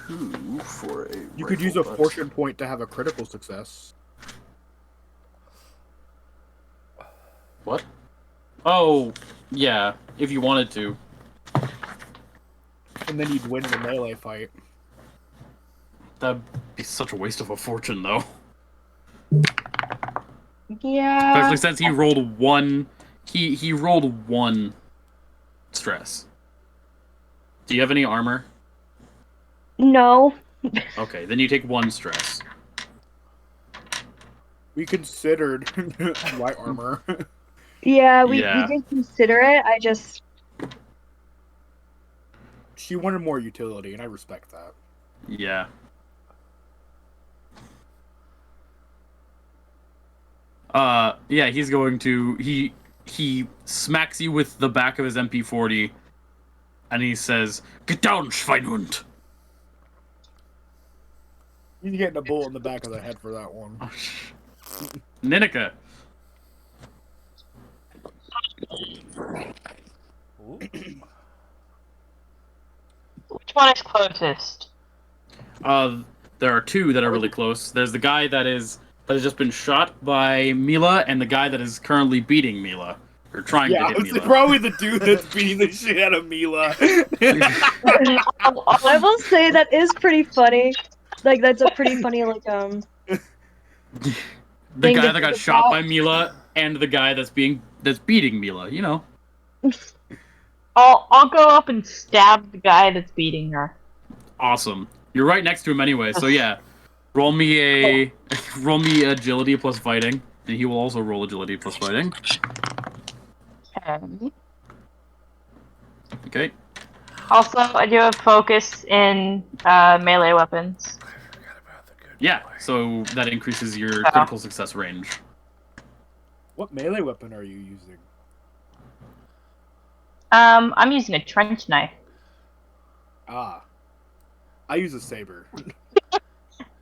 2 for a. You could use a fortune point to have a critical success. What? Oh, yeah. If you wanted to. And then you'd win the melee fight. That'd be such a waste of a fortune, though. Yeah. Especially since he rolled 1. He rolled 1 stress. Do you have any armor? No. Okay, then you take 1 stress. We considered light armor. Yeah, we Yeah. did consider it. I just... She wanted more utility, and I respect that. Yeah. Yeah, he's going to he smacks you with the back of his MP40 and he says, "Get down, Schweinhund." He's getting a bullet in the back of the head for that one. Ninika. Which one is closest? There are 2 that are really close. There's the guy that has just been shot by Mila, and the guy that is currently beating Mila. Or trying to hit it's Mila. probably the dude that's beating the shit out of Mila. I will say that is pretty funny. Like, that's a pretty funny, like, The thing guy to that got think shot about. by Mila, and the guy that's beating Mila, you know. I'll go up and stab the guy that's beating her. Awesome. You're right next to him anyway, so yeah. Roll me agility plus fighting, and he will also roll agility plus fighting. Okay. Also, I do have focus in melee weapons. Yeah, so that increases your critical success range. What melee weapon are you using? I'm using a trench knife. Ah. I use a saber. Basically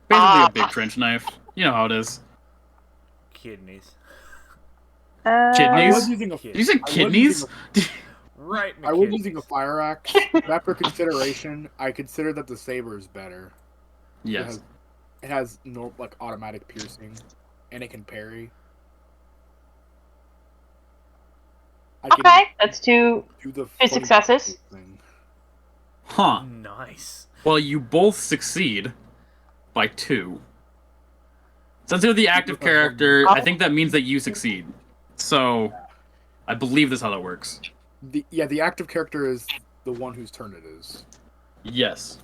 a big trench knife. You know how it is. Kidneys. I Kidneys? was using a Did you say I was kidneys? using Right, I was using a fire axe, but after consideration, I consider that the saber is better. Yes. It has no like automatic piercing, and it can parry. I can Okay, that's two do the two funny successes. thing. Huh. Nice. Well, you both succeed by 2. Since you're the active character, I think that means that you succeed. So, I believe that's how that works. The active character is the one whose turn it is. Yes.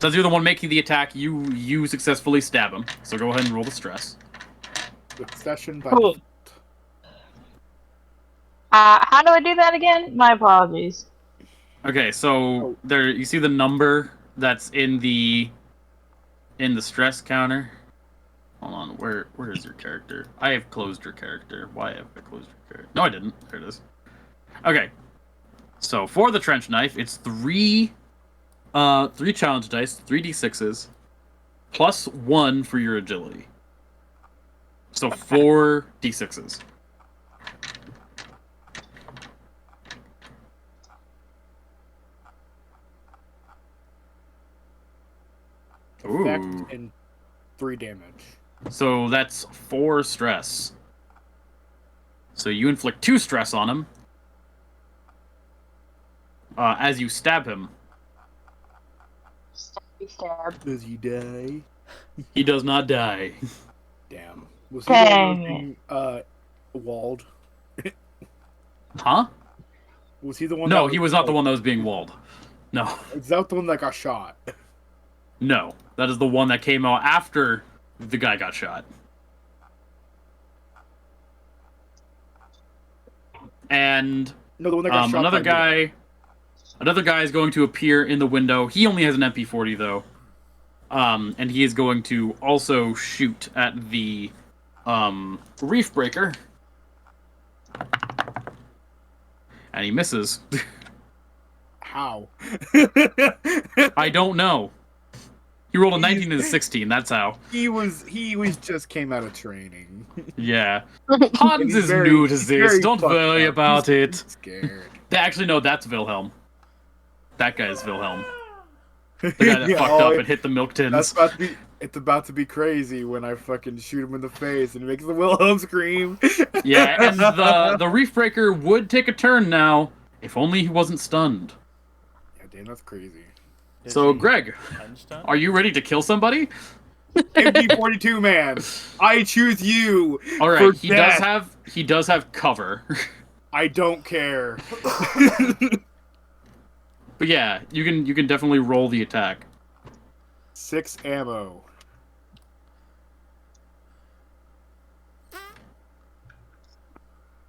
Since you're the one making the attack, you successfully stab him. So go ahead and roll the stress. Succession by Cool. default. How do I do that again? My apologies. Okay, so there you see the number that's in the stress counter. Hold on, where is your character? I have closed your character. Why have I closed your character? No, I didn't. There it is. Okay. So for the trench knife, it's 3 challenge dice, 3d6s, plus 1 for your agility. So 4 d6s. Effect Ooh. and 3 damage. So that's 4 stress. So you inflict 2 stress on him. As you stab him. Stab. Does he die? He does not die. Damn. Was he the Dang one being, walled? Huh? Was he the one? No, that he was not the one that was being walled. No. Is that the one that got shot? No. That is the one that came out after the guy got shot. And No, the one that got shot. another guy is going to appear in the window. He only has an MP40 though. And he is going to also shoot at the reef breaker. And he misses. How? I don't know. He rolled a 19 and a 16, that's how. He was just came out of training. Yeah. Hans is new to this, don't worry about it. Scared. Actually, no, that's Wilhelm. That guy is Wilhelm. The guy that fucked up and hit the milk tins. It's about to be crazy when I fucking shoot him in the face and he makes the Wilhelm scream. Yeah, and the reef breaker would take a turn now, if only he wasn't stunned. Yeah, damn, that's crazy. So, Greg, are you ready to kill somebody? MP42 man, I choose you. All right, he does have cover. I don't care. But yeah, you can definitely roll the attack. 6 ammo.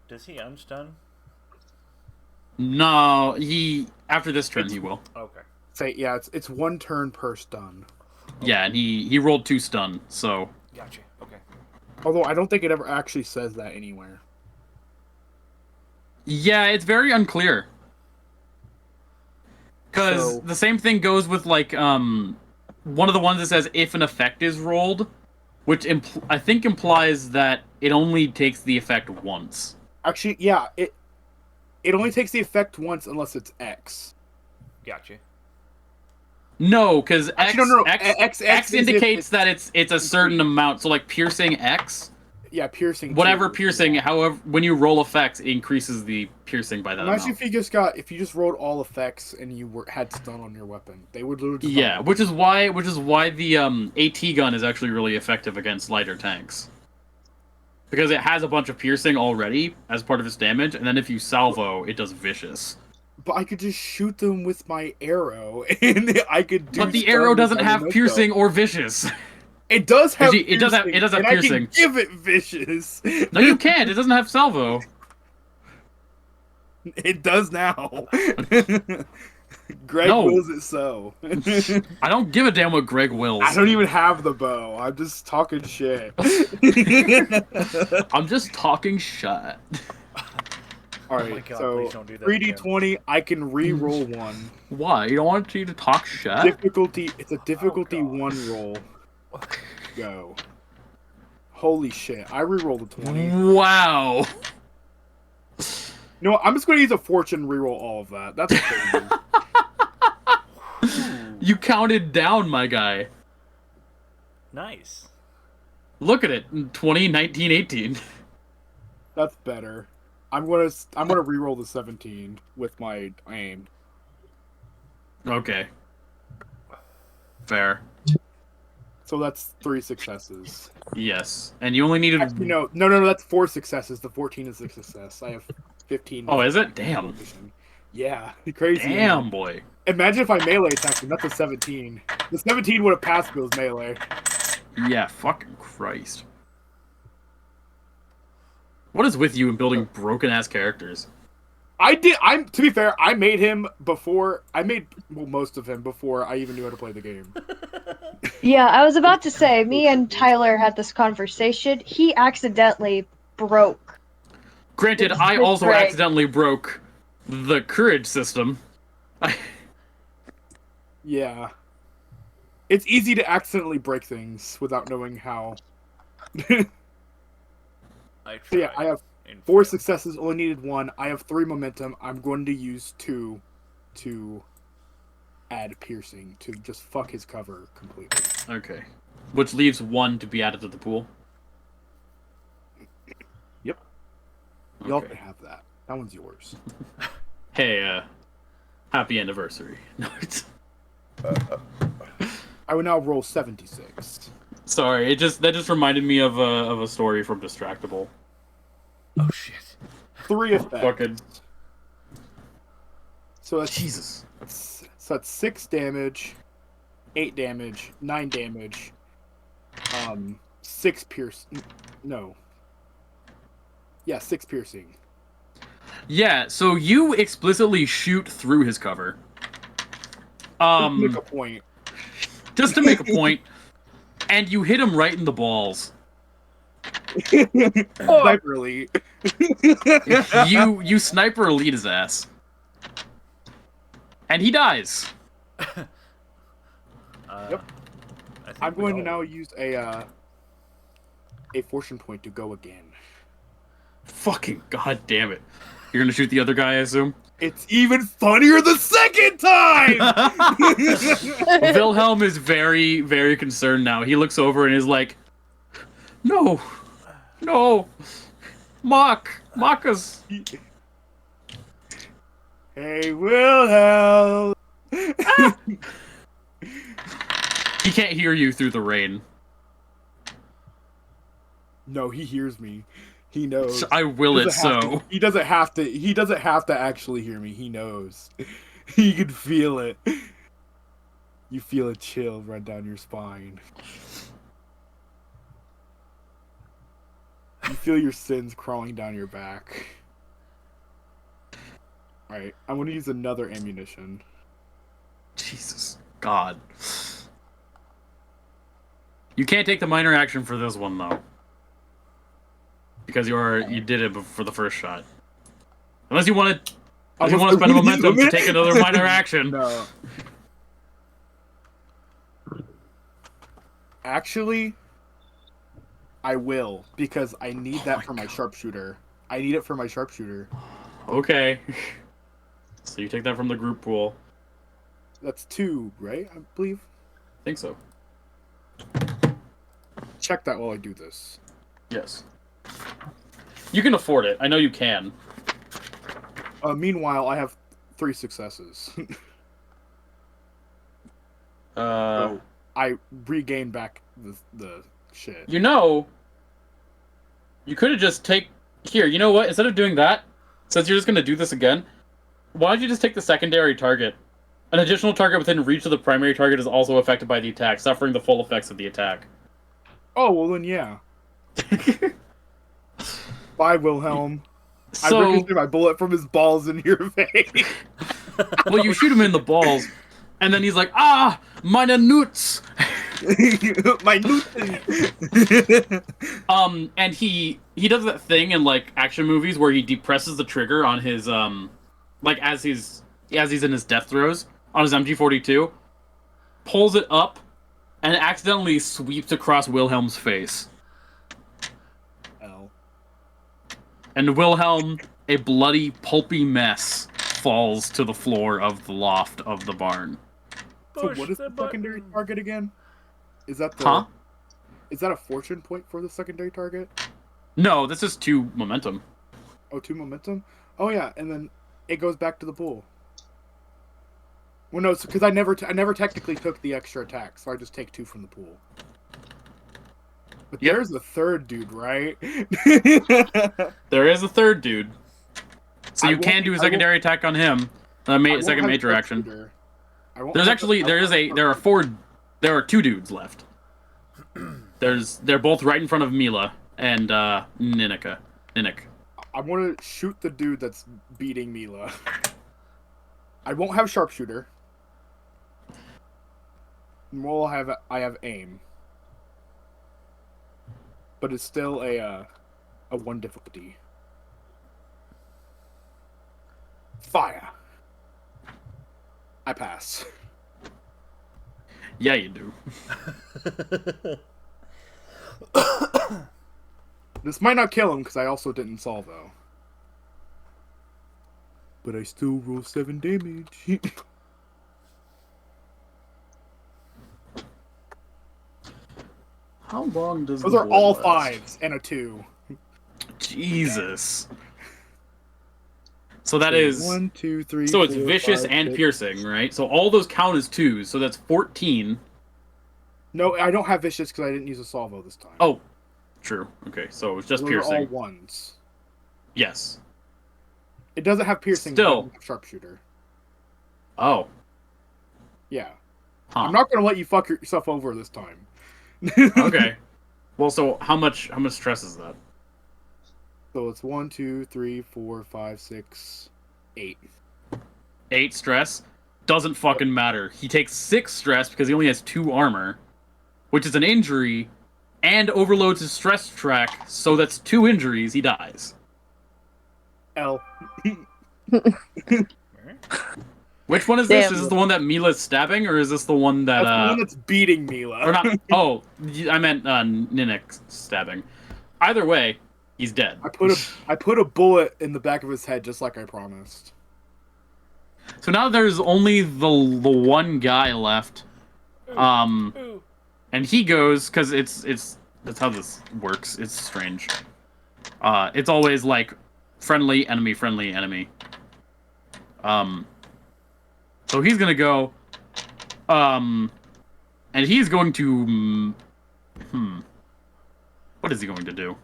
Does he unstun? No, after this turn he will. Okay. It's 1 turn per stun. Yeah, and he rolled 2 stun, so. Gotcha. Okay. Although I don't think it ever actually says that anywhere. Yeah, it's very unclear. Because the same thing goes with, like, one of the ones that says if an effect is rolled, which I think implies that it only takes the effect once. Actually, yeah, it only takes the effect once unless it's X. Gotcha. No, because X is indicates that it's a certain amount. So, like, piercing X... Yeah, piercing. Whatever piercing, however, when you roll effects, it increases the piercing by that Imagine amount. if you just rolled all effects and you had stun on your weapon, they would literally. Yeah, which is why the AT gun is actually really effective against lighter tanks. Because it has a bunch of piercing already as part of its damage, and then if you salvo, it does vicious. But I could just shoot them with my arrow, and I could do. But the arrow doesn't have piercing or vicious. It does have. It does have and piercing. I can give it vicious. No, you can't. It doesn't have salvo. It does now. Greg No. wills it so. I don't give a damn what Greg wills. I don't even have the bow. I'm just talking shit. I'm just talking shit. All Oh right, my God, so please don't do that 3d20, I can re-roll one. Why? You don't want you to talk shit? Difficulty, it's a difficulty God. 1 roll. Go. Holy shit, I re-rolled a 20. Wow. No, I'm just going to use a fortune and re-roll all of that. That's crazy. You counted down, my guy. Nice. Look at it. 20, 19, 18. That's better. I'm gonna re-roll the 17 with my aim. Okay. Fair. So that's 3 successes. Yes. And you only needed... Actually, no, that's 4 successes. The 14 is a success. I have 15. Oh, is it? Damn. Yeah, crazy. Damn, boy. Imagine if I melee attacked him. That's a 17. The 17 would have passed if it was melee. Yeah, fucking Christ. What is with you in building broken-ass characters? To be fair, I made him before... I made, well, most of him before I even knew how to play the game. Yeah, I was about to say, me and Tyler had this conversation. He accidentally broke. Granted, I It's also great. accidentally broke the courage system. Yeah. It's easy to accidentally break things without knowing how. So yeah, I have 4 successes, only needed 1. I have 3 momentum. I'm going to use 2 to add piercing to just fuck his cover completely. Okay. Which leaves 1 to be added to the pool. Yep. Y'all Okay. can have that. That one's yours. Hey, happy anniversary. No, it's... I will now roll 76. Sorry, that just reminded me of a story from Distractable. Oh shit. 3 effects. Fucking So that's Jesus. that's 6 damage, 8 damage, 9 damage, 6 pierce. No. Yeah, 6 piercing. Yeah, so you explicitly shoot through his cover. Make a point. Just to make a point, and you hit him right in the balls. Sniper elite. You sniper elite his ass. And he dies. Yep. I think I'm we going to all- now use a fortune point to go again. Fucking god damn it. You're gonna shoot the other guy, I assume? It's even funnier the second time! Wilhelm is very, very concerned now. He looks over and is like, No! No! Mock us! Hey, Wilhelm! He can't hear you through the rain. No, he hears me. He knows. I will He it doesn't have so. to- he doesn't have to. He doesn't have to actually hear me. He knows. He can feel it. You feel a chill run down your spine. You feel your sins crawling down your back. Alright, I'm gonna use another ammunition. Jesus. God. You can't take the minor action for this one, though. Because you did it for the first shot. Unless you want to spend a momentum to take another minor action. No. Actually, I will, because I need that for my sharpshooter. I need it for my sharpshooter. Okay. So you take that from the group pool. That's 2, right? I believe. I think so. Check that while I do this. Yes. You can afford it. I know you can. Meanwhile, I have 3 successes. Uh, So I regain back the shit. you know, you could have just here, you know what? Instead of doing that, since you're just going to do this again, why don't you just take the secondary target? An additional target within reach of the primary target is also affected by the attack, suffering the full effects of the attack. Oh, well then, yeah. Bye, Wilhelm. I So, ricocheted my bullet from his balls in your face. Well, you shoot him in the balls, and then he's like, "Ah, meine Nuts!" My new thing. And he does that thing in like action movies where he depresses the trigger on his like as he's in his death throes on his MG42, pulls it up, and accidentally sweeps across Wilhelm's face. L. And Wilhelm, a bloody, pulpy mess, falls to the floor of the loft of the barn. So what is the secondary target again? Is that the? Huh? Is that a fortune point for the secondary target? No, this is 2 momentum. Oh, 2 momentum. Oh yeah, and then it goes back to the pool. Well, no, because I never technically took the extra attack, so I just take 2 from the pool. But Yep. there's a third dude, right? There is a third dude. So I you won't can be- do a I secondary attack on him. I won't Second have major action. sharpshooter. I won't There's have actually the- there are 2 dudes left. They're both right in front of Mila and Ninnik. I want to shoot the dude that's beating Mila. I won't have sharpshooter. Well, I have aim, but it's still a 1 difficulty. Fire. I pass. Yeah, you do. This might not kill him because I also didn't solve though. But I still roll 7 damage. How long does Those the are board all last? 5s and a 2. Jesus. So that is 1, 2, 3. so it's 4, vicious 5, and 6. piercing, right? So all those count as 2s, so that's 14. No, I don't have vicious because I didn't use a salvo this time. Oh, true. Okay, so it's just Those piercing. are all 1s. Yes. It doesn't have piercing. Still. But it doesn't have sharpshooter. Oh. Yeah. Huh. I'm not gonna let you fuck yourself over this time. Okay. Well, so how much stress is that? So it's 1, 2, 3, 4, 5, 6, 8. 8 stress? Doesn't fucking matter. He takes 6 stress because he only has 2 armor, which is an injury, and overloads his stress track, so that's 2 injuries, he dies. L. Which one is this? Damn. Is this the one that Mila's stabbing, or is this the one that, That's the one that's beating Mila. or not? Oh, I meant Ninnik stabbing. Either way, he's dead. I put a bullet in the back of his head just like I promised. So now there's only the one guy left, Ooh. and he goes because it's that's how this works. It's strange. It's always like friendly enemy, friendly enemy. So he's gonna go, and he's going to, what is he going to do?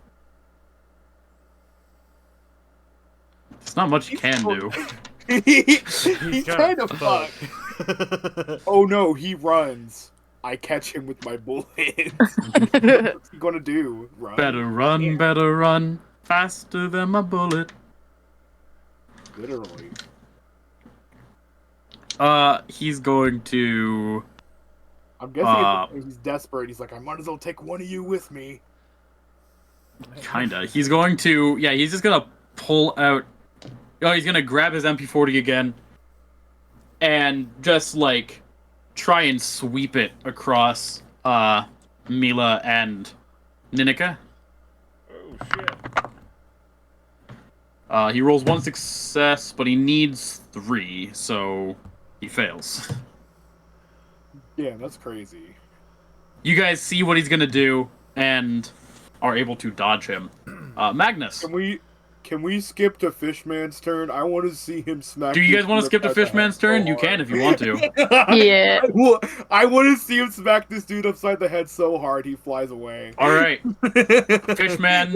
There's not much he can do. He's trying to fuck. Oh no, he runs. I catch him with my bullet. What's he gonna do? Run? Better run, faster than my bullet. Literally. He's going to, I'm guessing he's desperate. He's like, I might as well take one of you with me. kinda. He's going to, yeah, he's just gonna pull out, he's gonna grab his MP40 again, and just, like, try and sweep it across, Mila and Ninnik. Oh shit. He rolls 1 success, but he needs 3, so he fails. Yeah, that's crazy. You guys see what he's gonna do, and are able to dodge him. Magnus, Can we skip to Fishman's turn? I want to see him smack. do you guys want to this skip to dude upside the Fishman's head turn? so You can hard. if you want to. Yeah. I want to see him smack this dude upside the head so hard he flies away. All right, Fishman.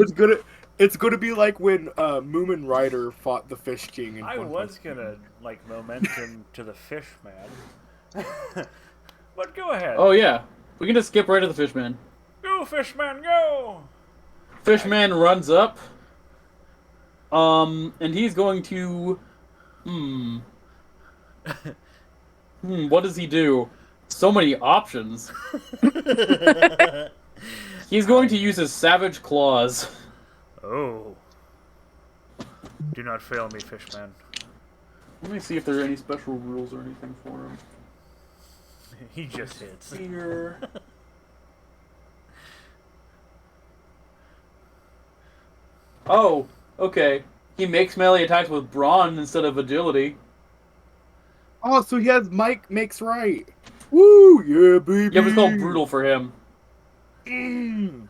It's gonna be like when Moomin Rider fought the Fish King. In I One was Punch Man. gonna like momentum to the fish man. But go ahead. Oh yeah, we can just skip right to the Fishman. Go fishman, go! Fishman runs up. And he's going to, What does he do? So many options. He's going to use his Savage Claws. Oh. Do not fail me, Fishman. Let me see if there are any special rules or anything for him. He just hits. Here. Oh, okay. He makes melee attacks with brawn instead of agility. Oh, so he has Mike makes right. Woo, yeah, baby. Yeah, but it's called brutal for him. Mm.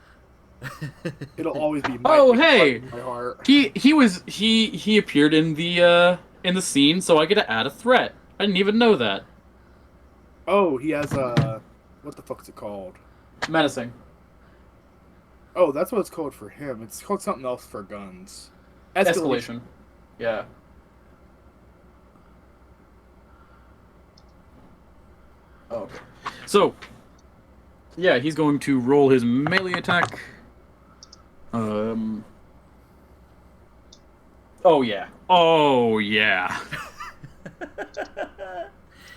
It'll always be Mike. Oh, makes hey! right in my heart. He appeared in the scene, so I get to add a threat. I didn't even know that. Oh, he has what the fuck's it called? Menacing. Oh, that's what it's called for him. It's called something else for guns. Escalation. Yeah. Oh, okay. So, yeah, he's going to roll his melee attack. Oh yeah. Oh yeah.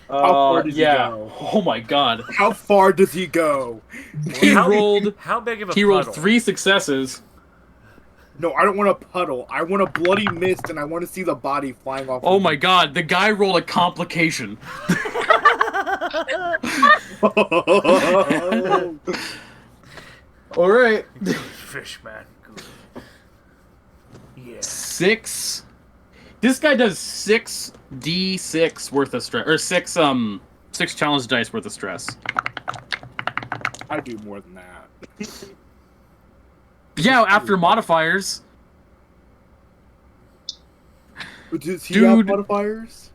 How far does he go? Oh my god. How far does he go? How big of a He rolled puddle? 3 successes. No, I don't want a puddle. I want a bloody mist, and I want to see the body flying off. Oh my god, the guy rolled a complication. Alright. Fishman. Good. Yeah. 6. This guy does 6d6 worth of stress, or 6 challenge dice worth of stress. I do more than that. Yeah, after modifiers. Does he have Dude. modifiers?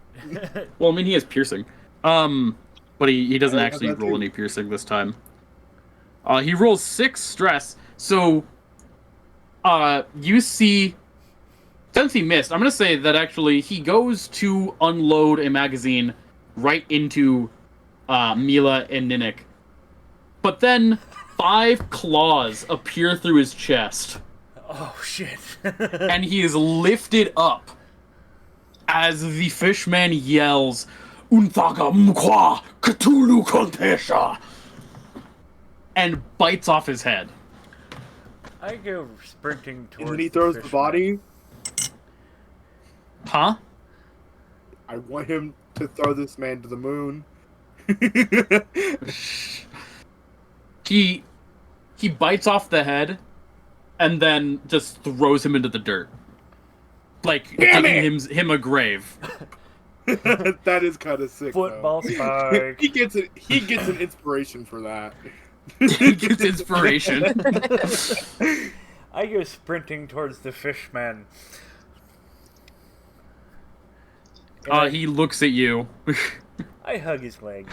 Well, I mean, he has piercing. But he doesn't I have actually that roll too. any piercing this time. He rolls 6 stress, so you see. Since he missed, I'm gonna say that actually he goes to unload a magazine right into Mila and Ninnik. But then 5 claws appear through his chest. Oh shit. And he is lifted up as the fishman yells, Unthaga Mkwa Cthulhu Contesha, and bites off his head. I go sprinting towards. And then he throws the fishman. body. Huh? I want him to throw this man to the moon. He bites off the head and then just throws him into the dirt. Like digging him a grave. That is kind of sick. Football though. spike. He gets an inspiration for that. He gets inspiration. I go sprinting towards the fishman. And He looks at you. I hug his leg.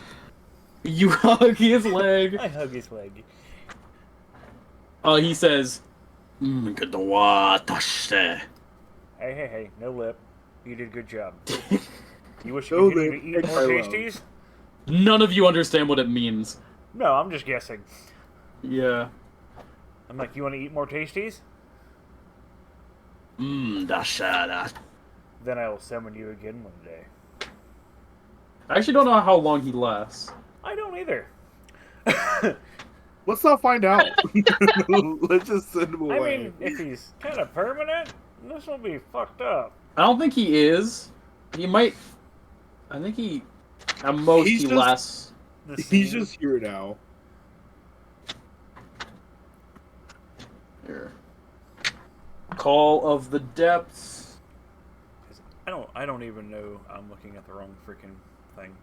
You hug his leg. I hug his leg. He says, "Hey, Hey, no lip. You did a good job. You wish No you could lip, eat take more my love. tasties? None of you understand what it means. No, I'm just guessing. Yeah. I'm like, you want to eat more tasties? Dashada. Then I will summon you again one day. I actually don't know how long he lasts. I don't either. Let's not find out. Let's just send him I away. mean, if he's kind of permanent, this will be fucked up. I don't think he is. He might. I think he. At most, He's he just- lasts. The He's scene- just here now. Here. Call of the Depths. I don't even know I'm looking at the wrong freaking thing.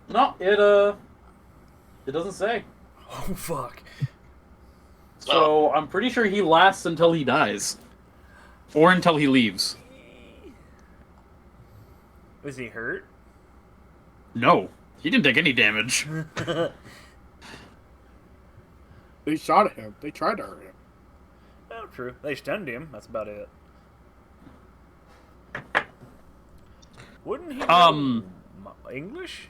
No, it doesn't say. Oh fuck. So I'm pretty sure he lasts until he dies, or until he leaves. Was he hurt? No, he didn't take any damage. They shot at him. They tried to hurt him. Oh, true. They stunned him. That's about it. Wouldn't he know English?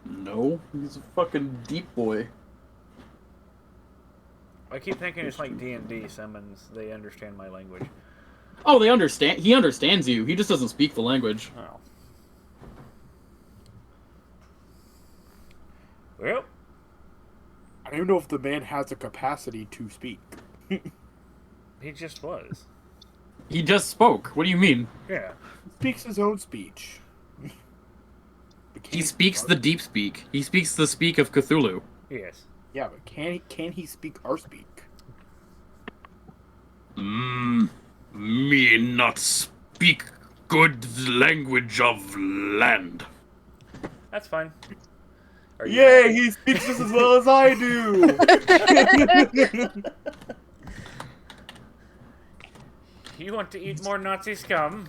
No, he's a fucking deep boy. I keep thinking it's like D&D summons. They understand my language. Oh, they understand. He understands you. He just doesn't speak the language. Oh. Well, I don't even know if the man has the capacity to speak. he just was. He just spoke. What do you mean? Yeah. He speaks his own speech. He speaks the deep speak. He speaks the speak of Cthulhu. Yes. Yeah, but can he speak our speak? Me not speak good language of land. That's fine. Are you Yay, happy? he speaks just as well as I do! You want to eat more Nazi scum?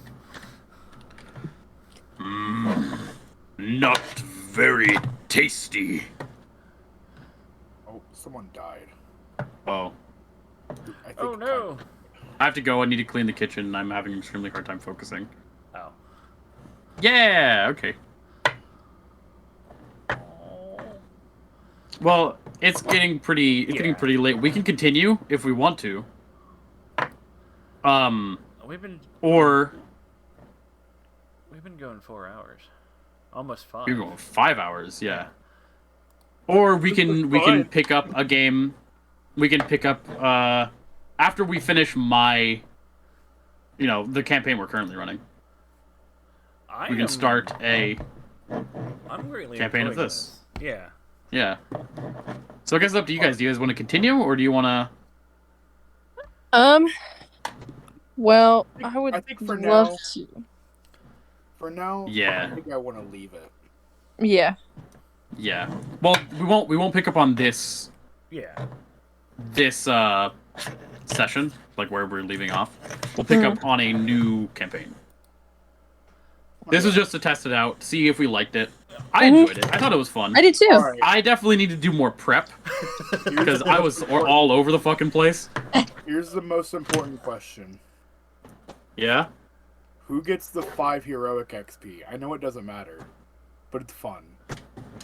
Not very tasty. Oh, someone died. Oh. I think Oh no! I have to go. I need to clean the kitchen. I'm having an extremely hard time focusing. Oh. Yeah, okay. Well, it's getting pretty late. We can continue if we want to. We've been going 4 hours. Almost 5. We're going 5 hours, yeah. Or we can pick up a game. We can pick up after we finish the campaign we're currently running. We can start a I'm greatly campaign of enjoying this. Yeah. Yeah. So I guess it's up to you guys. Do you guys want to continue, or do you want to? Well, I think for love now- to. For now, Yeah. I think I want to leave it. Yeah. Yeah. Well, we won't pick up on this Yeah. session, like where we're leaving off. We'll pick up on a new campaign. This was just to test it out, see if we liked it. I enjoyed it. I thought it was fun. I did too. Alright, I definitely need to do more prep because I was all over the fucking place. here's the most important question. Yeah. Who gets the 5 heroic XP? I know it doesn't matter, but it's fun.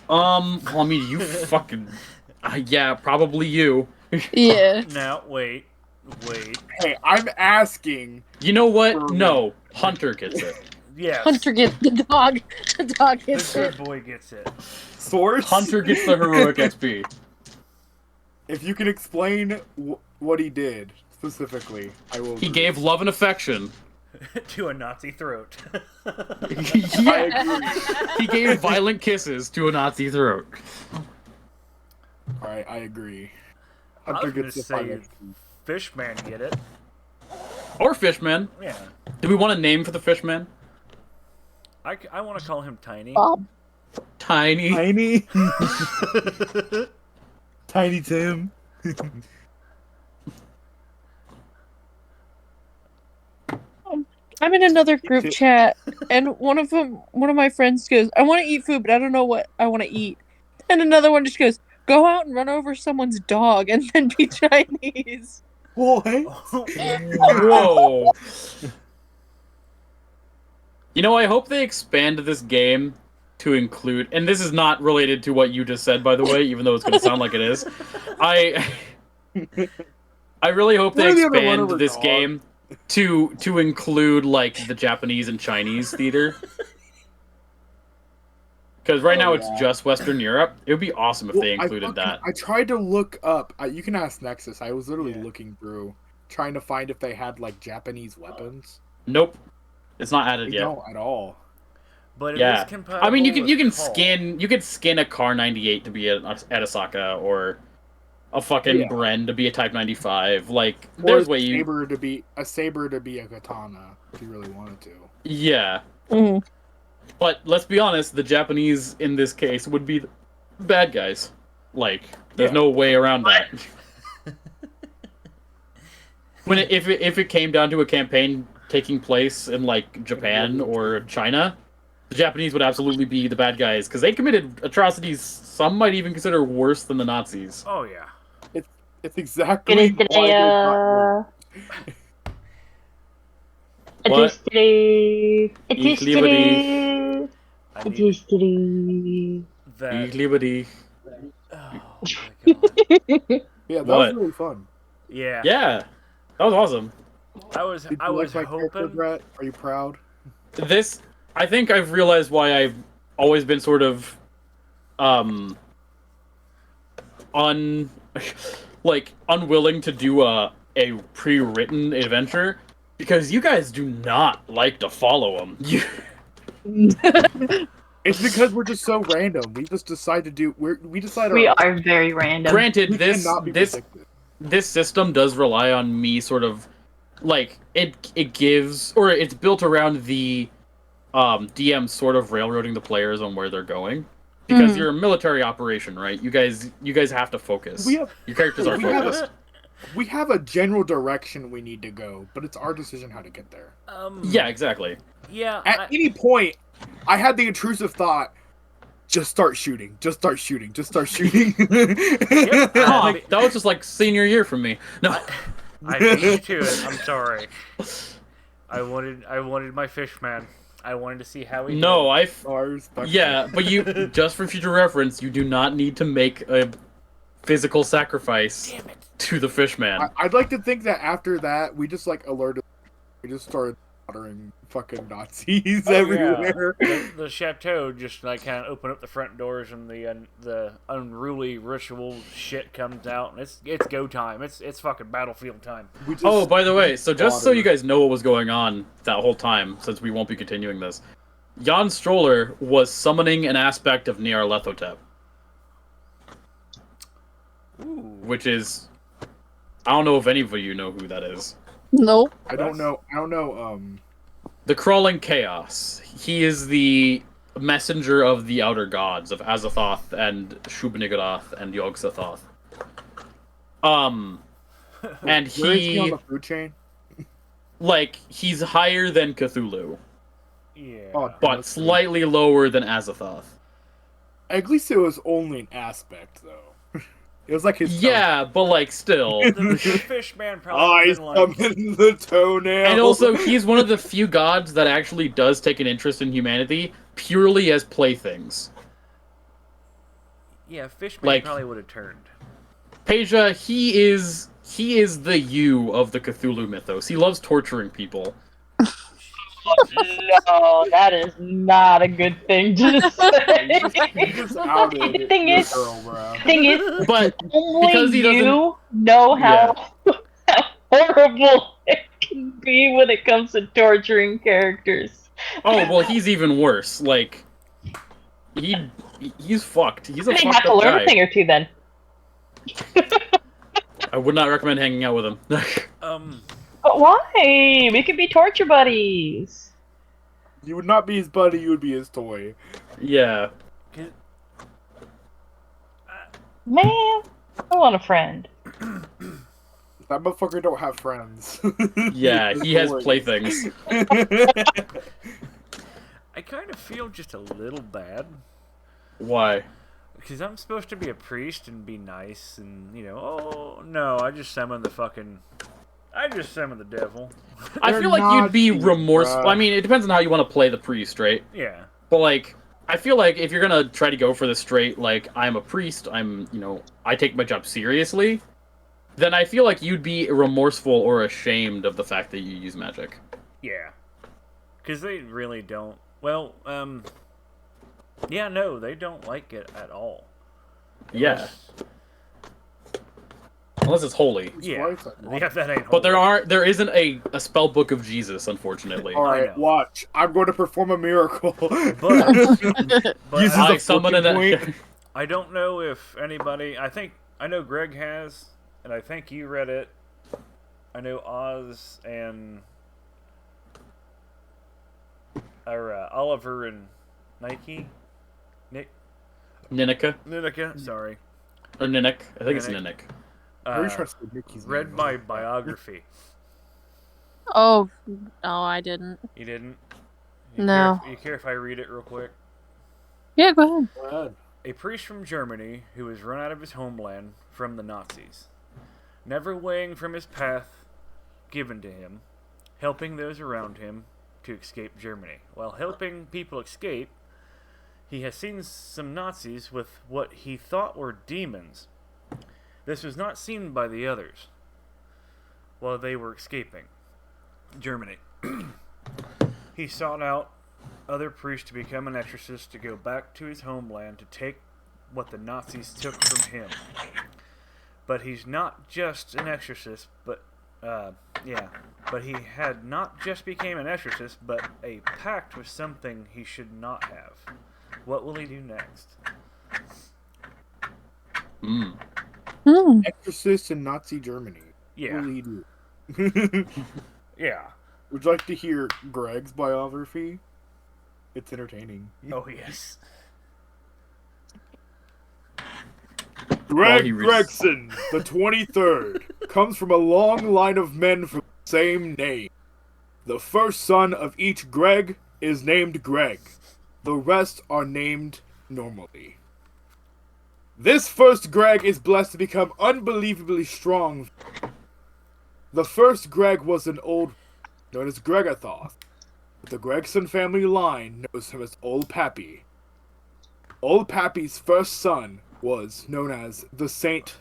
Well, I mean, you fucking. Yeah, probably you. Yeah. Now, wait. Hey, I'm asking. You know what? No, Hunter gets it. Yes. Hunter gets the dog. The dog The gets good it. boy gets it. Source? Hunter gets the heroic XP. If you can explain what he did specifically, I will. He agree. gave love and affection. To a Nazi throat. Yeah. He gave violent kisses to a Nazi throat. Alright, I agree. I Hunter was gonna gets the say 5 XP. Fishman get it. Or Fishman. Yeah. Do we want a name for the Fishman? I want to call him Tiny. Bob. Tiny. Tiny? Tiny Tim. I'm in another group chat, and one of my friends goes, "I want to eat food, but I don't know what I want to eat." And another one just goes, "Go out and run over someone's dog, and then be Chinese." What? Whoa. You know, I hope they expand this game to include, and this is not related to what you just said, by the way, even though it's going to sound like it is. I really hope they Where are the other expand one-over this dog? game to include like the Japanese and Chinese theater. Because right now it's just Western Europe. It would be awesome if they included that. I tried to look up. You can ask Nexus. I was literally looking through, trying to find if they had like Japanese weapons. Nope, it's not added They yet. don't at all. But it Yeah, is compatible I mean you with can Paul. skin a Car 98 to be at Osaka, or a fucking Yeah. Bren to be a Type 95. Like Or there's a way you saber to be a katana if you really wanted to. yeah. Mhm. But let's be honest, the Japanese in this case would be the bad guys. Like there's no way around that. If it came down to a campaign taking place in like Japan or China, the Japanese would absolutely be the bad guys because they committed atrocities some might even consider worse than the Nazis. Oh yeah. It's exactly It is why today, they're not It What? is today. It is Ich liebe dich. today. I It need is today. that. Liberty. Oh my god. Yeah, that What? was really fun. Yeah. Yeah, that was awesome. I was Did you I was like my character, hoping. Brett? Are you proud? This, I think I've realized why I've always been sort of, un, like, unwilling to do a pre-written adventure, because you guys do not like to follow them. You, It's because we're just so random. We just decide to do. We decide. We our, are very random. granted, We this cannot be this predicted. this system does rely on me sort of, like, it gives, or it's built around the DM sort of railroading the players on where they're going, because you're a military operation, right? You guys have to focus. We have Your characters are we have focused. we have a general direction we need to go, but it's our decision how to get there. Yeah, exactly. Yeah. At any point, I had the intrusive thought: just start shooting. Just start shooting. Just start shooting. Yep, That was just like senior year for me. No. I beat you to it. I'm sorry. I wanted my fish man. I wanted to see how he. No, did. Oh, I respect yeah, that. but you, just for future reference, you do not need to make a physical sacrifice Damn it. to the fishman. I'd like to think that after that, we just like alerted. We just started slaughtering fucking Nazis Oh, everywhere. Yeah. The chateau just like kind of open up the front doors and the unruly ritual shit comes out and it's go time. It's fucking battlefield time. We just Oh, by the way, so just so you slaughtered. guys know what was going on that whole time, since we won't be continuing this, Jan Stroller was summoning an aspect of Nyarlathotep, which is, I don't know if any of you know who that is. Nope. I don't know. The Crawling Chaos. He is the messenger of the outer gods of Azathoth and Shub-Niggurath and Yog-Sothoth. And Where is he on he, the food chain? like, he's higher than Cthulhu, Yeah. Oh, but slightly lower than Azathoth. At least it was only an aspect, though. It was like his. Yeah, but like still. The fish man probably I been like, summoned the toenail. And also, he's one of the few gods that actually does take an interest in humanity purely as playthings. yeah, fish man like- probably would have turned. Peja, he is the you of the Cthulhu mythos. He loves torturing people. No, that is not a good thing to say. You just outed Thing your is- girl, bro. Thing is, But only because he doesn't- you know how horrible it can be when it comes to torturing characters. oh well, he's even worse. Like he's fucked. He's a I think you fucked have to up learn guy. a thing or two then. I would not recommend hanging out with him. But why? We could be torture buddies. You would not be his buddy. You would be his toy. Yeah. Man, I want a friend. That motherfucker don't have friends. Yeah, he has Toys. playthings. I kind of feel just a little bad Why? because I'm supposed to be a priest and be nice and oh no, I just summoned the devil. I They're feel like not you'd be deep, remorseful. bruh. I mean, it depends on how you want to play the priest, right? Yeah. But like, I feel like if you're gonna try to go for the straight, like, I'm a priest, I take my job seriously, then I feel like you'd be remorseful or ashamed of the fact that you use magic. Yeah. Because they really don't. Well, yeah, no, they don't like it at all. Yeah, unless it's holy. Yeah. Yeah, that ain't. But holy. there isn't a spell book of Jesus, unfortunately. All I right, know. watch. I'm going to perform a miracle. But Uses I a summon fucking an. point. I don't know if anybody. I know Greg has, and I think you read it. I know Oz and Oliver and Nike, Ninika. Sorry, Or Ninnick. I think it's Ninnick. Ninnick. Are you trying to say Mickey's Read name? my biography. Oh, no, I didn't. You didn't? No. You care if I read it real quick? Yeah, go ahead. Go ahead. A priest from Germany who was run out of his homeland from the Nazis, never weighing from his path given to him, helping those around him to escape Germany. While helping people escape, he has seen some Nazis with what he thought were demons. This was not seen by the others while they were escaping Germany. He sought out other priests to become an exorcist to go back to his homeland to take what the Nazis took from him. But he's not just an exorcist, but he had not just became an exorcist, but a pact with something he should not have. What will he do next? Exorcist in Nazi Germany. Yeah. What will he do? Yeah. Would you like to hear Greg's biography? It's entertaining. Oh, yes. Greg Gregson, the 23rd, comes from a long line of men from the same name. The first son of each Greg is named Greg. The rest are named normally. This first Greg is blessed to become unbelievably strong. The first Greg was an old, known as Gregathoth. The Gregson family line knows him as Old Pappy. Old Pappy's first son was known as the Saint.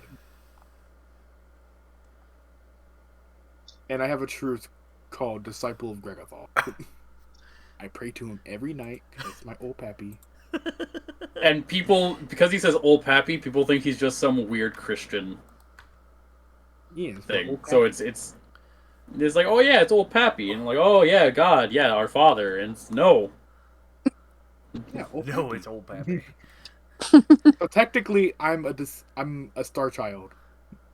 And I have a truth called Disciple of Gregathoth. I pray to him every night because it's my Old Pappy. And people, because he says Old Pappy, people think he's just some weird Christian thing. So it's like, oh yeah, it's Old Pappy, and like, oh yeah, God, yeah, our Father, and it's no. Yeah, No, it's Old Pappy. So technically, I'm a Star Child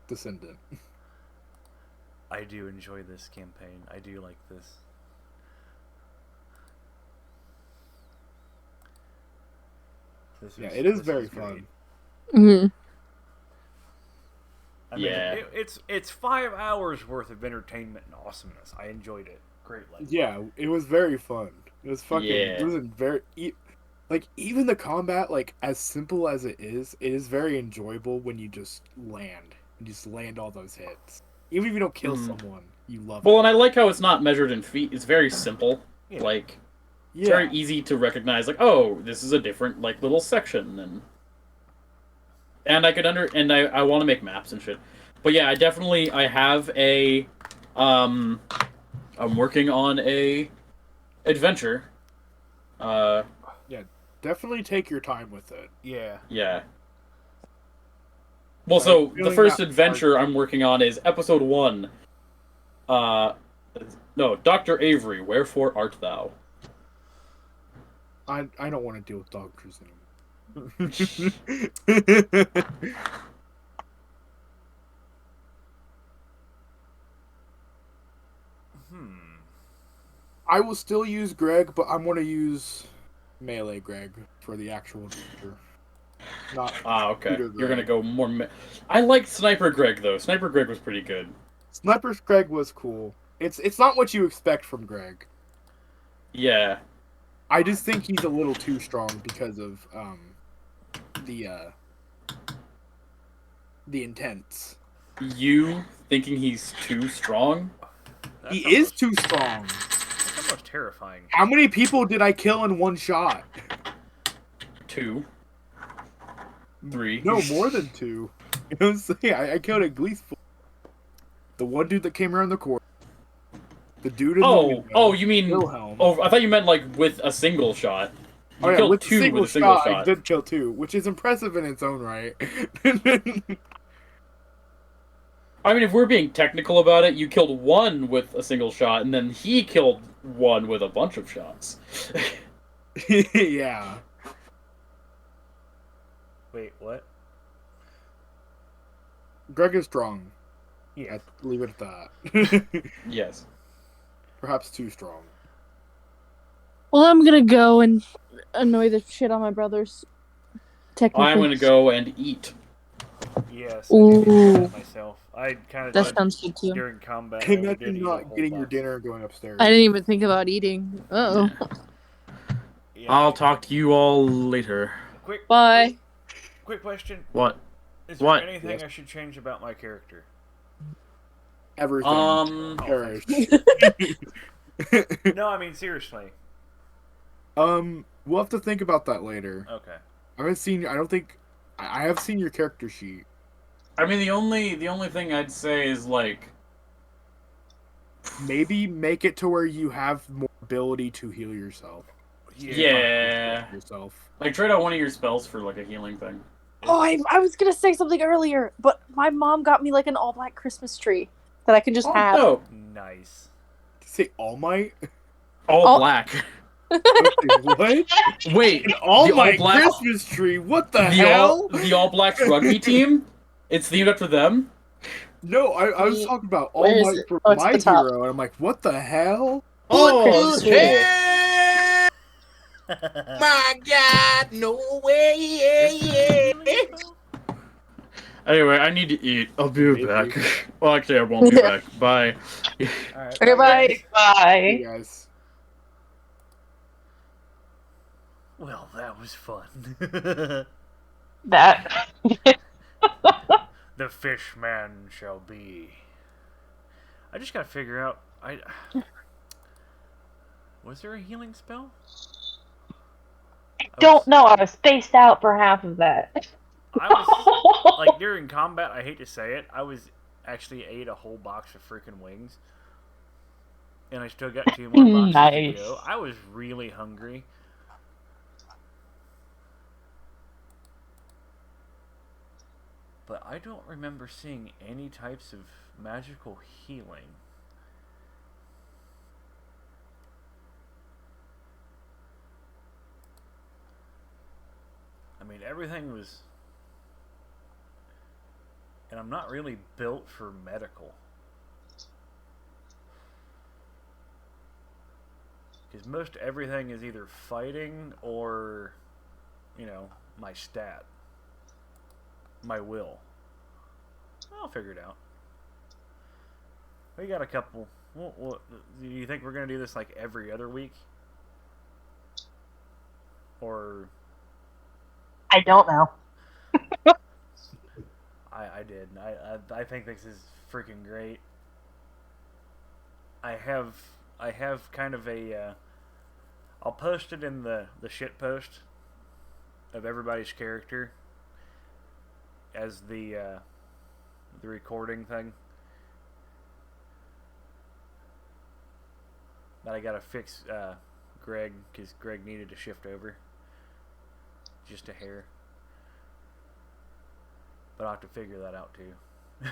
descendant. I do enjoy this campaign. I do like this. It is very fun. Mm-hmm. I mean, it's 5 hours worth of entertainment and awesomeness. I enjoyed it greatly. Yeah, it was very fun. It was fucking. Yeah. It was very. Like, even the combat, like, as simple as it is very enjoyable when you just land. You just land all those hits. Even if you don't kill someone, you love it. Well, and I like how it's not measured in feet. It's very simple. Yeah. Like, it's very easy to recognize, like, oh, this is a different, like, little section. And I could I want to make maps and shit. But yeah, I have a, I'm working on a adventure. Definitely take your time with it. Yeah. Yeah. Well, so the really first not adventure I'm working on is episode 1. No, Dr. Avery, wherefore art thou? I don't want to deal with doctors anymore. I will still use Greg, but I'm going to use Melee Greg for the actual adventure. Not okay. Peter You're Greg. gonna go more. I liked Sniper Greg though. Sniper Greg was pretty good. Sniper's Greg was cool. It's not what you expect from Greg. Yeah. I just think he's a little too strong because of the intents. You thinking he's too strong? He is too strong. That's almost terrifying. How many people did I kill in one shot? 2. 3. No, more than 2. You know what I'm saying? I killed at least 4. The one dude that came around the corner. The dude in the window. Oh, you mean? Wilhelm. Oh, I thought you meant like with a single shot. You Oh yeah, killed with 2 with a single shot. I did kill 2, which is impressive in its own right. I mean, if we're being technical about it, you killed 1 with a single shot, and then he killed 1 with a bunch of shots. Yeah. Wait, what? Greg is strong. Yeah. I'd leave it at that. Yes. Perhaps too strong. Well, I'm gonna go and annoy the shit on my brothers. Technically. I'm gonna go and eat. Yes. I need to do that myself. I kind of That sounds good too. during combat. Imagine not getting your dinner and going upstairs. I didn't even think about eating. Uh-oh. Yeah. I'll talk to you all later. Quick. Bye. Quick question. What? Is there What? anything Yes. I should change about my character? Everything. Perish. No, I mean seriously. We'll have to think about that later. Okay. I haven't seen. I don't think. I have seen your character sheet. I mean, the only thing I'd say is like, Maybe make it to where you have more ability to heal yourself. yeah, Yourself. like trade out one of your spells for like a healing thing. Oh, I was gonna say something earlier, but my mom got me like an all black Christmas tree that I can just Oh, have. dope. Nice. Say All Might? All black. What? Wait, An All the Might all-black- Christmas tree? What the hell? The All Blacks rugby team. It's themed after them. No, I was talking about All Where is Might it? for Oh, it's at My the top. Hero, and I'm like, what the hell? Oh, Christmas cool. My God, no way. Anyway, I need to eat. I'll be Maybe. back. Well, actually, I won't be back. Bye. Alright. Okay, bye. Bye. Hey guys. Well, that was fun. That. The fishman shall be. I just gotta figure out. Was there a healing spell? Don't know. I was spaced out for half of that. I was like during combat. I hate to say it. I was actually ate a whole box of freaking wings, and I still got 2 more boxes Nice. to go. I was really hungry. But I don't remember seeing any types of magical healing. I mean, everything was... And I'm not really built for medical. Because most everything is either fighting or, you know, my stat. My will. I'll figure it out. We got a couple... Well, do you think we're going to do this like every other week? Or... I don't know. I did. I think this is freaking great. I have kind of a I'll post it in the shit post of everybody's character as the recording thing. But I gotta fix Greg because Greg needed to shift over just a hair. But I'll have to figure that out too.